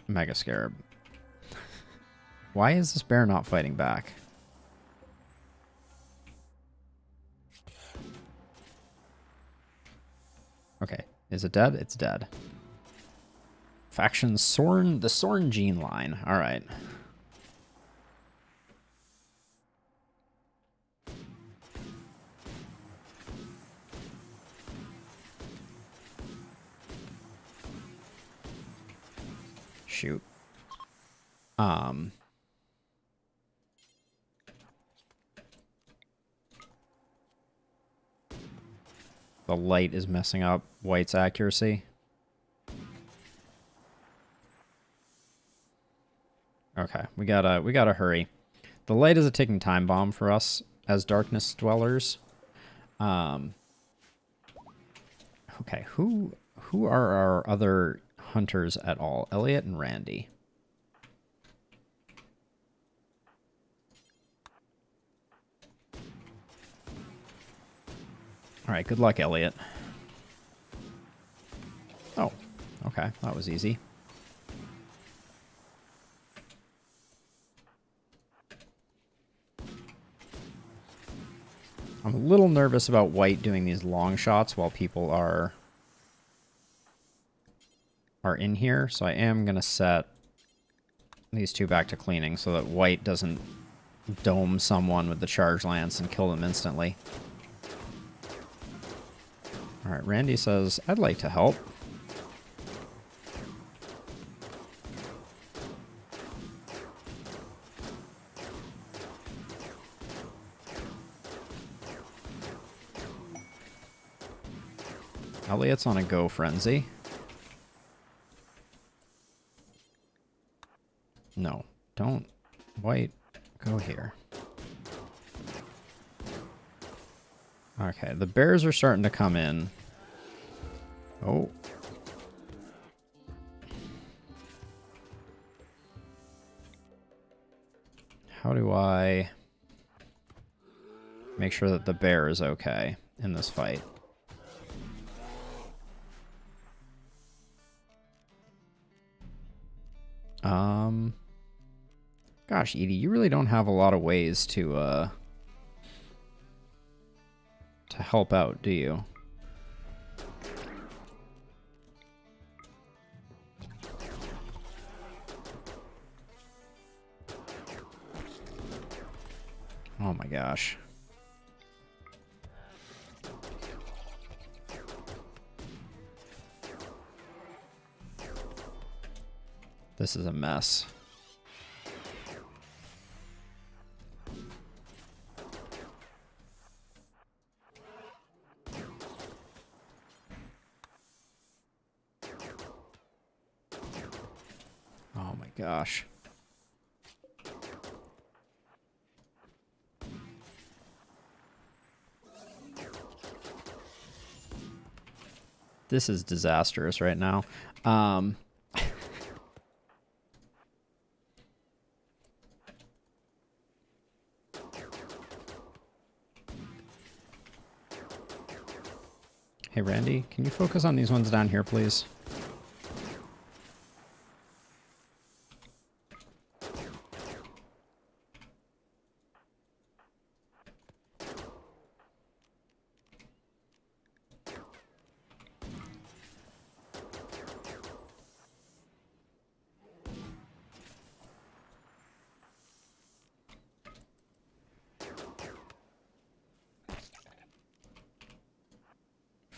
Mega Scarab. Why is this bear not fighting back? Okay, is it dead? It's dead. Faction Sorn, the Sorn gene line. All right. Shoot. The light is messing up White's accuracy. Okay, we gotta hurry. The light is a ticking time bomb for us as darkness dwellers. Okay, who are our other hunters at all? Elliot and Randy. All right, good luck, Elliot. Oh, okay, that was easy. I'm a little nervous about white doing these long shots while people are in here, so I am going to set these two back to cleaning so that white doesn't dome someone with the charge lance and kill them instantly. Alright, Randy says, I'd like to help. Elliot's on a go frenzy. No, don't. White, go here. Okay, the bears are starting to come in. Oh. How do I make sure that the bear is okay in this fight? Gosh, Edie, you really don't have a lot of ways to help out, do you? Oh my gosh. This is a mess. Oh my gosh. This is disastrous right now. Hey, Randy, can you focus on these ones down here, please?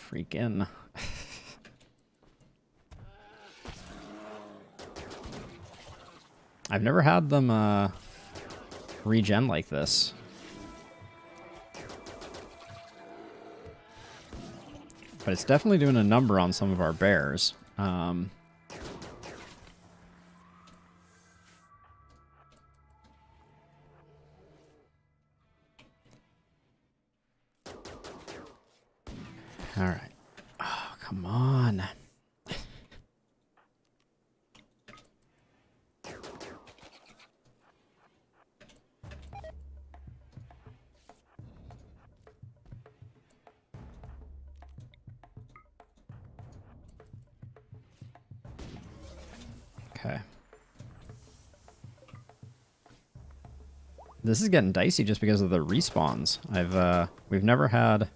Freaking. I've never had them regen like this. But it's definitely doing a number on some of our bears. All right. Oh, come on. Okay. This is getting dicey just because of the respawns. We've never had...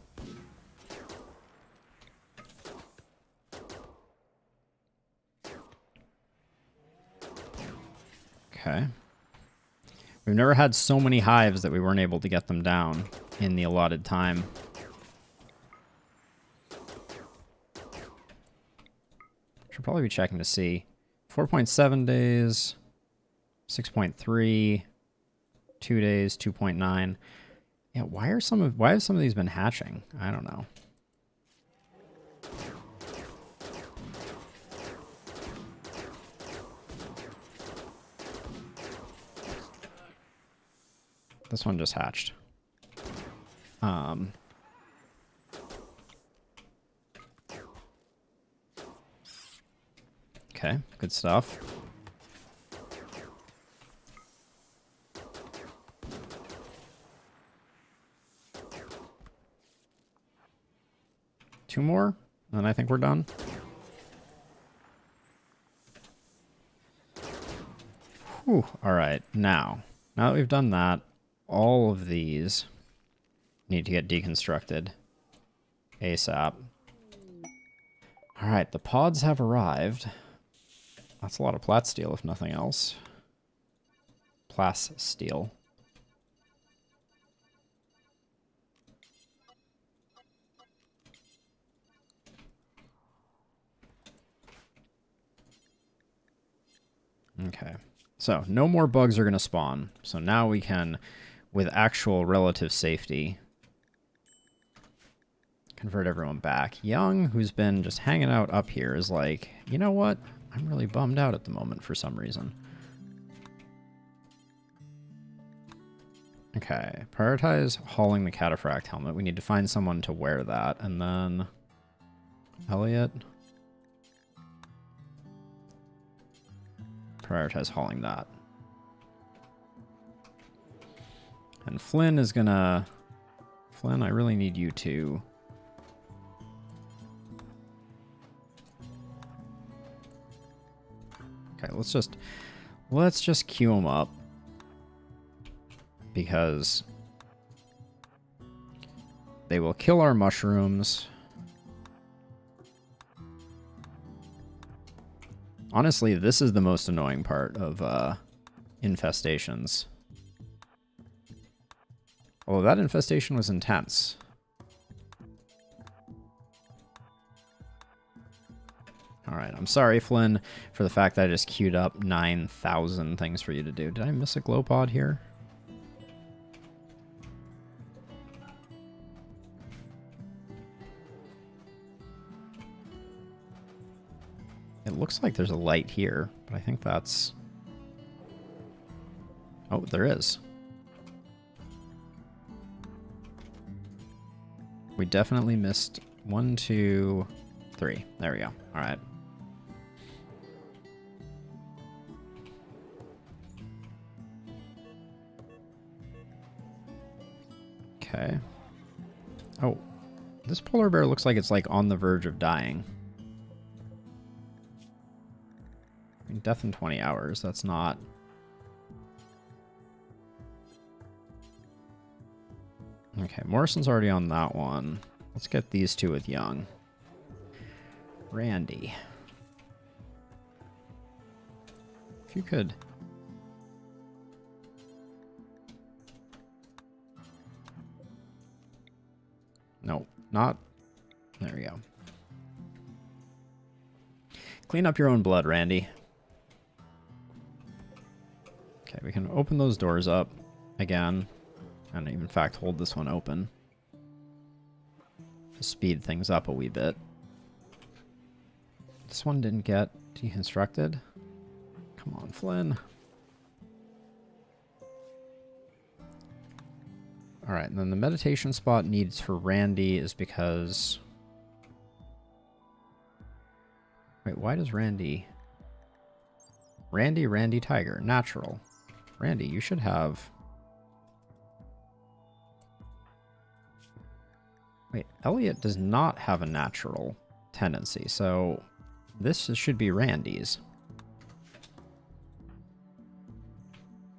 Okay. We've never had so many hives that we weren't able to get them down in the allotted time. Should probably be checking to see. 4.7 days, 6.3, 2 days, 2.9. Yeah, why have some of these been hatching? I don't know. This one just hatched. Okay, good stuff. Two more, and I think we're done. Whew, all right, now that we've done that, all of these need to get deconstructed ASAP. Alright, the pods have arrived. That's a lot of plat steel, if nothing else. Plas steel. Okay, so no more bugs are going to spawn. So now we can, with actual relative safety, convert everyone back. Young, who's been just hanging out up here, is like, you know what? I'm really bummed out at the moment for some reason. Okay, prioritize hauling the cataphract helmet. We need to find someone to wear that. And then Elliot. Prioritize hauling that. And Flynn is gonna... Flynn, I really need you to... Okay, let's just queue him up. Because they will kill our mushrooms. Honestly, this is the most annoying part of infestations. Although that infestation was intense. Alright, I'm sorry, Flynn, for the fact that I just queued up 9,000 things for you to do. Did I miss a glow pod here? It looks like there's a light here, but I think that's... Oh, there is. We definitely missed 1, 2, 3. There we go. All right. Okay. Oh, this polar bear looks like it's like on the verge of dying. I mean, death in 20 hours. That's not... Okay, Morrison's already on that one. Let's get these two with Young. Randy. If you could... No, not... There we go. Clean up your own blood, Randy. Okay, we can open those doors up again. And in fact, hold this one open. To speed things up a wee bit. This one didn't get deconstructed. Come on, Flynn. Alright, and then the meditation spot needs for Randy is because... Wait, why does Randy... Randy Tiger, natural. Randy, you should have... Wait, Elliot does not have a natural tendency, so this should be Randy's.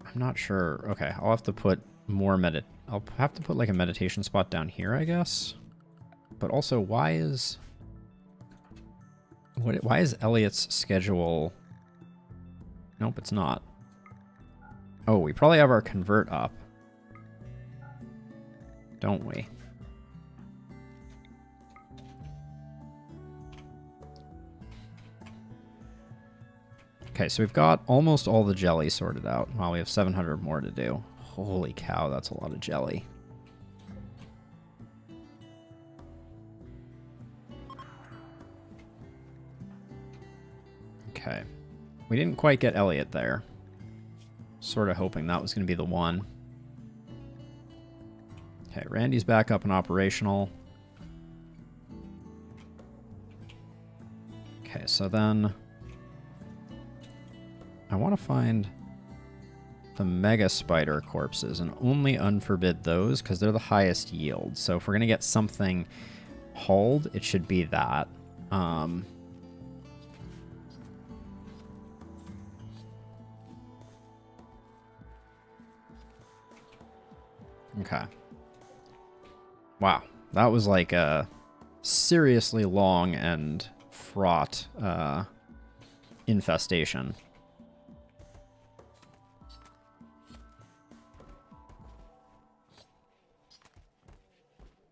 I'm not sure. Okay, I'll have to put more I'll have to put like a meditation spot down here, I guess. But also, why is Elliot's schedule... Nope, it's not. Oh, we probably have our convert up. Don't we? Okay, so we've got almost all the jelly sorted out. Wow, we have 700 more to do. Holy cow, that's a lot of jelly. Okay. We didn't quite get Elliot there. Sort of hoping that was going to be the one. Okay, Randy's back up and operational. Okay, so then... I want to find the mega spider corpses and only unforbid those because they're the highest yield. So if we're going to get something hauled, it should be that. Okay. Wow, that was like a seriously long and fraught infestation.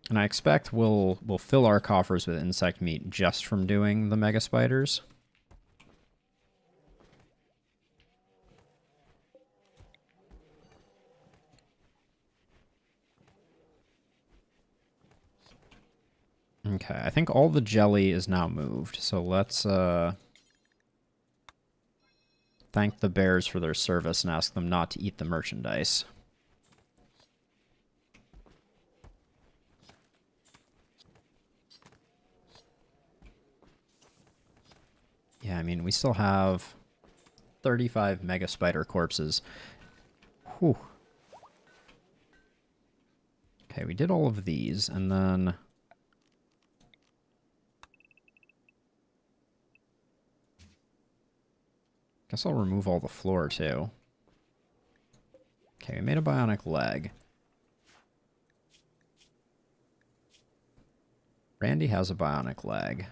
And I expect we'll fill our coffers with insect meat just from doing the mega spiders. Okay, I think all the jelly is now moved, so let's thank the bears for their service and ask them not to eat the merchandise. Yeah, I mean, we still have 35 mega spider corpses. Whew. Okay, we did all of these, and then... Guess I'll remove all the floor, too. Okay, we made a bionic leg. Randy has a bionic leg.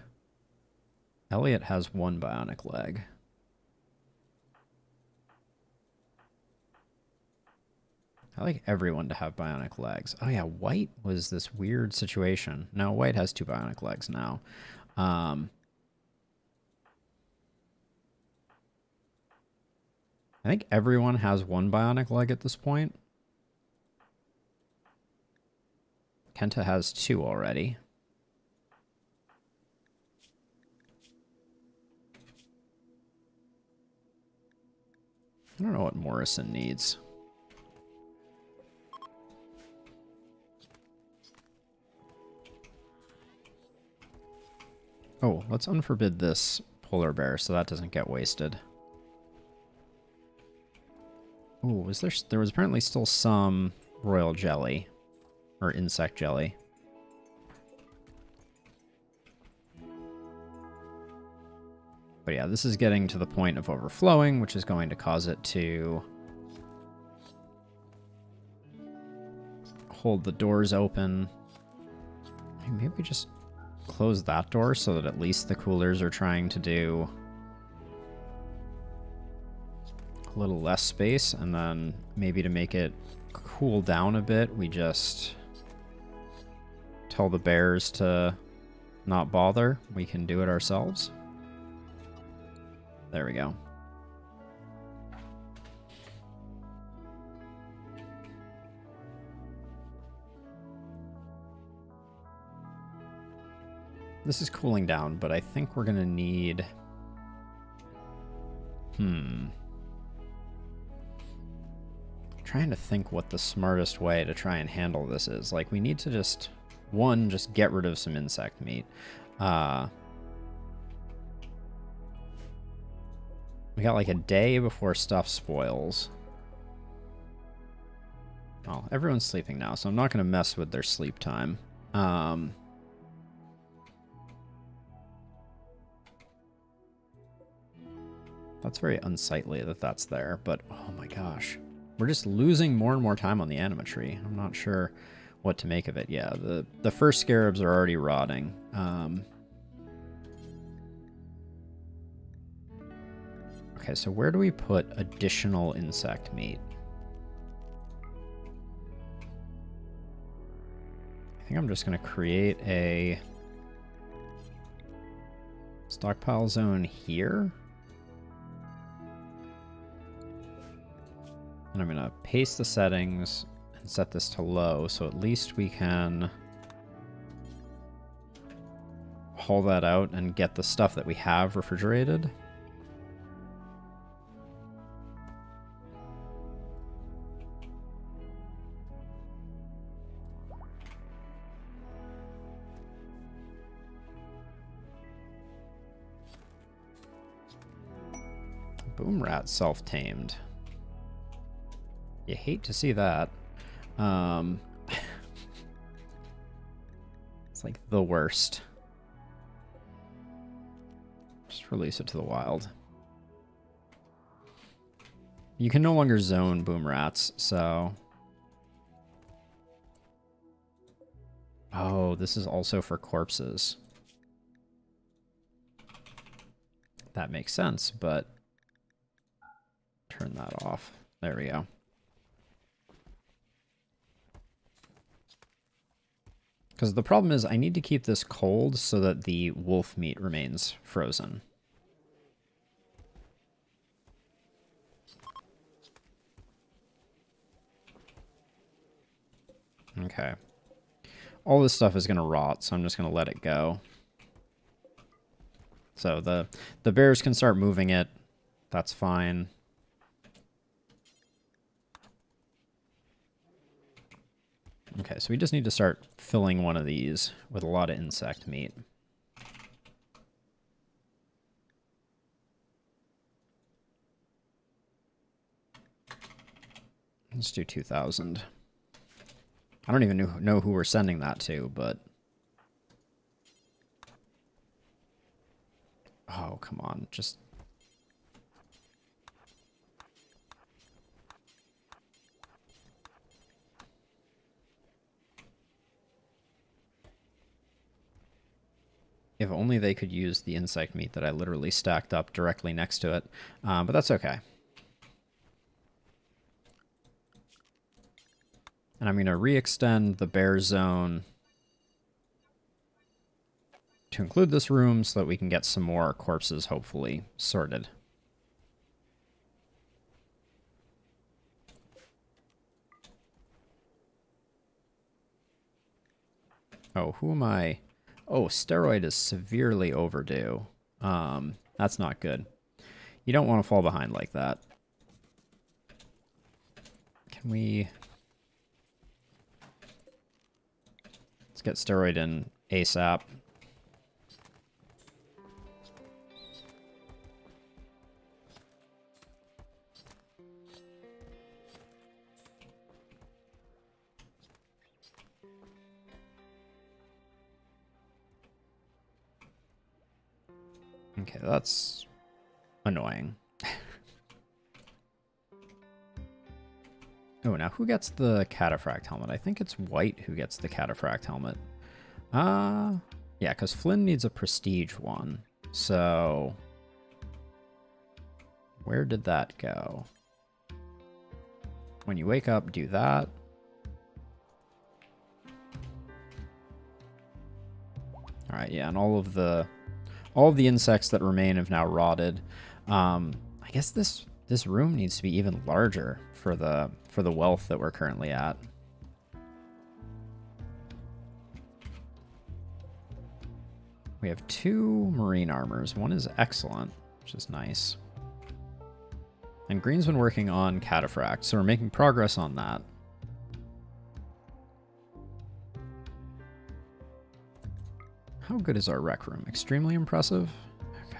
Elliot has one bionic leg. I like everyone to have bionic legs. Oh yeah, White was this weird situation. No, White has two bionic legs now. I think everyone has one bionic leg at this point. Kenta has two already. I don't know what Morrison needs. Oh, let's unforbid this polar bear so that doesn't get wasted. Oh, was there was apparently still some royal jelly or insect jelly. But yeah, this is getting to the point of overflowing, which is going to cause it to hold the doors open. Maybe we just close that door so that at least the coolers are trying to do a little less space, and then maybe to make it cool down a bit, we just tell the bears to not bother. We can do it ourselves. There we go. This is cooling down, but I think we're gonna need... Trying to think what the smartest way to try and handle this is. Like, we need to just, one, just get rid of some insect meat. We got like a day before stuff spoils. Well, everyone's sleeping now, so I'm not going to mess with their sleep time. That's very unsightly that that's there, but oh my gosh. We're just losing more and more time on the animatry. I'm not sure what to make of it. Yeah, the first scarabs are already rotting. Okay, so where do we put additional insect meat? I think I'm just going to create a stockpile zone here. And I'm going to paste the settings and set this to low, so at least we can haul that out and get the stuff that we have refrigerated. Boom rat self-tamed. You hate to see that. It's like the worst. Just release it to the wild. You can no longer zone boom rats, so... Oh, this is also for corpses. That makes sense, but turn that off. There we go. Because the problem is I need to keep this cold so that the wolf meat remains frozen. Okay. All this stuff is going to rot, so I'm just going to let it go. So the bears can start moving it. That's fine. Okay, so we just need to start filling one of these with a lot of insect meat. Let's do 2,000. I don't even know who we're sending that to, but... Oh, come on, just... If only they could use the insect meat that I literally stacked up directly next to it. But that's okay. And I'm going to re-extend the bear zone to include this room so that we can get some more corpses, hopefully, sorted. Oh, who am I? Oh, steroid is severely overdue. That's not good. You don't want to fall behind like that. Can we... Let's get steroid in ASAP. Okay, that's annoying. Oh, now who gets the cataphract helmet? I think it's White who gets the cataphract helmet. Yeah, because Flynn needs a prestige one. So, where did that go? When you wake up, do that. All right, yeah, and all of the insects that remain have now rotted. I guess this room needs to be even larger for the wealth that we're currently at. We have 2 marine armors. One is excellent, which is nice. And Green's been working on cataphract, so we're making progress on that. How good is our rec room? Extremely impressive. Okay.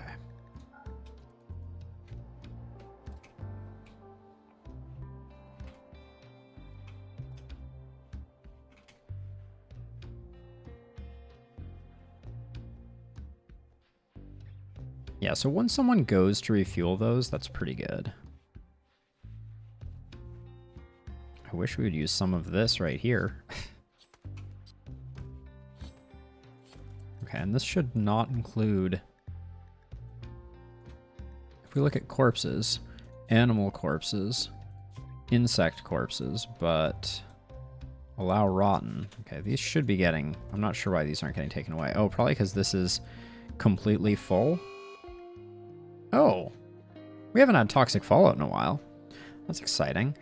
Yeah, so when someone goes to refuel those, that's pretty good. I wish we would use some of this right here. Okay, and this should not include... If we look at corpses, animal corpses, insect corpses, but allow rotten. Okay, these should be getting... I'm not sure why these aren't getting taken away. Oh, probably because this is completely full. Oh, we haven't had toxic fallout in a while. That's exciting.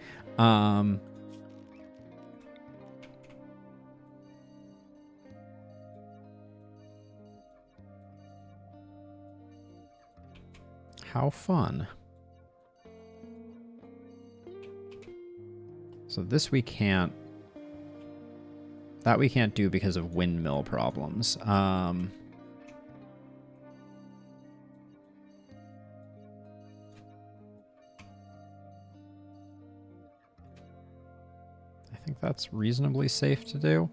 How fun. So this we can't... That we can't do because of windmill problems. I think that's reasonably safe to do.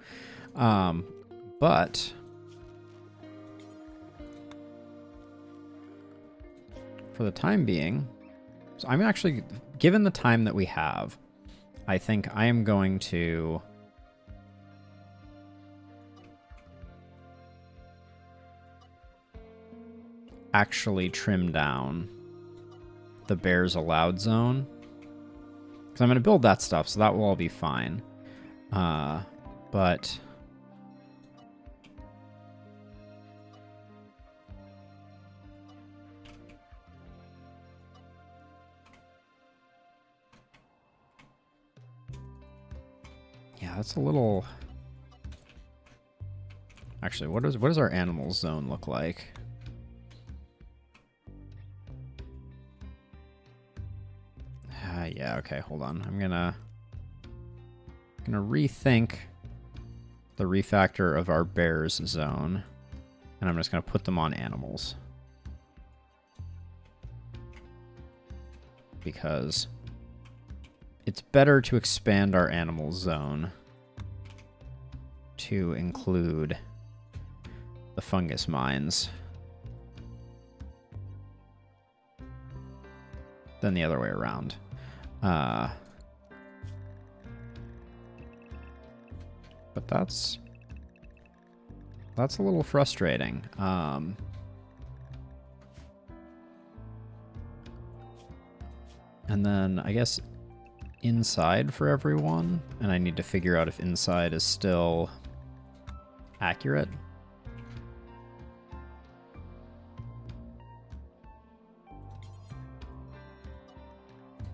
But for the time being, so I'm actually, given the time that we have, I think I am going to actually trim down the bears allowed zone. Because I'm going to build that stuff, so that will all be fine. But... yeah, that's a little... Actually, what does our animals zone look like? Yeah, okay, hold on. I'm gonna rethink the refactor of our bears zone, and I'm just gonna put them on animals. Because it's better to expand our animal zone to include the fungus mines than the other way around. But that's a little frustrating. And then I guess inside for everyone, and I need to figure out if inside is still accurate.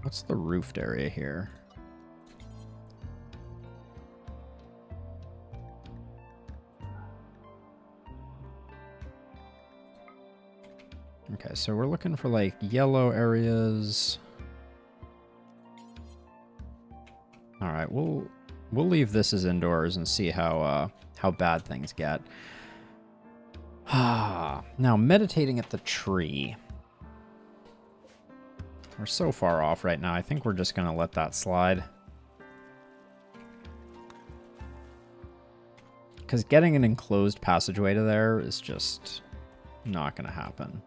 What's the roofed area here? Okay, so we're looking for like yellow areas. All right, we'll leave this as indoors and see how bad things get. Now meditating at the tree. We're so far off right now. I think we're just gonna let that slide. Because getting an enclosed passageway to there is just not gonna happen.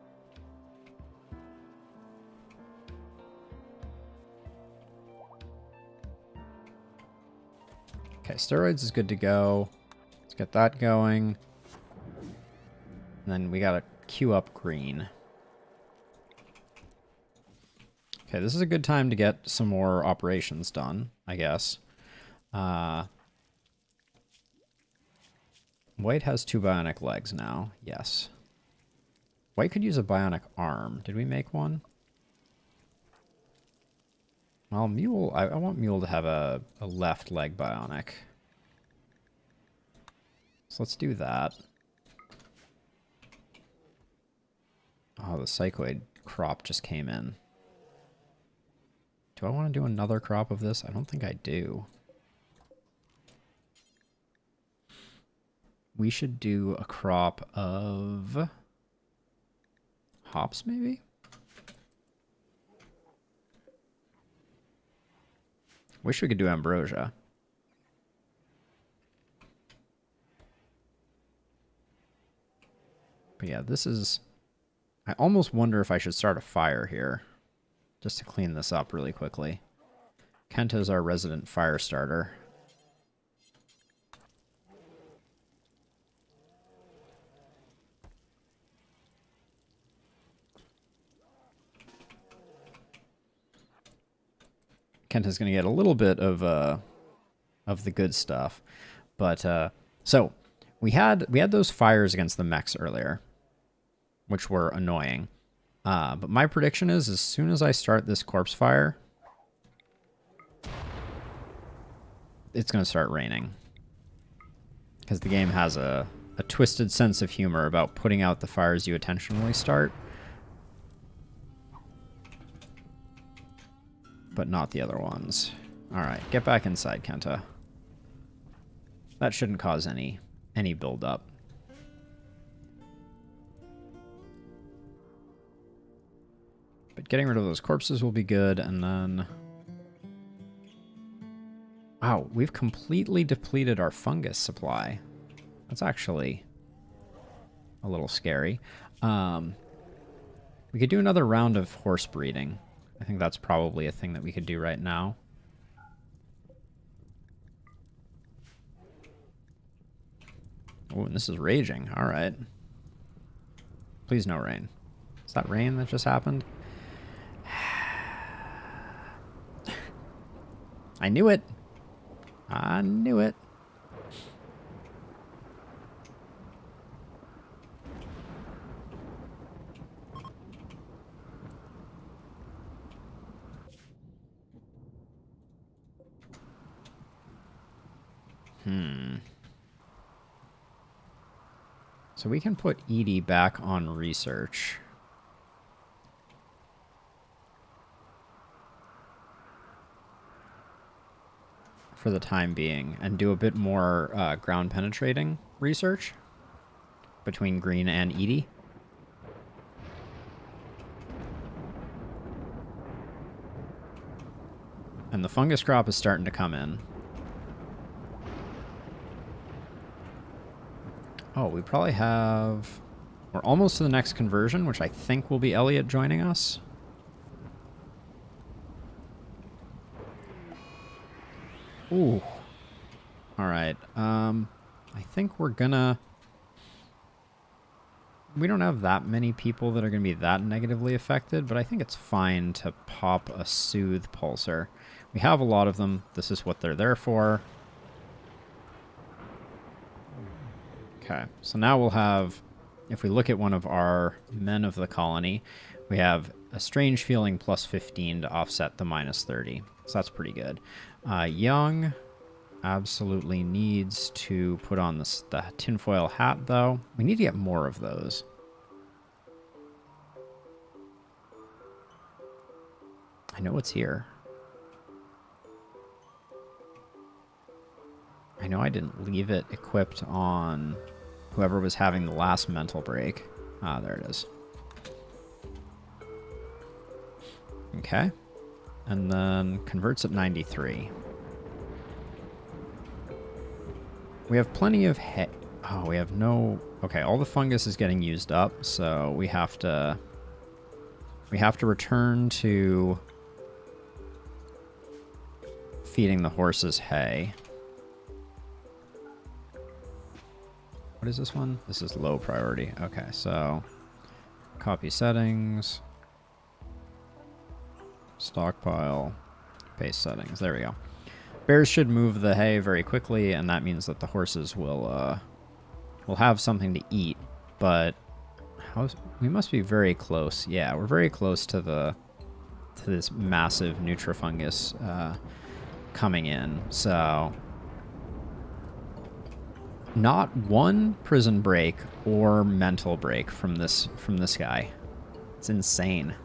Okay, steroids is good to go. Let's get that going. And then we gotta queue up green. Okay, this is a good time to get some more operations done, I guess. White has 2 bionic legs now. Yes. White could use a bionic arm. Did we make one? Well, Mule... I want Mule to have a left leg bionic. So let's do that. Oh, the psychoid crop just came in. Do I want to do another crop of this? I don't think I do. We should do a crop of hops, maybe? Wish we could do ambrosia. But yeah, this is... I almost wonder if I should start a fire here. Just to clean this up really quickly. Kenta's our resident fire starter. Kenta's going to get a little bit of the good stuff. But, so, we had those fires against the mechs earlier, which were annoying. But my prediction is, as soon as I start this corpse fire, it's going to start raining. Because the game has a twisted sense of humor about putting out the fires you intentionally start, but not the other ones. Alright, get back inside, Kenta. That shouldn't cause any build-up. But getting rid of those corpses will be good, and then... Wow, we've completely depleted our fungus supply. That's actually a little scary. We could do another round of horse breeding. I think that's probably a thing that we could do right now. Oh, and this is raging. All right. Please no rain. Is that rain that just happened? I knew it. I knew it. So we can put Edie back on research. For the time being, and do a bit more ground penetrating research between Green and Edie. And the fungus crop is starting to come in. Oh, we probably have... We're almost to the next conversion, which I think will be Elliot joining us. Ooh. Alright. I think we're gonna... We don't have that many people that are going to be that negatively affected, but I think it's fine to pop a Soothe Pulsar. We have a lot of them. This is what they're there for. Okay, so now we'll have, if we look at one of our men of the colony, we have a strange feeling plus 15 to offset the minus 30. So that's pretty good. Young absolutely needs to put on the tinfoil hat, though. We need to get more of those. I know it's here. I know I didn't leave it equipped on whoever was having the last mental break. Ah, there it is. Okay. And then converts at 93. We have plenty of hay. Oh, we have no... Okay, all the fungus is getting used up, so we have to return to feeding the horses hay. What is this one? This is low priority. Okay, so copy settings, stockpile, paste settings. There we go. Bears should move the hay very quickly, and that means that the horses will have something to eat. But we must be very close. Yeah, we're very close to this massive Nutrifungus coming in. So not one prison break or mental break from this guy. It's insane.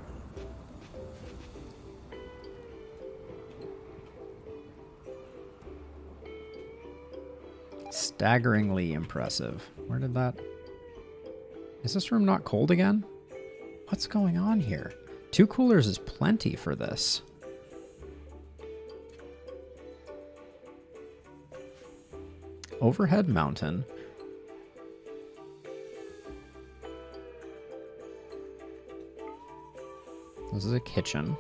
Staggeringly impressive. Where did that... Is this room not cold again? What's going on here? 2 coolers is plenty for this. Overhead mountain. This is a kitchen.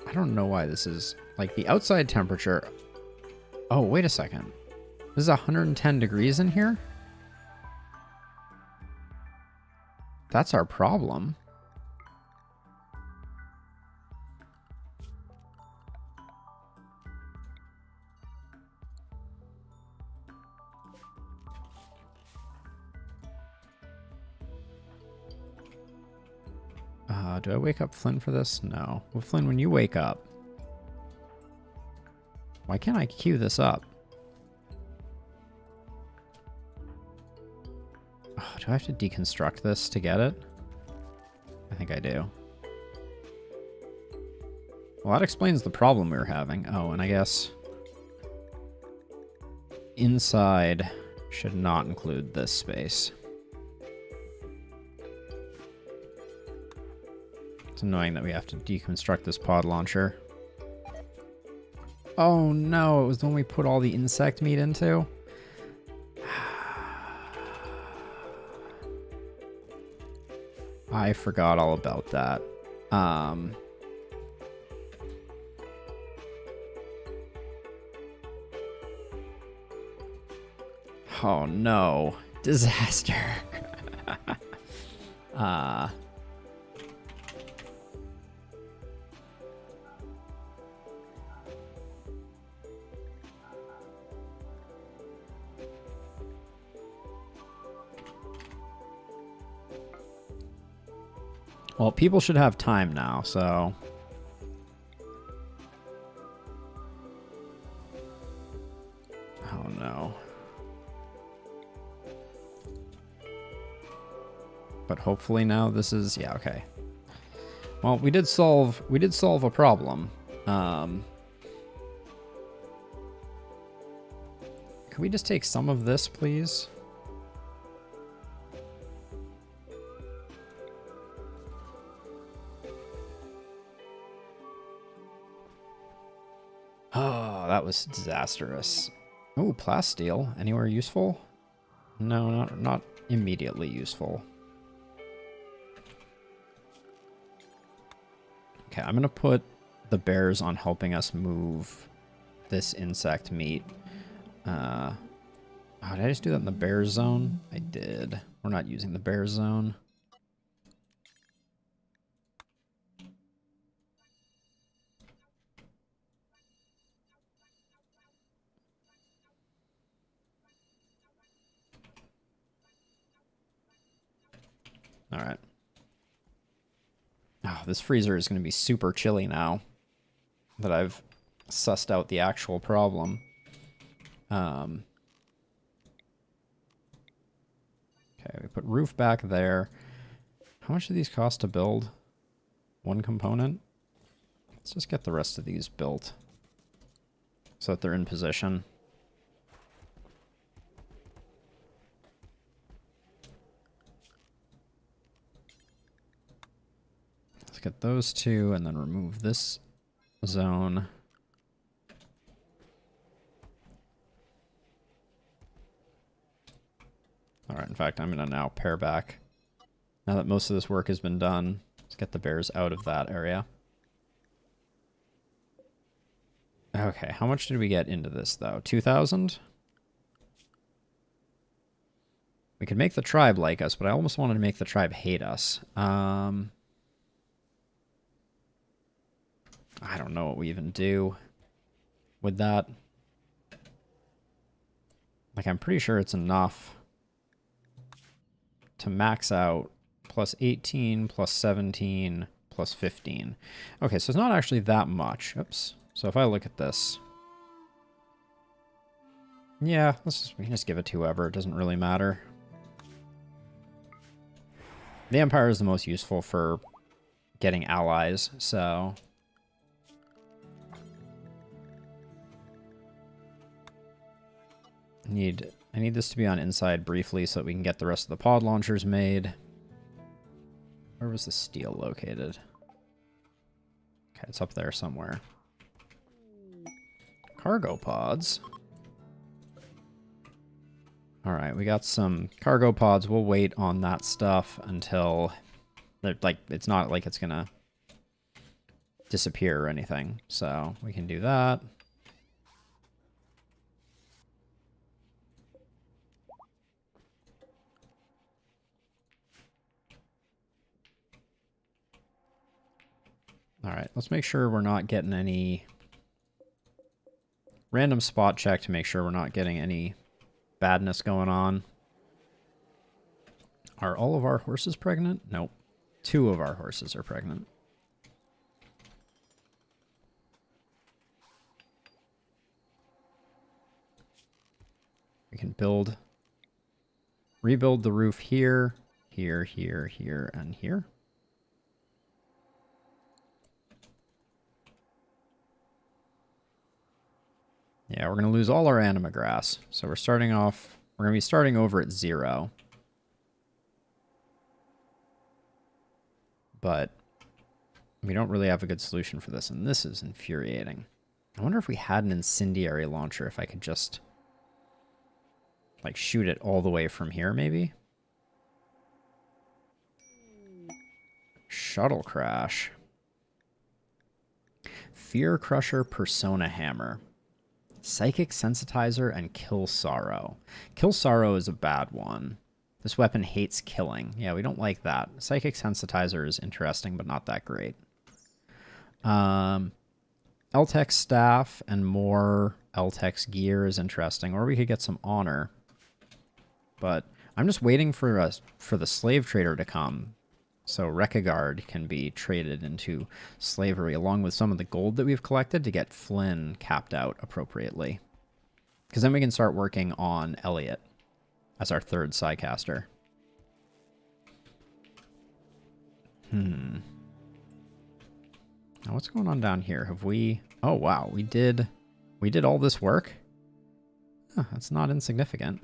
I don't know why this is... Like, the outside temperature... Oh, wait a second. This is 110 degrees in here? That's our problem. Do I wake up Flynn for this? No. Well, Flynn, when you wake up... Why can't I queue this up? Oh, do I have to deconstruct this to get it? I think I do. Well, that explains the problem we were having. Oh, and I guess... Inside should not include this space. It's annoying that we have to deconstruct this pod launcher. Oh no, it was the one we put all the insect meat into? I forgot all about that. Oh no. Disaster. Well, people should have time now, so... Oh, no. But hopefully now this is... Yeah, okay. Well, we did solve a problem. Can we just take some of this, please? Oh, that was disastrous. Oh, plasteel. Anywhere useful? No, not immediately useful. Okay, I'm gonna put the bears on helping us move this insect meat. Oh, did I just do that in the bear zone? I did. We're not using the bear zone. All right. Oh, this freezer is going to be super chilly now that I've sussed out the actual problem. Okay, we put roof back there. How much do these cost to build? One component? Let's just get the rest of these built so that they're in position. Let's get those two and then remove this zone. All right, in fact, I'm going to now pare back. Now that most of this work has been done, let's get the bears out of that area. Okay, how much did we get into this, though? 2,000? We could make the tribe like us, but I almost wanted to make the tribe hate us. I don't know what we even do with that. Like, I'm pretty sure it's enough to max out plus 18, plus 17, plus 15. Okay, so it's not actually that much. Oops. So if I look at this... Yeah, we can just give it to whoever. It doesn't really matter. The Empire is the most useful for getting allies, so... I need this to be on inside briefly so that we can get the rest of the pod launchers made. Where was the steel located? Okay, it's up there somewhere. Cargo pods. Alright, we got some cargo pods. We'll wait on that stuff until... Like, it's not like it's gonna disappear or anything. So, we can do that. Alright, let's make sure we're not getting any... Random spot check to make sure we're not getting any badness going on. Are all of our horses pregnant? Nope. 2 of our horses are pregnant. We can rebuild the roof here, here, here, here, and here. Yeah, we're going to lose all our anima grass. So we're going to be starting over at 0. But we don't really have a good solution for this, and this is infuriating. I wonder if we had an incendiary launcher, if I could just, like, shoot it all the way from here, maybe? Shuttle crash. Fear Crusher Persona Hammer. Psychic Sensitizer and Kill Sorrow. Kill Sorrow is a bad one. This weapon hates killing. Yeah, we don't like that. Psychic Sensitizer is interesting, but not that great. Eltex Staff and more Eltex gear is interesting, or we could get some honor. But I'm just waiting for the slave trader to come, so Rekagard can be traded into slavery, along with some of the gold that we've collected to get Flynn capped out appropriately. Because then we can start working on Elliot as our third Psycaster. Now what's going on down here? Have we... Oh, wow. We did all this work? Huh, that's not insignificant.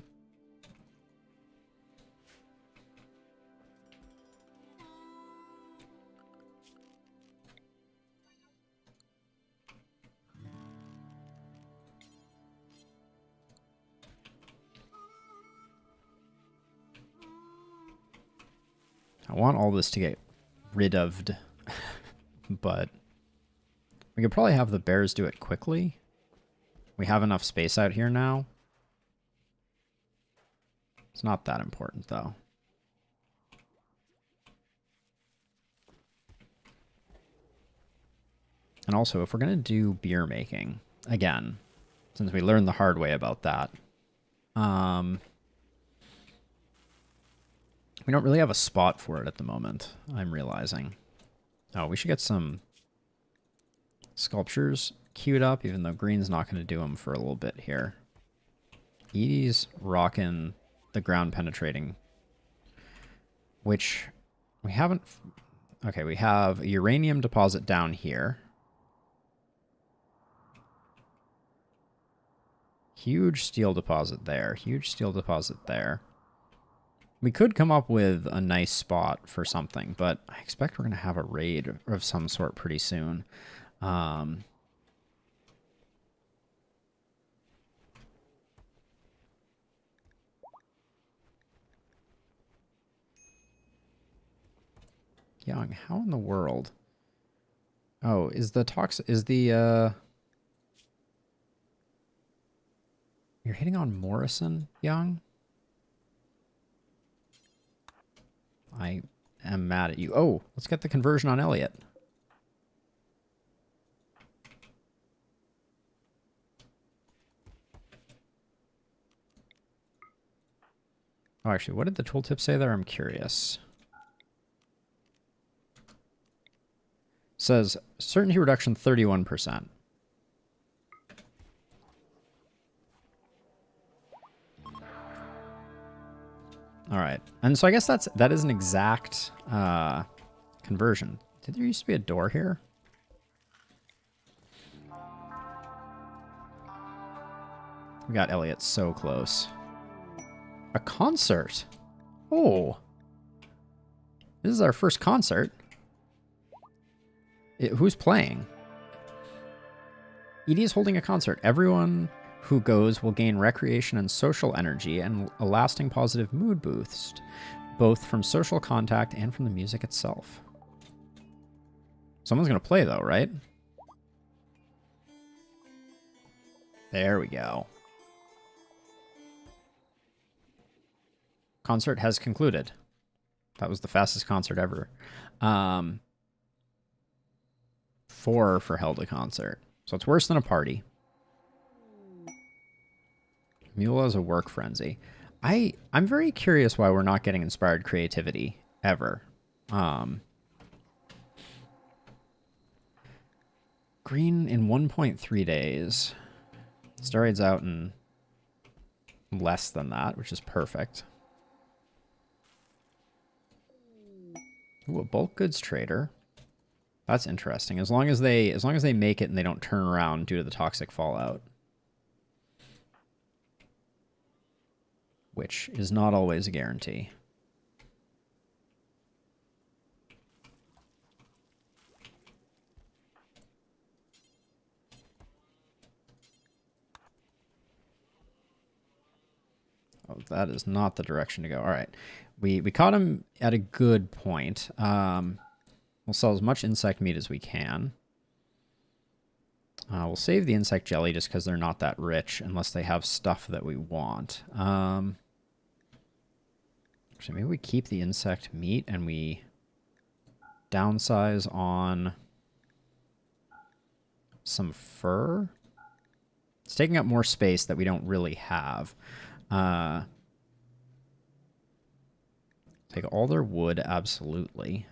I want all this to get rid of, but we could probably have the bears do it quickly. We have enough space out here now. It's not that important, though. And also, if we're going to do beer making, again, since we learned the hard way about that, we don't really have a spot for it at the moment, I'm realizing. Oh, we should get some sculptures queued up, even though green's not going to do them for a little bit here. Edie's rocking the ground penetrating, which we haven't... Okay, we have a uranium deposit down here. Huge steel deposit there. Huge steel deposit there. We could come up with a nice spot for something, but I expect we're going to have a raid of some sort pretty soon. Yang, how in the world? Oh, is the You're hitting on Morrison, Yang? I am mad at you. Oh, let's get the conversion on Elliot. Oh, actually, what did the tooltip say there? I'm curious. Says certainty reduction 31%. All right, and so I guess that is an exact conversion. Did there used to be a door here? We got Elliot so close. A concert. Oh, this is our first concert. Who's playing? Edie is holding a concert. Everyone who goes will gain recreation and social energy and a lasting positive mood boost, both from social contact and from the music itself. Someone's going to play, though, right? There we go. Concert has concluded. That was the fastest concert ever. 4 for held a concert. So it's worse than a party. Mule has a work frenzy. I'm very curious why we're not getting inspired creativity ever. Green in 1.3 days. Steroids out in less than that, which is perfect. Ooh, a bulk goods trader. That's interesting. As long as they make it and they don't turn around due to the toxic fallout. Which is not always a guarantee. Oh, that is not the direction to go. All right. We caught him at a good point. We'll sell as much insect meat as we can. We'll save the insect jelly just because they're not that rich unless they have stuff that we want. Actually, maybe we keep the insect meat and we downsize on some fur. It's taking up more space that we don't really have. Take all their wood, absolutely.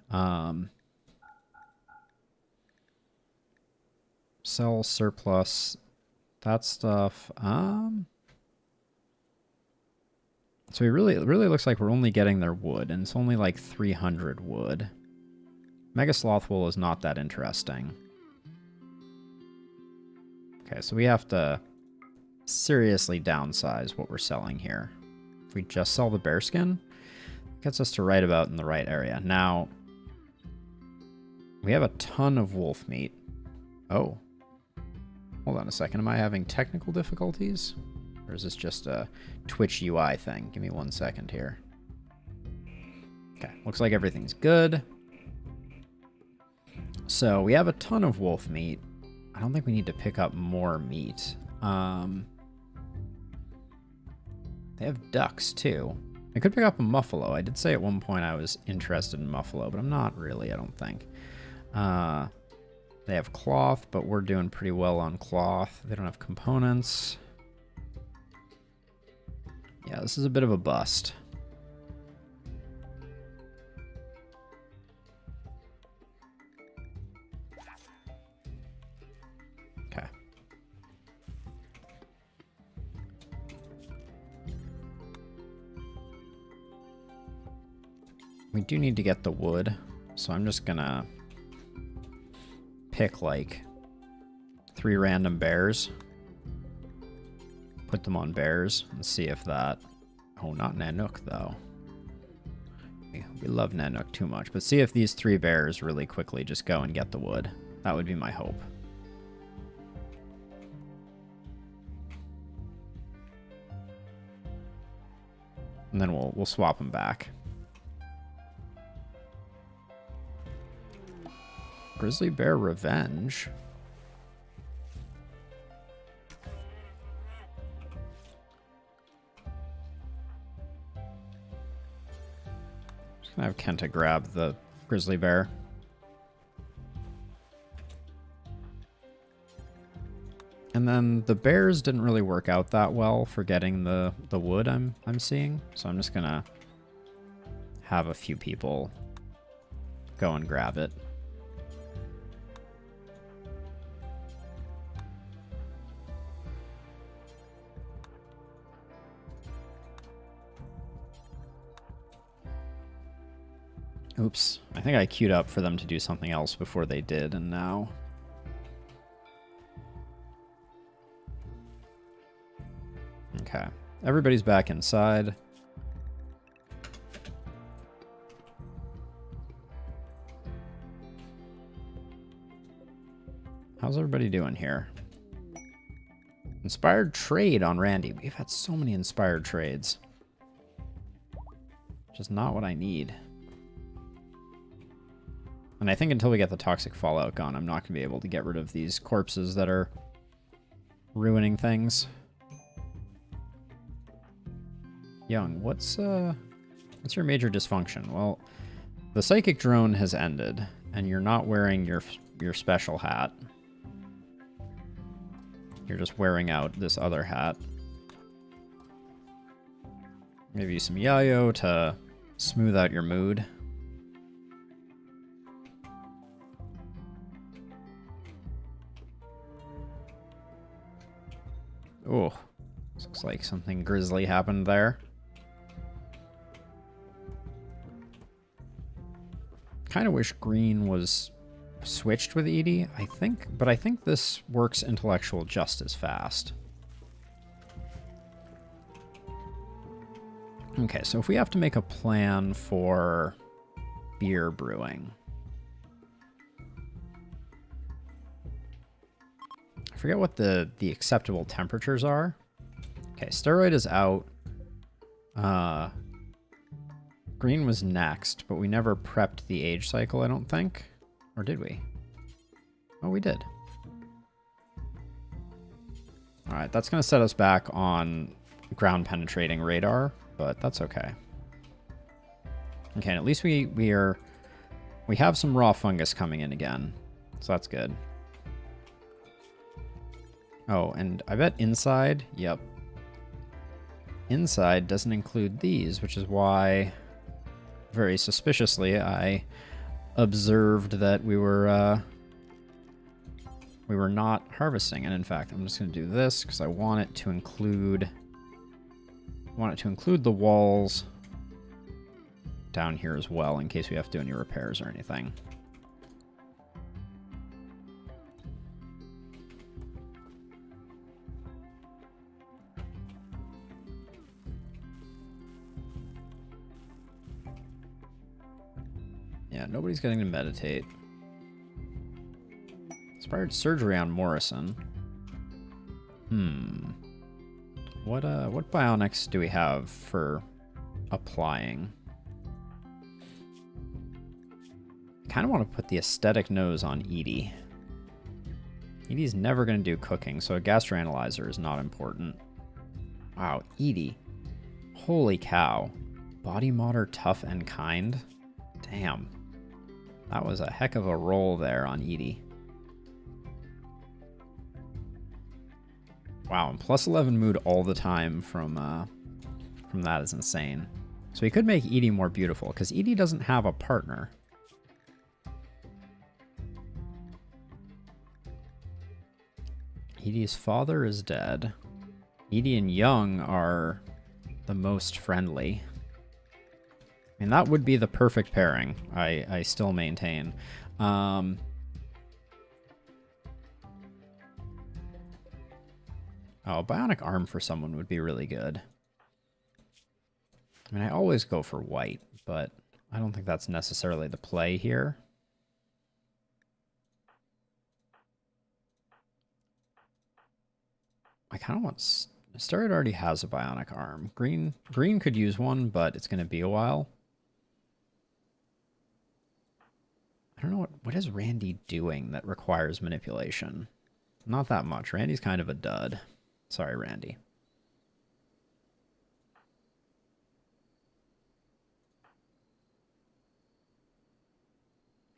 Sell surplus, that stuff. So it really looks like we're only getting their wood, and it's only like 300 wood. Mega sloth wool is not that interesting. Okay, so we have to seriously downsize what we're selling here. If we just sell the bearskin, it gets us to right about in the right area. Now, we have a ton of wolf meat. Oh. Hold on a second. Am I having technical difficulties? Or is this just a Twitch UI thing? Give me 1 second here. Okay, looks like everything's good. So we have a ton of wolf meat. I don't think we need to pick up more meat. They have ducks too. I could pick up a muffalo. I did say at one point I was interested in muffalo, but I'm not really, I don't think. They have cloth, but we're doing pretty well on cloth. They don't have components. Yeah, this is a bit of a bust. Okay. We do need to get the wood, so I'm just gonna pick like 3 random bears, put them on bears, and see if that... Oh, not Nanook, though. We love Nanook too much, but see if these 3 bears really quickly just go and get the wood. That would be my hope. And then we'll swap them back. Grizzly Bear Revenge. Just gonna have Kenta grab the grizzly bear. And then the bears didn't really work out that well for getting the wood I'm seeing. So I'm just gonna have a few people go and grab it. Oops, I think I queued up for them to do something else before they did, and now... Okay, everybody's back inside. How's everybody doing here? Inspired trade on Randy. We've had so many inspired trades. Just not what I need. And I think until we get the toxic fallout gone, I'm not going to be able to get rid of these corpses that are ruining things. Young, what's your major dysfunction? Well, the psychic drone has ended, and you're not wearing your special hat. You're just wearing out this other hat. Maybe some yayo to smooth out your mood. Oh, looks like something grisly happened there. Kind of wish green was switched with Edie, but I think this works intellectual just as fast. Okay, so if we have to make a plan for beer brewing. I forget what the acceptable temperatures are. Okay, steroid is out. Green was next, but we never prepped the age cycle, I don't think. Or did we? Oh, we did. All right, that's going to set us back on ground penetrating radar, but that's okay. Okay, at least we have some raw fungus coming in again, so that's good. Oh, and I bet inside, yep. Inside doesn't include these, which is why, very suspiciously, I observed that we were not harvesting. And in fact, I'm just going to do this because I want it to include the walls down here as well in case we have to do any repairs or anything. Yeah, nobody's getting to meditate. Inspired surgery on Morrison. What bionics do we have for applying? I kind of want to put the aesthetic nose on Edie. Edie's never going to do cooking, so a gastroanalyzer is not important. Wow, Edie. Holy cow. Body modder, tough and kind. Damn. That was a heck of a roll there on Edie. Wow, and plus 11 mood all the time from that is insane. So we could make Edie more beautiful, because Edie doesn't have a partner. Edie's father is dead. Edie and Young are the most friendly. I mean, that would be the perfect pairing, I still maintain. Oh, a bionic arm for someone would be really good. I mean, I always go for white, but I don't think that's necessarily the play here. I kind of want... Steroid already has a bionic arm. Green could use one, but it's going to be a while. I don't know what is Randy doing that requires manipulation. Not that much. Randy's kind of a dud. Sorry, Randy.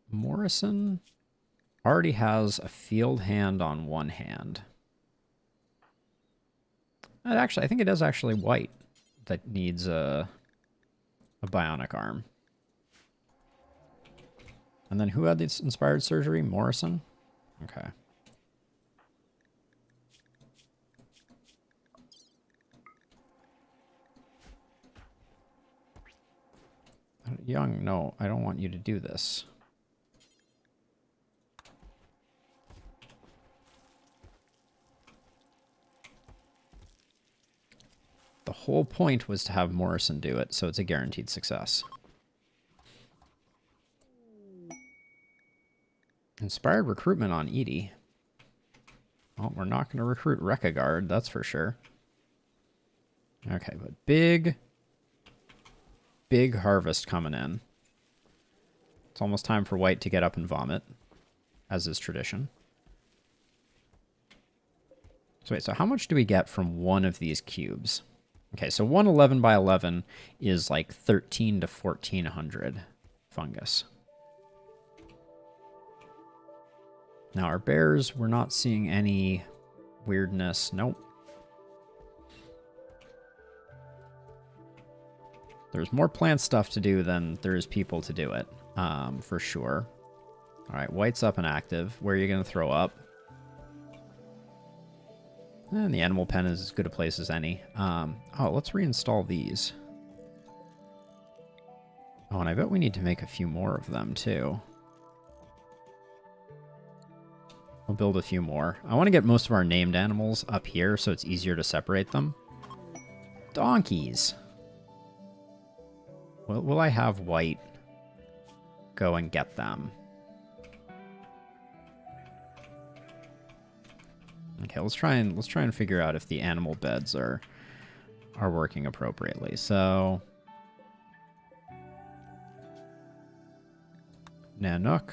Morrison already has a field hand on one hand. I think it is actually white that needs a bionic arm. And then who had this inspired surgery? Morrison? Okay. Young, no, I don't want you to do this. The whole point was to have Morrison do it, so it's a guaranteed success. Inspired recruitment on Edie. Well, we're not going to recruit Rekagard, that's for sure. Okay, but big harvest coming in. It's almost time for White to get up and vomit, as is tradition. So wait, so how much do we get from one of these cubes? Okay, so one 11 by 11 is like 13 to 1400 fungus. Now our bears, we're not seeing any weirdness. Nope. There's more plant stuff to do than there is people to do it, for sure. All right, White's up and active. Where are you going to throw up? And the animal pen is as good a place as any. Oh, let's reinstall these. Oh, and I bet we need to make a few more of them, too. We'll build a few more. I want to get most of our named animals up here so it's easier to separate them. Donkeys. Will I have White go and get them? Okay, let's try and figure out if the animal beds are working appropriately. So Nanook,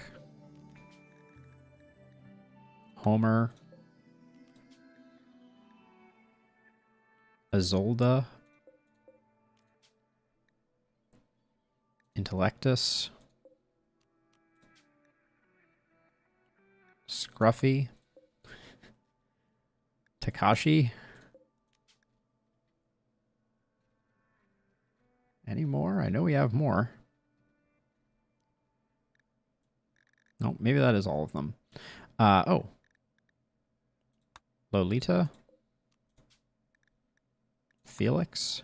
Azolda. Intellectus. Scruffy. Takashi. Any more? I know we have more. No, maybe that is all of them. Oh. Lolita. Felix.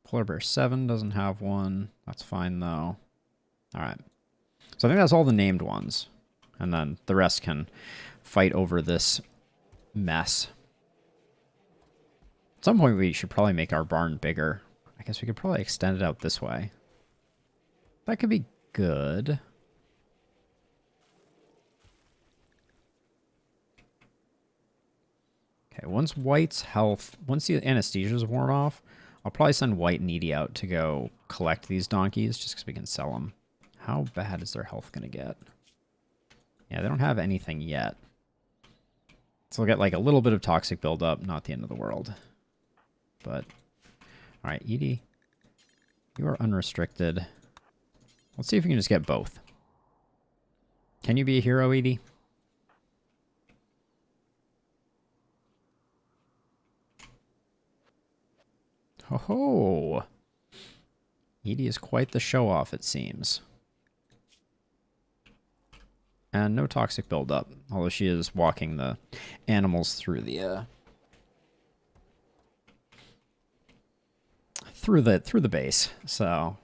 Polar Bear 7 doesn't have one. That's fine, though. All right. So I think that's all the named ones. And then the rest can fight over this mess. At some point, we should probably make our barn bigger. I guess we could probably extend it out this way. That could be good. Okay, once White's health... Once the anesthesia's worn off, I'll probably send White and Edie out to go collect these donkeys, just because we can sell them. How bad is their health going to get? Yeah, they don't have anything yet. So we'll get like a little bit of toxic buildup, not the end of the world. But, alright, Edie, you are unrestricted. Let's see if we can just get both. Can you be a hero, Edie? Ho ho! Edie is quite the show-off, it seems. And no toxic buildup, although she is walking the animals through the through the base, so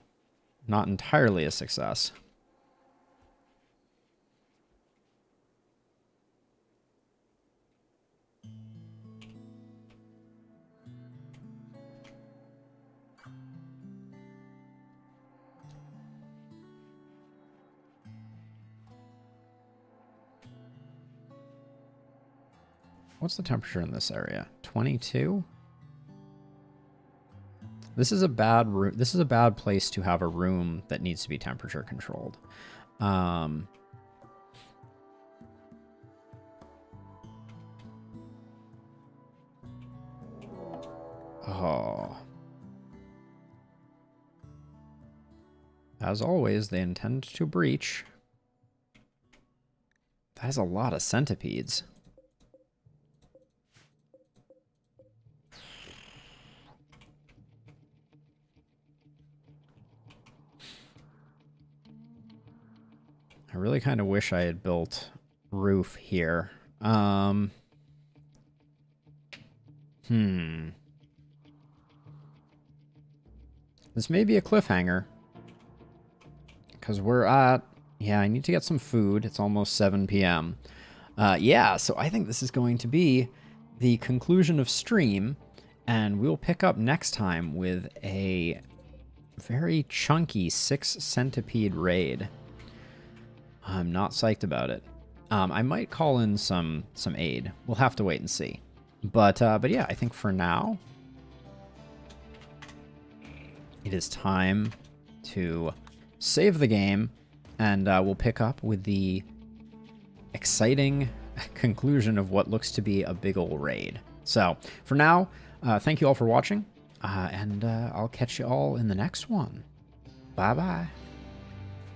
not entirely a success. What's the temperature in this area? 22? This is a bad room. This is a bad place to have a room that needs to be temperature controlled. Oh. As always, they intend to breach. That is a lot of centipedes. I really kind of wish I had built roof here. This may be a cliffhanger. Because we're at... Yeah, I need to get some food. It's almost 7 p.m. Yeah, so I think this is going to be the conclusion of stream. And we'll pick up next time with a very chunky 6 centipede raid. I'm not psyched about it. I might call in some aid. We'll have to wait and see. But yeah, I think for now, it is time to save the game, and we'll pick up with the exciting conclusion of what looks to be a big ol' raid. So for now, thank you all for watching, and I'll catch you all in the next one. Bye-bye.